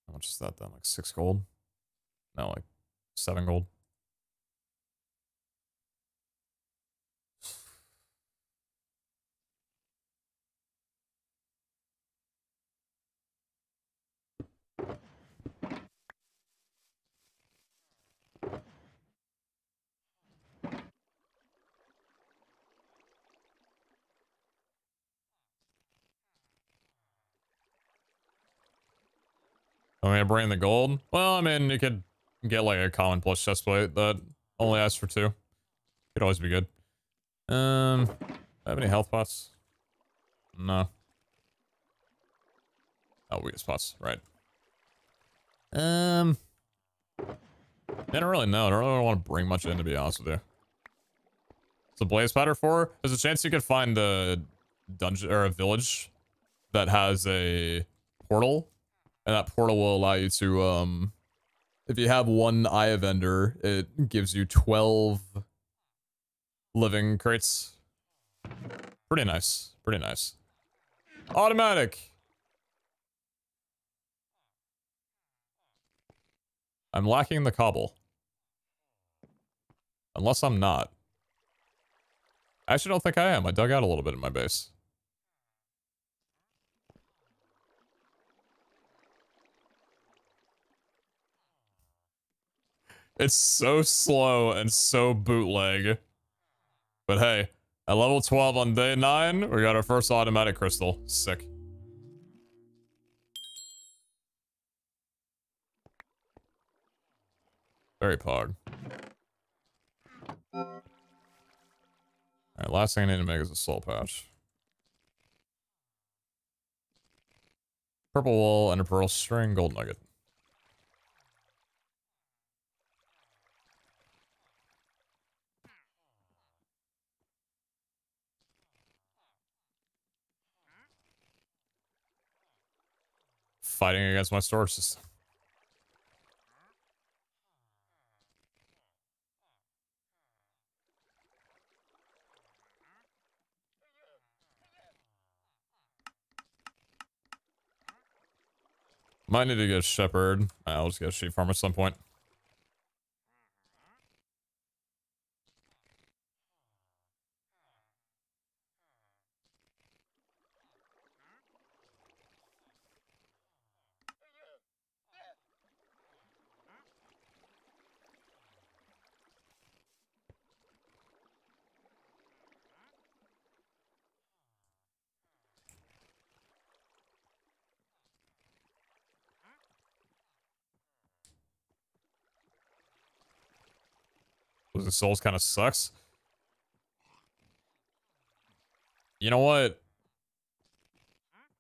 How much is that then? Like 6 gold? No, like 7 gold. I'm gonna bring the gold. Well, I mean, you could get like a common plus chestplate that only asks for 2. Could always be good. Do I have any health pots? No. Oh, weakest pots, right. I don't really know. I don't really want to bring much in, to be honest with you. It's a blaze powder for. There's a chance you could find a dungeon or a village that has a portal, and that portal will allow you to if you have 1 Eye vendor, it gives you 12 living crates. Pretty nice. Pretty nice. Automatic. I'm lacking the cobble. Unless I'm not. I actually don't think I am. I dug out a little bit in my base. It's so slow and so bootleg. But hey, at level 12 on day 9, we got our first automatic crystal. Sick. Very pog. Alright, last thing I need to make is a soul pouch. Purple wool and a pearl string, gold nugget. Fighting against my storage system. Might need to get a shepherd. I'll just get a sheep farm at some point. Losing souls kind of sucks. You know what?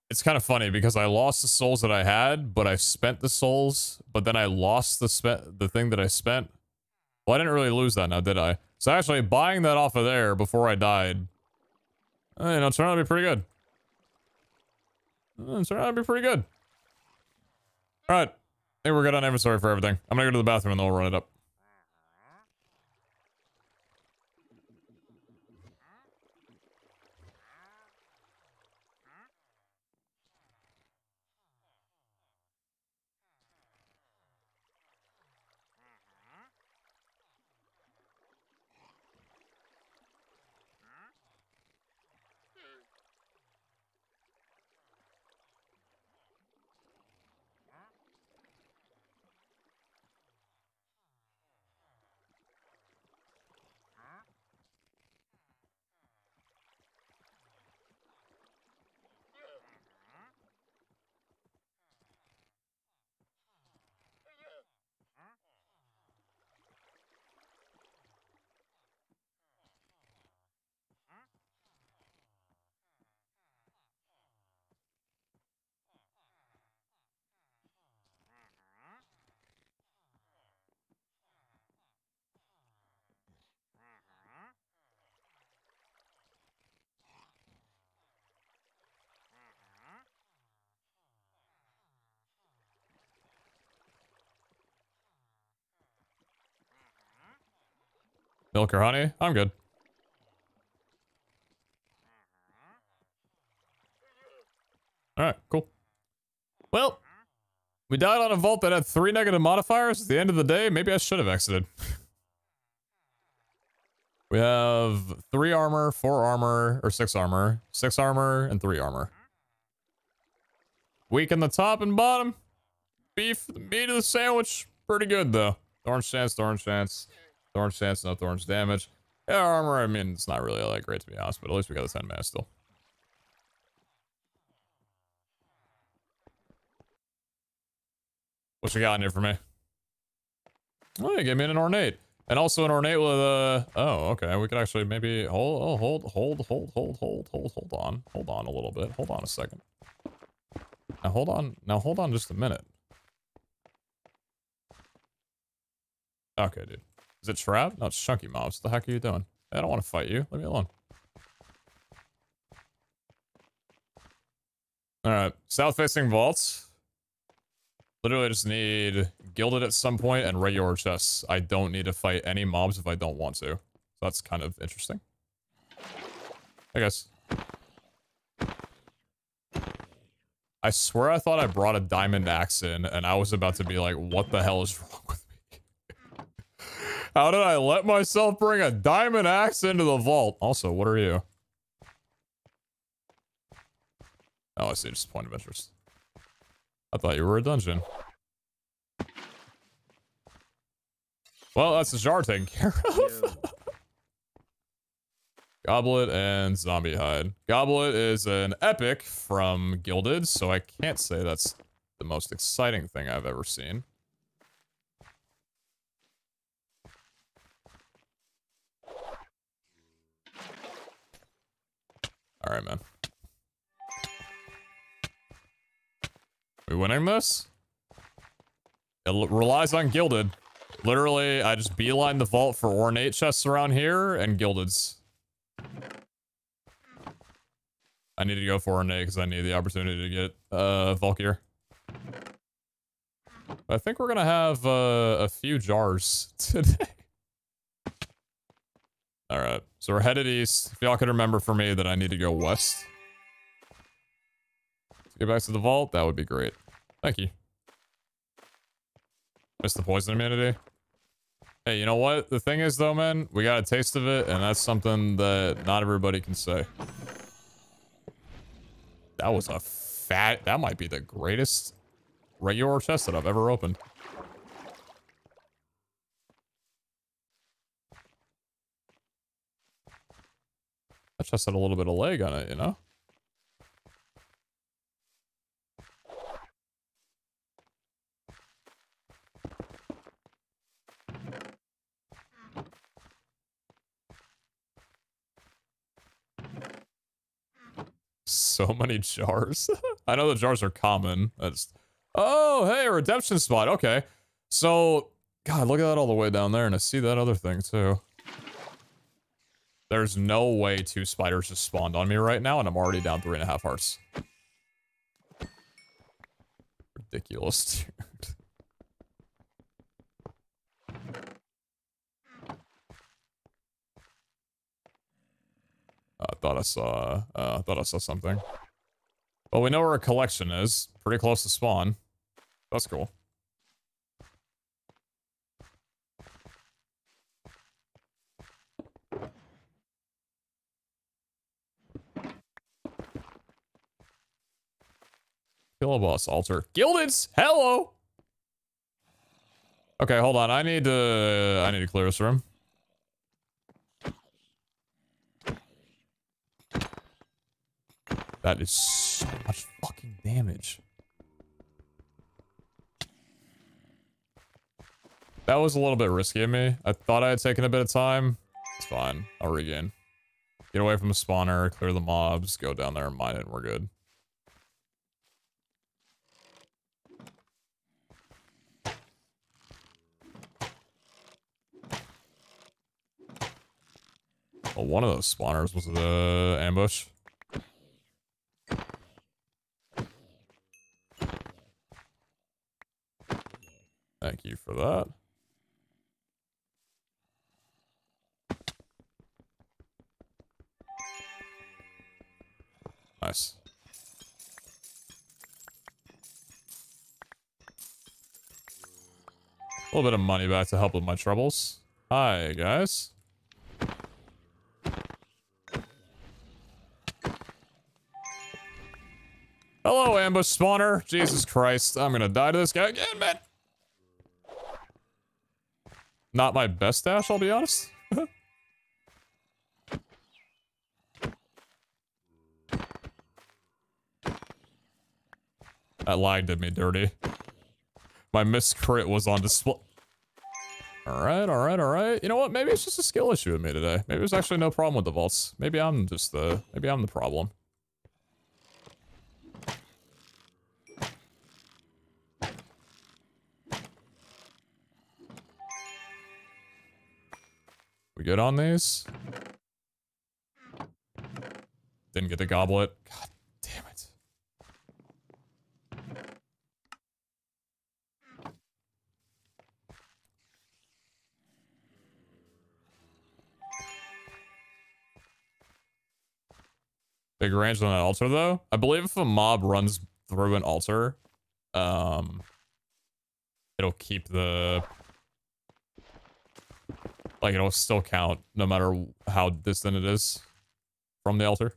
It's kind of funny because I lost the souls that I had, but I spent the souls, but then I lost the thing that I spent. Well, I didn't really lose that now, did I? So actually, buying that off of there before I died, you know, it turned out to be pretty good. It turned out to be pretty good. All right. I think we're good on inventory for everything. I'm gonna go to the bathroom and then we'll run it up. Milk or honey? I'm good. Alright, cool. Well, we died on a vault that had 3 negative modifiers. At the end of the day, maybe I should have exited. We have 3 armor, 4 armor, or 6 armor. 6 armor, and 3 armor. Weak in the top and bottom. Beef, the meat of the sandwich. Pretty good, though. Thorns chance, thorns chance. Thorns chance, no thorns damage. Yeah, armor, I mean, it's not really all that great, to be honest, but at least we got the 10 mass still. What you got in here for me? Oh, you gave me an ornate. And also an ornate with a... Oh, okay. We could actually maybe... Hold on. Hold on a little bit. Hold on a second. Now hold on. Now hold on just a minute. Okay, dude. Is it trap? No, it's chunky mobs. What the heck are you doing? I don't want to fight you. Leave me alone. Alright. South-facing vaults. Literally just need gilded at some point and regular chests. I don't need to fight any mobs if I don't want to. So that's kind of interesting. Hey guys. I swear I thought I brought a diamond axe in and I was about to be like, what the hell is wrong with me? How did I let myself bring a diamond axe into the vault? Also, what are you? Oh, I see, just a point of interest. I thought you were a dungeon. Well, that's the jar taken care of. Goblet and zombie hide. Goblet is an epic from Gilded, so I can't say that's the most exciting thing I've ever seen. Alright, man. We winning this? It relies on Gilded. Literally, I just beeline the vault for ornate chests around here and Gilded's. I need to go for ornate because I need the opportunity to get vault gear. I think we're gonna have a few jars today. Alright, so we're headed east. If y'all could remember for me that I need to go west. To get back to the vault, that would be great. Thank you. Missed the poison immunity. Hey, you know what? The thing is though, man, we got a taste of it, and that's something that not everybody can say. That was a fat... That might be the greatest regular chest that I've ever opened. That chest had a little bit of leg on it, you know? So many jars. I know the jars are common. That's... Oh, hey, a redemption spot. Okay. So, God, look at that all the way down there, and I see that other thing, too. There's no way 2 spiders just spawned on me right now, and I'm already down 3.5 hearts. Ridiculous, dude. I thought I saw something. Well, we know where a collection is. Pretty close to spawn. That's cool. Kill a boss altar. Gildeds! Hello! Okay, hold on. I need to clear this room. That is so much fucking damage. That was a little bit risky of me. I thought I had taken a bit of time. It's fine. I'll regain. Get away from the spawner, clear the mobs, go down there and mine it, and we're good. Well, one of those spawners was the ambush. Thank you for that. Nice. A little bit of money back to help with my troubles. Hi, guys. Hello, ambush spawner. Jesus Christ, I'm gonna die to this guy again, man. Not my best dash, I'll be honest. That lag did me dirty. My miscrit was on display. Alright, alright, alright. You know what? Maybe it's just a skill issue with me today. Maybe there's actually no problem with the vaults. Maybe I'm the problem. We good on these? Didn't get the goblet. God damn it. Big range on that altar though. I believe if a mob runs through an altar, it'll keep the, like, it'll still count no matter how distant it is from the altar.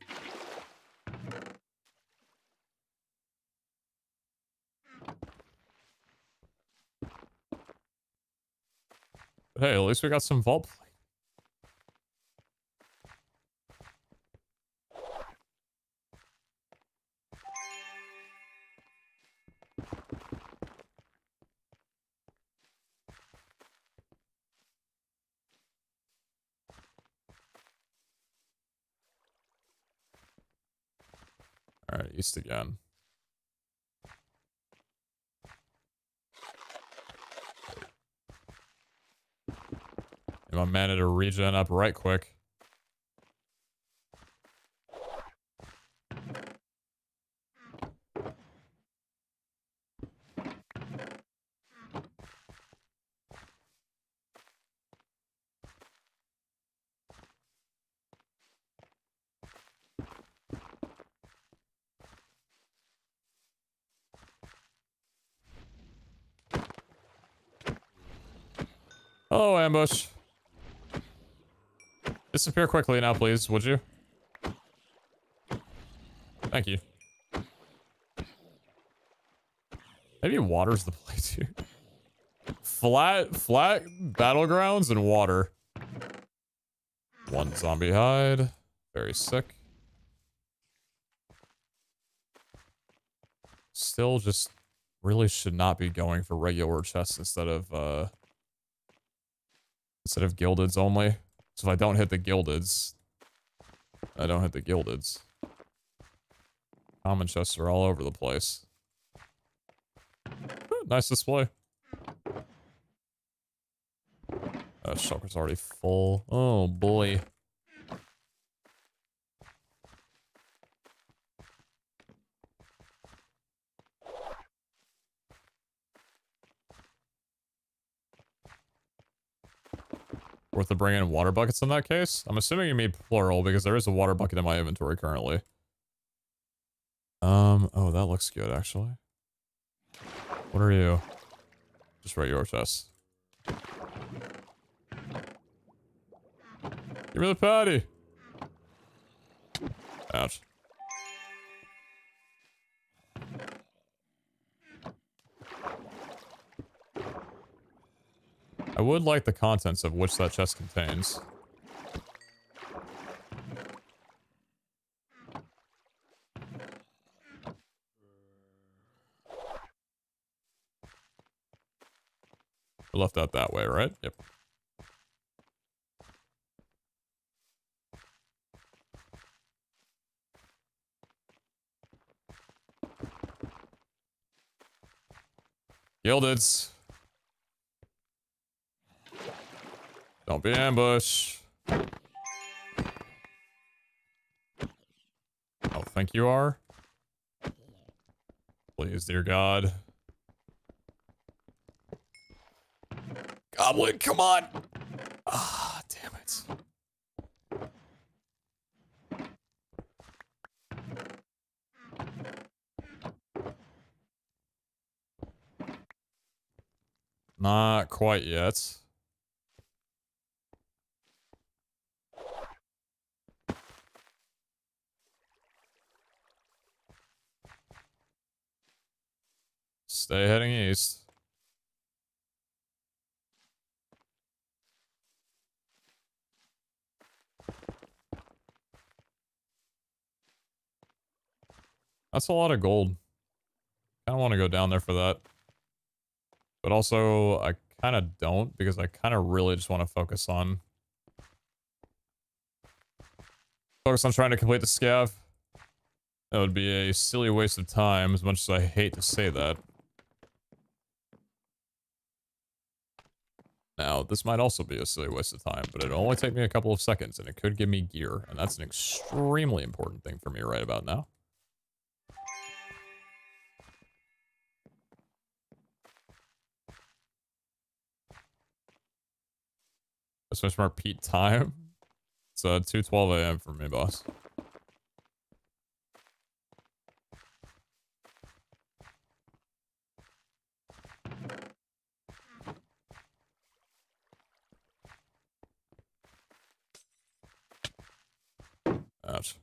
But hey, at least we got some vault. Alright, east again. Need my mana to regen up right quick. Oh, ambush. Disappear quickly now, please, would you? Thank you. Maybe water's the place here. Flat battlegrounds and water. One zombie hide. Very sick. Still just really should not be going for regular chests instead of gildeds only. So if I don't hit the gildeds, I don't hit the gildeds. Common chests are all over the place. Ooh, nice display. Shulker's already full. Oh boy. Worth to bring in water buckets in that case? I'm assuming you mean plural because there is a water bucket in my inventory currently. Oh, that looks good actually. What are you? Just regular chests. Give me the patty. Ouch. I would like the contents of which that chest contains. We left that that way, right? Yep. Gildeds. Don't be ambush. Oh, think you are? Please, dear God. Goblin, come on! Ah, damn it. Not quite yet. Stay heading east. That's a lot of gold. I don't want to go down there for that. But also, I kind of don't, because I kind of really just want to focus on trying to complete the scav. That would be a silly waste of time, as much as I hate to say that. Now, this might also be a silly waste of time, but it'll only take me a couple of seconds, and it could give me gear, and that's an extremely important thing for me right about now. Switch from our Pete time. It's 2:12 a.m. for me, boss. Ouch.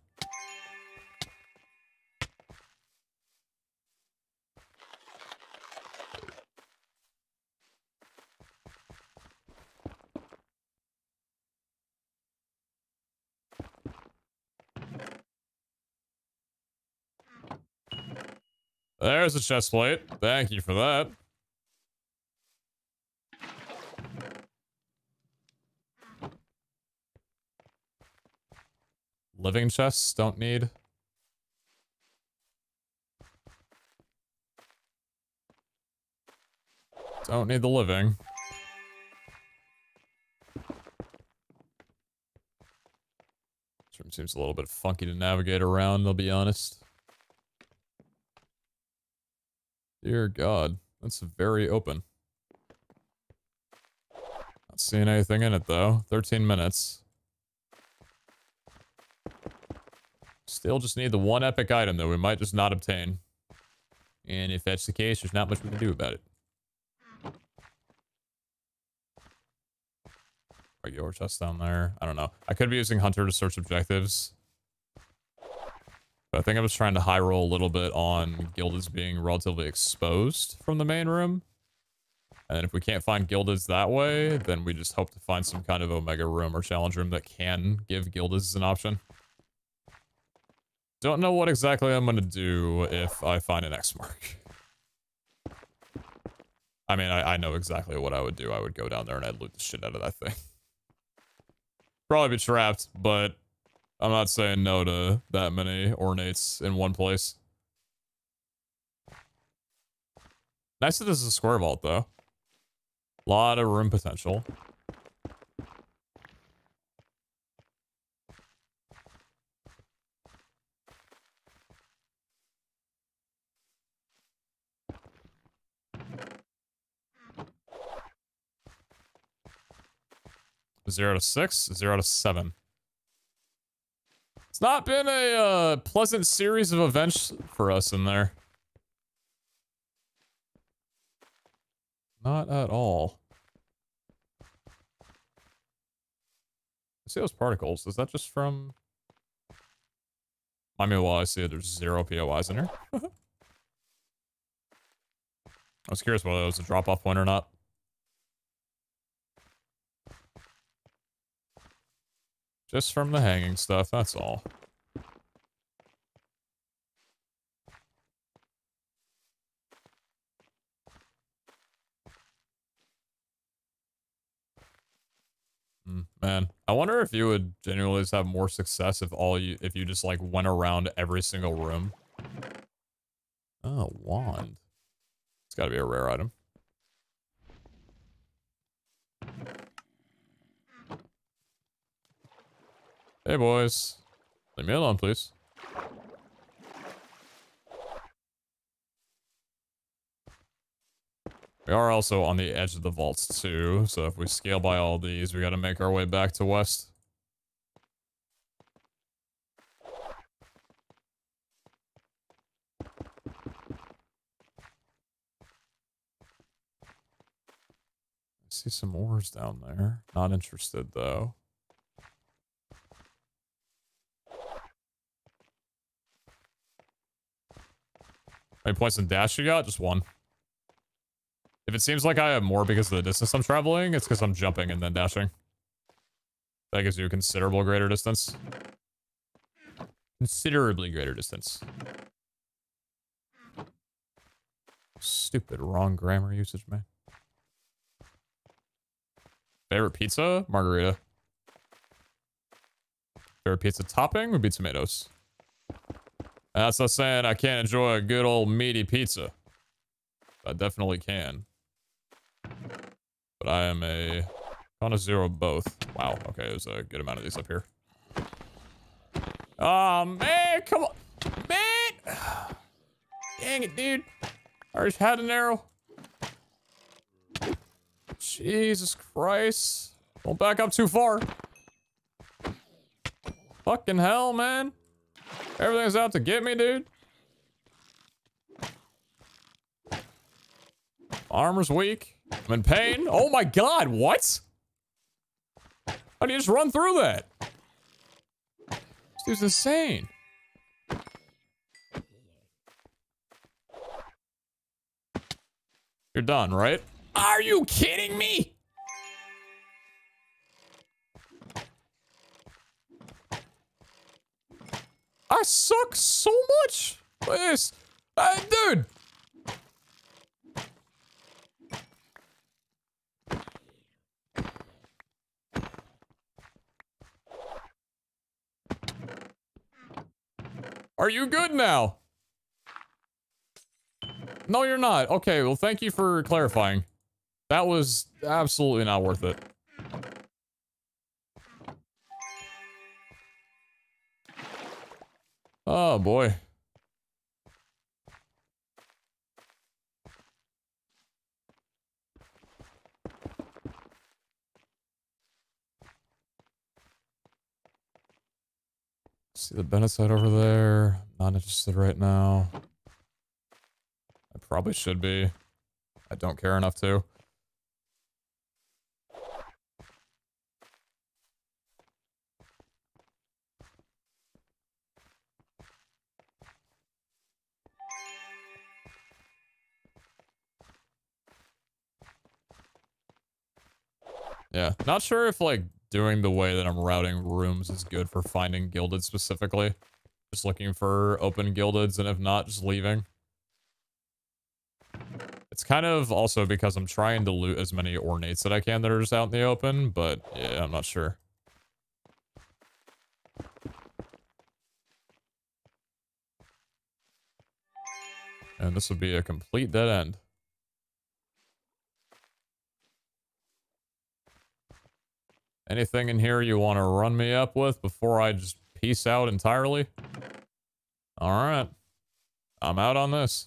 There's a chest plate. Thank you for that. Living chests don't need. Don't need the living. This room seems a little bit funky to navigate around, I'll be honest. Dear God, that's very open. Not seeing anything in it though. 13 minutes. Still just need the one epic item that we might just not obtain. And if that's the case, there's not much we can do about it. Regular chest down there. I don't know. I could be using Hunter to search objectives. But I think I was trying to high roll a little bit on Gildeds being relatively exposed from the main room. And then if we can't find Gildeds that way, then we just hope to find some kind of Omega room or challenge room that can give Gildeds an option. Don't know what exactly I'm going to do if I find an X mark. I mean, I know exactly what I would do. I would go down there and I'd loot the shit out of that thing. Probably be trapped, but I'm not saying no to that many ornates in one place. Nice that this is a square vault, though. Lot of room potential. Zero to 6, 0 to 7. It's not been a pleasant series of events for us in there. Not at all. I see those particles. Is that just from... I mean, well, I see there's 0 POIs in here. I was curious whether it was a drop-off point or not. Just from the hanging stuff, that's all. Man, I wonder if you would genuinely just have more success if you just like went around every single room. Oh, wand. It's gotta be a rare item. Hey boys. Leave me alone, please. We are also on the edge of the vaults too, so if we scale by all these, we gotta make our way back to west. I see some ores down there. Not interested though. How many points in dash you got? Just 1. If it seems like I have more because of the distance I'm traveling, it's because I'm jumping and then dashing. That gives you a considerable greater distance. Considerably greater distance. Stupid wrong grammar usage, man. Favorite pizza? Margarita. Favorite pizza topping would be tomatoes. That's not saying I can't enjoy a good old meaty pizza. I definitely can. But I am a connoisseur of both. Wow, okay, there's a good amount of these up here. Oh, man, come on. Man! Dang it, dude. I just had an arrow. Jesus Christ. Don't back up too far. Fucking hell, man. Everything's out to get me, dude. Armor's weak. I'm in pain. Oh my god, what? How do you just run through that? This dude's insane. You're done, right? Are you kidding me? I suck so much. This, dude. Are you good now? No, you're not. Okay, well, thank you for clarifying. That was absolutely not worth it. Oh, boy. See the Bennett side over there. Not interested right now. I probably should be. I don't care enough to. Yeah, not sure if, like, doing the way that I'm routing rooms is good for finding gilded specifically. Just looking for open gildeds, and if not, just leaving. It's kind of also because I'm trying to loot as many ornates that I can that are just out in the open, but yeah, I'm not sure. And this would be a complete dead end. Anything in here you want to run me up with before I just peace out entirely? Alright. I'm out on this.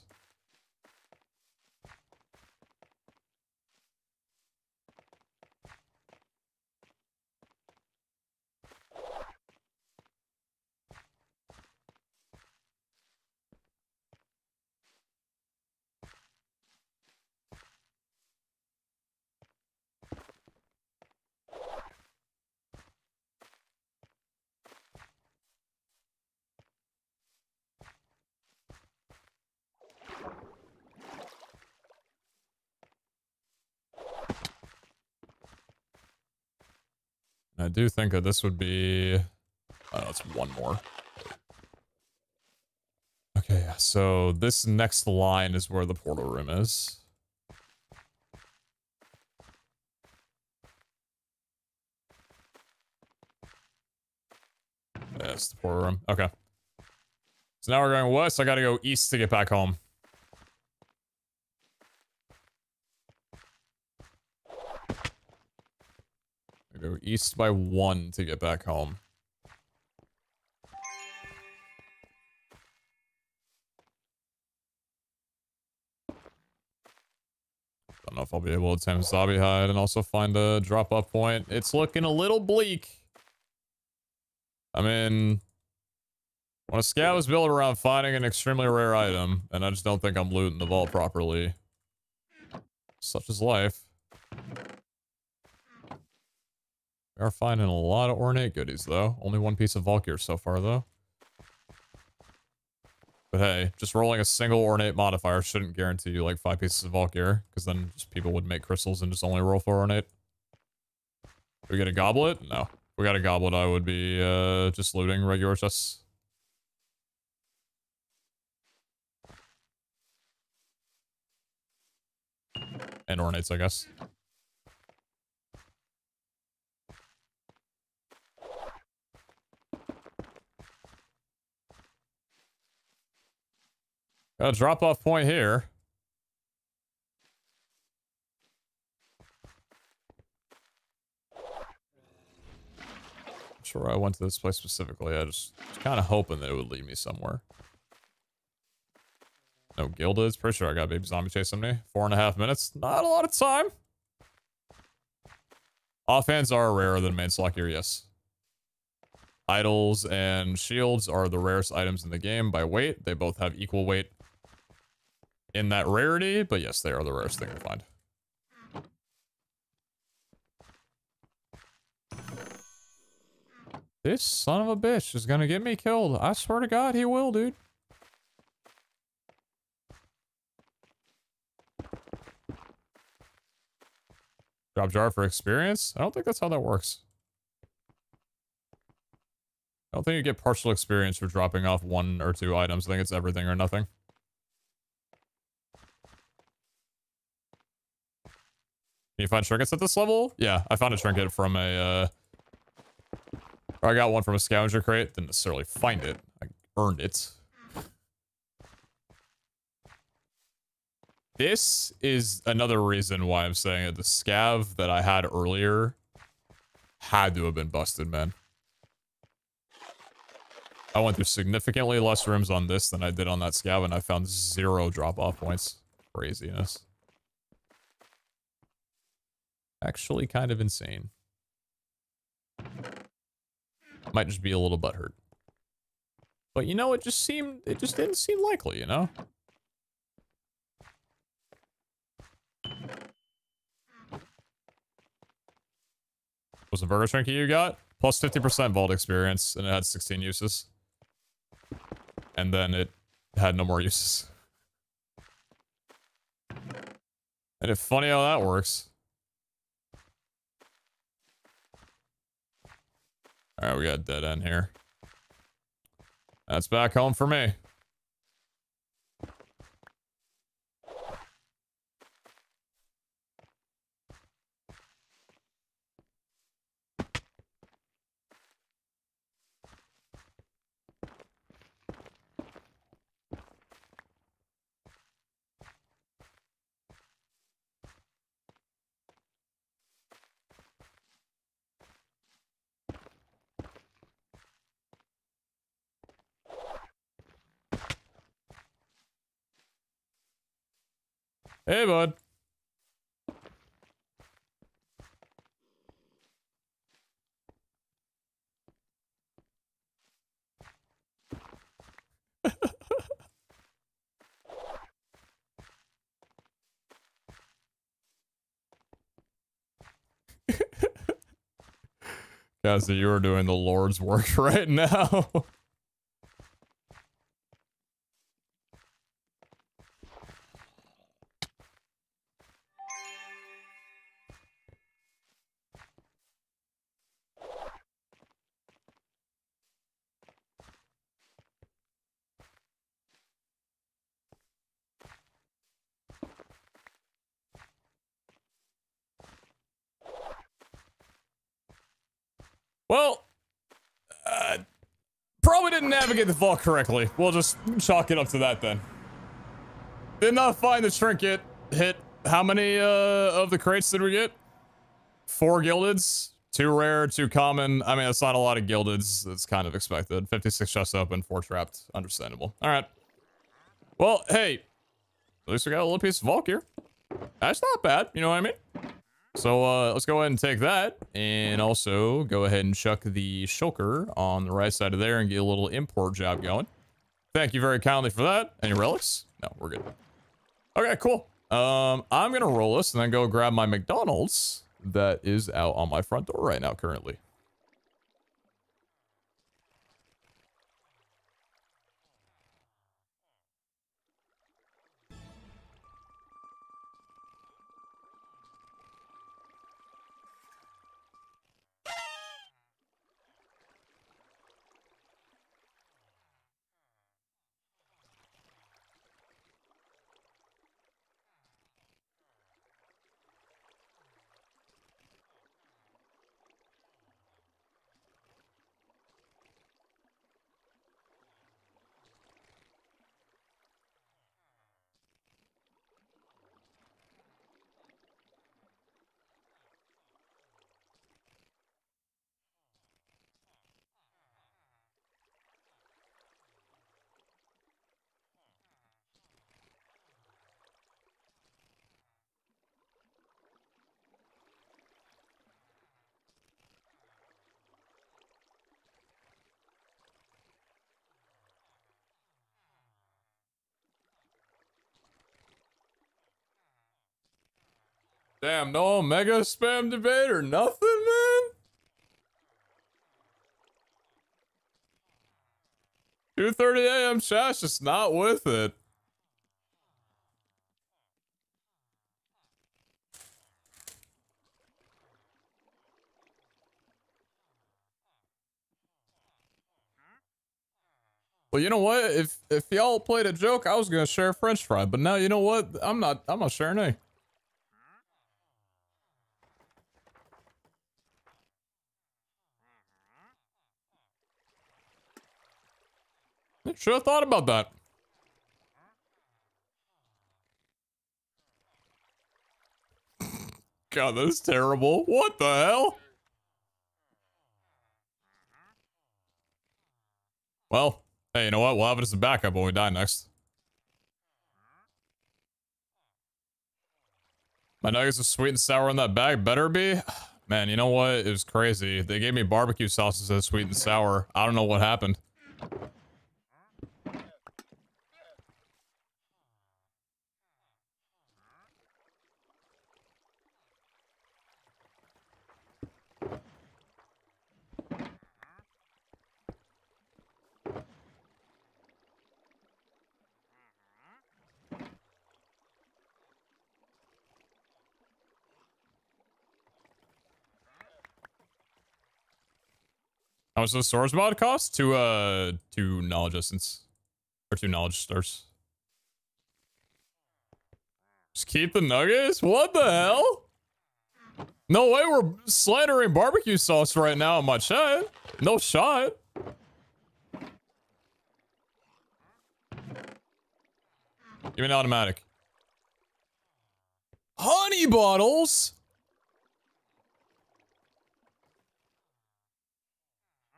I do think that this would be... Oh, it's one more. Okay, so this next line is where the portal room is. That's the portal room. Okay. So now we're going west. I gotta go east to get back home. I go east by 1 to get back home. Don't know if I'll be able to tame Zombie Hide and also find a drop-off point. It's looking a little bleak. I mean, when a scout was built around finding an extremely rare item, and I just don't think I'm looting the vault properly. Such is life. We are finding a lot of ornate goodies, though. Only one piece of vault gear so far, though. But hey, just rolling a single ornate modifier shouldn't guarantee you like 5 pieces of vault gear, because then just people would make crystals and just only roll 4 ornate. We get a goblet? No. If we got a goblet, I would be just looting regular chests. And ornates, I guess. A drop-off point here. Not sure why I went to this place specifically. I just was kind of hoping that it would lead me somewhere. No gildeds. Pretty sure I got a baby zombie chasing me. 4.5 minutes. Not a lot of time. Offhands are rarer than main slot gear, yes. Idols and shields are the rarest items in the game by weight. They both have equal weight in that rarity, but yes, they are the rarest thing to find. This son of a bitch is gonna get me killed. I swear to God, he will, dude. Drop jar for experience? I don't think that's how that works. I don't think you get partial experience for dropping off 1 or 2 items. I think it's everything or nothing. Can you find trinkets at this level? Yeah, I found a trinket from a, or I got one from a scavenger crate. Didn't necessarily find it. I earned it. This is another reason why I'm saying that the scav that I had earlier had to have been busted, man. I went through significantly less rooms on this than I did on that scav, and I found 0 drop-off points. Craziness. Actually kind of insane. Might just be a little butthurt. But you know, it just didn't seem likely, you know? Was the burger trinket you got? Plus 50% vault experience, and it had 16 uses. And then it had no more uses. And it's funny how that works. Alright, we got a dead end here. That's back home for me. Hey, bud. Guys, you are doing the Lord's work right now. Well, probably didn't navigate the vault correctly. We'll just chalk it up to that then. Did not find the trinket. Hit how many of the crates did we get? 4 gildeds, 2 rare, 2 common. I mean, that's not a lot of gildeds. That's kind of expected. 56 chests open, 4 trapped. Understandable. All right. Well, hey, at least we got a little piece of vault here. That's not bad. You know what I mean? So let's go ahead and take that, and also go ahead and chuck the shulker on the right side of there and get a little import job going. Thank you very kindly for that. Any relics? No, we're good. Okay, cool. I'm gonna roll this and then go grab my McDonald's that is out on my front door right now currently. Damn, no Omega spam debate or nothing, man? 2:30 a.m. chat's just not with it. Well, you know what? If y'all played a joke, I was gonna share a French fry, but now you know what? I'm not sharing any. Should have thought about that. God, that is terrible. What the hell? Well, hey, you know what? We'll have it as a backup when we die next. My nuggets are sweet and sour in that bag. Better be. Man, you know what? It was crazy. They gave me barbecue sauces as sweet and sour. I don't know what happened. How much does the source mod cost? Two knowledge essence. Or 2 knowledge stars. Just keep the nuggets? What the hell? No way we're slandering barbecue sauce right now in my chat. No shot. Give me an automatic. Honey bottles?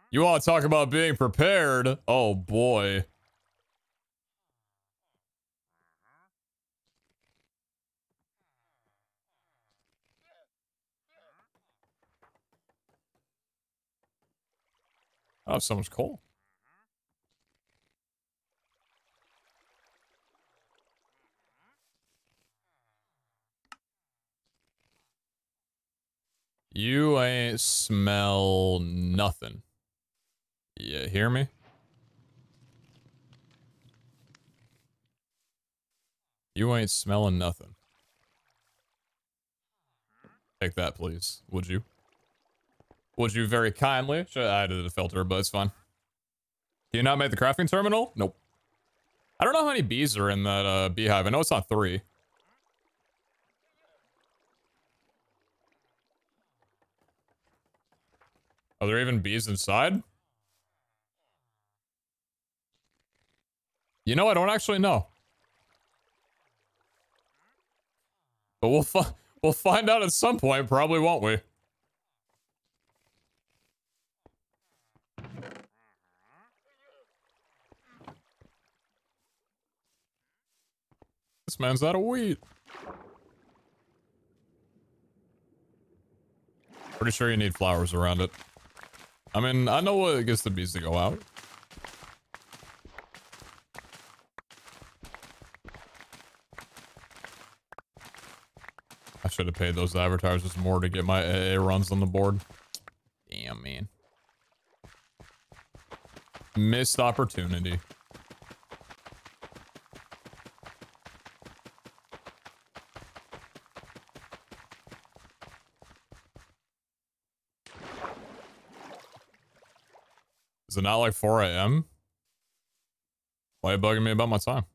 You want to talk about being prepared? Oh boy. Oh, so much coal. You ain't smell nothing. You hear me? You ain't smelling nothing. Take that, please. Would you? Would you very kindly? Should have added a filter, but it's fine. Do you not make the crafting terminal? Nope. I don't know how many bees are in that beehive. I know it's not 3. Are there even bees inside? You know, I don't actually know. But we'll find out at some point, probably, won't we? This man's out of wheat. Pretty sure you need flowers around it. I mean, I know what gets the bees to go out. I should have paid those advertisers more to get my AA runs on the board. Damn, man. Missed opportunity. Is it not like 4 a.m.? Why are you bugging me about my time?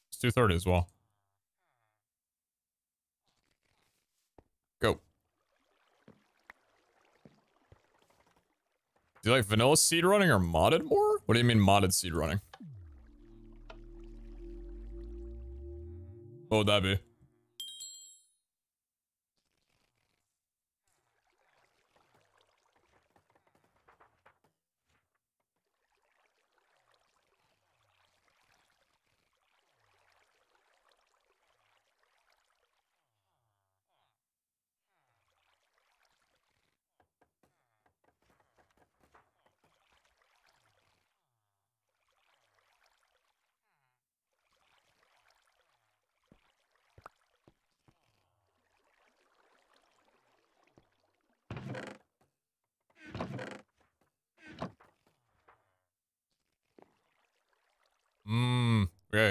It's 2:30 as well. Go. Do you like vanilla seed running or modded more? What do you mean modded seed running? What would that be?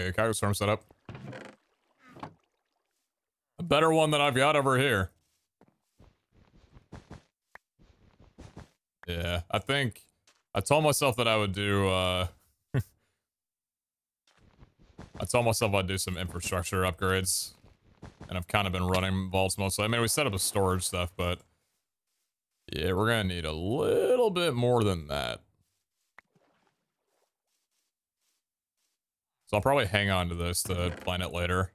a cactus farm set up. A better one than I've got over here. Yeah, I think I told myself that I would do, I told myself I'd do some infrastructure upgrades. And I've kind of been running vaults mostly. I mean, we set up a storage stuff, but yeah, we're gonna need a little bit more than that. So I'll probably hang on to this to plan it later.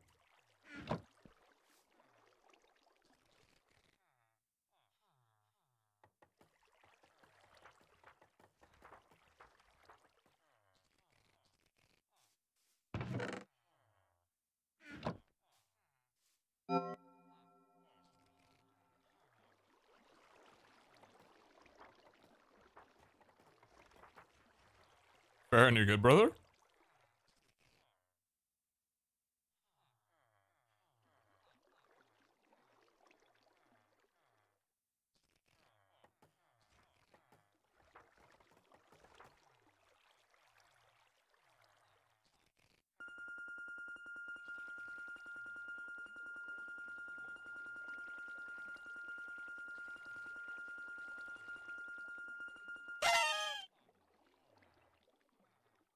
Fair and you good, brother?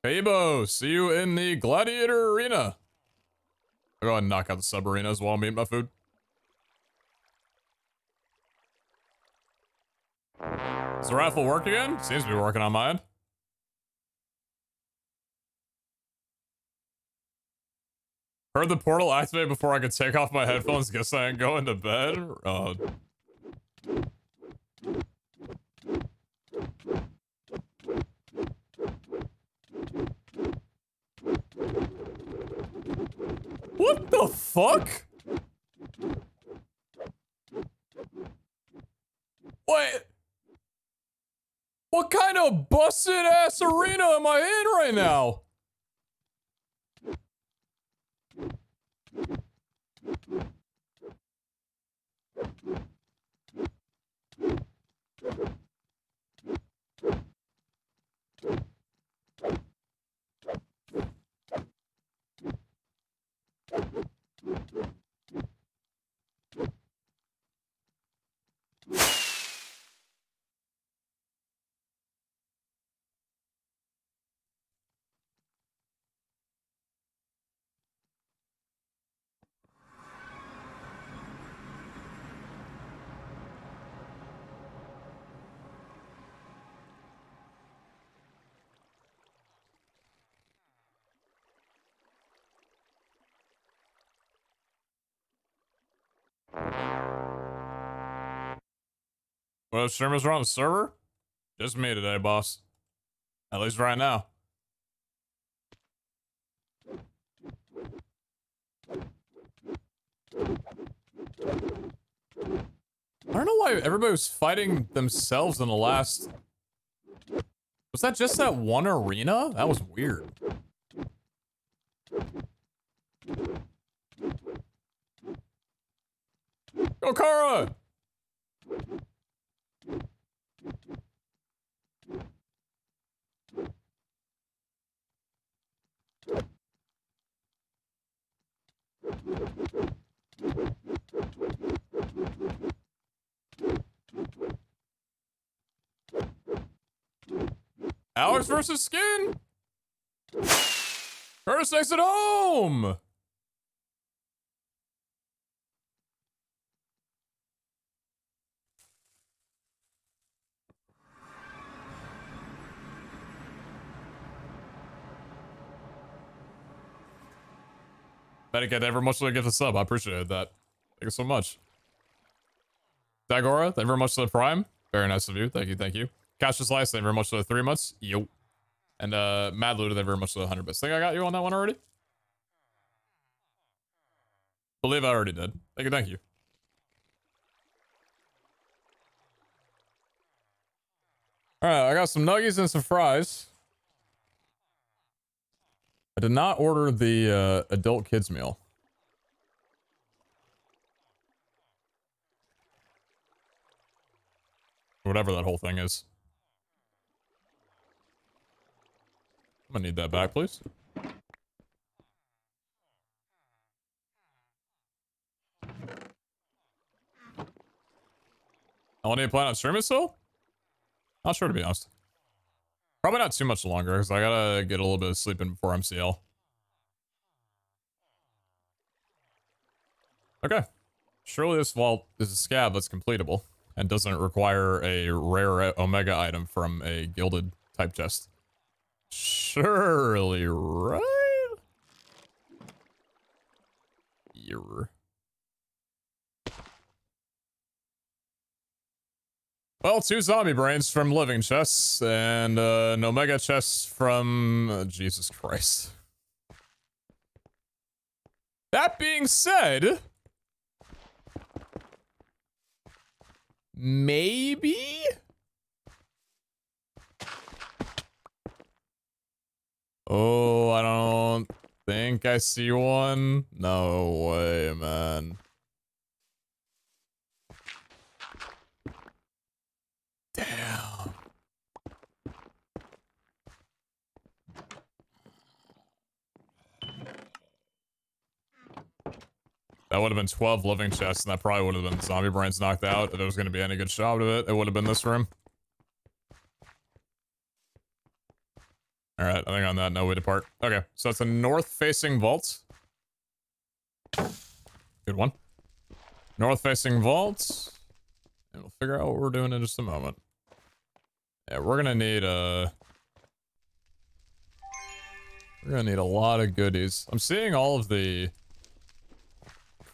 Hey, Bo, see you in the Gladiator Arena. I'll go ahead and knock out the sub arenas while I'm eating my food. Does the rifle work again? Seems to be working on mine. Heard the portal activate before I could take off my headphones. Guess I ain't going to bed. What the fuck? Wait. What kind of busted ass arena am I in right now? Well, streamers are on the server? Just me today, boss. At least right now. I don't know why everybody was fighting themselves in the last... Was that just that one arena? That was weird. Go, Kara! Alex versus Skin? Curtis takes it home! Medic, thank you very much for the gift of sub. I appreciate that. Thank you so much. Dagora, thank you very much for the prime. Very nice of you. Thank you, thank you. Cassius Slice, thank you very much for the 3 months. Yo. And Mad Luda, thank you very much for the 100 bits. Think I got you on that one already? Believe I already did. Thank you, thank you. Alright, I got some nuggies and some fries. I did not order the adult kids meal. Whatever that whole thing is. I'm gonna need that back, please. I want to plan on streaming still? Not sure, to be honest. Probably not too much longer, because I gotta get a little bit of sleep in before MCL. Okay. Surely this vault is a scab that's completable, and doesn't require a rare Omega item from a gilded type chest. Surely, right? You're... Well, 2 zombie brains from living chests, and an Omega chest from... Jesus Christ. That being said... Maybe? Oh, I don't think I see one. No way, man. Damn. That would have been 12 living chests, and that probably would have been zombie brains knocked out. If there was going to be any good shot of it, it would have been this room. Alright, I think on that, no way to part. Okay, so it's a north-facing vault. Good one. North-facing vault. And we'll figure out what we're doing in just a moment. Yeah, we're gonna need a... We're gonna need a lot of goodies. I'm seeing all of the...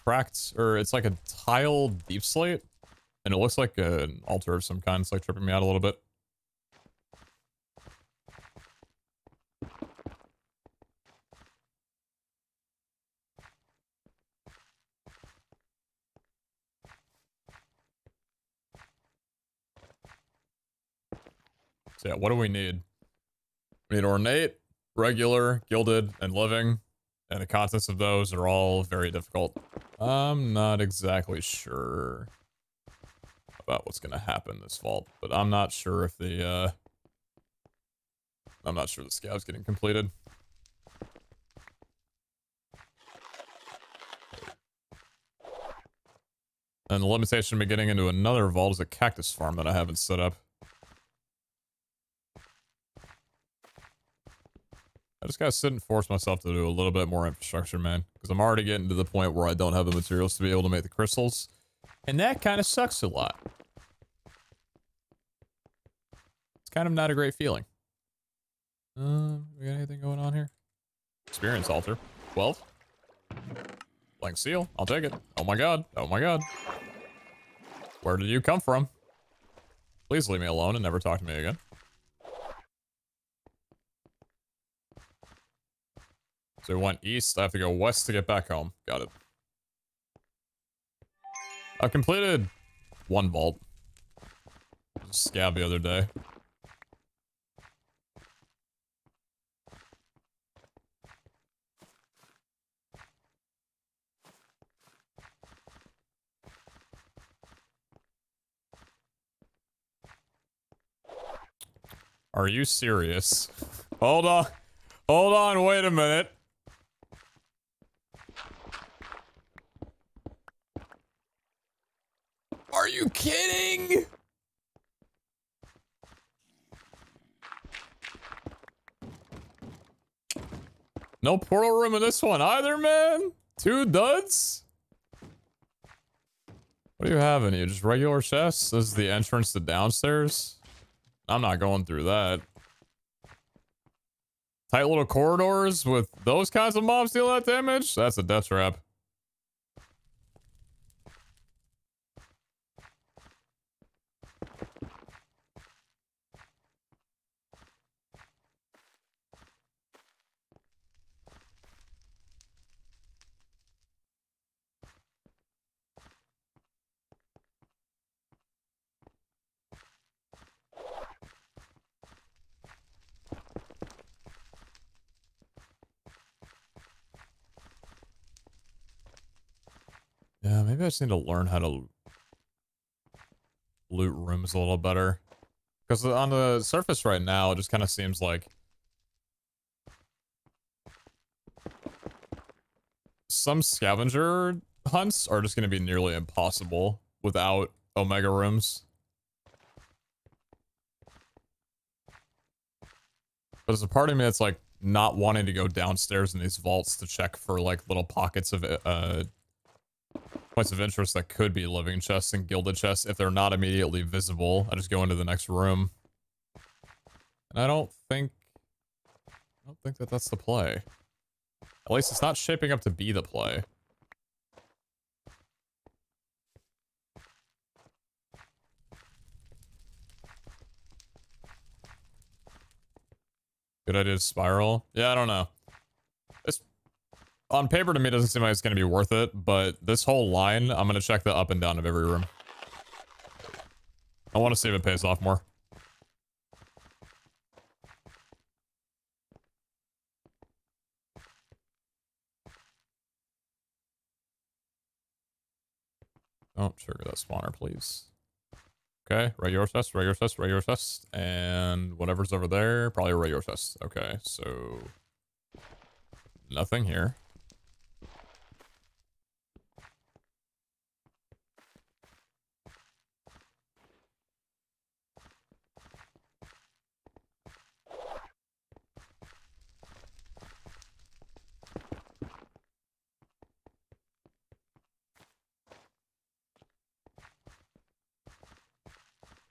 cracked, or it's like a tile deep slate. And it looks like an altar of some kind. It's like tripping me out a little bit. So yeah, what do we need? We need ornate, regular, gilded, and living. And the contents of those are all very difficult. I'm not exactly sure about what's gonna happen this vault, but I'm not sure if the I'm not sure the scav's getting completed. And the limitation of getting into another vault is a cactus farm that I haven't set up. I just gotta sit and force myself to do a little bit more infrastructure, man. Because I'm already getting to the point where I don't have the materials to be able to make the crystals. And that kind of sucks a lot. It's kind of not a great feeling. We got anything going on here? Experience altar. 12. Blank seal. I'll take it. Oh my god. Oh my god. Where did you come from? Please leave me alone and never talk to me again. So we went east. I have to go west to get back home. Got it. I completed 1 vault. Scab the other day. Are you serious? Hold on. Hold on, wait a minute. Are you kidding? No portal room in this one either, man? 2 duds? What do you have in you? Just regular chests? This is the entrance to downstairs? I'm not going through that. Tight little corridors with those kinds of mobs deal that damage? That's a death trap. Yeah, maybe I just need to learn how to loot rooms a little better. Because on the surface right now, it just kind of seems like some scavenger hunts are just going to be nearly impossible without Omega rooms. But there's a part of me that's like not wanting to go downstairs in these vaults to check for like little pockets of points of interest that could be living chests and gilded chests. If they're not immediately visible, I just go into the next room. And I don't think that that's the play. At least it's not shaping up to be the play. Good idea to spiral. Yeah, I don't know. It's on paper to me, it doesn't seem like it's going to be worth it, but this whole line, I'm going to check the up and down of every room. I want to see if it pays off more. Don't trigger that spawner, please. Okay, regular test, regular test, regular test, and whatever's over there, probably a regular test. Okay, so nothing here.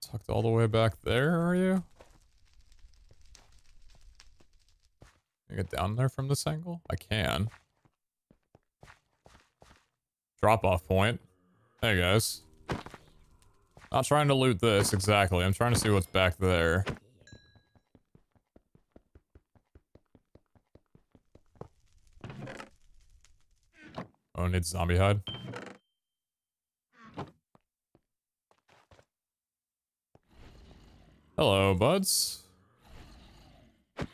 Tucked all the way back there, are you? Can I get down there from this angle? I can. Drop off point. Hey guys. Not trying to loot this, exactly. I'm trying to see what's back there. Oh, I need zombie hide. Hello, buds. Got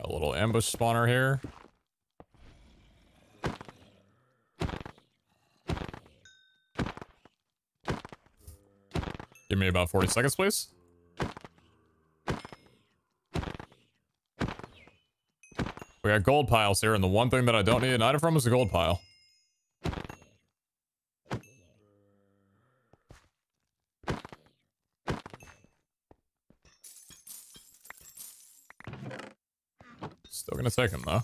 a little ambush spawner here. Give me about 40 seconds, please. We got gold piles here, and the one thing that I don't need an item from is a gold pile. Still gonna take him, though.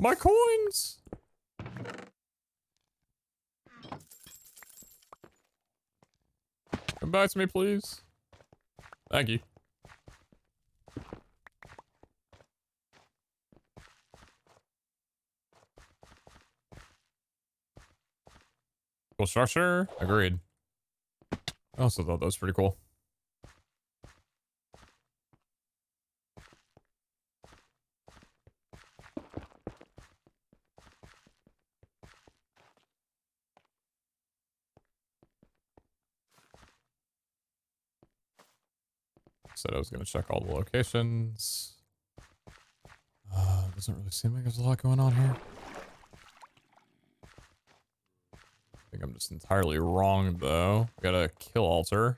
My coins! Come back to me, please. Thank you. Cool structure. Agreed. I also thought that was pretty cool. Said I was going to check all the locations. Doesn't really seem like there's a lot going on here. I think I'm just entirely wrong, though. Got a kill altar.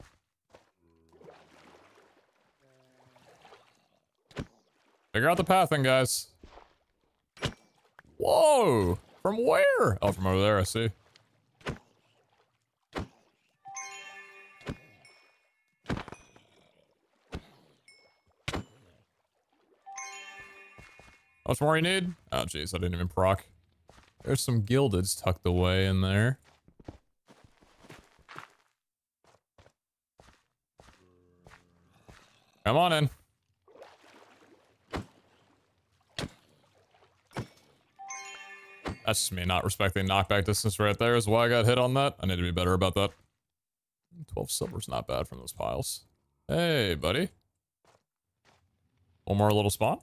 Figure out the pathing, guys. Whoa! From where? Oh, from over there, I see. How much more you need? Oh, jeez, I didn't even proc. There's some gildeds tucked away in there. Come on in. That's just me not respecting knockback distance right there is why I got hit on that. I need to be better about that. 12 silver's not bad from those piles. Hey, buddy. One more little spawn.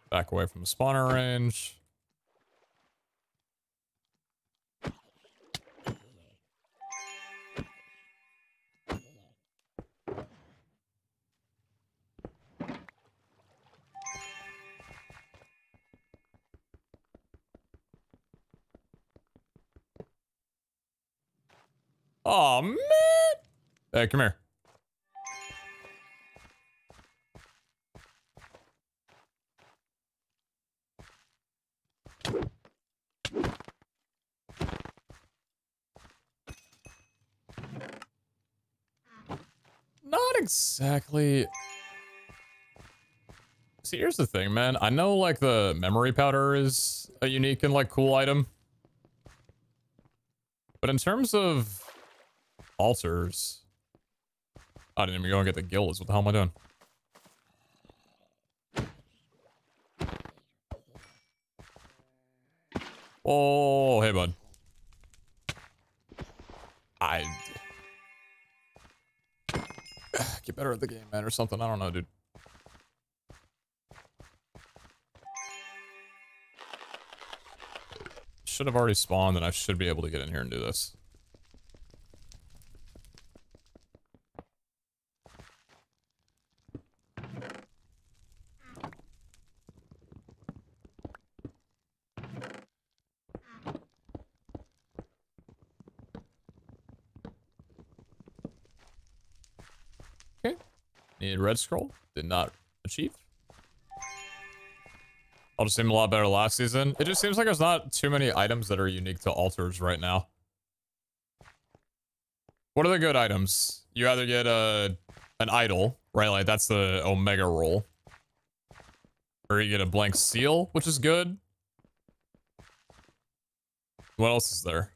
Back away from the spawner range. Oh, man. Hey, come here. Not exactly. See, here's the thing, man. I know, like, the memory powder is a unique and, like, cool item. But in terms of altars... I didn't even go and get the gills. What the hell am I doing? Oh, hey, bud. Get better at the game, man, or something. I don't know, dude. Should have already spawned, and I should be able to get in here and do this. Okay. Need red scroll. Did not achieve. I'll just seem a lot better last season. It just seems like there's not too many items that are unique to altars right now. What are the good items? You either get an idol, right? Like that's the Omega roll. Or you get a blank seal, which is good. What else is there?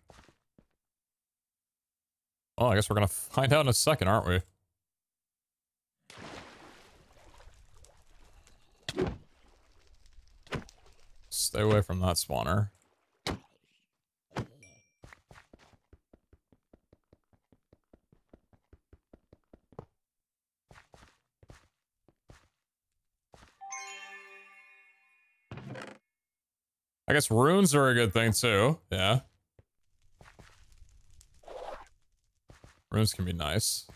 Oh, I guess we're gonna find out in a second, aren't we? Stay away from that spawner. I guess runes are a good thing too. Yeah. Runes can be nice.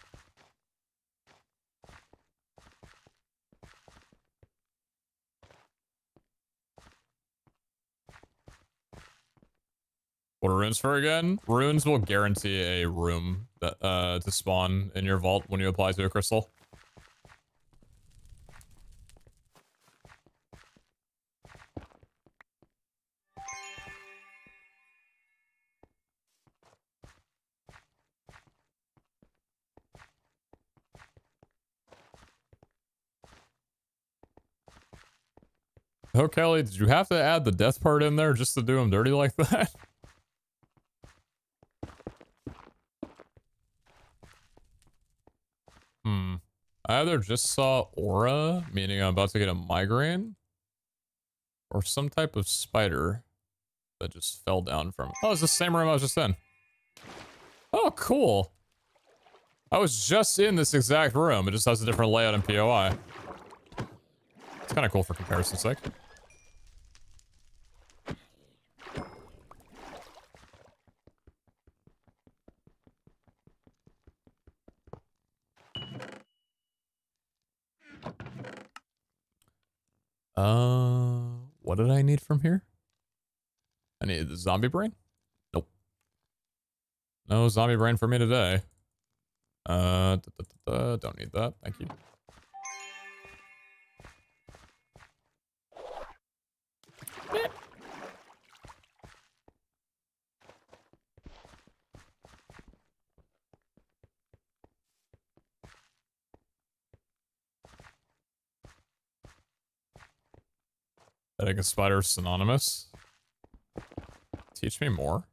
What are runes for again? Runes will guarantee a room that to spawn in your vault when you apply to a crystal. Oh, Kelly, did you have to add the death part in there just to do him dirty like that? I either just saw aura, meaning I'm about to get a migraine, or some type of spider that just fell down from... Oh, it's the same room I was just in. Oh, cool. I was just in this exact room. It just has a different layout in POI. It's kind of cool for comparison's sake. What did I need from here? I need the zombie brain? Nope. No zombie brain for me today. Don't need that. Thank you. I think a spider is synonymous. Teach me more.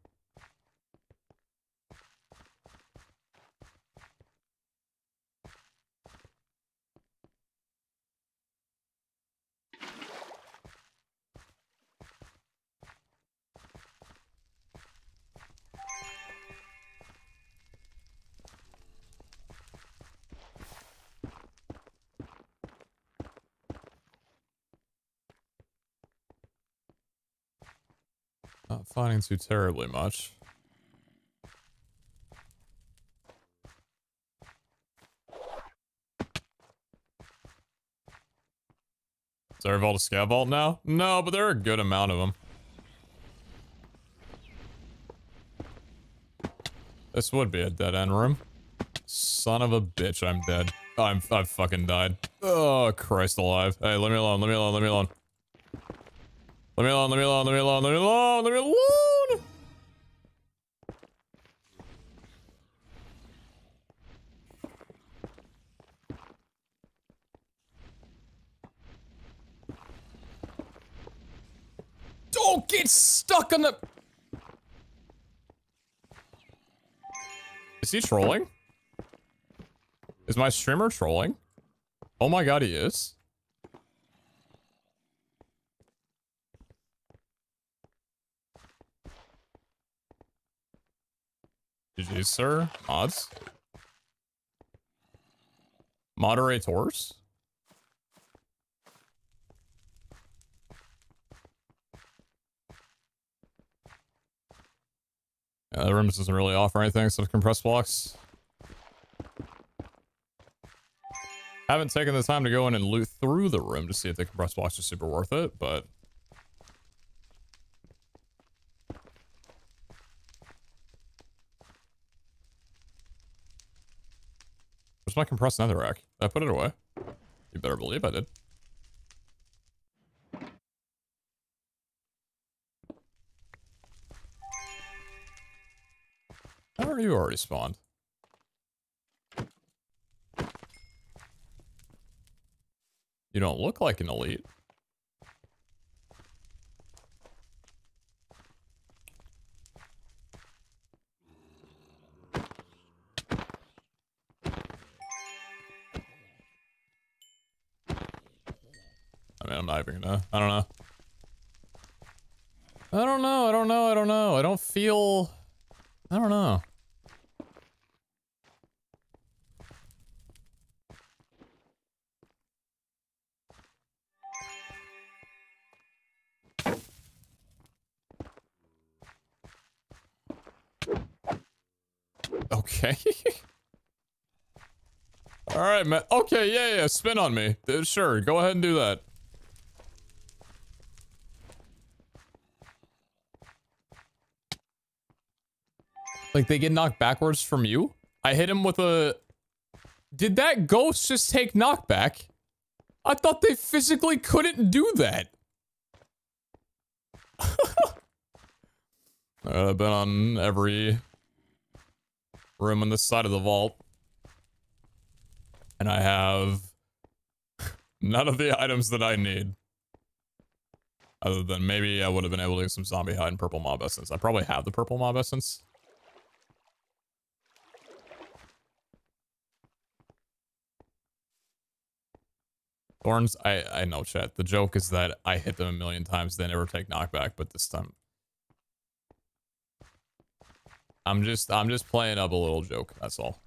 Not finding too terribly much. Is there a vault a scav vault now? No, but there are a good amount of them. This would be a dead end room. Son of a bitch, I'm dead. I've fucking died. Oh, Christ alive. Hey, let me alone, let me alone, let me alone. Let me alone, let me alone, let me alone, let me alone, let me alone! Don't get stuck on the... Is he trolling? Is my streamer trolling? Oh my god, he is. GG, sir. Mods. Moderators. Yeah, the room doesn't really offer anything except compressed blocks. Haven't taken the time to go in and loot through the room to see if the compressed blocks are super worth it, but... Where's my compressed netherrack? Did I put it away? You better believe I did. How are you already spawned? You don't look like an elite. I mean, I'm not even gonna... I don't know. I don't know, I don't know, I don't know. I don't feel... I don't know. Okay. Alright, man. Okay, yeah, spin on me. Sure, go ahead and do that. Like, they get knocked backwards from you? I hit him with a... Did that ghost just take knockback? I thought they physically couldn't do that. I've been on every room on this side of the vault. And I have none of the items that I need. Other than maybe I would have been able to get some zombie hide and purple mob essence. I probably have the purple mob essence. Thorns, I know, chat. The joke is that I hit them a million times, they never take knockback, but this time I'm just playing up a little joke, that's all.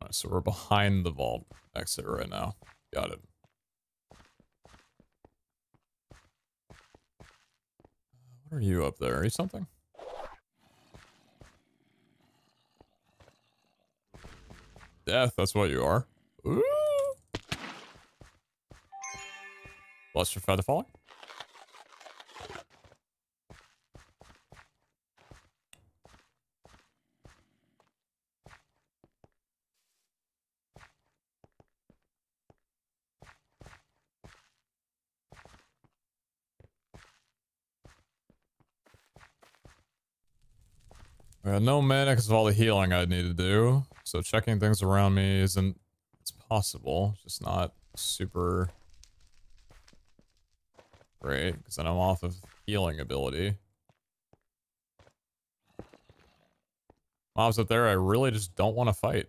Alright, so we're behind the vault exit right now. Got it. What are you up there? Are you something? Death, that's what you are. Ooh. Bless your feather falling. I got no mana because of all the healing I need to do. So checking things around me isn't... It's possible. It's just not super great. Because then I'm off of healing ability. Mobs up there I really just don't want to fight.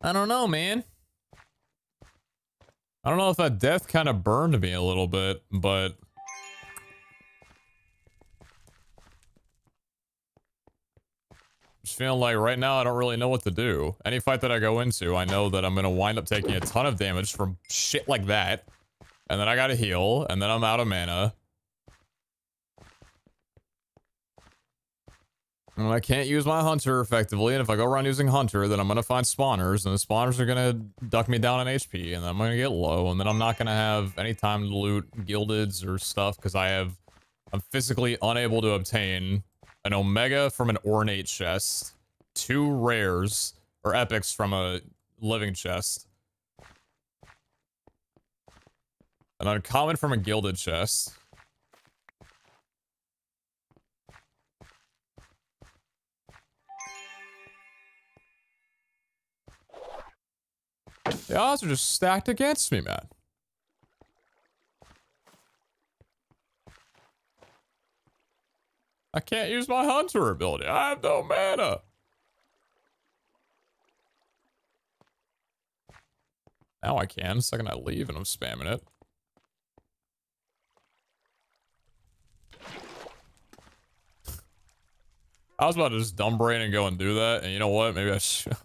I don't know, man. I don't know if that death kind of burned me a little bit, but... Just feeling like right now I don't really know what to do. Any fight that I go into, I know that I'm gonna wind up taking a ton of damage from shit like that. And then I gotta heal, and then I'm out of mana. And I can't use my Hunter effectively, and if I go around using Hunter, then I'm gonna find spawners, and the spawners are gonna duck me down in HP, and then I'm gonna get low, and then I'm not gonna have any time to loot gildeds or stuff, because I'm physically unable to obtain an Omega from an Ornate chest, 2 rares, or epics from a living chest, an uncommon from a gilded chest. The odds are just stacked against me, man. I can't use my Hunter ability. I have no mana. Now I can. The second I leave and I'm spamming it. I was about to just dumb brain and go and do that. And you know what? Maybe I should.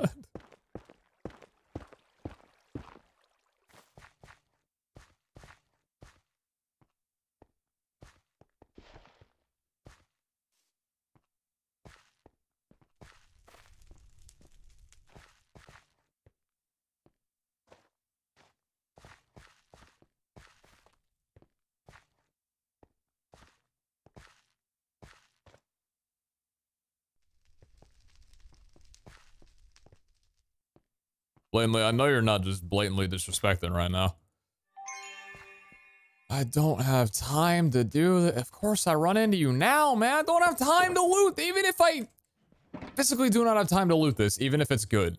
Blatantly, I know you're not just blatantly disrespecting right now. I don't have time to do that. Of course I run into you now, man. I don't have time to loot. Even if I physically do not have time to loot this, even if it's good.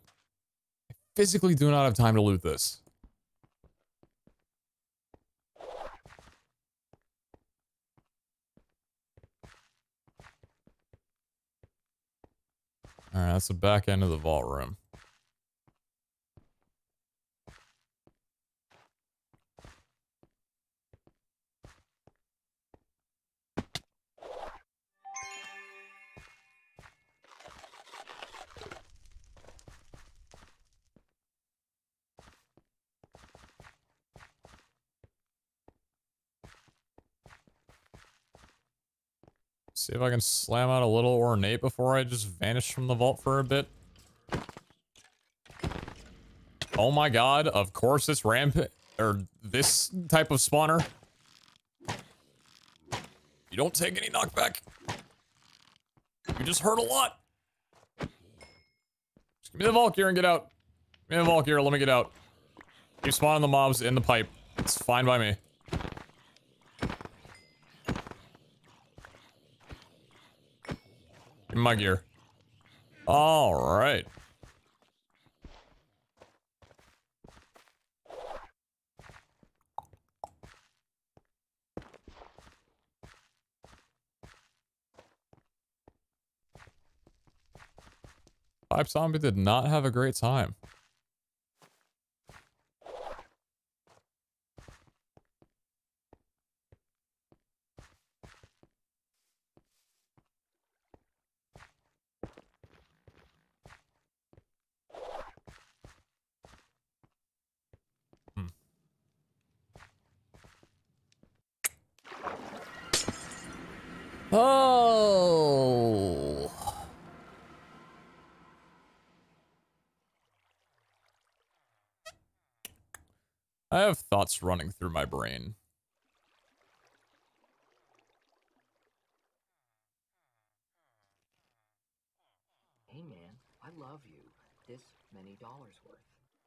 I physically do not have time to loot this. Alright, that's the back end of the vault room. See if I can slam out a little ornate before I just vanish from the vault for a bit. Oh my god, of course this or this type of spawner. You don't take any knockback. You just hurt a lot. Just give me the Valkyr and get out. Give me the Valkyr, let me get out. Keep spawning the mobs in the pipe. It's fine by me. Give me my gear. Alright. Pipe Zombie did not have a great time. Oh. I have thoughts running through my brain. Hey man, I love you. This many dollars worth.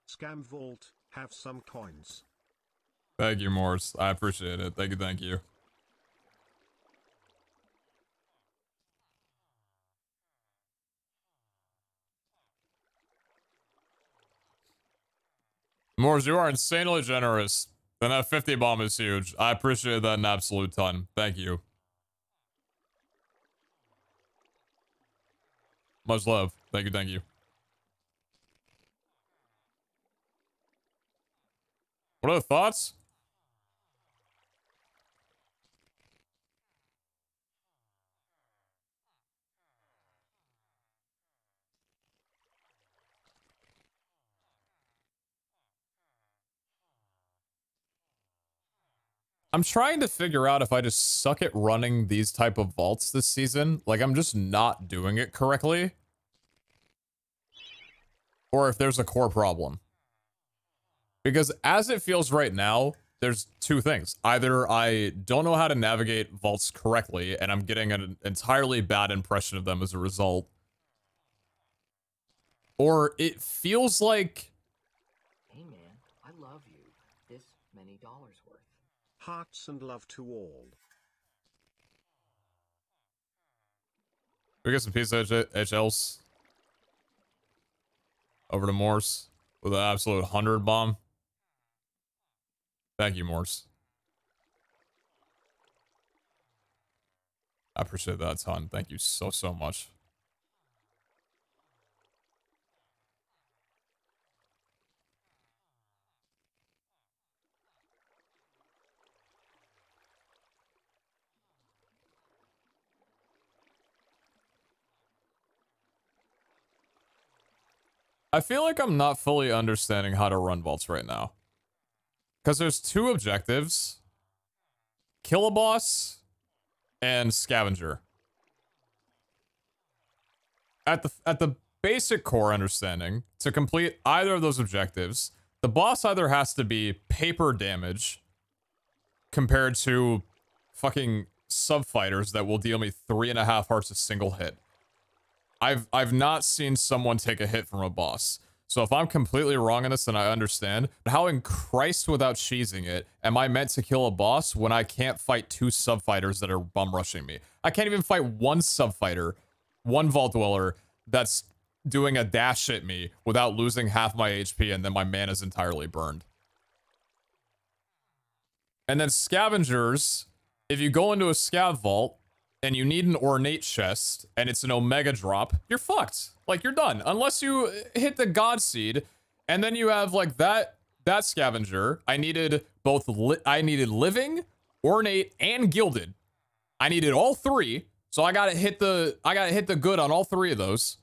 Scam Vault, have some coins. Thank you, Morse. I appreciate it. Thank you, thank you. Morse, you are insanely generous. And that 50 bomb is huge. I appreciate that an absolute ton. Thank you. Much love. Thank you, thank you. What are the thoughts? I'm trying to figure out if I just suck at running these type of vaults this season. Like, I'm just not doing it correctly. Or if there's a core problem. Because as it feels right now, there's two things. Either I don't know how to navigate vaults correctly, and I'm getting an entirely bad impression of them as a result. Or it feels like... Hey man, I love you. This many dollars worth. Hearts and love to all. We get some pizza HLs. Over to Morse with an absolute 100 bomb. Thank you, Morse. I appreciate that a ton. Thank you so, so much. I feel like I'm not fully understanding how to run vaults right now. Because there's two objectives. Kill a boss and scavenger. At the basic core understanding, to complete either of those objectives, the boss either has to be paper damage compared to fucking sub-fighters that will deal me 3.5 hearts a single hit. I've not seen someone take a hit from a boss. So if I'm completely wrong in this, then I understand. But how in Christ without cheesing it am I meant to kill a boss when I can't fight 2 sub-fighters that are bum rushing me? I can't even fight 1 sub-fighter, 1 vault dweller that's doing a dash at me without losing half my HP, and then my mana's entirely burned. And then scavengers, if you go into a scav vault, and you need an ornate chest, and it's an omega drop, you're fucked. Like, you're done. Unless you hit the god seed, and then you have, like, that scavenger. I needed both, I needed living, ornate, and gilded. I needed all 3, so I gotta hit the good on all 3 of those.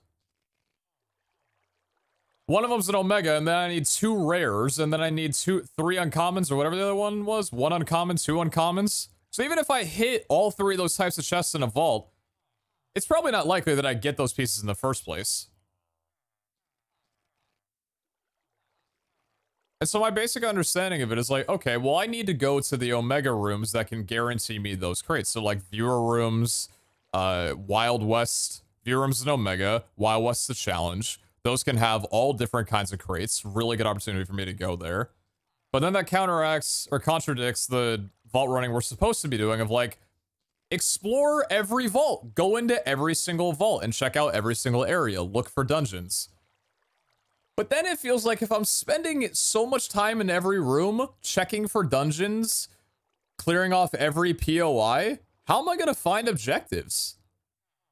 One of them's an omega, and then I need 2 rares, and then I need 3 uncommons, or whatever the other one was. 1 uncommon, 2 uncommons. So even if I hit all 3 of those types of chests in a vault, it's probably not likely that I get those pieces in the first place. And so my basic understanding of it is like, okay, well, I need to go to the Omega rooms that can guarantee me those crates. So like viewer rooms, Wild West, viewer rooms and Omega, Wild West the challenge. Those can have all different kinds of crates. Really good opportunity for me to go there. But then that counteracts or contradicts the vault running we're supposed to be doing of like, explore every vault, go into every single vault and check out every single area, look for dungeons. But then it feels like if I'm spending so much time in every room, checking for dungeons, clearing off every POI, how am I gonna find objectives?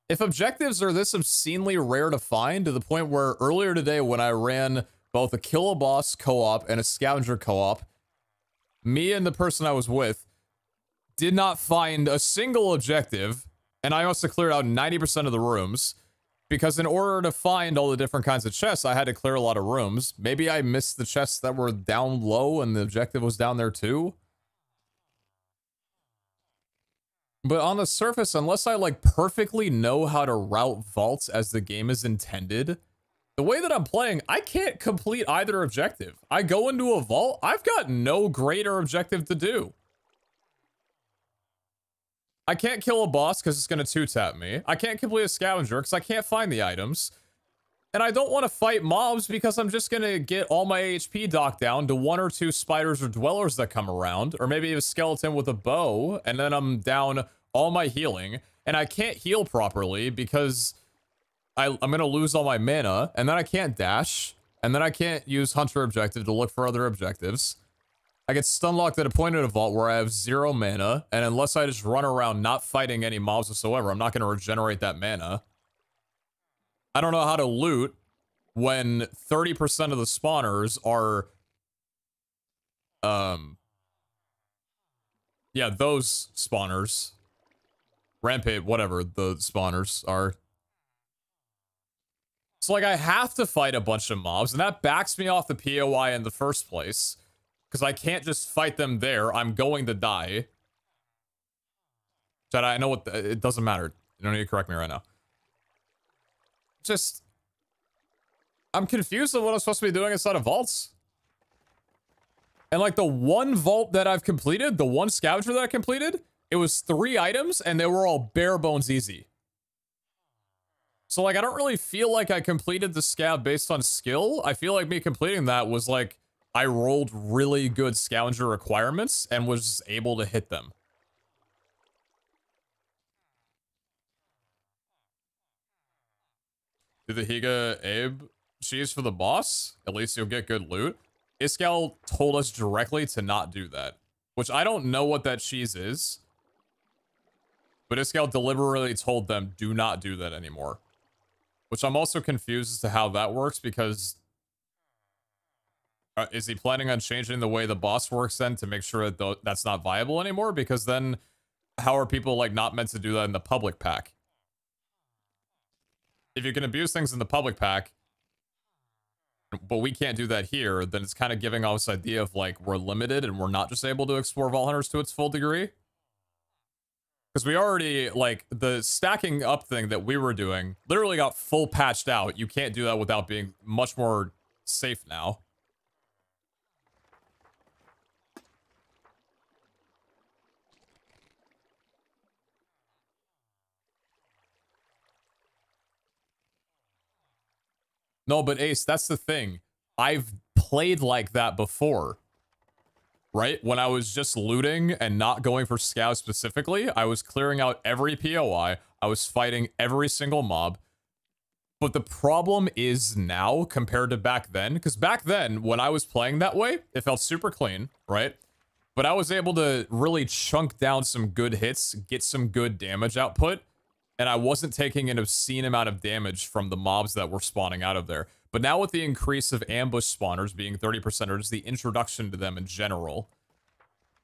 If objectives are this obscenely rare to find to the point where earlier today when I ran both a kill a boss co-op and a scavenger co-op, me and the person I was with did not find a single objective, and I must have cleared out 90% of the rooms, because in order to find all the different kinds of chests, I had to clear a lot of rooms. Maybe I missed the chests that were down low and the objective was down there too. But on the surface, unless I like perfectly know how to route vaults as the game is intended, the way that I'm playing, I can't complete either objective. I go into a vault, I've got no greater objective to do. I can't kill a boss because it's going to 2-tap me. I can't complete a scavenger because I can't find the items. And I don't want to fight mobs because I'm just going to get all my HP docked down to 1 or 2 spiders or dwellers that come around. Or maybe a skeleton with a bow. And then I'm down all my healing. And I can't heal properly because I'm going to lose all my mana. And then I can't dash. And then I can't use Hunter Objective to look for other objectives. I get stun locked at a point in a vault where I have 0 mana, and unless I just run around not fighting any mobs whatsoever, I'm not going to regenerate that mana. I don't know how to loot when 30% of the spawners are, yeah, those spawners. Rampage, whatever the spawners are. So, like, I have to fight a bunch of mobs, and that backs me off the POI in the first place. Because I can't just fight them there. I'm going to die. Chat, I know what... it doesn't matter. You don't need to correct me right now. Just... I'm confused on what I'm supposed to be doing inside of vaults. And like the one vault that I've completed, the one scavenger that I completed, it was 3 items and they were all bare bones easy. So like I don't really feel like I completed the scav based on skill. I feel like me completing that was like I rolled really good scavenger requirements and was able to hit them. Do the Higa Abe cheese for the boss? At least you'll get good loot. Iskal told us directly to not do that, which I don't know what that cheese is. But Iskal deliberately told them, do not do that anymore. Which I'm also confused as to how that works, because... is he planning on changing the way the boss works then to make sure that that's not viable anymore? Because then, how are people, like, not meant to do that in the public pack? If you can abuse things in the public pack, but we can't do that here, then it's kind of giving off this idea of, like, we're limited and we're not just able to explore Vault Hunters to its full degree. Because we already, like, the stacking up thing that we were doing literally got full patched out. You can't do that without being much more safe now. No, but Ace, that's the thing. I've played like that before. Right? When I was just looting and not going for scouts specifically, I was clearing out every POI. I was fighting every single mob. But the problem is now compared to back then, because back then, when I was playing that way, it felt super clean, right? But I was able to really chunk down some good hits, get some good damage output, and I wasn't taking an obscene amount of damage from the mobs that were spawning out of there. But now with the increase of ambush spawners being 30%, or just the introduction to them in general,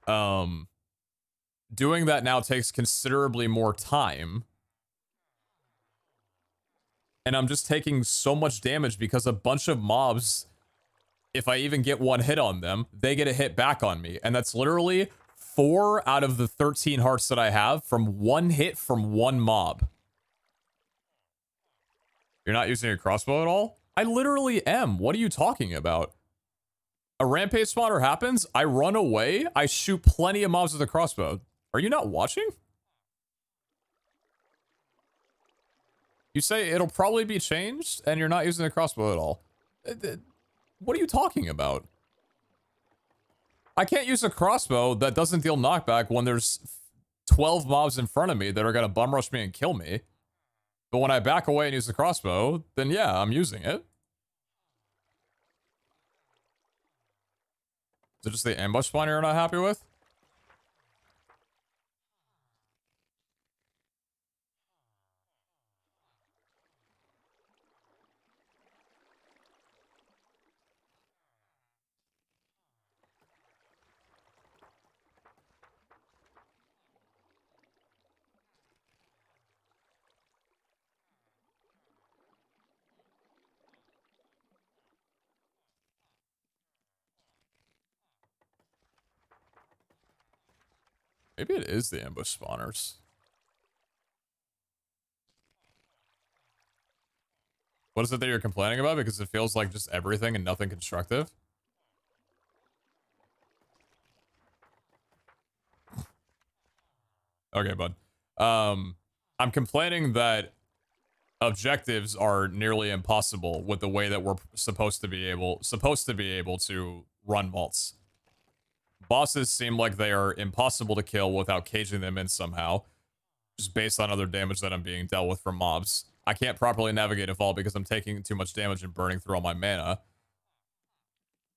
doing that now takes considerably more time. And I'm just taking so much damage because a bunch of mobs, if I even get one hit on them, they get a hit back on me. And that's literally 4 out of the 13 hearts that I have from one hit from one mob. You're not using your crossbow at all? I literally am. What are you talking about? A rampage spawner happens, I run away, I shoot plenty of mobs with a crossbow. Are you not watching? You say it'll probably be changed, and you're not using the crossbow at all. What are you talking about? I can't use a crossbow that doesn't deal knockback when there's 12 mobs in front of me that are gonna bum rush me and kill me. But when I back away and use the crossbow, then yeah, I'm using it. Is it just the ambush spawner you're not happy with? Maybe it is the ambush spawners. What is it that you're complaining about? Because it feels like just everything and nothing constructive? Okay, bud. I'm complaining that objectives are nearly impossible with the way that we're supposed to be able to run vaults. Bosses seem like they are impossible to kill without caging them in somehow, just based on other damage that I'm being dealt with from mobs. I can't properly navigate a vault because I'm taking too much damage and burning through all my mana.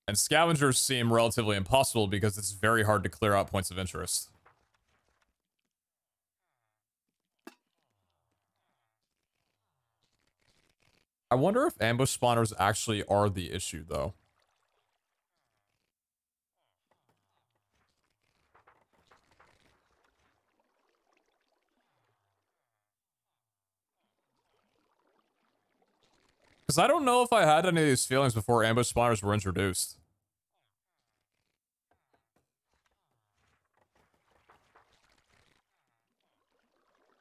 And scavengers seem relatively impossible because it's very hard to clear out points of interest. I wonder if ambush spawners actually are the issue, though. Because I don't know if I had any of these feelings before ambush spawners were introduced.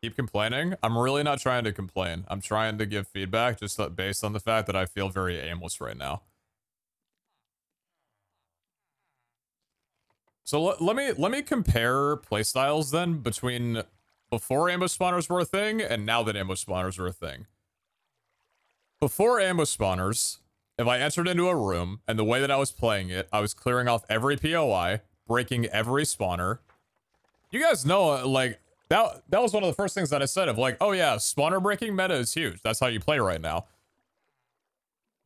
keep complaining. I'm really not trying to complain. I'm trying to give feedback just based on the fact that I feel very aimless right now. So let me compare playstyles then between before ambush spawners were a thing and now that ambush spawners are a thing. Before ambush spawners, if I entered into a room and the way that I was playing it, I was clearing off every POI, breaking every spawner. You guys know, like, that was one of the first things that I said of like, oh yeah, spawner breaking meta is huge. That's how you play right now.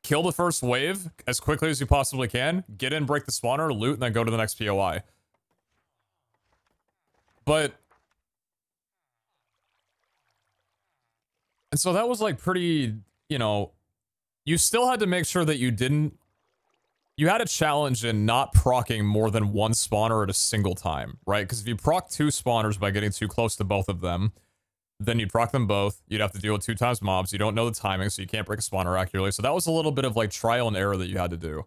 Kill the first wave as quickly as you possibly can, get in, break the spawner, loot, and then go to the next POI. But... and so that was like pretty, you know, you still had to make sure that you didn't... you had a challenge in not proccing more than one spawner at a single time, right? Because if you proc 2 spawners by getting too close to both of them, then you'd proc them both. You'd have to deal with 2 times mobs. You don't know the timing, so you can't break a spawner accurately. So that was a little bit of like trial and error that you had to do.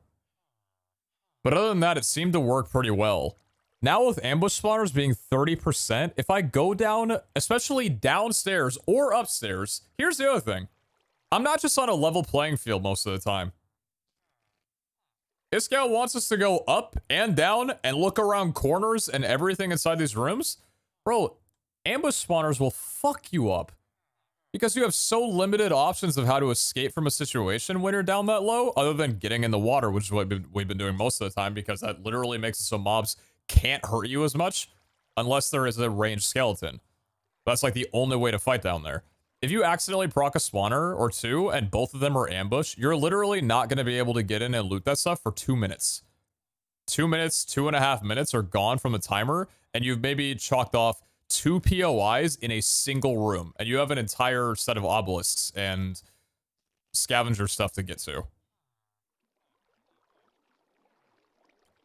But other than that, it seemed to work pretty well. Now with ambush spawners being 30%, if I go down, especially downstairs or upstairs, here's the other thing. I'm not just on a level playing field most of the time. Iskall wants us to go up and down and look around corners and everything inside these rooms. Bro, ambush spawners will fuck you up. Because you have so limited options of how to escape from a situation when you're down that low, other than getting in the water, which is what we've been doing most of the time, because that literally makes it so mobs can't hurt you as much unless there is a ranged skeleton. That's like the only way to fight down there. If you accidentally proc a spawner or 2 and both of them are ambush, you're literally not going to be able to get in and loot that stuff for 2 minutes. 2 minutes, 2.5 minutes are gone from the timer, and you've maybe chalked off 2 POIs in a single room, and you have an entire set of obelisks and scavenger stuff to get to.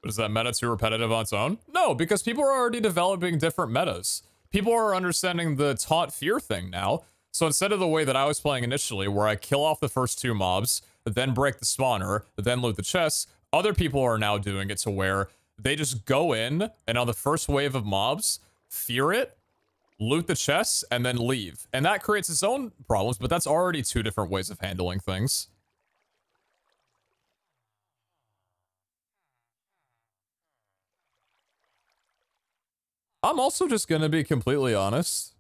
But is that meta too repetitive on its own? No, because people are already developing different metas. People are understanding the taunt fear thing now. So instead of the way that I was playing initially, where I kill off the first 2 mobs, then break the spawner, then loot the chests, other people are now doing it to where they just go in, and on the first wave of mobs, fear it, loot the chests, and then leave. And that creates its own problems, but that's already 2 different ways of handling things. I'm also just gonna be completely honest.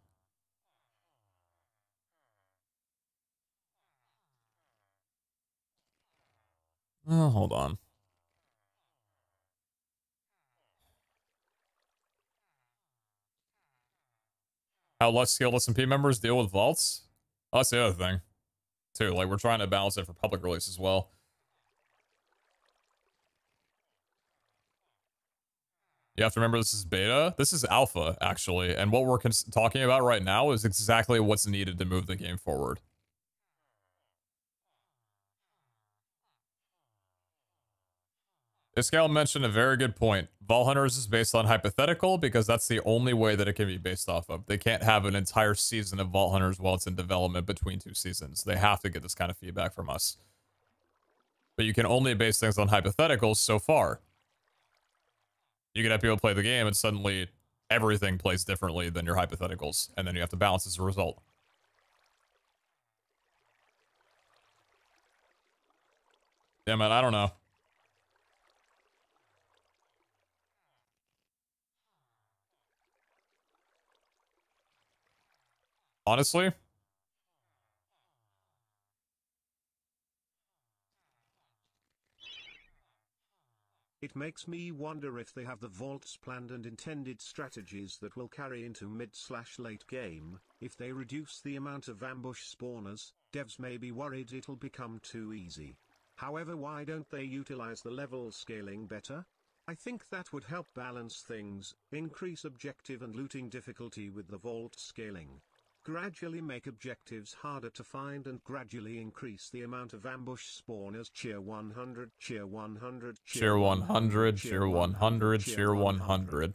Oh, hold on. How less skilled SMP members deal with vaults? Oh, that's the other thing, too. Like, we're trying to balance it for public release as well. You have to remember this is beta. This is alpha, actually. And what we're talking about right now is exactly what's needed to move the game forward. Iskall mentioned a very good point. Vault Hunters is based on hypothetical because that's the only way that it can be based off of. They can't have an entire season of Vault Hunters while it's in development between 2 seasons. They have to get this kind of feedback from us. But you can only base things on hypotheticals so far. You can have people play the game and suddenly everything plays differently than your hypotheticals. And then you have to balance as a result. Yeah, man, I don't know. Honestly, it makes me wonder if they have the vaults planned and intended strategies that will carry into mid/late game. If they reduce the amount of ambush spawners, devs may be worried it'll become too easy. However, why don't they utilize the level scaling better? I think that would help balance things, increase objective and looting difficulty with the vault scaling. Gradually make objectives harder to find and gradually increase the amount of ambush spawners. Cheer 100, cheer 100, cheer 100, cheer 100, cheer 100.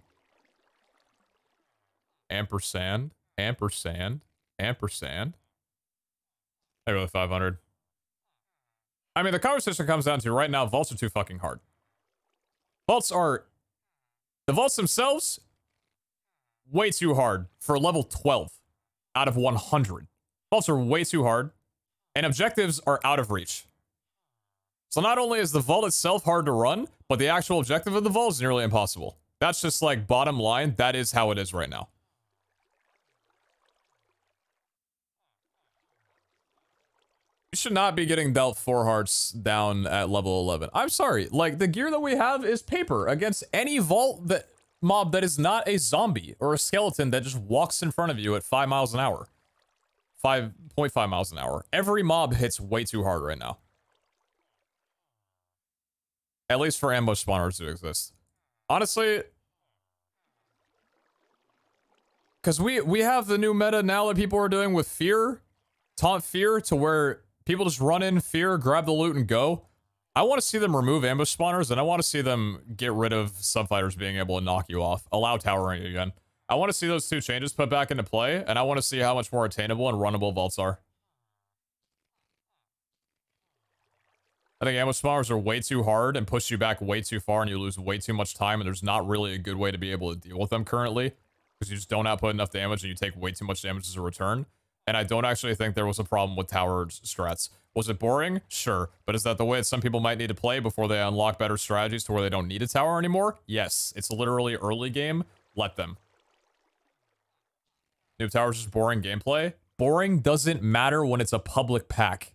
Ampersand, ampersand, ampersand. Hey, really 500. I mean, the conversation comes down to right now, vaults are too fucking hard. Vaults are... the vaults themselves, way too hard for level 12. out of 100. Vaults are way too hard, and objectives are out of reach. So not only is the vault itself hard to run, but the actual objective of the vault is nearly impossible. That's just like bottom line. That is how it is right now. You should not be getting dealt 4 hearts down at level 11. I'm sorry. Like, the gear that we have is paper against any vault that mob that is not a zombie or a skeleton that just walks in front of you at 5 miles an hour. 5.5 miles an hour. Every mob hits way too hard right now. At least for ambush spawners to exist. Honestly, because we have the new meta now that people are doing with fear, taunt fear, to where people just run in fear, grab the loot, and go. I want to see them remove ambush spawners, and I want to see them get rid of subfighters being able to knock you off. Allow towering again. I want to see those 2 changes put back into play, and I want to see how much more attainable and runnable vaults are. I think ambush spawners are way too hard and push you back way too far, and you lose way too much time, and there's not really a good way to be able to deal with them currently, because you just don't output enough damage, and you take way too much damage as a return. And I don't actually think there was a problem with tower strats. Was it boring? Sure. But is that the way that some people might need to play before they unlock better strategies to where they don't need a tower anymore? Yes. It's literally early game. Let them. New towers is boring gameplay. Boring doesn't matter when it's a public pack.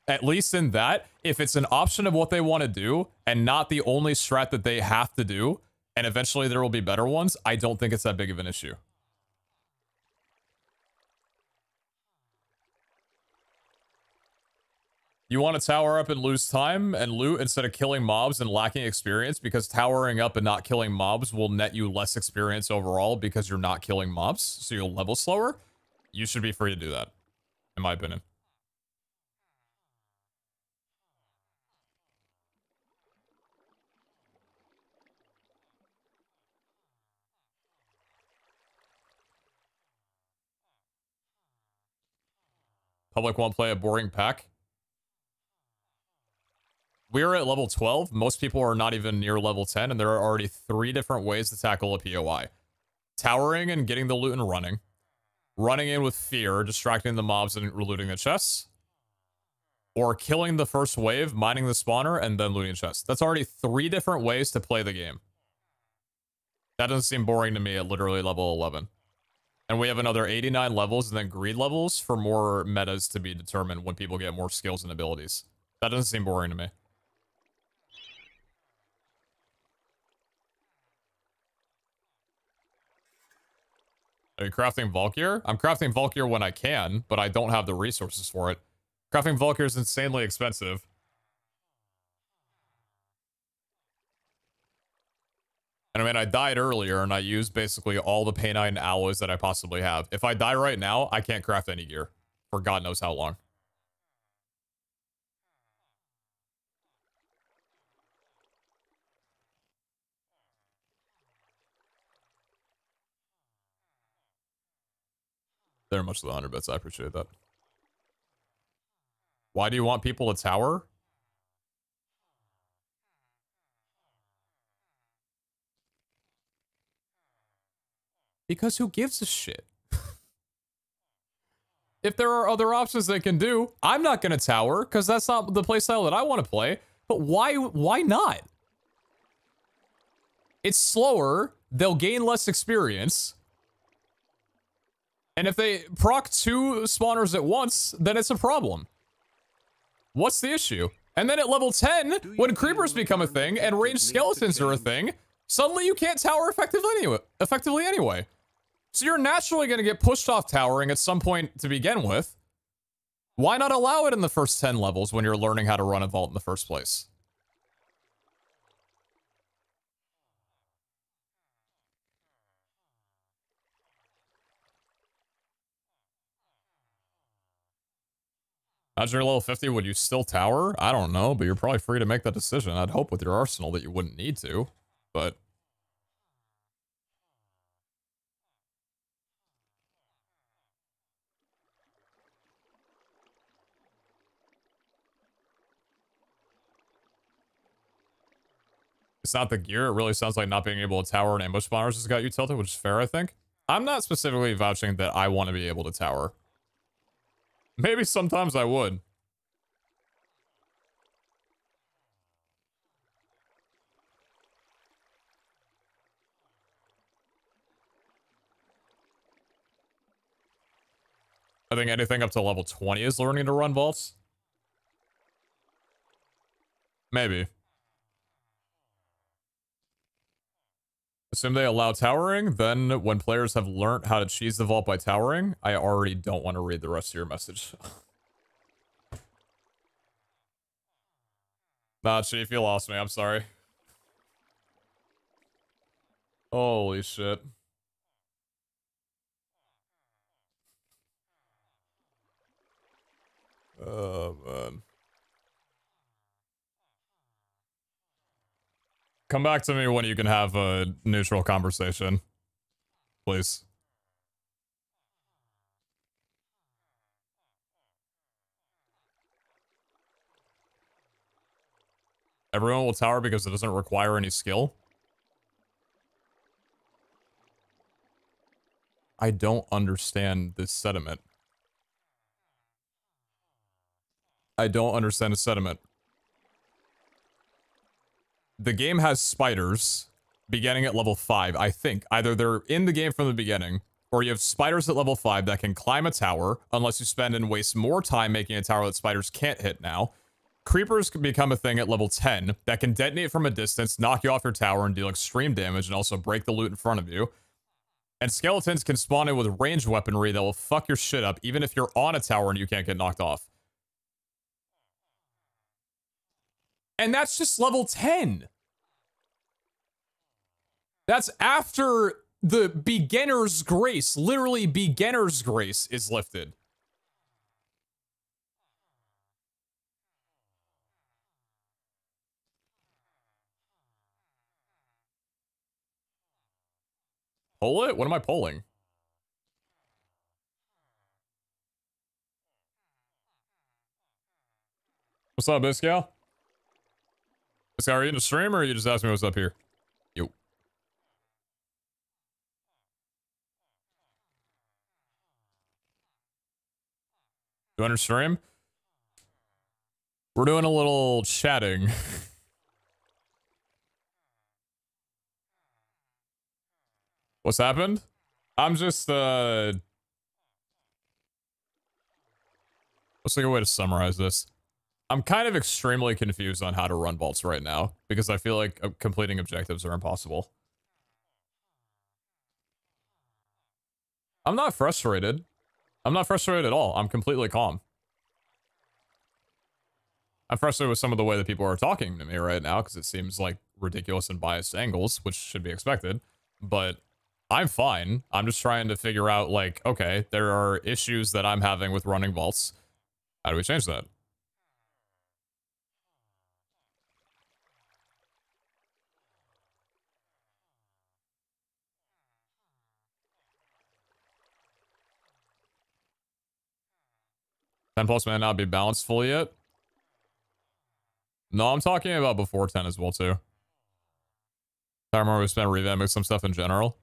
At least in that, if it's an option of what they want to do and not the only strat that they have to do, and eventually there will be better ones, I don't think it's that big of an issue. You want to tower up and lose time and loot instead of killing mobs and lacking experience, because towering up and not killing mobs will net you less experience overall because you're not killing mobs, so you'll level slower. You should be free to do that, in my opinion. Public won't play a boring pack. We're at level 12. Most people are not even near level 10, and there are already 3 different ways to tackle a POI. Towering and getting the loot and running. Running in with fear, distracting the mobs and looting the chests. Or killing the first wave, mining the spawner, and then looting chests. That's already 3 different ways to play the game. That doesn't seem boring to me at literally level 11. And we have another 89 levels and then greed levels for more metas to be determined when people get more skills and abilities. That doesn't seem boring to me. Are you crafting vault gear? I'm crafting vault gear when I can, but I don't have the resources for it. Crafting vault gear is insanely expensive. And I mean, I died earlier, and I used basically all the P9 alloys that I possibly have. If I die right now, I can't craft any gear. For God knows how long. Very much the 100 bits. I appreciate that. Why do you want people to tower? Because who gives a shit? If there are other options they can do, I'm not going to tower because that's not the playstyle that I want to play. But why not? It's slower. They'll gain less experience. And if they proc 2 spawners at once, then it's a problem. What's the issue? And then at level 10, when creepers become a thing and ranged skeletons are a thing, suddenly you can't tower effectively anyway. So you're naturally going to get pushed off towering at some point to begin with. Why not allow it in the first 10 levels when you're learning how to run a vault in the first place? Imagine you're level 50, would you still tower? I don't know, but you're probably free to make that decision. I'd hope with your arsenal that you wouldn't need to, but... It's not the gear. It really sounds like not being able to tower and ambush spawners has got you tilted, which is fair, I think. I'm not specifically vouching that I want to be able to tower. Maybe sometimes I would. I think anything up to level 20 is learning to run vaults. Maybe. Assume they allow towering, then when players have learned how to cheese the vault by towering, I already don't want to read the rest of your message. Nah, Chief, you lost me. I'm sorry. Holy shit. Oh, man. Come back to me when you can have a neutral conversation. Please. Everyone will tower because it doesn't require any skill. I don't understand this sentiment. I don't understand the sentiment. The game has spiders beginning at level 5, I think. Either they're in the game from the beginning, or you have spiders at level 5 that can climb a tower, unless you spend and waste more time making a tower that spiders can't hit now. Creepers can become a thing at level 10 that can detonate from a distance, knock you off your tower, and deal extreme damage, and also break the loot in front of you. And skeletons can spawn in with ranged weaponry that will fuck your shit up, even if you're on a tower and you can't get knocked off. And that's just level 10. That's after the beginner's grace, literally beginner's grace, is lifted. Pull it? What am I pulling? What's up, Biscal? Biscal, are you in the stream or are you just asking me what's up here? Yo. You under stream? We're doing a little chatting. What's happened? I'm just, what's a good way to summarize this? I'm kind of extremely confused on how to run vaults right now, because I feel like completing objectives are impossible. I'm not frustrated. I'm not frustrated at all. I'm completely calm. I'm frustrated with some of the way that people are talking to me right now, because it seems like ridiculous and biased angles, which should be expected. But I'm fine. I'm just trying to figure out, like, okay, there are issues that I'm having with running vaults. How do we change that? +10 may not be balanced fully yet. No, I'm talking about before 10 as well, too. I remember we spent revamping some stuff in general.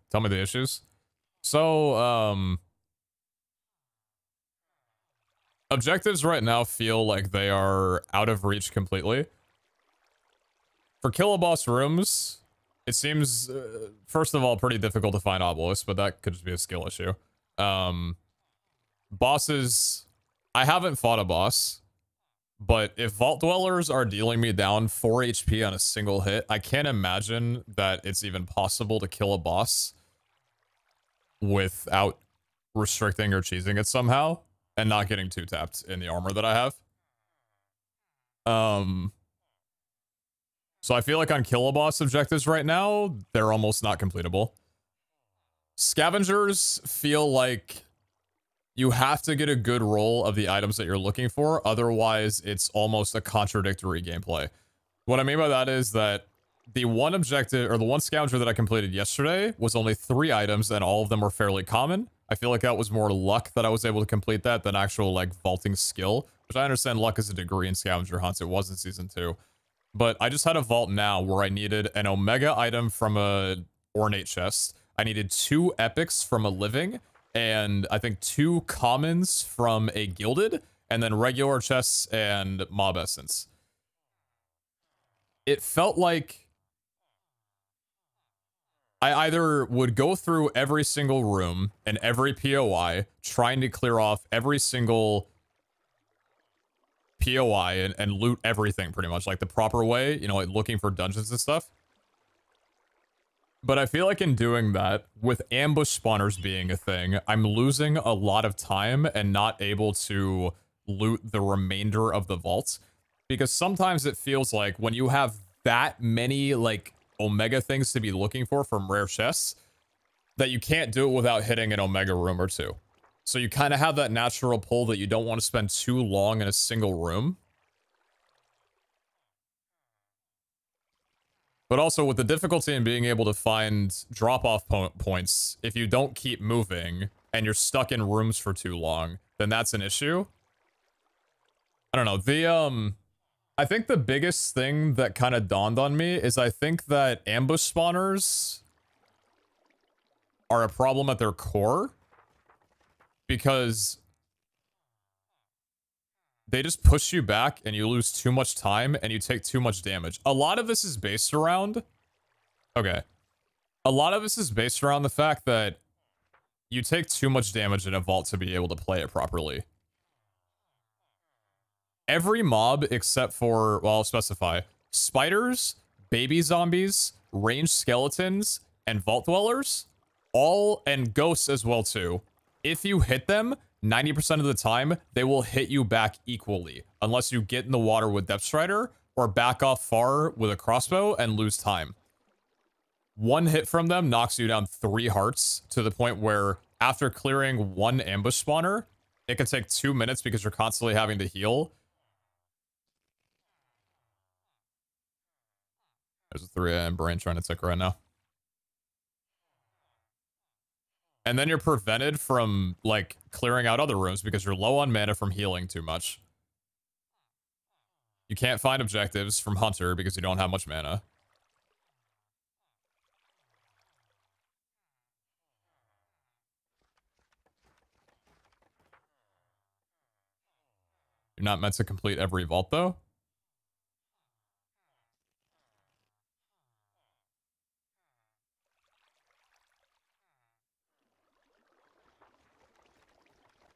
Tell me the issues. So, objectives right now feel like they are out of reach completely. For kill-a-boss rooms, it seems, first of all, pretty difficult to find obelisks, but that could just be a skill issue. Bosses, I haven't fought a boss, but if Vault Dwellers are dealing me down 4 HP on a single hit, I can't imagine that it's even possible to kill a boss without restricting or cheesing it somehow and not getting 2-tapped in the armor that I have. So I feel like on kill-a-boss objectives right now, they're almost not completable. Scavengers feel like you have to get a good roll of the items that you're looking for, otherwise it's almost a contradictory gameplay. What I mean by that is that the one objective, or the one scavenger that I completed yesterday was only 3 items and all of them were fairly common. I feel like that was more luck that I was able to complete that than actual, like, vaulting skill. Which I understand luck is a degree in scavenger hunts. It was in Season 2. But I just had a vault now where I needed an Omega item from a ornate chest. I needed 2 epics from a living. And I think 2 commons from a gilded. And then regular chests and mob essence. It felt like I either would go through every single room and every POI, trying to clear off every single POI and loot everything pretty much, like the proper way, you know, like looking for dungeons and stuff. But I feel like in doing that, with ambush spawners being a thing, I'm losing a lot of time and not able to loot the remainder of the vaults. Because sometimes it feels like when you have that many, like, Omega things to be looking for from rare chests, that you can't do it without hitting an Omega room or 2. So you kind of have that natural pull that you don't want to spend too long in a single room. But also with the difficulty in being able to find drop-off points, if you don't keep moving and you're stuck in rooms for too long, then that's an issue. I don't know. I think the biggest thing that kind of dawned on me is I think that ambush spawners are a problem at their core because they just push you back and you lose too much time and you take too much damage. A lot of this is based around... Okay. A lot of this is based around the fact that you take too much damage in a vault to be able to play it properly. Every mob except for, well, I'll specify, spiders, baby zombies, ranged skeletons, and vault dwellers, all, and ghosts as well too. If you hit them, 90% of the time, they will hit you back equally, unless you get in the water with Depth Strider, or back off far with a crossbow and lose time. One hit from them knocks you down 3 hearts, to the point where, after clearing 1 ambush spawner, it can take 2 minutes because you're constantly having to heal. There's a 3 AM brain trying to tick right now. And then you're prevented from, like, clearing out other rooms because you're low on mana from healing too much. You can't find objectives from Hunter because you don't have much mana. You're not meant to complete every vault, though.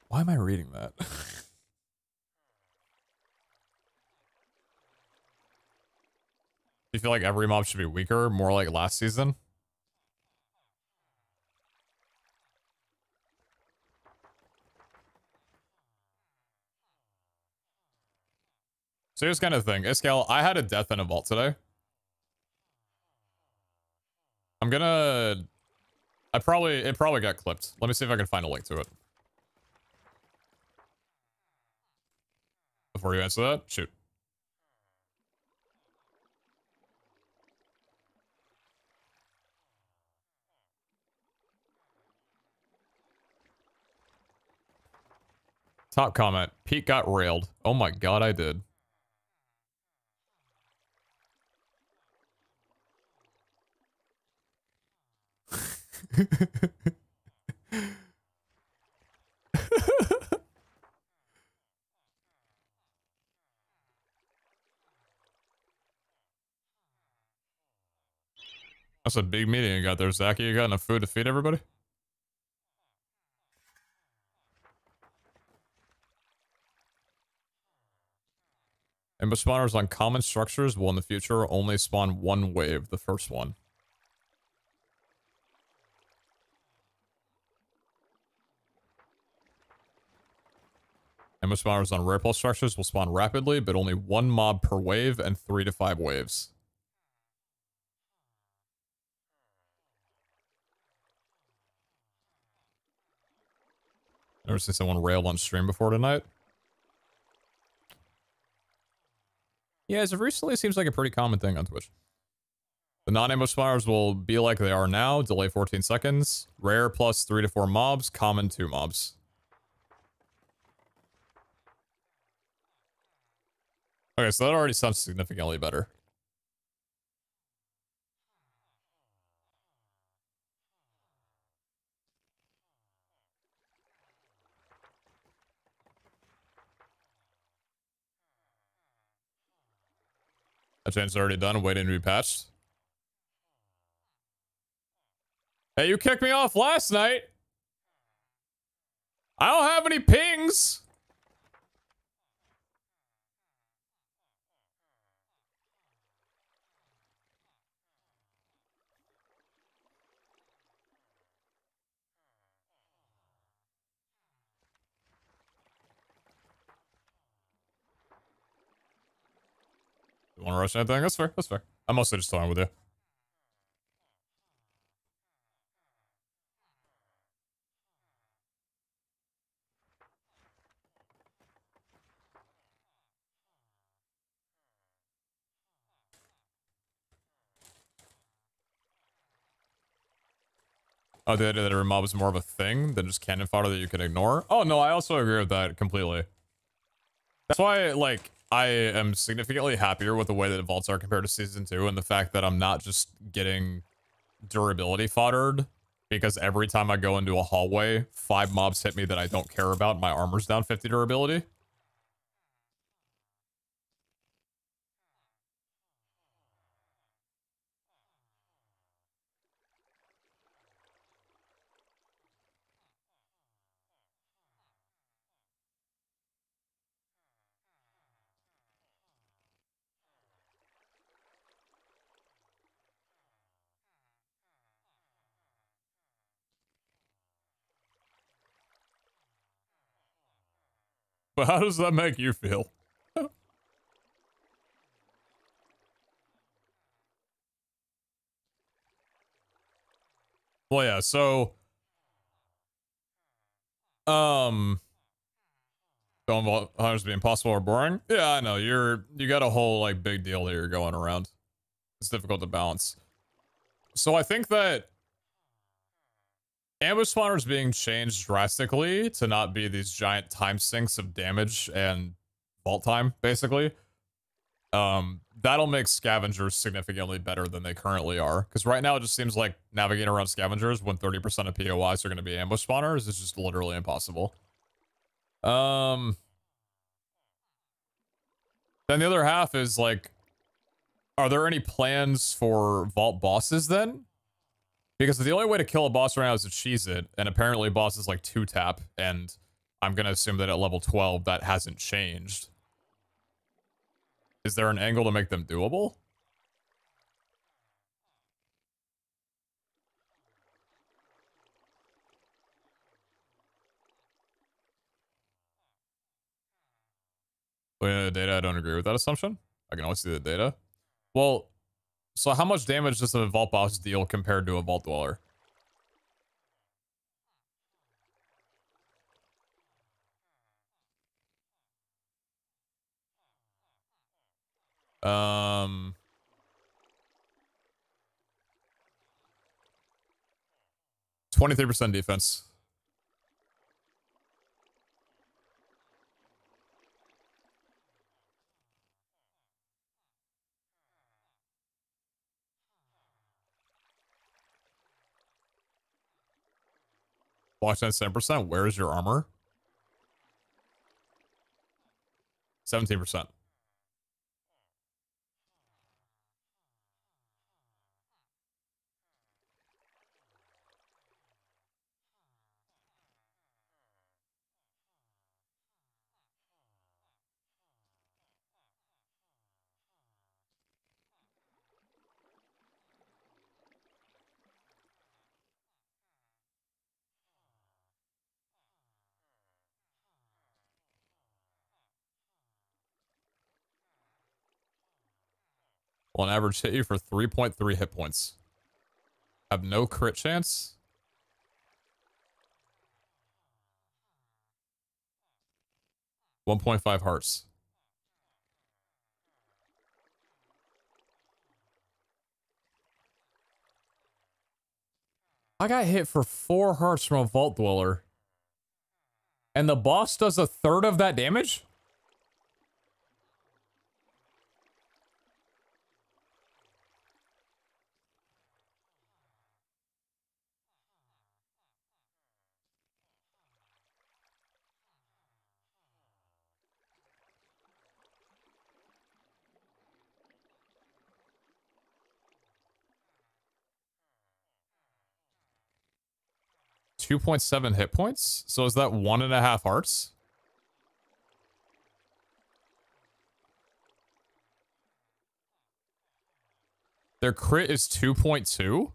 Why am I reading that? Do you feel like every mob should be weaker, more like last season? So here's kind of the thing. Iscal, I had a death in a vault today. I'm gonna... It probably got clipped. Let me see if I can find a link to it. Before you answer that, shoot. Top comment. Pete got railed. Oh my god, I did. That's a big meeting you got there, Zachy. You got enough food to feed everybody? Ambush spawners on common structures will in the future only spawn 1 wave, the first one. Ambush spawners on rare pulse structures will spawn rapidly, but only 1 mob per wave and 3 to 5 waves. Never seen someone rail on stream before tonight. Yeah, as of recently, it seems like a pretty common thing on Twitch. The non-ambush spawners will be like they are now. Delay 14 seconds. Rare plus 3 to 4 mobs. Common 2 mobs. Okay, so that already sounds significantly better. That change is already done, waiting to be patched. Hey, you kicked me off last night. I don't have any pings. You want to rush anything? That's fair. That's fair. I'm mostly just toying with you. Oh, the idea that every mob is more of a thing than just cannon fodder that you can ignore. Oh, no, I also agree with that completely. That's why, like, I am significantly happier with the way that vaults are compared to Season 2 and the fact that I'm not just getting durability foddered because every time I go into a hallway, 5 mobs hit me that I don't care about and my armor's down 50 durability. But how does that make you feel? Well, yeah, so... Don't vault hunters be impossible or boring? Yeah, I know. You got a whole, like, big deal that you're going around. It's difficult to balance. So I think that ambush spawners being changed drastically to not be these giant time sinks of damage and vault time, basically. That'll make scavengers significantly better than they currently are. Because right now it just seems like navigating around scavengers when 30% of POIs are going to be ambush spawners is just literally impossible. Then the other half is like, are there any plans for vault bosses then? Because the only way to kill a boss right now is to cheese it, and apparently bosses like 2-tap, and I'm gonna assume that at level 12 that hasn't changed. Is there an angle to make them doable? Looking at the data, I don't agree with that assumption. I can always see the data. Well, so how much damage does a vault boss deal compared to a vault dweller? Um, 23% defense. Watch that 7%. Where is your armor? 17%. Will on average hit you for 3.3 hit points. Have no crit chance. $1.5 hearts. I got hit for 4 hearts from a Vault Dweller. And the boss does a third of that damage? .7 hit points? So is that 1.5 hearts? Their crit is 2.2?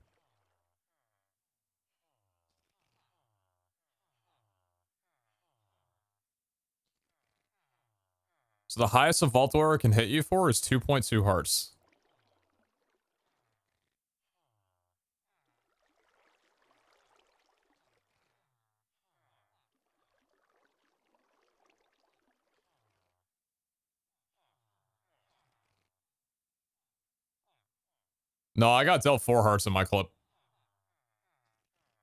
So the highest a Vault Dweller can hit you for is 2.2 hearts. No, I got dealt 4 hearts in my clip.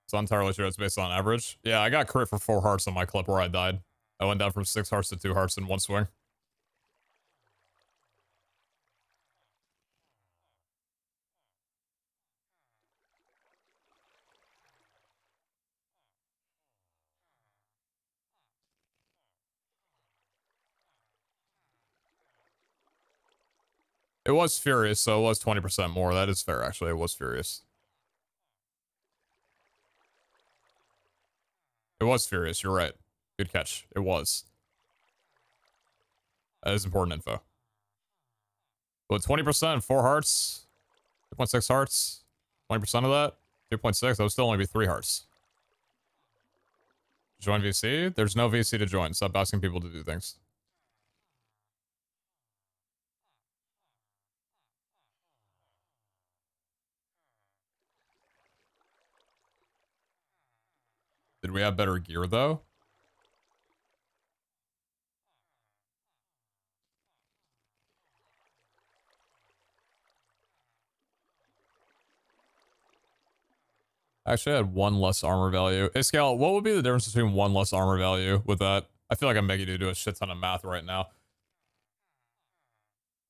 So I'm entirely sure it's based on average. Yeah, I got crit for 4 hearts on my clip where I died. I went down from 6 hearts to 2 hearts in one swing. It was Furious, so it was 20% more. That is fair, actually. It was Furious. It was Furious, you're right. Good catch. It was. That is important info. But 20%, 4 hearts, 2.6 hearts, 20% of that, 2.6, that would still only be 3 hearts. Join VC? There's no VC to join. Stop asking people to do things. Did we have better gear, though? Actually, I had 1 less armor value. Hey, Scal, what would be the difference between 1 less armor value with that? I feel like I'm making you do a shit ton of math right now.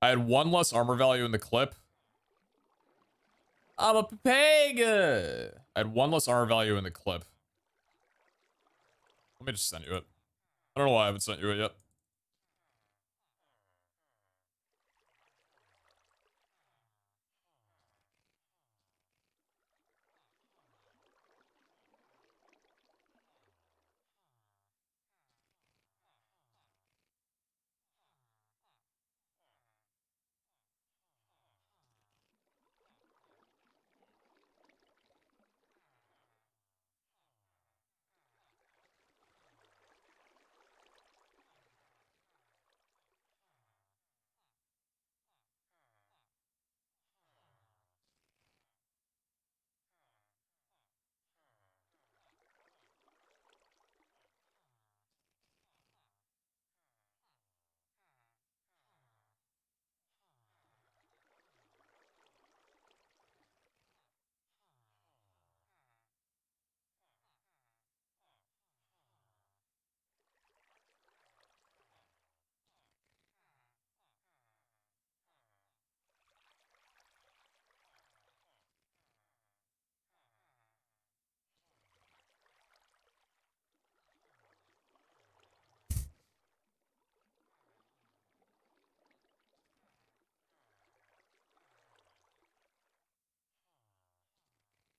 I had 1 less armor value in the clip. I'm a pega. I had 1 less armor value in the clip. Let me just send you it. I don't know why I haven't sent you it yet.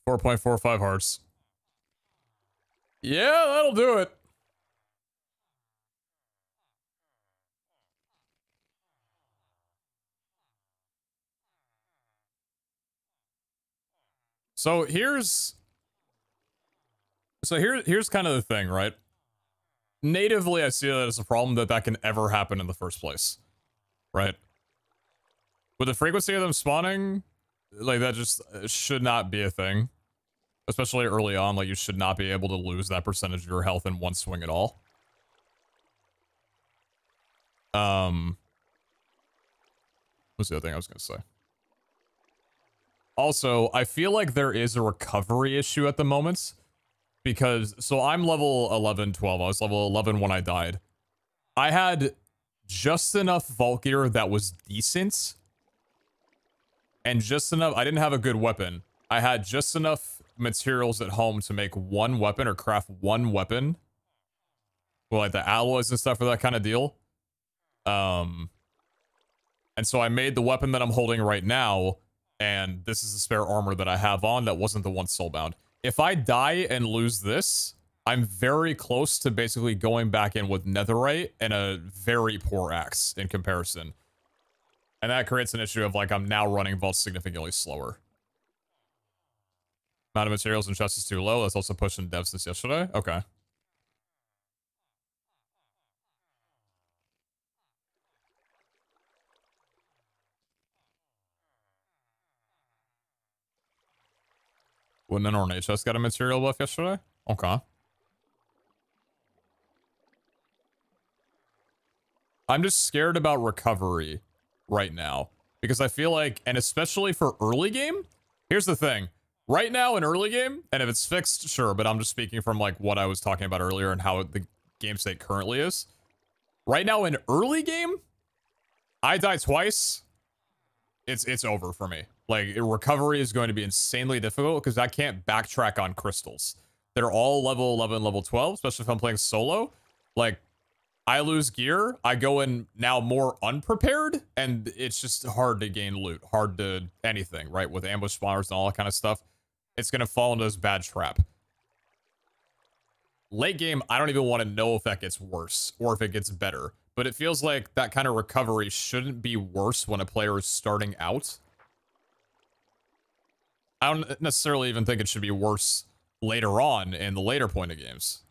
.45 hearts. Yeah, that'll do it. So here's kind of the thing, right? Natively, I see that as a problem that can ever happen in the first place, right? With the frequency of them spawning, like that just should not be a thing. Especially early on, like you should not be able to lose that percentage of your health in one swing at all. What's the other thing I was gonna say? Also, I feel like there is a recovery issue at the moment because, so I'm level 11, 12. I was level 11 when I died. I had just enough vault gear that was decent and just enough. I didn't have a good weapon. I had just enough materials at home to make one weapon or craft one weapon. Well, like the alloys and stuff for that kind of deal. And so I made the weapon that I'm holding right now, and this is the spare armor that I have on that wasn't the one soulbound. If I die and lose this, I'm very close to basically going back in with netherite and a very poor axe in comparison. And that creates an issue of, like, I'm now running vaults significantly slower. Amount of materials and chests is too low. That's also pushing devs since yesterday. Okay. Wouldn't an ornate chest got a material buff yesterday? Okay. I'm just scared about recovery right now because I feel like, and especially for early game, here's the thing. Right now in early game, and if it's fixed, sure, but I'm just speaking from like what I was talking about earlier and how the game state currently is. Right now in early game, I die twice. It's over for me. Like, recovery is going to be insanely difficult because I can't backtrack on crystals. They're all level 11, level 12, especially if I'm playing solo. Like, I lose gear, I go in now more unprepared, and it's just hard to gain loot, hard to anything, right? With ambush spawners and all that kind of stuff. It's going to fall into this bad trap. Late game, I don't even want to know if that gets worse or if it gets better. But it feels like that kind of recovery shouldn't be worse when a player is starting out. I don't necessarily even think it should be worse later on in the later point of games.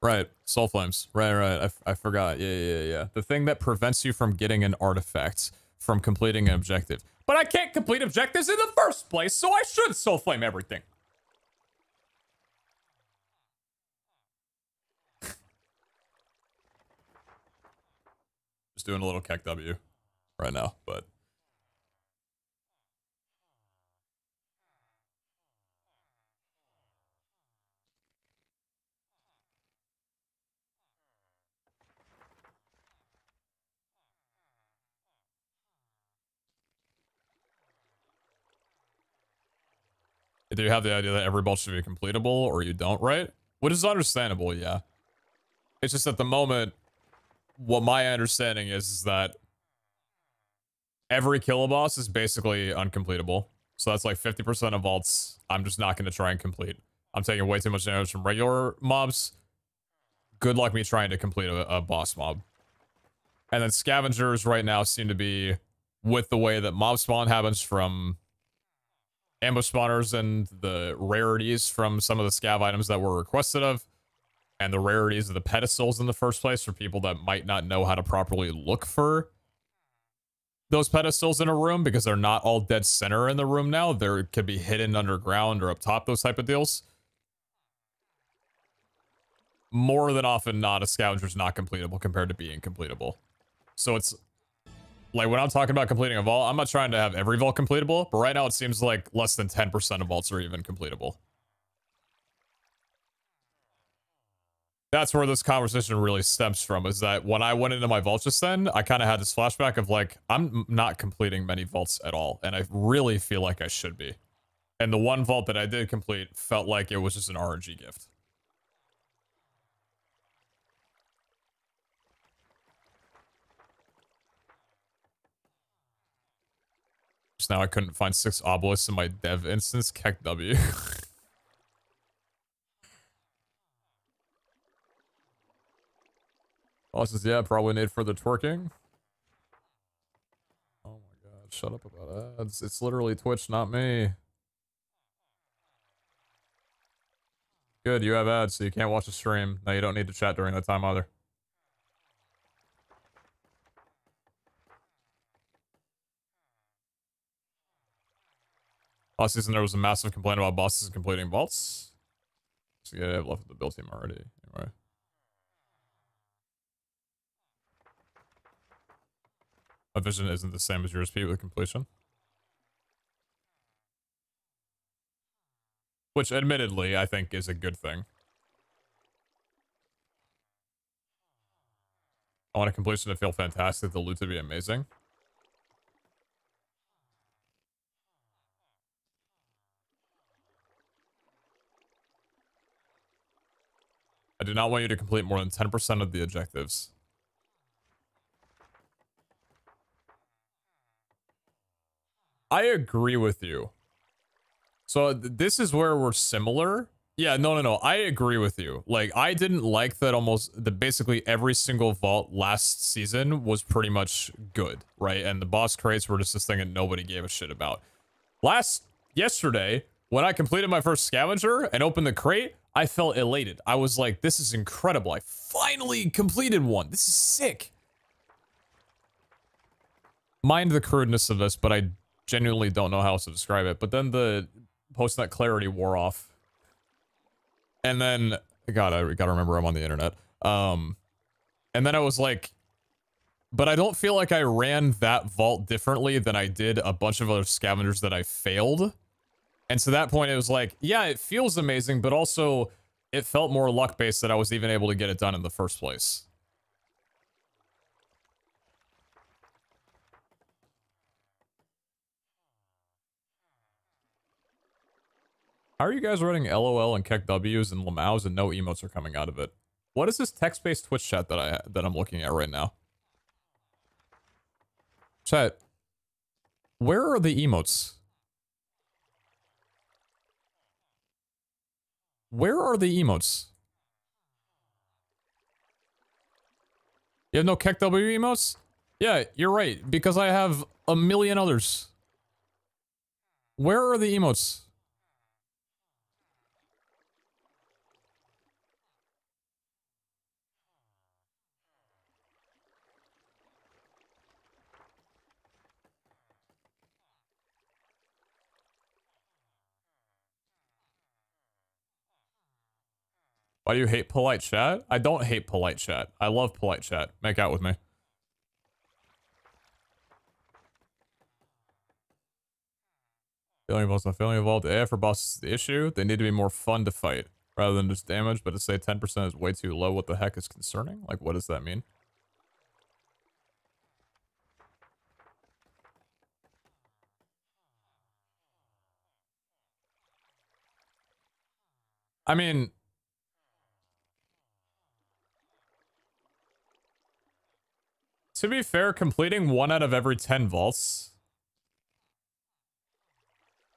Right, soul flames. Right. I forgot. Yeah. The thing that prevents you from getting an artifact from completing an objective. But I can't complete objectives in the first place, so I should soul flame everything. Just doing a little Keck W right now, but do you have the idea that every vault should be completable or you don't, right? Which is understandable, yeah. It's just at the moment, what my understanding is that every killaboss is basically uncompletable. So that's like 50% of vaults I'm just not going to try and complete. I'm taking way too much damage from regular mobs. Good luck me trying to complete a boss mob. And then scavengers right now seem to be, with the way that mob spawn happens from ambush spawners and the rarities from some of the scav items that were requested of, and the rarities of the pedestals in the first place for people that might not know how to properly look for those pedestals in a room because they're not all dead center in the room now. They could be hidden underground or up top, those type of deals. More than often not, a scavenger's not completable compared to being completable. So it's like when I'm talking about completing a vault, I'm not trying to have every vault completable, but right now it seems like less than 10% of vaults are even completable. That's where this conversation really stems from, is that when I went into my vault just then, I kind of had this flashback of like, I'm not completing many vaults at all, and I really feel like I should be. And the one vault that I did complete felt like it was just an RNG gift. Just now I couldn't find 6 obelisks in my dev instance. Keck W. Says, yeah, probably need further twerking. Oh my god, shut up about ads. It's literally Twitch, not me. Good, you have ads, so you can't watch the stream. Now you don't need to chat during that time either. Last season there was a massive complaint about bosses completing vaults. So yeah, I've left the build team already. Anyway. My vision isn't the same as yours, Pete, with completion. Which, admittedly, I think is a good thing. I want a completion to feel fantastic, the loot to be amazing. I do not want you to complete more than 10% of the objectives. I agree with you. So this is where we're similar. Yeah, no. I agree with you. Like, I didn't like that basically every single vault last season was pretty much good, right? And the boss crates were just this thing that nobody gave a shit about. Yesterday, when I completed my first scavenger and opened the crate, I felt elated. I was like, this is incredible. I finally completed one. This is sick. Mind the crudeness of this, but I genuinely don't know how else to describe it. But then the post-nut clarity wore off. And then, God, I gotta remember I'm on the internet. And then I was like, but I don't feel like I ran that vault differently than I did a bunch of other scavengers that I failed. And to that point, it was like, yeah, it feels amazing, but also it felt more luck-based that I was even able to get it done in the first place. How are you guys running LOL and KEKWs and Lamaus and no emotes are coming out of it? What is this text-based Twitch chat that I'm looking at right now? Chat, where are the emotes? Where are the emotes? You have no KEKW emotes? Yeah, you're right, because I have a million others. Where are the emotes? Why do you hate polite chat? I don't hate polite chat. I love polite chat. Make out with me. Feeling involved, not feeling involved. AF for bosses is the issue. They need to be more fun to fight rather than just damage, but to say 10% is way too low, what the heck is concerning? Like, what does that mean? I mean, to be fair, completing 1 out of every 10 vaults,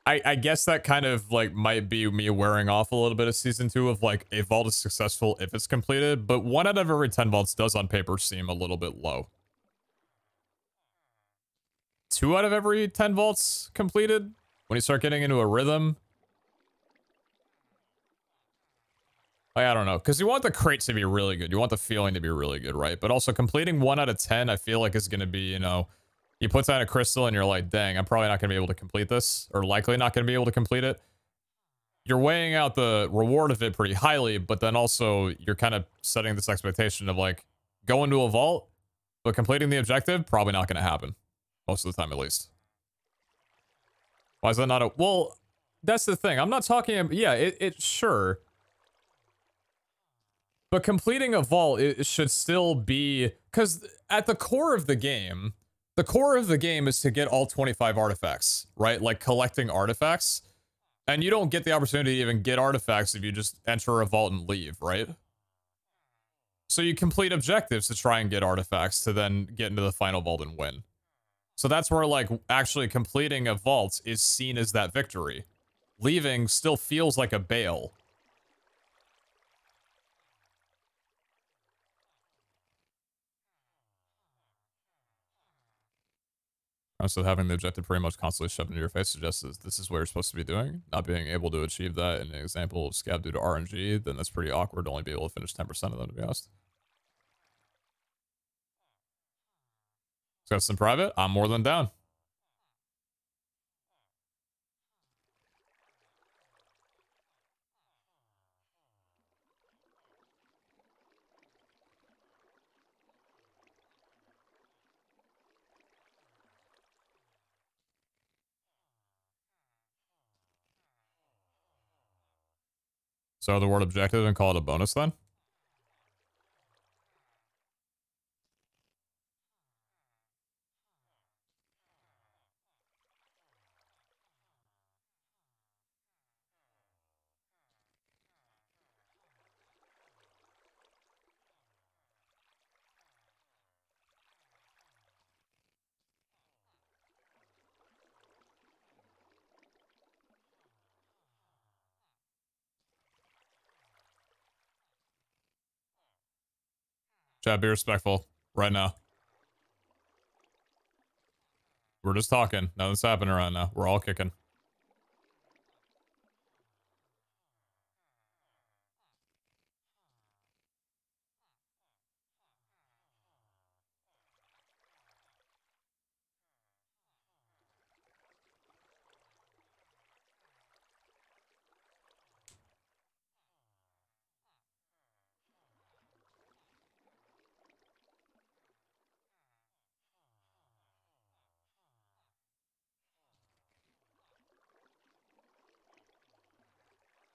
I guess that kind of, like, might be me wearing off a little bit of Season 2 of, like, a vault is successful if it's completed, but 1 out of every 10 vaults does on paper seem a little bit low. 2 out of every 10 vaults completed? When you start getting into a rhythm? Like, I don't know, because you want the crate to be really good. You want the feeling to be really good, right? But also completing 1 out of 10, I feel like is going to be, you know, you put down a crystal and you're like, dang, I'm probably not going to be able to complete this, or likely not going to be able to complete it. You're weighing out the reward of it pretty highly, but then also you're kind of setting this expectation of like, go into a vault, but completing the objective, probably not going to happen. Most of the time, at least. Why is that not a... Well, that's the thing. I'm not talking... Yeah, it sure... But completing a vault, it should still be... Because at the core of the game is to get all 25 artifacts, right? Like collecting artifacts. And you don't get the opportunity to even get artifacts if you just enter a vault and leave, right? So you complete objectives to try and get artifacts to then get into the final vault and win. So that's where, like, actually completing a vault is seen as that victory. Leaving still feels like a bail. So having the objective pretty much constantly shoved into your face suggests this is what you're supposed to be doing. Not being able to achieve that in an example of scav due to RNG, then that's pretty awkward to only be able to finish 10% of them, to be honest. Discuss in private, I'm more than down. So the word objective and call it a bonus then? Chat, be respectful right now. We're just talking. Nothing's happening right now. We're all kicking.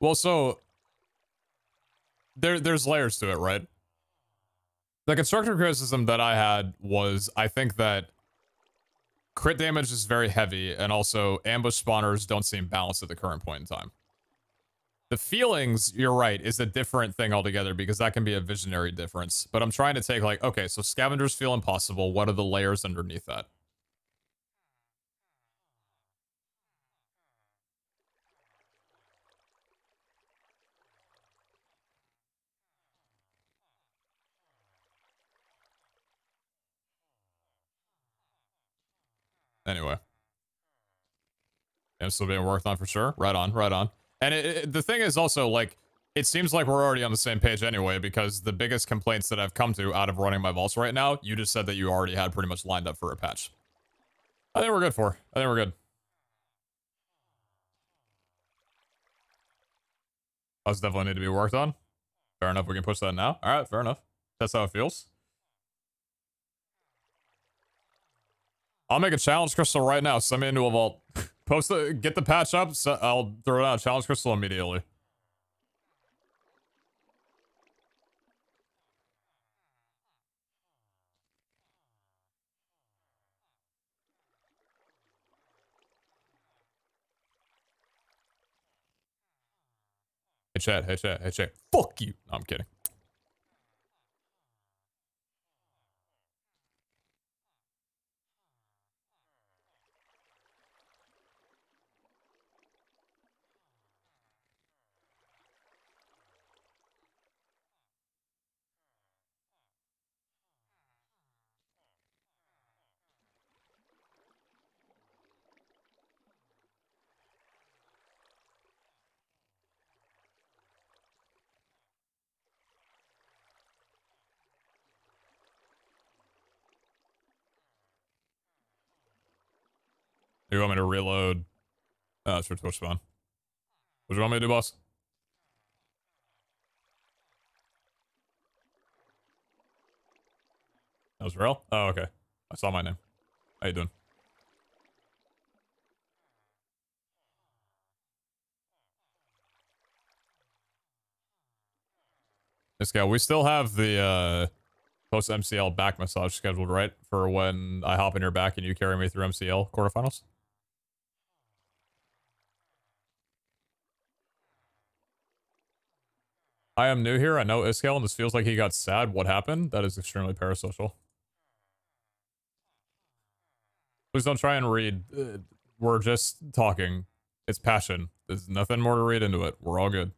Well, so there's layers to it, right? The constructive criticism that I had was I think that crit damage is very heavy, and also ambush spawners don't seem balanced at the current point in time. The feelings, you're right, is a different thing altogether because that can be a visionary difference. But I'm trying to take like, okay, so scavengers feel impossible. What are the layers underneath that? Anyway. Yeah, still being worked on for sure. Right on, right on. And the thing is also, like, it seems like we're already on the same page anyway, because the biggest complaints that I've come to out of running my vaults right now, you just said that you already had pretty much lined up for a patch. I think we're good for. I think we're good. Those definitely need to be worked on. Fair enough, we can push that now. Alright, fair enough. That's how it feels. I'll make a challenge crystal right now. Send me into a vault. Get the patch up, so I'll throw out a challenge crystal immediately. Hey chat, hey chat, hey chat. Fuck you. No, I'm kidding. You want me to reload? Oh, it's for Twitch spawn. What do you want me to do, boss? That was real? Oh, okay. I saw my name. How you doing? This guy, we still have the post MCL back massage scheduled, right? For when I hop in your back and you carry me through MCL quarterfinals? I am new here. I know Iskel, and this feels like he got sad. What happened? That is extremely parasocial. Please don't try and read. We're just talking. It's passion. There's nothing more to read into it. We're all good.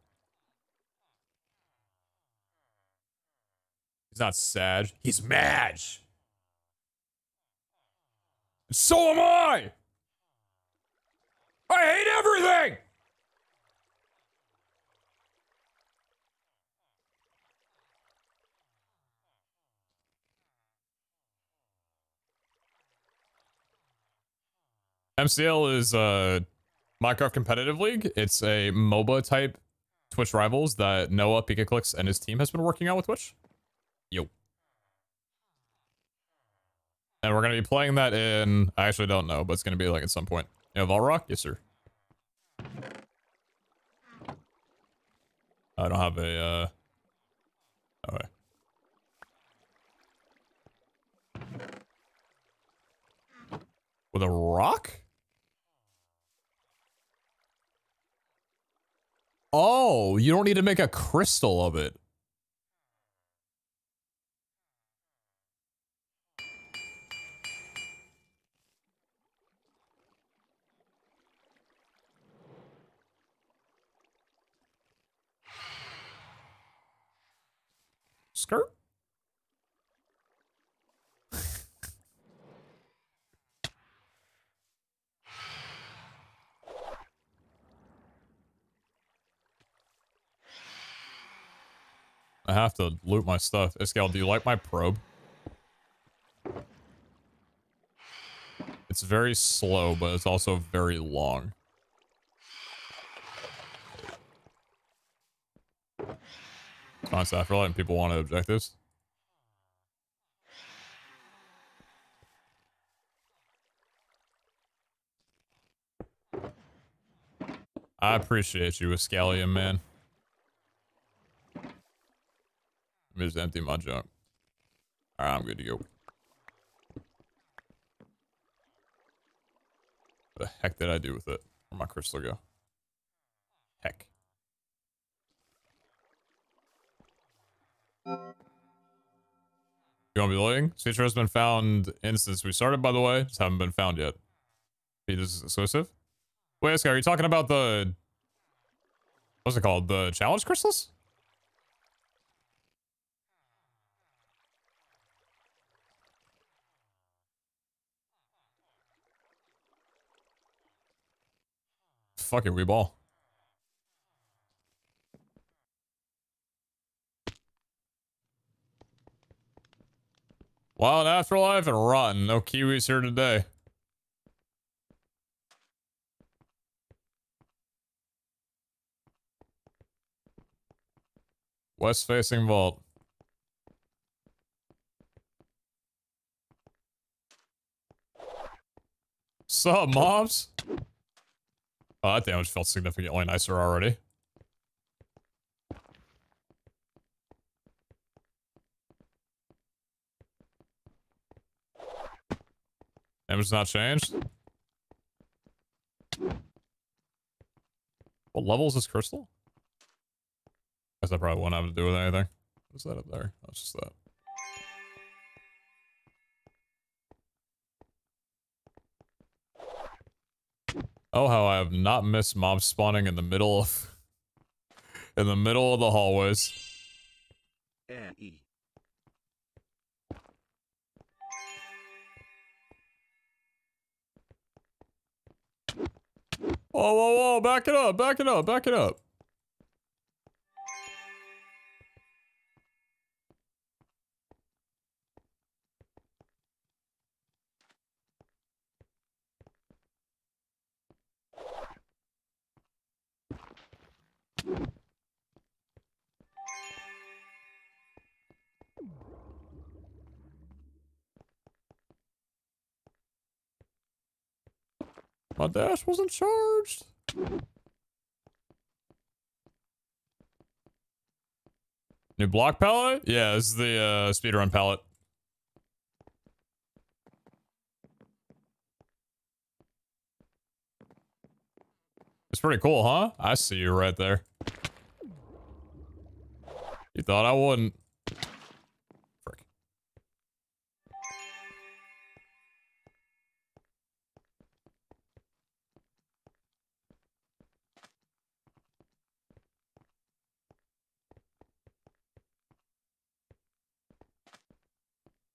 He's not sad. He's mad. So am I! I hate everything! MCL is Minecraft Competitive League. It's a MOBA type Twitch rivals that Noah PikaClicks and his team has been working out with Twitch. Yo. And we're going to be playing that in... I actually don't know, but it's going to be like at some point. You know, Valrock? Yes, sir. I don't have a, okay. With a rock? Oh, you don't need to make a crystal of it. Skirt? I have to loot my stuff. Iskal, do you like my probe? It's very slow, but it's also very long. Fine stuff for letting people want objectives. I appreciate you, Iskalian man. Let me just empty my junk. Alright, I'm good to go. What the heck did I do with it? Where'd my crystal go? Heck. You want to be looking? Feature has been found instance we started, by the way. Just haven't been found yet. Pete is exclusive. Wait, Sky, are you talking about the... What's it called? The challenge crystals? Fuck it, we ball. Wild Afterlife and Rotten. No Kiwis here today. West facing vault. Sup, mobs? Oh, that damage felt significantly nicer already. Damage not changed. What level is this crystal? Guess that probably won't have to do with anything. What's that up there? That's just that. Oh, how I have not missed mob spawning in the middle of the hallways. E. Whoa, whoa, whoa, back it up, back it up, back it up. My dash wasn't charged. New block palette? Yeah, this is the speedrun palette. It's pretty cool, huh? I see you right there. You thought I wouldn't. Frick.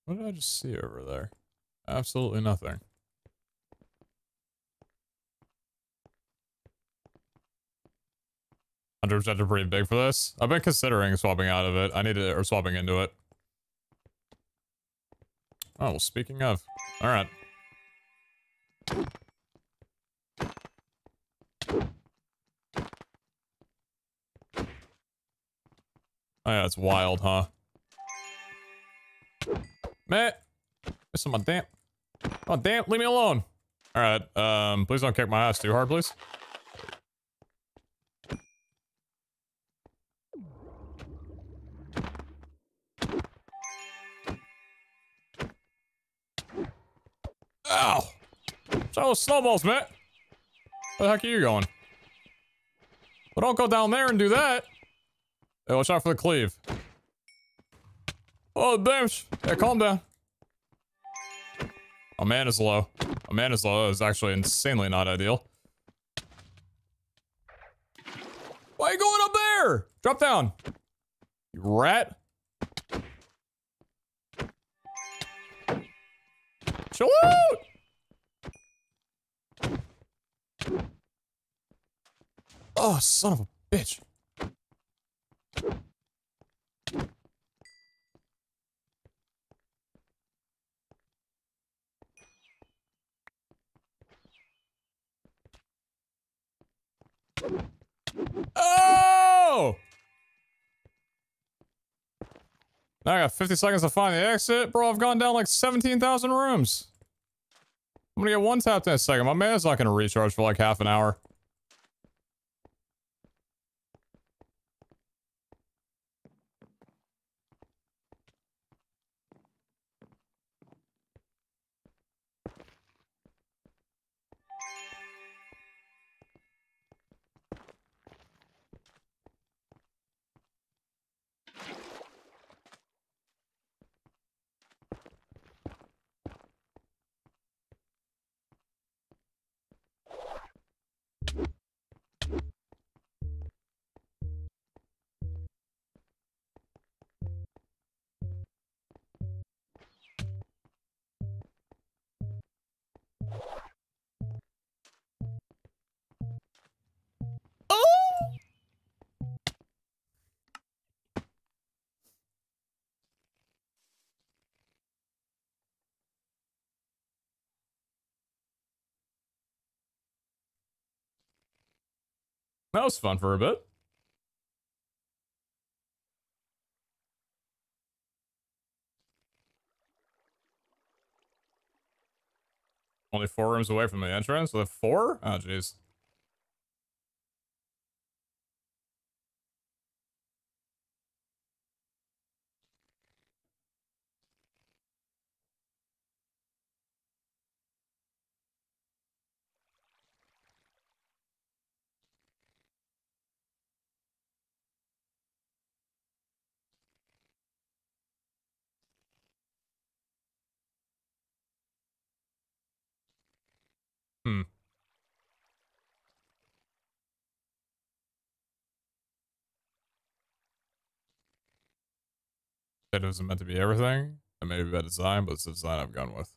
What did I just see over there? Absolutely nothing. 100% are pretty big for this. I've been considering swapping out of it. I need to, or swapping into it. Oh, well, speaking of. Alright. Oh yeah, it's wild, huh? Meh. This is my damn. Oh, damn. Leave me alone. Alright, please don't kick my ass too hard, please. Ow! So snowballs, man. Where the heck are you going? Well, don't go down there and do that. Hey, watch out for the cleave. Oh, damn. Hey, calm down. Oh, man is low. Oh, man is low is actually insanely not ideal. Why are you going up there? Drop down. You rat. Chill out. Oh, son of a bitch. Oh! Now I got 50 seconds to find the exit. Bro, I've gone down like 17,000 rooms. I'm gonna get one tapped in a second. My man's not gonna recharge for like half an hour. That was fun for a bit. Only 4 rooms away from the entrance with 4? Oh, jeez. Hmm. It wasn't meant to be everything. It may be bad design, but it's the design I've gone with.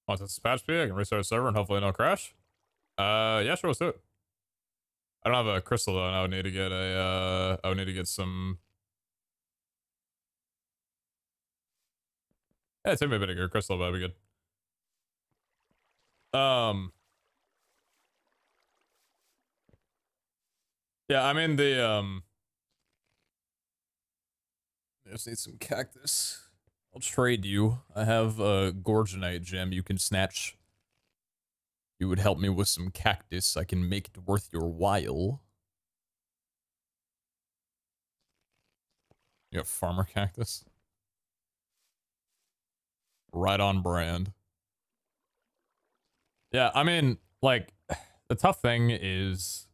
Want to dispatch me? I can restart the server and hopefully no crash. Yeah, sure, let's do it. I don't have a crystal though, and I would need to get a, I would need to get some. Yeah, take me a bit of your crystal, but that'd be good. Yeah, I'm in the, I just need some cactus. I'll trade you. I have a Gorgonite gem you can snatch. You would help me with some cactus. I can make it worth your while. You have farmer cactus? Right on brand. Yeah, I mean, like, the tough thing is...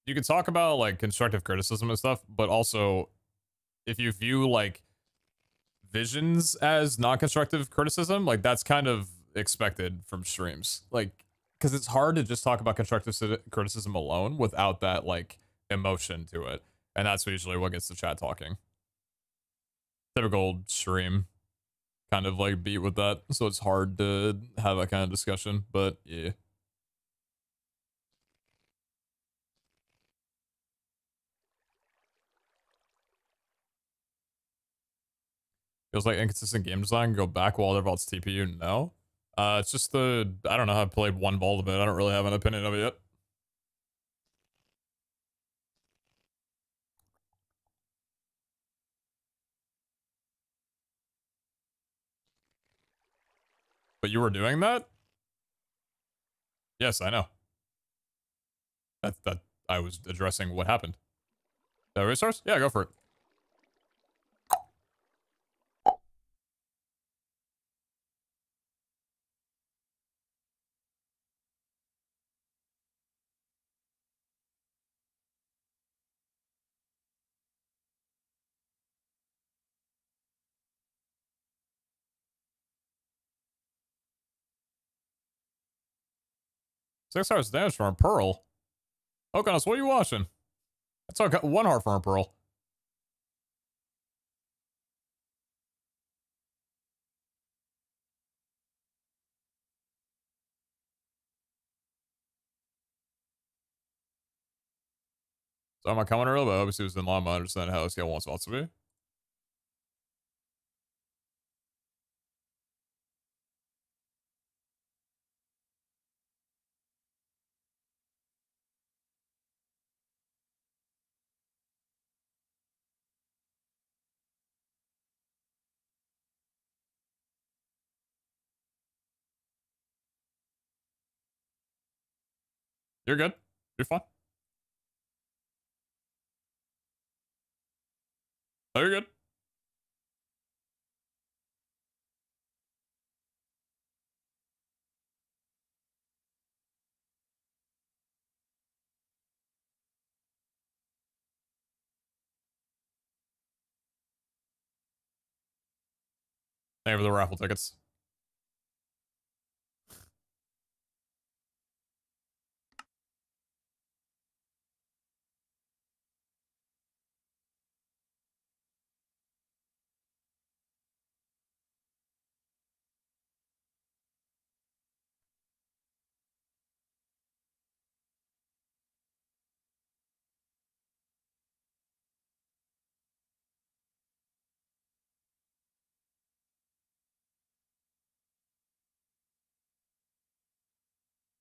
You can talk about, like, constructive criticism and stuff, but also, if you view, like, visions as non-constructive criticism, like, that's kind of expected from streams. Like, because it's hard to just talk about constructive criticism alone without that, like, emotion to it. And that's usually what gets the chat talking. Typical stream kind of, like, beat with that. So it's hard to have that kind of discussion, but yeah. Feels like inconsistent game design. Go back while other vaults TPU. No. It's just the, I don't know. I've played one vault a bit. I don't really have an opinion of it yet. But you were doing that? Yes, I know. That I was addressing what happened. Resource? Yeah, go for it. 6 hearts damage from a pearl. Oh goodness, what are you watching? I took 1 heart from a pearl. So am I coming early? But obviously it was in llama. I understand how this guy wants to be. You're good. You're fine. Oh, you're good. Thank you for the raffle tickets.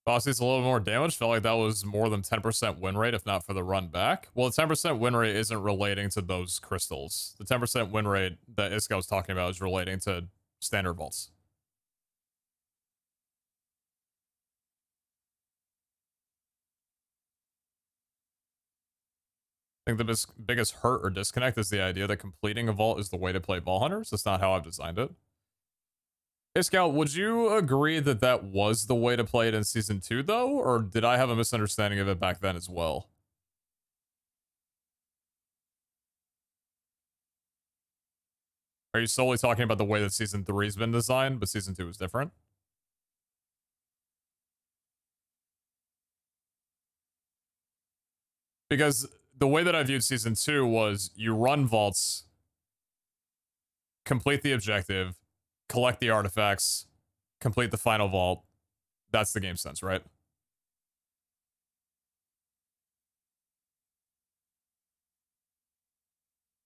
Bossy, it's a little more damage. Felt like that was more than 10% win rate, if not for the run back. Well, the 10% win rate isn't relating to those crystals. The 10% win rate that Iska was talking about is relating to standard vaults. I think the biggest hurt or disconnect is the idea that completing a vault is the way to play Vault Hunters. That's not how I've designed it. Hey, Scout, would you agree that that was the way to play it in Season 2, though? Or did I have a misunderstanding of it back then as well? Are you solely talking about the way that Season 3 has been designed, but Season 2 is different? Because the way that I viewed Season 2 was you run vaults, complete the objective, collect the artifacts, complete the final vault. That's the game sense, right?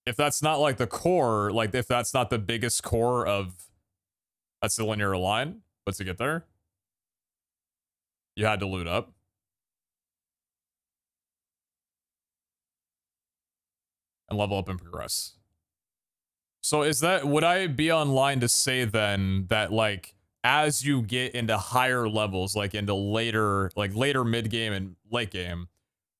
If that's not like the core, like if that's not the biggest core of that's the linear line, but to get there, you had to loot up. And level up and progress. So is that, would I be online to say then that like, as you get into higher levels, like into later mid game and late game,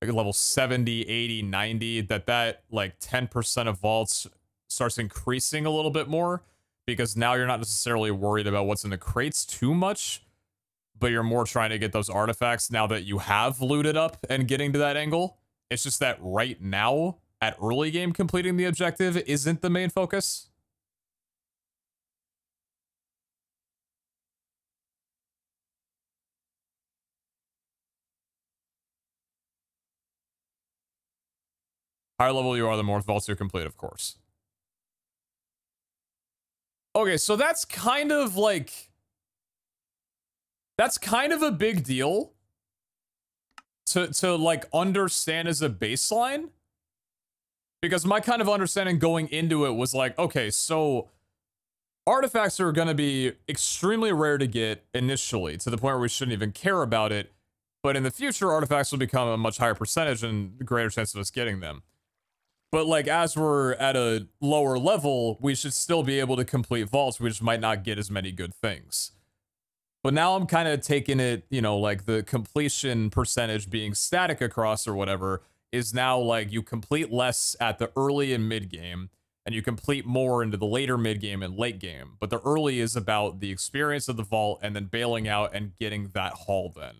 like level 70, 80, 90, that like 10% of vaults starts increasing a little bit more because now you're not necessarily worried about what's in the crates too much, but you're more trying to get those artifacts now that you have looted up and getting to that angle. It's just that right now at early game completing the objective isn't the main focus. Higher level you are, the more vaults you complete, of course. Okay, so that's kind of like... That's kind of a big deal to like understand as a baseline. Because my kind of understanding going into it was like, okay, so artifacts are going to be extremely rare to get initially, to the point where we shouldn't even care about it. But in the future, artifacts will become a much higher percentage and greater chance of us getting them. But like, as we're at a lower level, we should still be able to complete vaults. We just might not get as many good things. But now I'm kind of taking it, you know, like the completion percentage being static across or whatever is now like you complete less at the early and mid game, and you complete more into the later mid game and late game. But the early is about the experience of the vault and then bailing out and getting that haul then.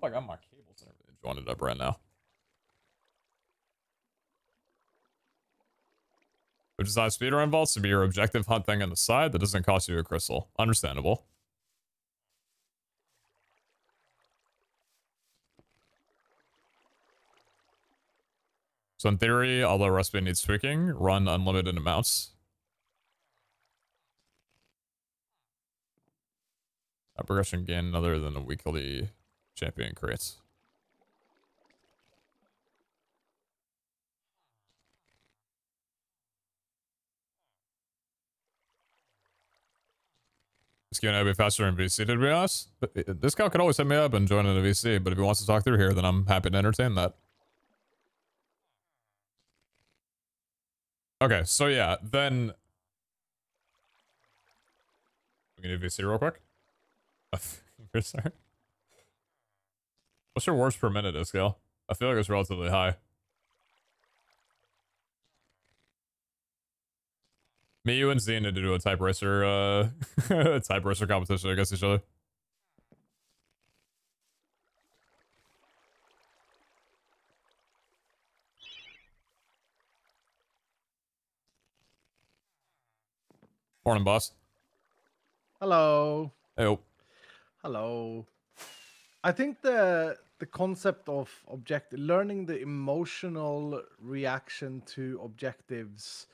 Oh, I got my cables and everything joined up right now. Which is not speedrun vaults to be your objective hunt thing on the side that doesn't cost you a crystal. Understandable. So in theory, although recipe needs tweaking, run unlimited amounts. A progression gain other than a weekly champion creates. This Q&A will be faster in VC, to be honest. But this guy could always hit me up and join in a VC, but if he wants to talk through here, then I'm happy to entertain that. Okay, so yeah, then... We can do VC real quick? Sorry. What's your worst per minute, Iskale? I feel like it's relatively high. Me, you, and Z need to do a type racer, type racer competition against each other. Morning, boss. Hello. Hey. Hello. I think the concept of learning the emotional reaction to objectives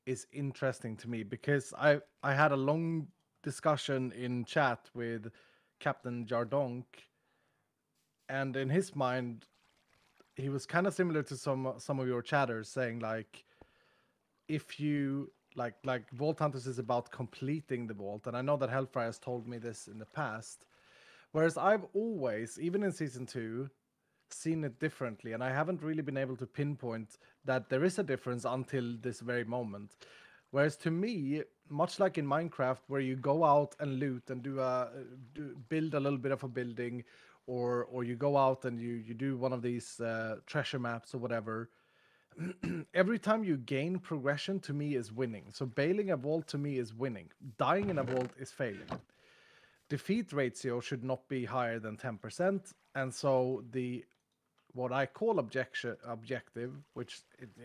is interesting to me, because I had a long discussion in chat with Captain Jardonk, and in his mind he was kind of similar to some of your chatters, saying like, if you like Vault Hunters is about completing the vault, and I know that Hellfire has told me this in the past, whereas I've always, even in season 2, seen it differently, and I haven't really been able to pinpoint that there is a difference until this very moment. Whereas to me, much like in Minecraft, where you go out and loot and build a little bit of a building, or you go out and you do one of these treasure maps or whatever, every time you gain progression, to me, is winning. So bailing a vault to me is winning. Dying in a vault is failing. Defeat ratio should not be higher than 10%, and so what I call objective, which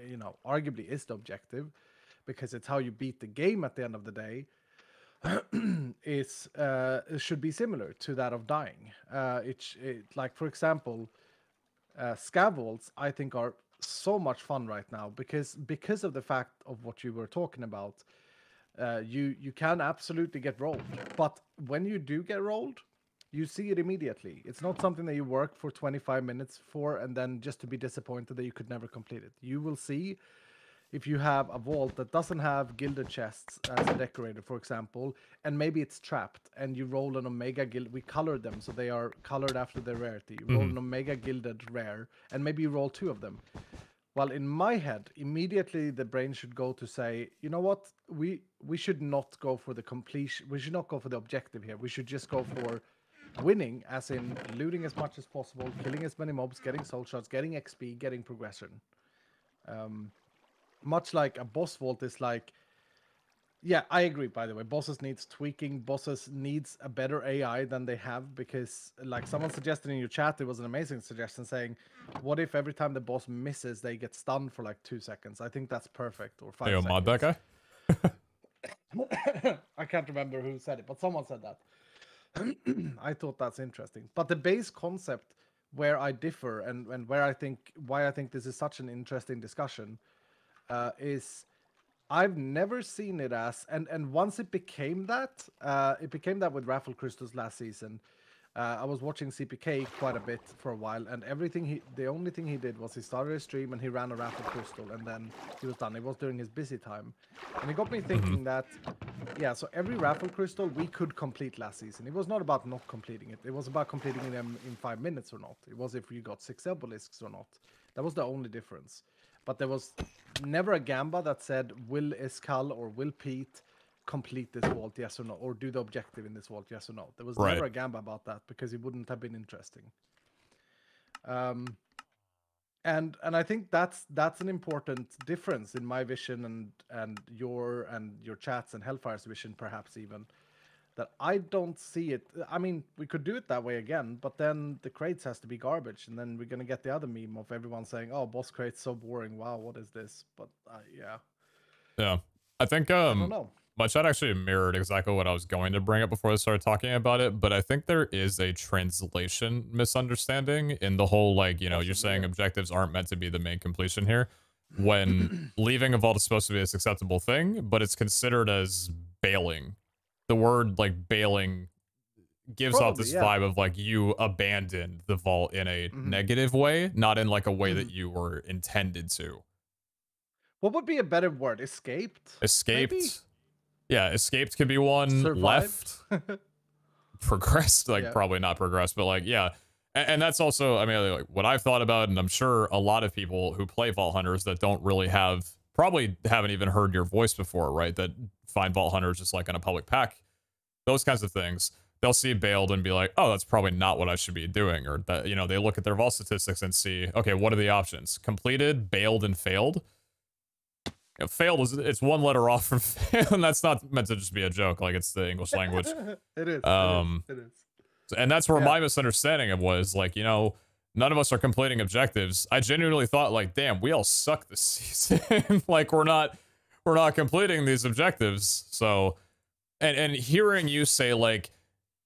you know arguably is the objective, because it's how you beat the game at the end of the day, is should be similar to that of dying. Like, for example, scavvolds I think are so much fun right now, because of the fact of what you were talking about. You can absolutely get rolled, but when you do get rolled, you see it immediately. It's not something that you work for 25 minutes for and then just to be disappointed that you could never complete it. You will see, if you have a vault that doesn't have gilded chests as a decorator, for example, and maybe it's trapped, and you roll an Omega Gilded, we colored them so they are colored after their rarity. You roll an Omega Gilded rare, and maybe you roll 2 of them. Well, in my head, immediately the brain should go to say, you know what, we should not go for the completion, we should not go for the objective here. We should just go for winning, as in looting as much as possible, killing as many mobs, getting soul shots, getting XP, getting progression. Much like a boss vault is like, yeah, I agree, by the way. Bosses needs tweaking. Bosses needs a better AI than they have, because like someone suggested in your chat, it was an amazing suggestion saying, what if every time the boss misses, they get stunned for like 2 seconds? I think that's perfect. Or 5 seconds. Mod that guy? I can't remember who said it, but someone said that. I thought that's interesting. But the base concept where I differ and where I think why I think this is such an interesting discussion is I've never seen it as and once it became that with Raffle Crystals last season. I was watching CPK quite a bit for a while, and the only thing he did was he started a stream and he ran a Raffle Crystal, and then he was done. It was during his busy time, and it got me thinking that, yeah. So every Raffle Crystal we could complete last season. It was not about not completing it. It was about completing them in 5 minutes or not. It was if you got 6 obelisks or not. That was the only difference. But there was never a gamba that said, will Iskal or will Pete complete this vault, yes or no, or do the objective in this vault, yes or no. There was never a gamba about that because it wouldn't have been interesting. And I think that's an important difference in my vision and your chats and Hellfire's vision, perhaps even, that I don't see it. I mean, we could do it that way again, but then the crates has to be garbage, and then we're gonna get the other meme of everyone saying, "Oh, boss crates so boring. Wow, what is this?" But yeah, I think I don't know. my chat actually mirrored exactly what I was going to bring up before I started talking about it, but I think there is a translation misunderstanding in the whole, like, you know, you're saying objectives aren't meant to be the main completion here, when leaving a vault is supposed to be a acceptable thing, but it's considered as bailing. The word, like, bailing gives off this vibe of, like, you abandoned the vault in a negative way, not in, like, a way that you were intended to. What would be a better word? Escaped? Escaped? Maybe? Yeah, escaped could be one. Survived? Left. Progressed, like, probably not progressed, but, like, yeah. And that's also, I mean, like, what I've thought about, and I'm sure a lot of people who play Vault Hunters that don't really have, probably haven't even heard your voice before, right? That find Vault Hunters just, like, in a public pack. Those kinds of things. They'll see bailed and be like, oh, that's probably not what I should be doing. Or that, you know, they look at their vault statistics and see, okay, what are the options? Completed, bailed, and failed. You know, failed is, it's one letter off from fail, and that's not meant to just be a joke. Like, it's the English language. It is. It is. And that's where my misunderstanding of was, like, you know, none of us are completing objectives. I genuinely thought, like, damn, we all suck this season. Like, we're not completing these objectives. So, and hearing you say, like,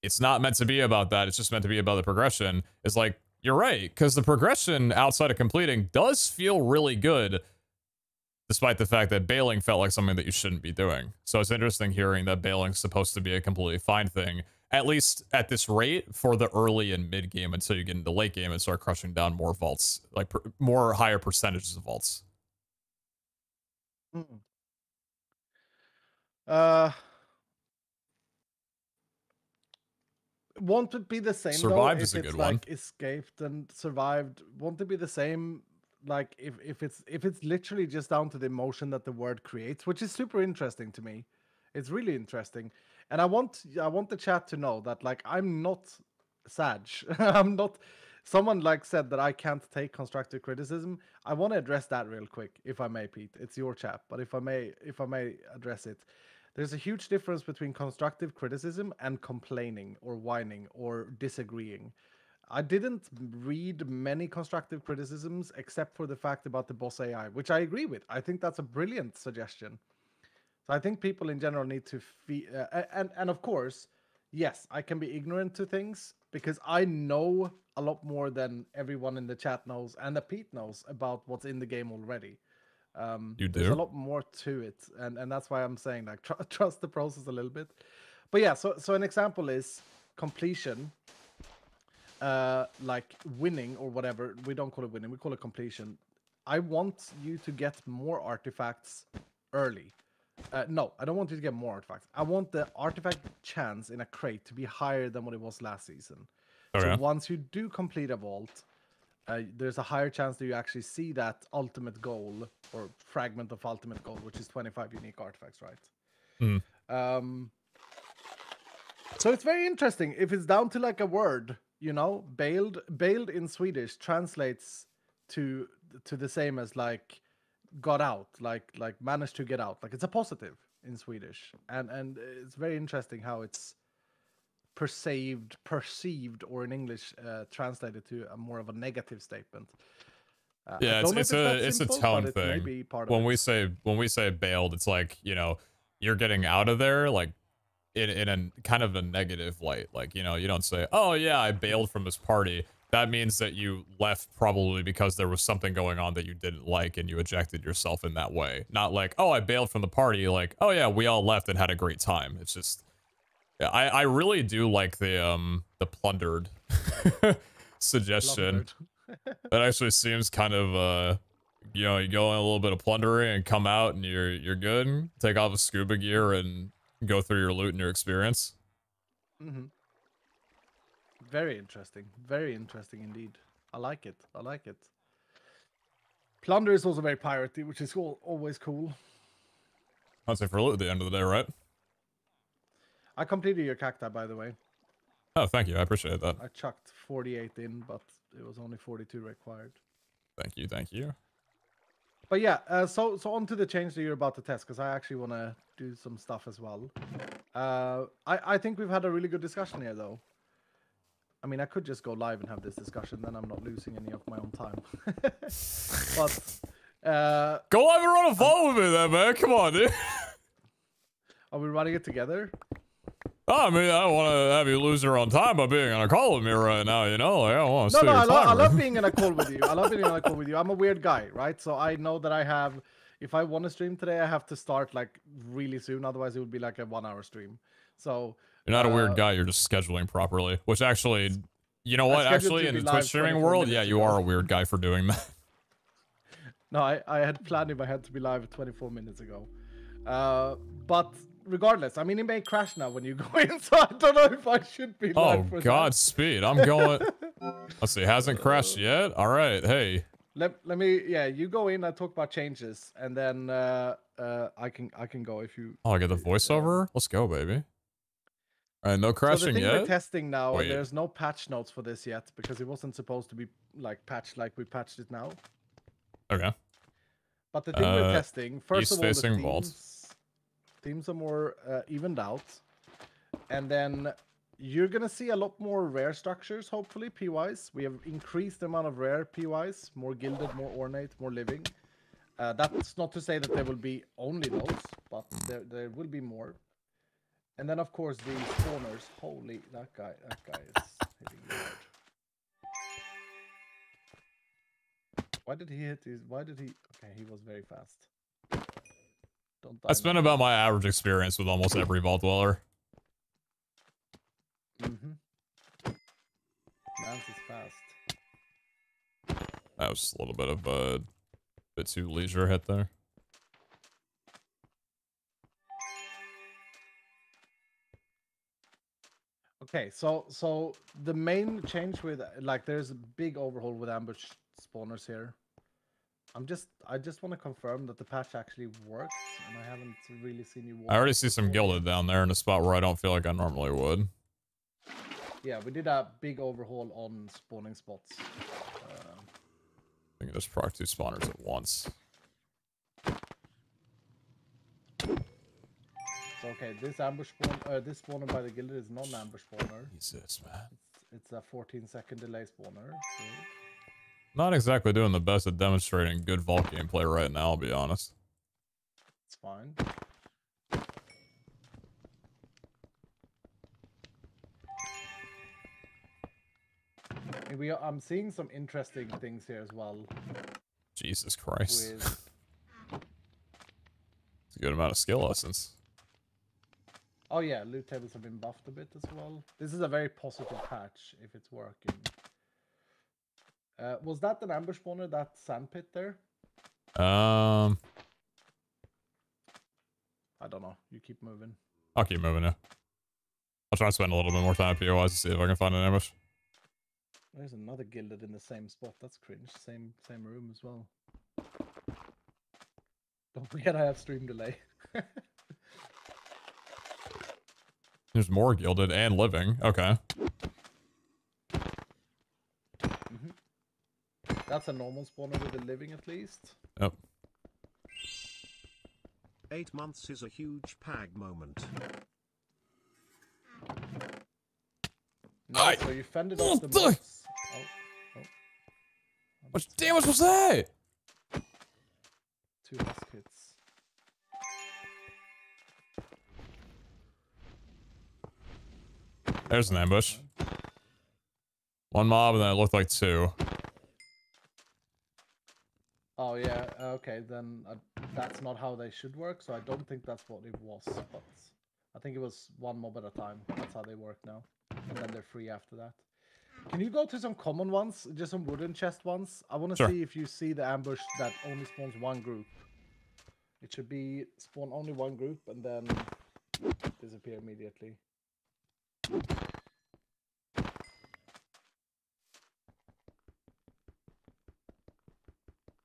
it's not meant to be about that, it's just meant to be about the progression, is like, you're right, because the progression outside of completing does feel really good, despite the fact that bailing felt like something that you shouldn't be doing. So it's interesting hearing that bailing's supposed to be a completely fine thing, at least at this rate, for the early and mid game until you get into late game and start crushing down more vaults, like more higher percentages of vaults. Won't it be the same Survived though, is if a it's good like one. escaped and survived? Won't it be the same, like, if it's literally just down to the emotion that the word creates, which is super interesting to me. It's really interesting, and I want the chat to know that, like, I'm not Sag. I'm not. Someone, like, said that I can't take constructive criticism. I want to address that real quick, if I may, Pete. It's your chat, but if I may address it. There's a huge difference between constructive criticism and complaining or whining or disagreeing. I didn't read many constructive criticisms except for the fact about the boss AI, which I agree with. I think that's a brilliant suggestion. So I think people in general need to and of course, yes, I can be ignorant to things because I know a lot more than everyone in the chat knows and that Pete knows about what's in the game already. You do? There's a lot more to it, and that's why I'm saying, like, trust the process a little bit. But yeah, so an example is completion, like winning or whatever. We don't call it winning, we call it completion. I want you to get more artifacts early. No, I don't want you to get more artifacts. I want the artifact chance in a crate to be higher than what it was last season. Okay. So once you do complete a vault, there's a higher chance that you actually see that ultimate goal or fragment of ultimate goal, which is 25 unique artifacts, right? So it's very interesting. If it's down to, like, a word, you know, bailed in Swedish translates to the same as, like, got out, like managed to get out. Like, it's a positive in Swedish, and it's very interesting how it's perceived, or in English translated to a more of a negative statement. Yeah, it's a tone thing. When we say bailed, it's like, you know, you're getting out of there, like, in a kind of a negative light. Like, you know, you don't say, oh yeah, I bailed from this party. that means that you left probably because there was something going on that you didn't like and you ejected yourself in that way. Not like, oh, I bailed from the party. Like, oh yeah, we all left and had a great time. It's just, yeah, I really do like the plundered suggestion. That actually seems kind of, you know, you go in a little bit of plundering and come out and you're good. Take off the scuba gear and go through your loot and your experience. Mm-hmm. Very interesting. Very interesting indeed. I like it. I like it. Plunder is also very piratey, which is always cool. I'd say for loot at the end of the day, right? I completed your cacti, by the way. Oh, thank you. I appreciate that. I chucked 48 in, but it was only 42 required. Thank you. Thank you. But yeah, so on to the change that you're about to test, because I actually want to do some stuff as well. I think we've had a really good discussion here, though. I mean, I could just go live and have this discussion, then I'm not losing any of my own time. But go live and run a phone with me then, man. Come on, dude. Are we running it together? Oh, I mean, I don't want to have you lose your own time by being on a call with me right now, you know? Like, I don't want to No, I love being on a call with you. I love being on a call with you. I'm a weird guy, right? So I know that I have, if I want to stream today, I have to start like really soon. Otherwise, it would be like a 1 hour stream. So you're not a weird guy. You're just scheduling properly, which actually, you know what? Actually, in the Twitch streaming world, yeah, you are a weird guy for doing that. No, I had planned if I had to be live 24 minutes ago. But regardless, I mean, it may crash now when you go in, so I don't know if I should be live for that. Godspeed. I'm going. Let's see. Hasn't crashed yet? All right. Hey. Let me, yeah, you go in, I talk about changes, and then I can go if you... Oh, I get the voiceover? Let's go, baby. All right, no crashing so the thing yet? we're testing now, and there's no patch notes for this yet, because it wasn't supposed to be, like, patched like we patched it now. Okay. But the thing we're testing, first of all, the themes are more evened out. And then you're going to see a lot more rare structures, hopefully, P-wise. We have increased the amount of rare P-wise, more gilded, more ornate, more living. That's not to say that there will be only those, but there will be more. And then, of course, the spawners. Holy, that guy is hitting me hard. Why did he hit his... Why did he... Okay, he was very fast. Don't die. That's been about my average experience with almost every Vault Dweller. Mm-hmm. Lance is fast. That was just a little bit of a bit too leisure hit there. Okay, so the main change with, like, there's a big overhaul with ambush spawners here. I just want to confirm that the patch actually worked, and I haven't really seen you. I already see some gilded down there in a spot where I don't feel like I normally would. Yeah, we did a big overhaul on spawning spots. I think just proc 2 spawners at once. So, okay, this ambush spawn, this spawner by the gilded is not an ambush spawner. Jesus, man. It's a 14-second delay spawner. Good. Not exactly doing the best at demonstrating good Vault gameplay right now, I'll be honest. It's fine. I'm seeing some interesting things here as well. Jesus Christ. With... It's a good amount of skill essence. Oh yeah, loot tables have been buffed a bit as well. This is a very positive patch if it's working. Was that an ambush spawner, that sandpit there? I don't know. You keep moving. I'll keep moving, yeah. I'll try and spend a little bit more time POIs to see if I can find an ambush. There's another gilded in the same spot. That's cringe. Same room as well. Don't forget I have stream delay. There's more gilded and living. Okay. That's a normal spawner with a living at least. Yep. 8 months is a huge PAG moment. Nice, so you fended off the bots. Oh. How much damage was that? 2 husk hits. There's an ambush. One mob, and then it looked like 2. Oh yeah, okay, then that's not how they should work, so I don't think that's what it was, but I think it was 1 mob at a time. That's how they work now, and then they're free after that. Can you go to some common ones, just some wooden chest ones? I want to see if you see the ambush that only spawns 1 group. It should be spawn only 1 group and then disappear immediately.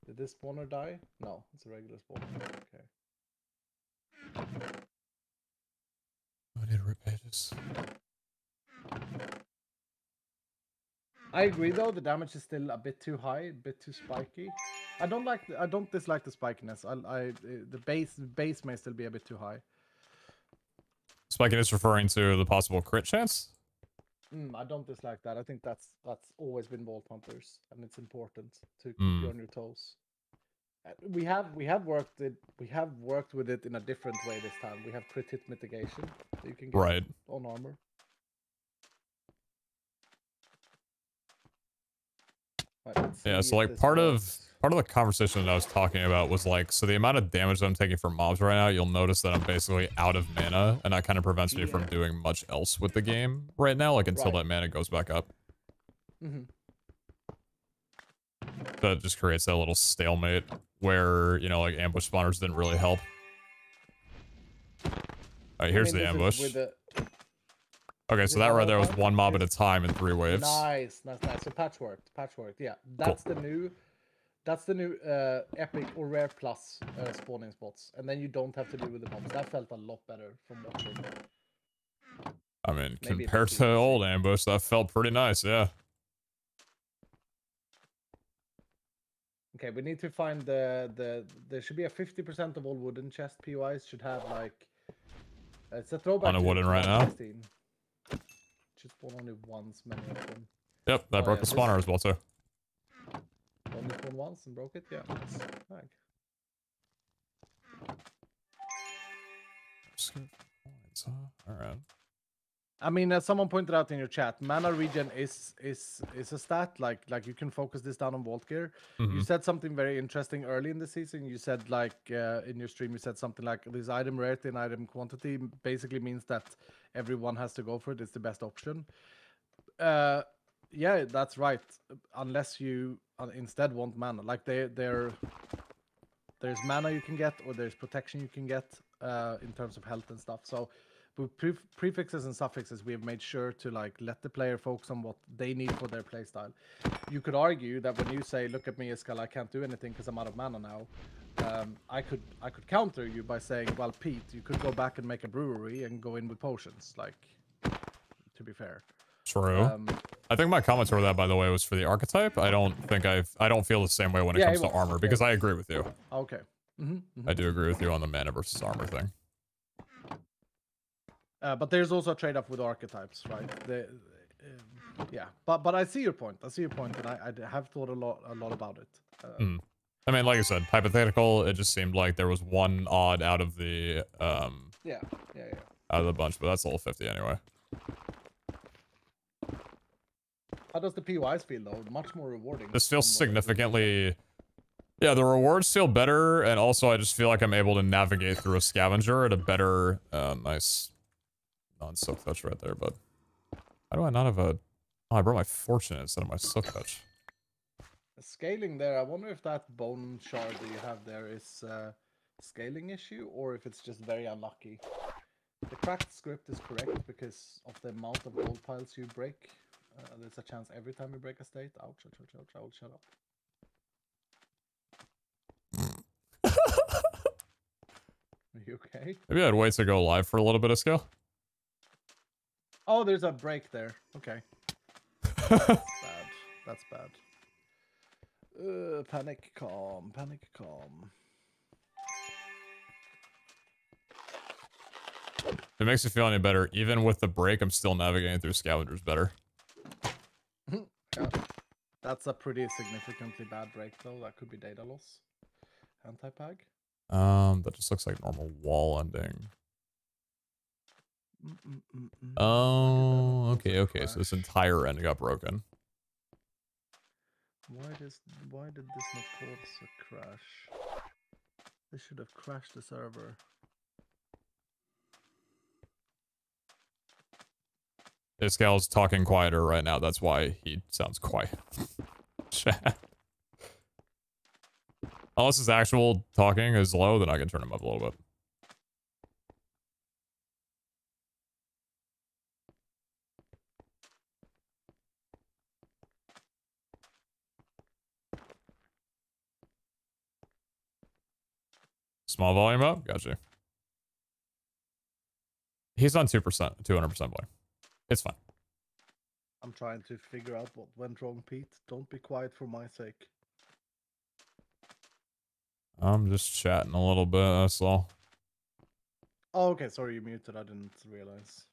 Did this spawner die? No, it's a regular spawner. Okay. I need to rip pages. I agree though, the damage is still a bit too high, a bit too spiky. I don't dislike the spikiness. The base may still be a bit too high. Spikiness referring to the possible crit chance? I don't dislike that. I think that's always been Vault Hunters, and it's important to keep you on your toes. We have worked with it in a different way this time. We have crit hit mitigation that you can get on armor. Right, yeah, so like part of the conversation that I was talking about was like, so the amount of damage that I'm taking from mobs right now, you'll notice that I'm basically out of mana, and that kind of prevents me from doing much else with the game right now, like until that mana goes back up. That just creates that little stalemate where, you know, like ambush spawners didn't really help. Alright, here's the ambush. Okay, so that right there was 1 mob at a time in 3 waves. Nice. So patchwork, yeah. That's the new epic or rare plus spawning spots, and then you don't have to deal with the mobs. That felt a lot better from watching. I mean, compared to old ambush, that felt pretty nice, yeah. Okay, we need to find there should be a 50% of all wooden chest POIs should have like it's a throwback on a wooden right now. Should spawn only once, many of them. Yep, that broke the spawner as well too. Only spawn once and broke it, yeah. Alright. I mean, as someone pointed out in your chat, mana regen is a stat. Like you can focus this down on Vault Gear. You said something very interesting early in the season. You said like in your stream, you said something like this item rarity and item quantity basically means that everyone has to go for it. It's the best option. Yeah, that's right. Unless you instead want mana, like there's mana you can get or there's protection you can get in terms of health and stuff. So. With prefixes and suffixes, we have made sure to like let the player focus on what they need for their playstyle. You could argue that when you say, "Look at me, Iskall, I can't do anything because I'm out of mana now," I could counter you by saying, "Well, Pete, you could go back and make a brewery and go in with potions." Like, to be fair. True. I think my comments over that, by the way, was for the archetype. I don't feel the same way when it comes to armor because I agree with you. Okay. I do agree with you on the mana versus armor thing. But there's also a trade-off with archetypes, right? Yeah, but I see your point. And I have thought a lot about it. I mean, like I said, hypothetical. It just seemed like there was one odd out of the yeah. out of the bunch, but that's level 50 anyway. How does the POIs feel though? Much more rewarding. This feels significantly. Yeah, the rewards feel better, and also I just feel like I'm able to navigate through a scavenger at a better, nice. Non-silk touch right there, but how do I not have a... Oh, I brought my fortune instead of my silk touch. The scaling there, I wonder if that bone shard that you have there is a scaling issue or if it's just very unlucky. The cracked script is correct because of the amount of gold piles you break. There's a chance every time you break a state. Ouch, ouch, ouch, ouch, I will shut up. Are you okay? Maybe I'd wait to go live for a little bit of skill. Oh, there's a break there. Okay. That's bad. That's bad. Panic calm. If it makes you feel any better, even with the break, I'm still navigating through scavengers better. Yeah. That's a pretty significantly bad break, though. That could be data loss. Anti-pag? That just looks like normal wall ending. Oh, okay. So this entire end got broken. Why did this not cause a crash? They should have crashed the server. This gal's talking quieter right now. That's why he sounds quiet. Chat. Unless his actual talking is low, then I can turn him up a little bit. Small volume up? Gotcha. He's on 2%, 200% volume. It's fine. I'm trying to figure out what went wrong, Pete. Don't be quiet for my sake. I'm just chatting a little bit, that's all. Oh, okay. Sorry, you muted. I didn't realize.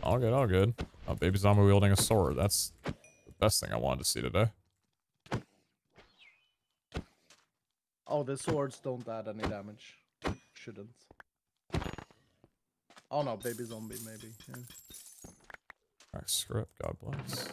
All good, all good. Oh, baby zombie wielding a sword. That's the best thing I wanted to see today. Oh, the swords don't add any damage. Shouldn't. Oh no, baby zombie maybe. Yeah. Alright, script, God bless.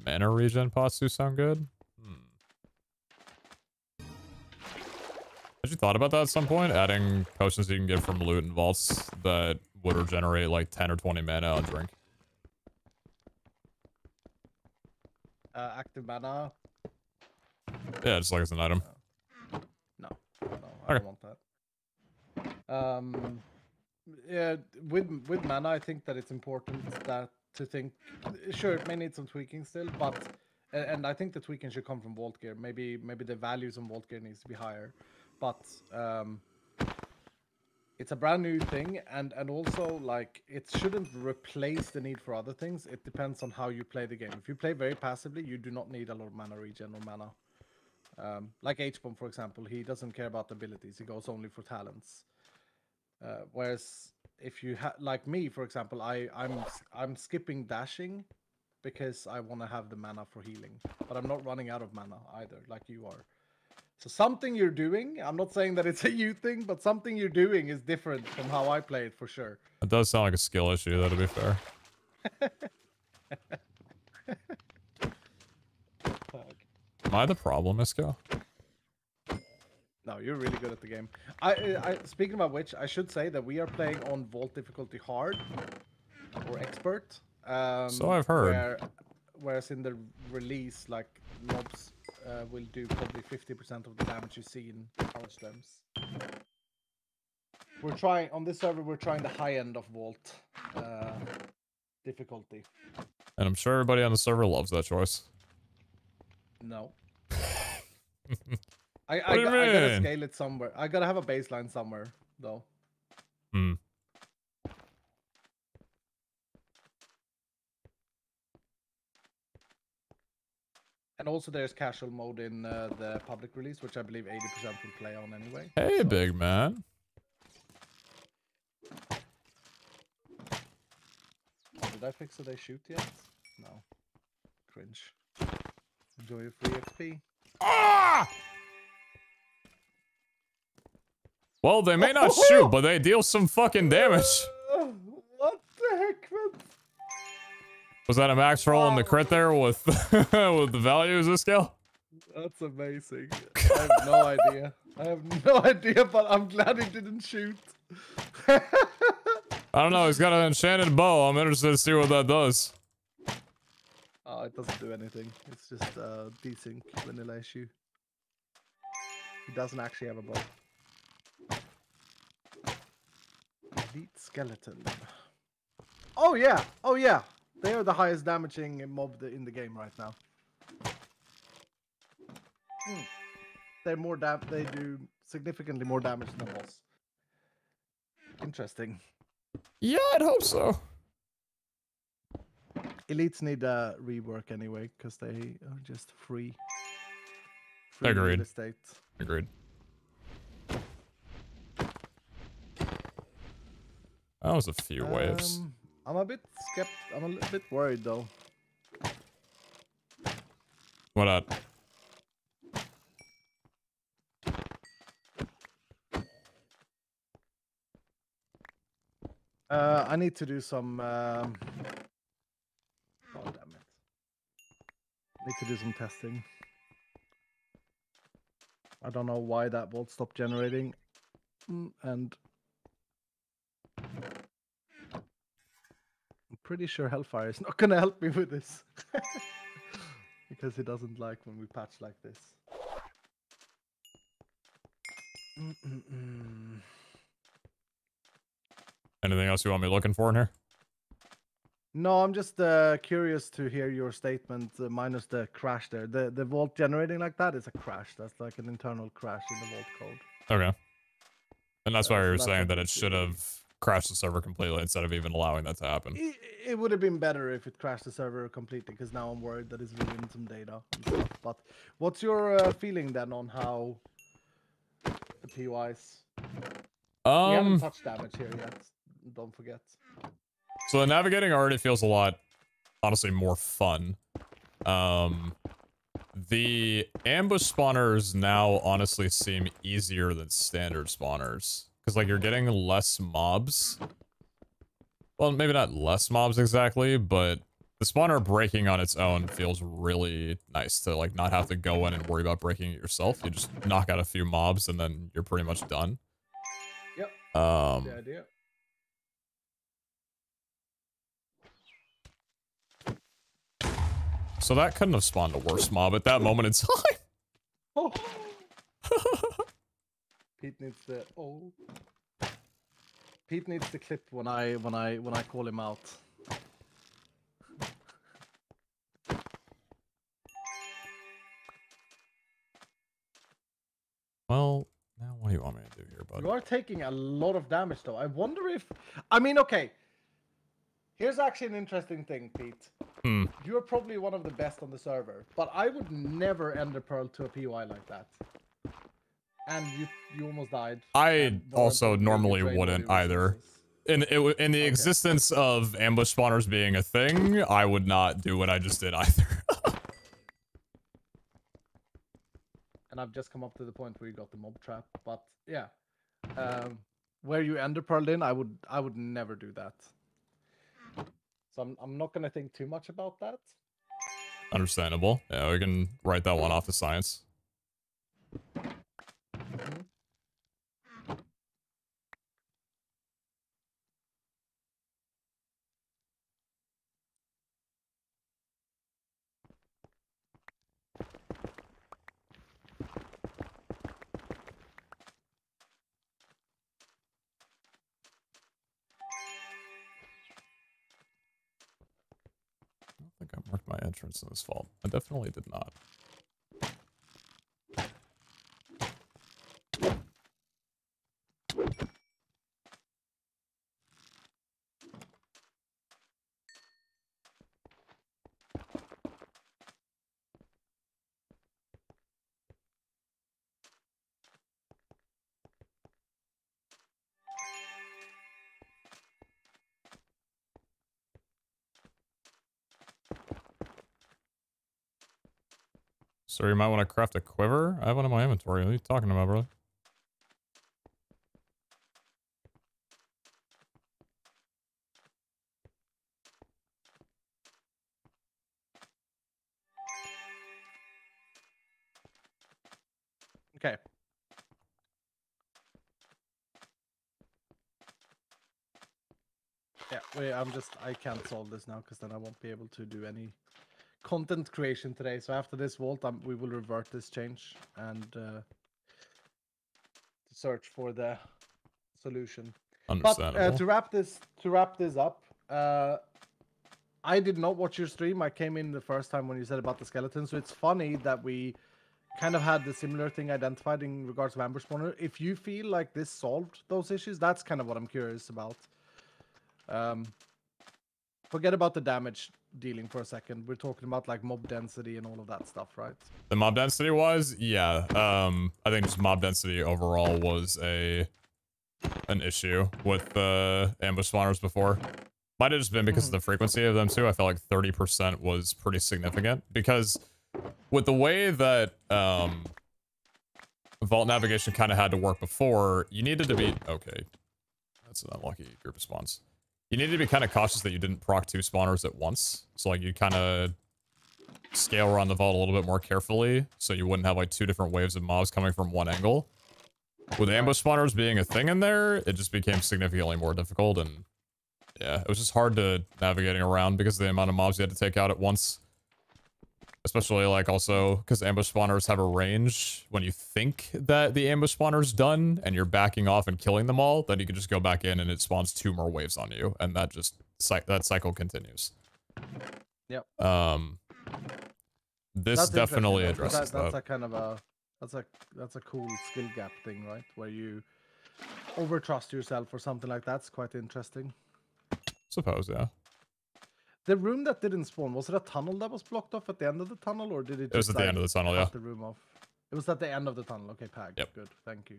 Mana regen pots do sound good. Had you thought about that at some point? Adding potions you can get from loot and vaults that would regenerate like 10 or 20 mana on drink. Active mana. Yeah, just like it's an item. No, I don't want that. Yeah, with mana, I think that it's important that to think. Sure, it may need some tweaking still, but and I think the tweaking should come from Vault Gear. Maybe the values on Vault Gear needs to be higher, but it's a brand new thing, and also like it shouldn't replace the need for other things. It depends on how you play the game. If you play very passively, you do not need a lot of mana regen or mana. Like H-Bomb, for example, he doesn't care about abilities. He goes only for talents. Whereas if you like me, for example, I'm skipping dashing because I want to have the mana for healing, but I'm not running out of mana either, like you are. So something you're doing, I'm not saying that it's a you thing, but something you're doing is different from how I play it for sure. It does sound like a skill issue, though, to be fair. Am I the problem, Isko? No, you're really good at the game. I speaking about which, I should say that we are playing on Vault difficulty hard or expert. So I've heard. Whereas in the release, like mobs will do probably 50% of the damage you see in power stems. We're trying on this server. We're trying the high end of Vault difficulty. And I'm sure everybody on the server loves that choice. No. I gotta scale it somewhere. I gotta have a baseline somewhere, though. And also there's casual mode in the public release, which I believe 80% will play on anyway. Hey, so. big man. Did I fix that they shoot yet? No. Cringe. Enjoy your free XP. Ah! Well, they may not shoot, but they deal some fucking damage. What the heck, man? Was that a max roll in the crit there with with the values this scale? That's amazing. I have no idea. I have no idea, but I'm glad he didn't shoot. I don't know. He's got an enchanted bow. I'm interested to see what that does. Oh, it doesn't do anything. It's just a desync vanilla issue. He doesn't actually have a bow. Elite skeleton. Oh yeah! Oh yeah! They are the highest damaging mob in the game right now. They're more they do significantly more damage than boss. Interesting. Yeah, I'd hope so. Elites need a rework anyway, because they are just free. Agreed. Real estate. Agreed. That was a few waves. I'm a bit I'm a little bit worried though. What up? I need to do some. Oh damn it! Need to do some testing. I don't know why that vault stopped generating, and I'm pretty sure Hellfire is not gonna help me with this because he doesn't like when we patch like this. Anything else you want me looking for in here? No, I'm just curious to hear your statement, minus the crash there. The vault generating like that is a crash. That's like an internal crash in the vault code. Okay. And that's why So you were that's saying a that bit it should have crashed the server completely instead of even allowing that to happen. It would have been better if it crashed the server completely, because now I'm worried that it's ruined some data and stuff. But what's your feeling then on how the PYs? We haven't touched damage here yet. Don't forget. So the navigating already feels a lot, honestly, more fun. The ambush spawners now honestly seem easier than standard spawners. Because, like, you're getting less mobs. Well, maybe not less mobs exactly, but the spawner breaking on its own feels really nice to, like, not have to go in and worry about breaking it yourself. You just knock out a few mobs and then you're pretty much done. Yep. The idea. So that couldn't have spawned a worse mob at that moment in time. Oh. Pete needs the Pete needs the clip when I call him out. Well, now what do you want me to do here, bud? You are taking a lot of damage though. I wonder if I mean, okay. Here's actually an interesting thing, Pete. You're probably one of the best on the server, but I would never ender pearl to a PY like that. And you almost died. I also normally wouldn't either. In the existence of ambush spawners being a thing, I would not do what I just did either. And I've just come up to the point where you got the mob trap, but yeah. Where you ender pearled in, I would never do that. So I'm not gonna think too much about that. Understandable. Yeah, we can write that one off to science. I don't think I marked my entrance in this vault. I definitely did not. So you might want to craft a quiver? I have one in my inventory. What are you talking about, brother? Okay. Yeah, I can't solve this now because then I won't be able to do any content creation today. So after this vault, we will revert this change and search for the solution. Understandable. But to wrap this up, I did not watch your stream. I came in the first time when you said about the skeleton. So it's funny that we kind of had the similar thing identified in regards to ambush spawner. If you feel like this solved those issues, that's kind of what I'm curious about. Forget about the damage dealing for a second. We're talking about like mob density and all of that stuff, right? The mob density was, yeah. I think just mob density overall was a an issue with ambush spawners before. Might have just been because of the frequency of them too. I felt like 30% was pretty significant because with the way that vault navigation kind of had to work before, you needed to be okay. That's an unlucky group of spawns. You needed to be kind of cautious that you didn't proc 2 spawners at once. So like you kind of scale around the vault a little bit more carefully, so you wouldn't have like 2 different waves of mobs coming from one angle. With ambush spawners being a thing in there, it just became significantly more difficult, and yeah, it was just hard to navigating around because of the amount of mobs you had to take out at once. Especially like also because ambush spawners have a range when you think that the ambush spawner's done and you're backing off and killing them all, then you can just go back in and it spawns 2 more waves on you, and that just that cycle continues. Yep. This That's definitely interesting, addresses that. That's a kind of a that's a cool skill gap thing, right? Where you overtrust yourself or something like that's quite interesting. Suppose, yeah. The room that didn't spawn, was it a tunnel that was blocked off at the end of the tunnel, or did it just It was at the end of the tunnel, cut yeah. the room off? It was at the end of the tunnel. Okay, Pag. Yep. Good, thank you.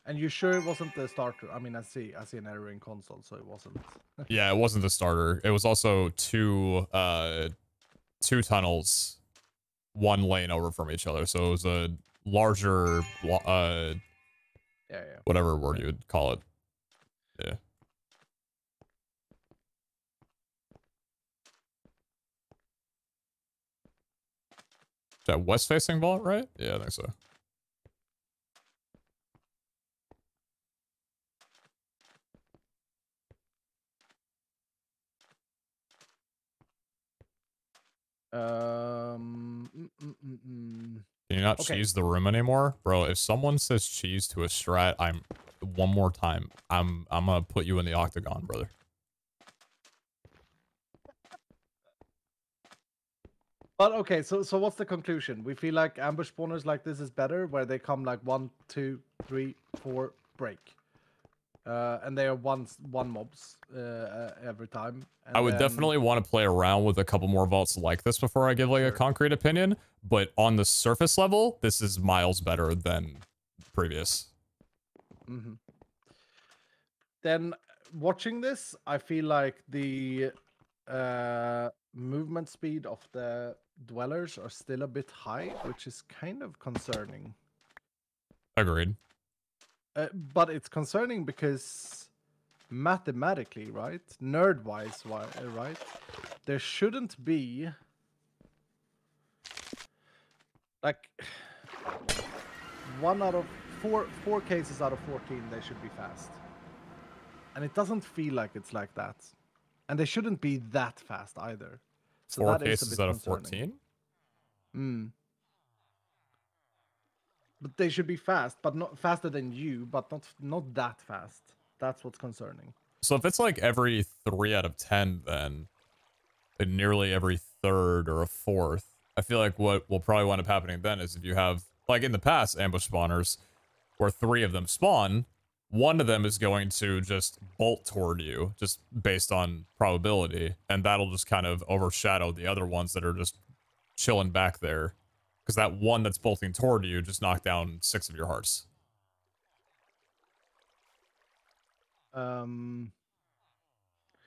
And you sure it wasn't the starter? I mean, I see an error in console, so it wasn't. Yeah, it wasn't the starter. It was also two tunnels, 1 lane over from each other. So it was a larger, Yeah. whatever word you would call it. Yeah. Is that west-facing vault, right? Yeah, I think so. Can Can you not cheese the room anymore? Bro, if someone says cheese to a strat, one more time, I'm gonna put you in the octagon, brother. But okay, so what's the conclusion? We feel like ambush spawners like this is better, where they come like 1, 2, 3, 4, break. And they are one mobs every time. And I would definitely want to play around with a couple more vaults like this before I give like a concrete opinion, but on the surface level, this is miles better than previous. Then watching this, I feel like the movement speed of the dwellers are still a bit high, which is kind of concerning. Agreed. But it's concerning because mathematically, right? Nerd-wise, right? There shouldn't be like 1 out of 4 cases out of 14 they should be fast. And it doesn't feel like it's like that. And they shouldn't be that fast either. So 4 that is a cases bit out of concerning. 14? But they should be fast, but not faster than you, but not that fast. That's what's concerning. So if it's like every 3 out of 10, then and nearly every 3rd or a 4th, I feel like what will probably wind up happening then is if you have, like in the past, ambush spawners, where 3 of them spawn, 1 of them is going to just bolt toward you, just based on probability, and that'll just kind of overshadow the other ones that are just chilling back there. Because that 1 that's bolting toward you just knocked down 6 of your hearts.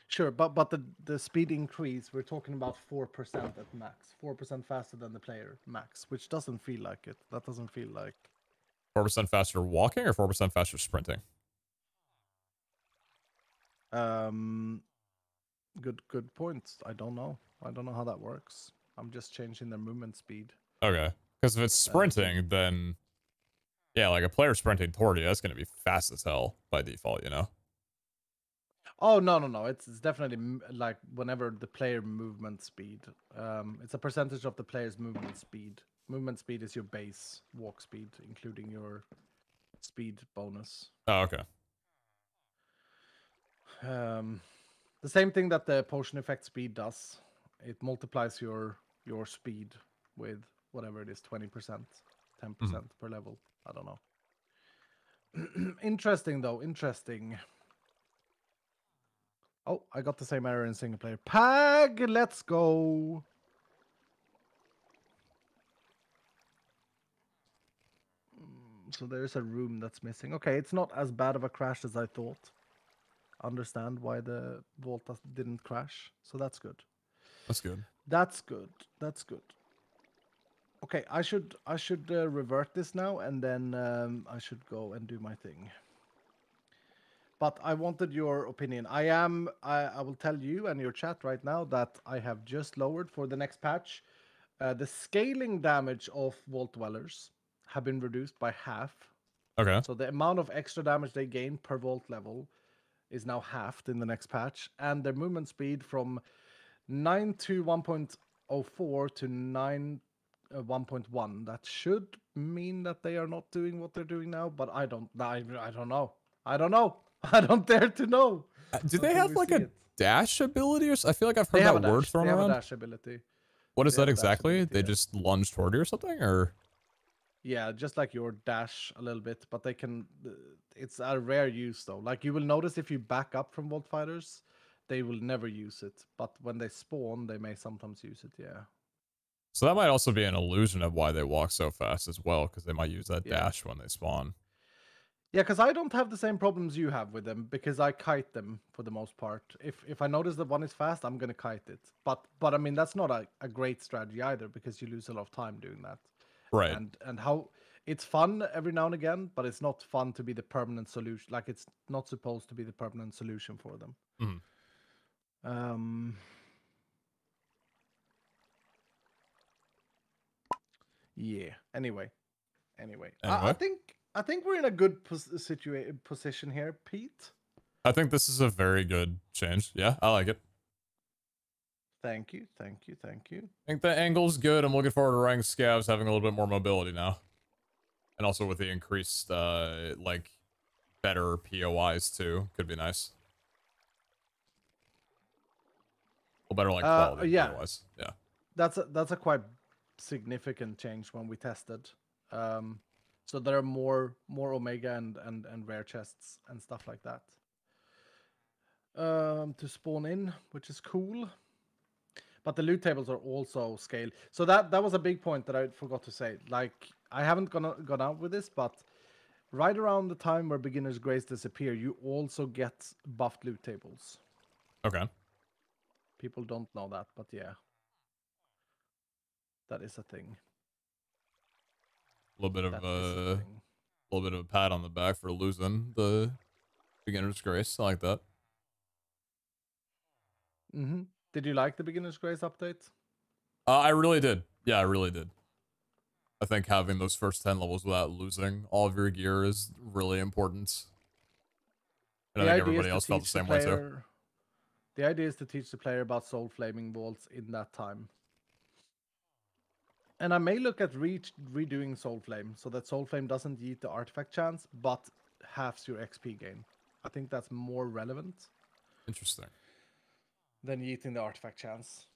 Sure, but the speed increase, we're talking about 4% at max. 4% faster than the player max, which doesn't feel like it. That doesn't feel like 4% faster walking or 4% faster sprinting? Good point. I don't know. I don't know how that works. I'm just changing their movement speed. Okay. Because if it's sprinting, then yeah, like a player sprinting toward you, that's going to be fast as hell by default, you know? Oh, no. It's definitely like whenever the player movement speed. It's a percentage of the player's movement speed. Movement speed is your base walk speed, including your speed bonus. Oh, okay. The same thing that the potion effect speed does. It multiplies your speed with whatever it is, 20%, 10% per level. I don't know. Interesting though, interesting. Oh, I got the same error in single player. Pag, let's go. So there's a room that's missing. Okay, it's not as bad of a crash as I thought. Understand why the vault didn't crash. So that's good. That's good. That's good. That's good. Okay, I should revert this now, and then I should go and do my thing. But I wanted your opinion. I will tell you and your chat right now that I have just lowered for the next patch. The scaling damage of Vault Dwellers have been reduced by half. Okay. So the amount of extra damage they gain per Vault level is now halved in the next patch. And their movement speed from 9 to 1.04 to 9 1.1. That should mean that they are not doing what they're doing now, but I don't know. I don't dare to know. Do they have like a dash ability or I feel like I've heard that word thrown around. They have around. a dash ability. What is that exactly? They just lunge toward you or something, or? Yeah, just like your dash a little bit, but they can. It's a rare use though. Like you will notice if you back up from Vault Fighters, they will never use it. But when they spawn, they may sometimes use it. Yeah. So that might also be an illusion of why they walk so fast as well, because they might use that dash when they spawn. Yeah, because I don't have the same problems you have with them, because I kite them for the most part. If I notice that one is fast, I'm gonna kite it. But I mean that's not a great strategy either, because you lose a lot of time doing that. Right. And how it's fun every now and again, but it's not fun to be the permanent solution. Like it's not supposed to be the permanent solution for them. Mm-hmm. Yeah. Anyway. I think we're in a good position here, Pete. I think this is a very good change. Yeah, I like it. Thank you. I think the angle's good. I'm looking forward to rank scavs having a little bit more mobility now. And also with the increased, like, better POIs too. Could be nice. A little better, like, quality POIs. Yeah. That's a quite significant change when we tested. So there are more Omega and rare chests and stuff like that. To spawn in, which is cool. But the loot tables are also scaled. So that was a big point that I forgot to say. Like, I haven't gone out with this, but right around the time where Beginner's Grace disappear, you also get buffed loot tables. Okay. People don't know that, but yeah. That is a thing. A little bit of a pat on the back for losing the Beginner's Grace. I like that. Mm-hmm. Did you like the Beginner's Grace update? I really did. Yeah, I really did. I think having those first 10 levels without losing all of your gear is really important. And I think everybody else felt the same way too. The idea is to teach the player about soul flaming vaults in that time. And I may look at redoing Soul Flame so that Soul Flame doesn't yeet the artifact chance, but halves your XP gain. I think that's more relevant. Interesting. Than yeeting the artifact chance.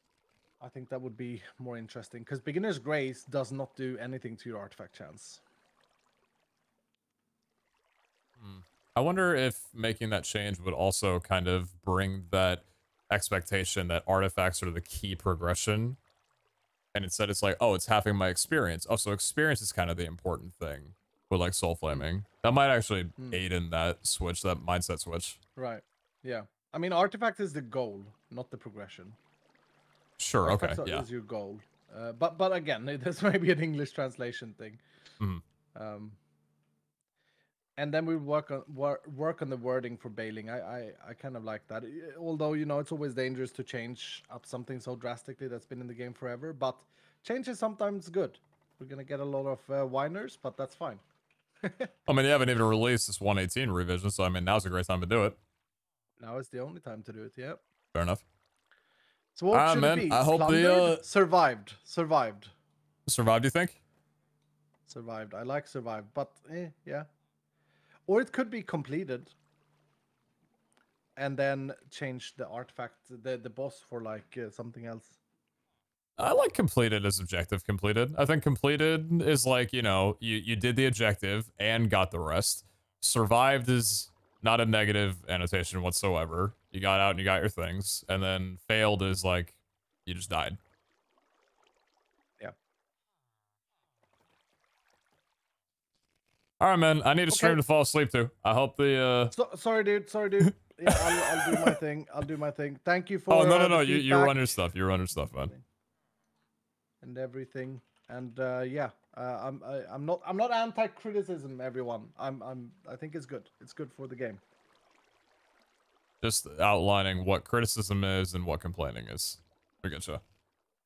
I think that would be more interesting, because Beginner's Grace does not do anything to your artifact chance. I wonder if making that change would also kind of bring that expectation that artifacts are the key progression. And instead it's like, oh, it's halving my experience. Oh, so experience is kind of the important thing with like soul flaming. That might actually aid in that switch, that mindset switch. Right. Yeah. I mean, artifact is the goal, not the progression. Sure. Artifacts Okay. Yeah. is your goal. But again, this may be an English translation thing. And then we work on the wording for bailing. I kind of like that. Although, you know, it's always dangerous to change up something so drastically that's been in the game forever. But change is sometimes good. We're going to get a lot of whiners, but that's fine. I mean, you haven't even released this 118 revision, so I mean, now's a great time to do it. Now is the only time to do it, yeah. Fair enough. So what should it be? I hope Survived. Survived, you think? Survived. I like survived, but yeah. Or it could be completed. And then change the artifact, the boss for like something else. I like completed as objective completed. I think completed is like, you know, you did the objective and got the rest. Survived is not a negative annotation whatsoever. You got out and you got your things. And then failed is like, you just died. All right, man. I need a stream Okay. to fall asleep to. I hope the. Sorry, dude. Sorry, dude. Yeah, I'll do my thing. I'll do my thing. Thank you for Oh no no the no! You feedback run your stuff. You run your stuff, man. and everything. And yeah, I'm not anti-criticism, everyone. I think it's good. It's good for the game. Just outlining what criticism is and what complaining is. We get you.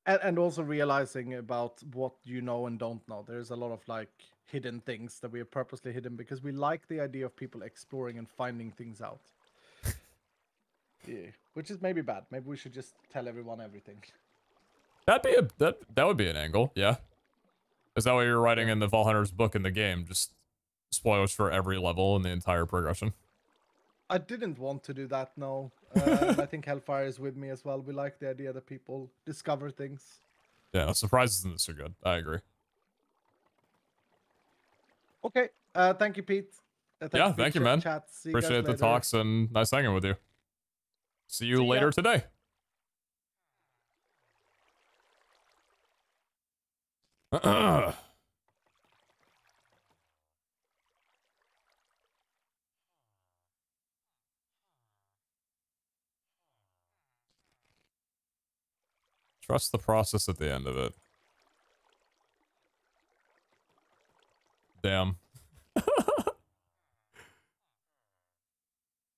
And also realizing about what you know and don't know. There's a lot of like hidden things that we have purposely hidden because we like the idea of people exploring and finding things out. Yeah, which is maybe bad. Maybe we should just tell everyone everything. That'd be that would be an angle, yeah. Is that what you're writing in the Valhunter's book in the game? Just spoilers for every level in the entire progression. I didn't want to do that, no. And I think Hellfire is with me as well. We like the idea that people discover things. Yeah, no, surprises in this are good. I agree. Okay, thank you, Pete. Yeah, thank you, man. Chat. See you guys Appreciate the later. talks and nice hanging with you. See you See ya. later today. Trust the process at the end of it. Damn.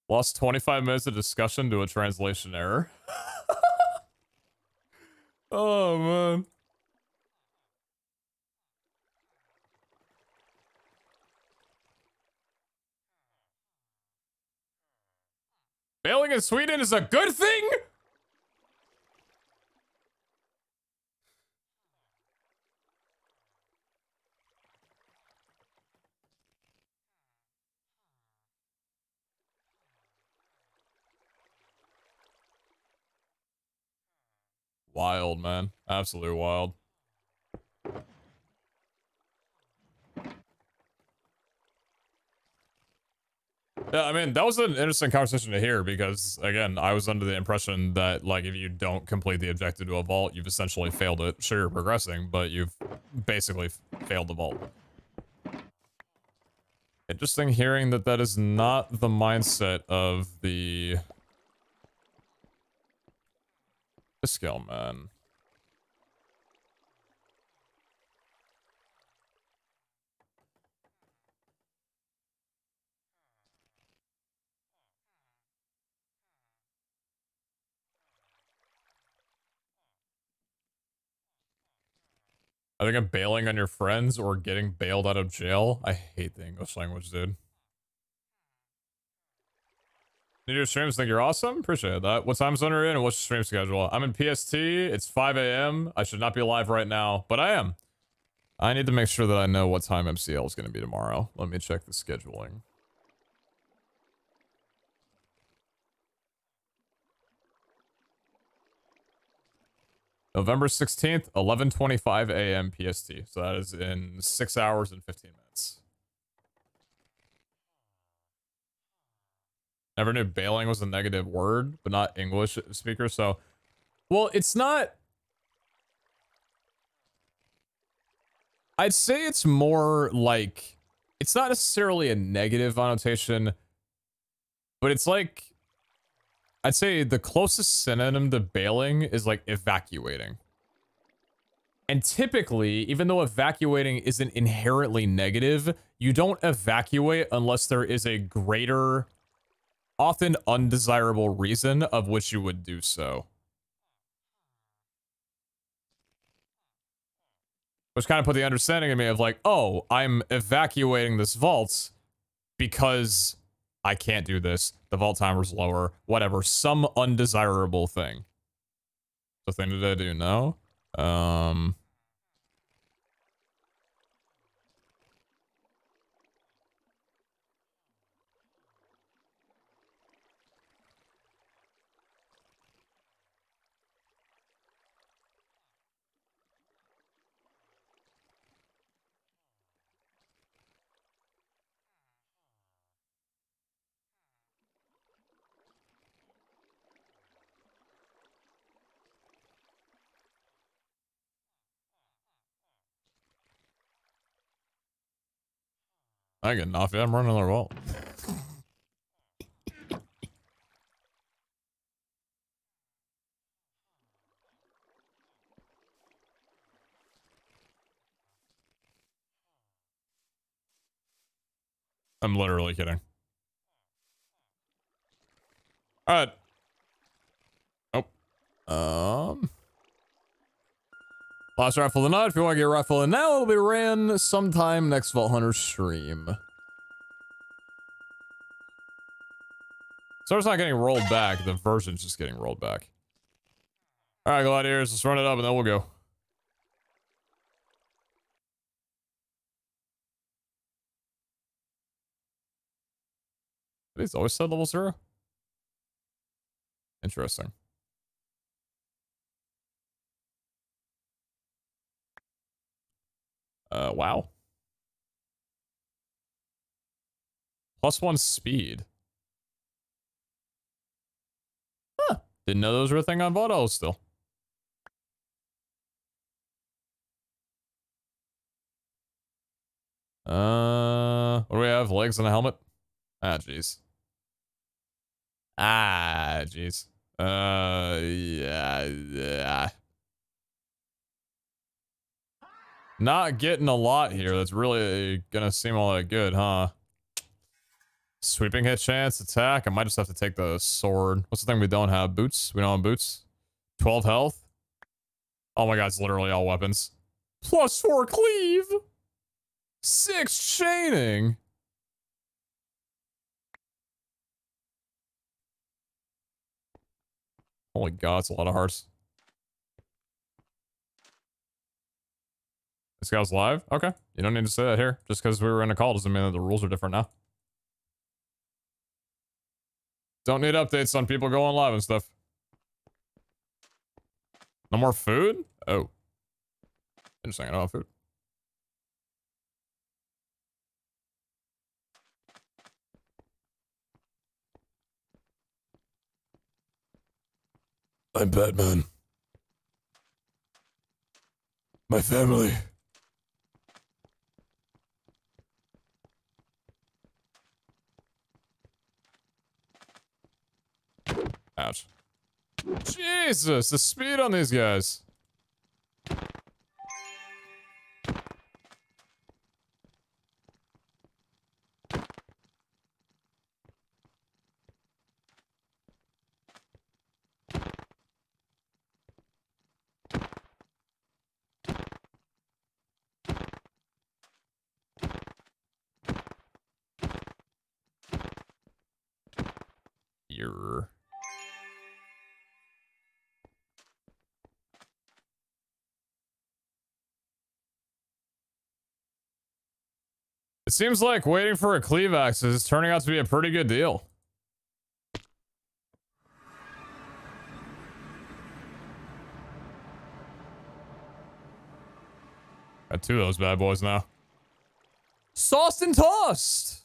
Lost 25 minutes of discussion to a translation error. Oh, man. Failing in Sweden is a good thing? Wild, man. Absolutely wild. Yeah, I mean, that was an interesting conversation to hear because, again, I was under the impression that, like, if you don't complete the objective to a vault, you've essentially failed it. Sure, you're progressing, but you've basically failed the vault. Interesting hearing that that is not the mindset of the skill, man. I think I'm bailing on your friends or getting bailed out of jail. I hate the English language, dude. Need your streams, think you're awesome? Appreciate that. What time zone are you in and what's your stream schedule? I'm in PST. It's 5 a.m. I should not be live right now, but I am. I need to make sure that I know what time MCL is going to be tomorrow. Let me check the scheduling. November 16th, 11:25 a.m. PST. So that is in 6 hours and 15 minutes. Never knew bailing was a negative word, but not English speaker. So, well, it's not. I'd say it's more like, it's not necessarily a negative connotation, but it's like, I'd say the closest synonym to bailing is like evacuating. And typically, even though evacuating isn't inherently negative, you don't evacuate unless there is a greater, often undesirable reason of which you would do so. Which kind of put the understanding in me of like, oh, I'm evacuating this vault because I can't do this. The vault timer's lower, whatever, some undesirable thing. The thing that I do know. I get enough. Yeah, I'm running another vault. I'm literally kidding. All right. Oh. Last raffle of the night. If you want to get a raffle in now, it'll be ran sometime next Vault Hunter stream. So it's not getting rolled back. The version's just getting rolled back. All right, Gladiators, let's run it up and then we'll go. These always said level 0? Interesting. Wow. +1 speed. Huh. Didn't know those were a thing on VOD still. What do we have? Legs and a helmet? Ah, jeez. Ah, jeez. Yeah. Not getting a lot here. That's really gonna seem all that good, huh? Sweeping hit chance, attack. I might just have to take the sword. What's the thing we don't have? Boots? We don't have boots. 12 health. Oh my god, it's literally all weapons. +4 cleave. 6 chaining. Holy god, it's a lot of hearts. This guy's live? Okay. You don't need to say that here. Just because we were in a call doesn't mean that the rules are different now. Don't need updates on people going live and stuff. No more food? Oh. Interesting, I don't have food. I'm Batman. My family. Ouch. Jesus, the speed on these guys. You're... It seems like waiting for a cleave axe is turning out to be a pretty good deal. Got 2 of those bad boys now. Sauced and tossed!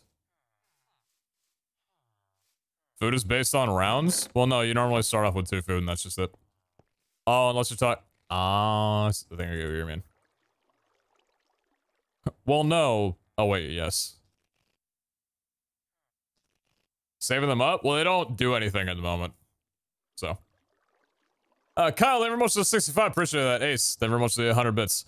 Food is based on rounds? Well, no, you normally start off with 2 food and that's just it. Oh, unless you're talking... Ah, that's the thing I get what you mean. Well, no. Oh, wait, yes. Saving them up? Well, they don't do anything at the moment. So. Kyle, thank you very much for the 65. Appreciate that. Ace, thank you very much for the 100 bits.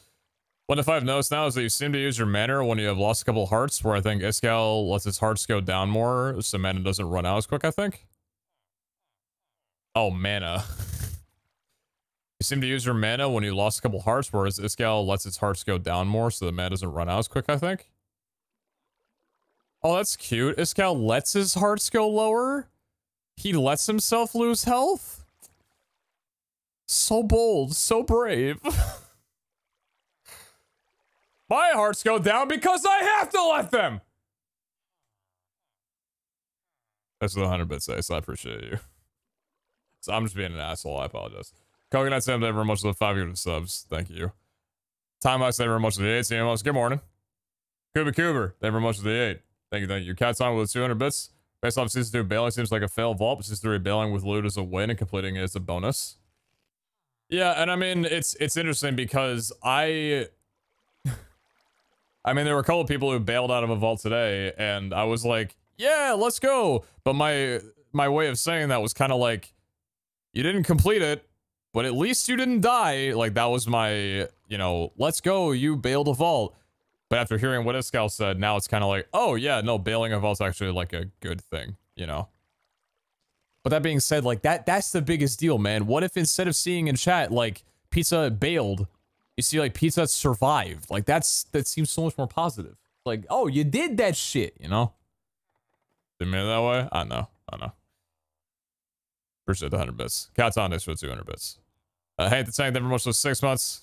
1 to 5 notes now is that you seem to use your mana when you have lost a couple of hearts, where I think Iskall lets his hearts go down more, so mana doesn't run out as quick, I think. Oh, mana. You seem to use your mana when you lost a couple hearts, whereas Iskall lets its hearts go down more, so the mana doesn't run out as quick, I think. Oh, that's cute. Iskall lets his hearts go lower? He lets himself lose health? So bold, so brave. My hearts go down because I have to let them! That's what 100 bits say, so I appreciate you. So I'm just being an asshole, I apologize. Coconut Sam, thank you very much for the 5 years of subs. Thank you. Time Ice, thank you very much for the 8. CMOs, good morning. Kuba Coober, thank you very much for the 8. Thank you, thank you. Cat's on with 200 bits. Based off Season 2 bailing seems like a failed vault, but Season 3 bailing with loot is a win and completing it is a bonus. Yeah, and I mean, it's interesting because I I mean, there were a couple of people who bailed out of a vault today, and I was like, yeah, let's go. But my way of saying that was kind of like, you didn't complete it, but at least you didn't die. Like, that was my, you know, let's go, you bailed a vault. But after hearing what Iskal said, now it's kind of like, oh yeah, no, bailing a vault's actually like a good thing, you know? But that being said, like, that's the biggest deal, man. What if instead of seeing in chat, like, Pizza bailed, you see, like, Pizza survived? Like, that seems so much more positive. Like, oh, you did that shit, you know? Didn't mean it that way? I know. Appreciate the 100 bits. Cat's on this for 200 bits. Hey, the tank, thank you very much for 6 months.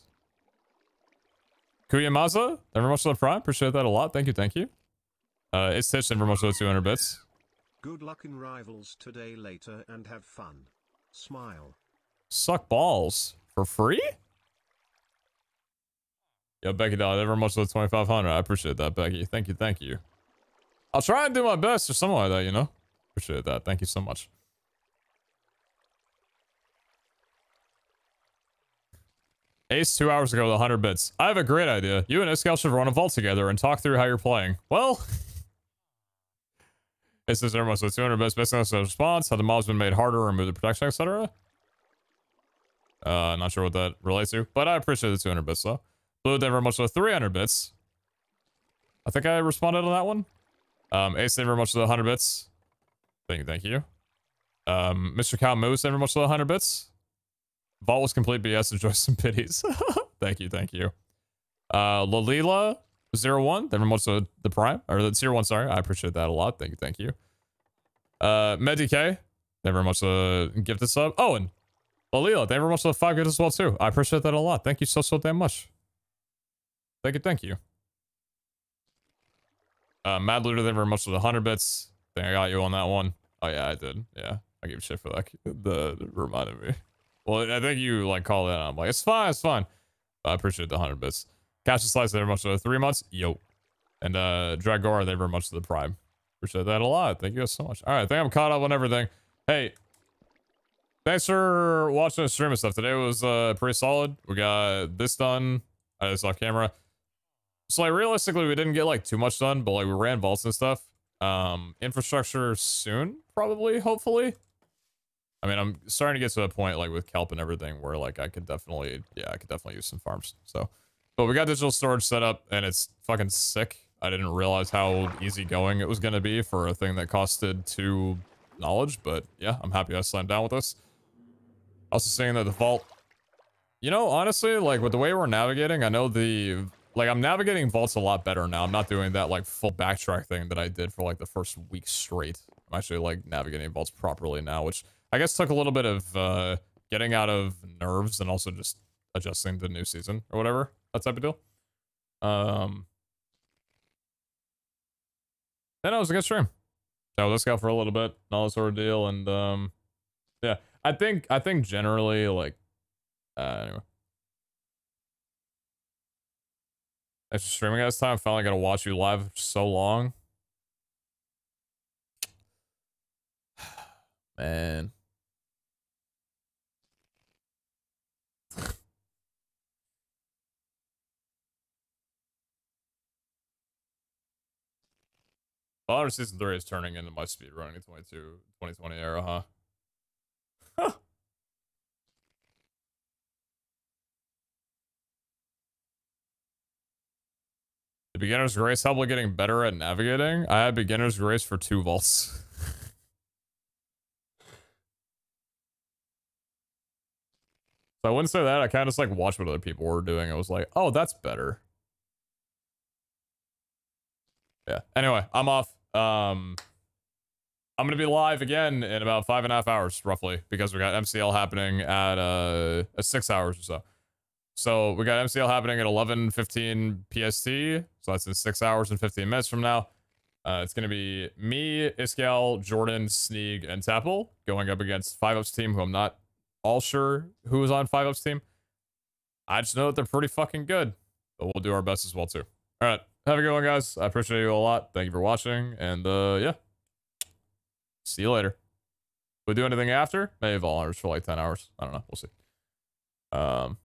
Kuya Maza, thank you very much for the prime. Appreciate that a lot. Thank you, thank you. It's Tish, thank you very much for the 200 bits. Good luck in Rivals today later and have fun. Smile. Suck balls. For free? Yo, Becky, thank you very much for the 2,500. I appreciate that, Becky. Thank you, thank you. I'll try and do my best or something like that, you know? Appreciate that. Thank you so much. Ace 2 hours ago with 100 bits. I have a great idea. You and Iskal should run a vault together and talk through how you're playing. Well... It says everyone so 200 bits based on the response, how the mob's been made harder or remove the protection, etc. Not sure what that relates to, but I appreciate the 200 bits though. Blue, thank you very much for the 300 bits. I think I responded on that one. Ace, thank you very much for the 100 bits. Thank you. Mr. Cow Moose, thank you very much for the 100 bits. Vault was complete BS, enjoy some pities. Thank you. Lalila 01, thank you very much for the prime, or the 01, sorry. I appreciate that a lot. Thank you. Medi K, thank you very much for the gifted sub. Oh, and Lalila, thank you very much for the 5 gifts as well, too. I appreciate that a lot. Thank you so damn much. Thank you. Mad Looter, thank you very much for the 100 bits. I think I got you on that one. Oh, yeah, I did. Yeah, I gave shit for that. That reminded me. Well, I think you, like, call it out. I'm like, it's fine. I appreciate the 100 bits. Cash and Slice, thank you very much for the 3 months. Yo. And, Dragora, thank you very much for the prime. Appreciate that a lot. Thank you guys so much. All right, I think I'm caught up on everything. Hey, thanks for watching the stream and stuff. Today was, pretty solid. We got this done. I just off camera. So, like, realistically, we didn't get, like, too much done, but, like, we ran vaults and stuff. Infrastructure soon, probably, hopefully. I mean, I'm starting to get to a point, like, with kelp and everything where, like, I could definitely use some farms, so. But we got digital storage set up, and it's fucking sick. I didn't realize how easygoing it was going to be for a thing that costed 2 knowledge, but yeah, I'm happy I slammed down with this. Also saying that the vault... You know, honestly, like, with the way we're navigating, I know the... Like, I'm navigating vaults a lot better now. I'm not doing that, like, full backtrack thing that I did for, like, the first week straight. I'm actually, like, navigating vaults properly now, which I guess took a little bit of, getting out of nerves and also just adjusting to the new season or whatever. That type of deal. Then it was a good stream. So let's go for a little bit and all this sort of deal. And yeah, I think generally, like, anyway. Thanks for streaming at this time. Finally got to watch you live so long. Man. Honor Season 3 is turning into my speedrunning 2020 era, huh? The Beginner's Grace helped with getting better at navigating. I had Beginner's Grace for 2 vaults. So I wouldn't say that. I kind of just, like, watched what other people were doing. I was like, oh, that's better. Yeah. Anyway, I'm off. I'm gonna be live again in about 5.5 hours, roughly, because we got MCL happening at 6 hours or so. So we got MCL happening at 11:15 PST. So that's in 6 hours and 15 minutes from now. It's gonna be me, Iskal, Jordan, Sneeg, and Tapple going up against 5-Up's team, who I'm not all sure who is on 5-Up's team. I just know that they're pretty fucking good, but we'll do our best as well too. All right. Have a good one, guys. I appreciate you a lot. Thank you for watching. And, yeah. See you later. We do anything after? Maybe volunteers for like 10 hours. I don't know. We'll see.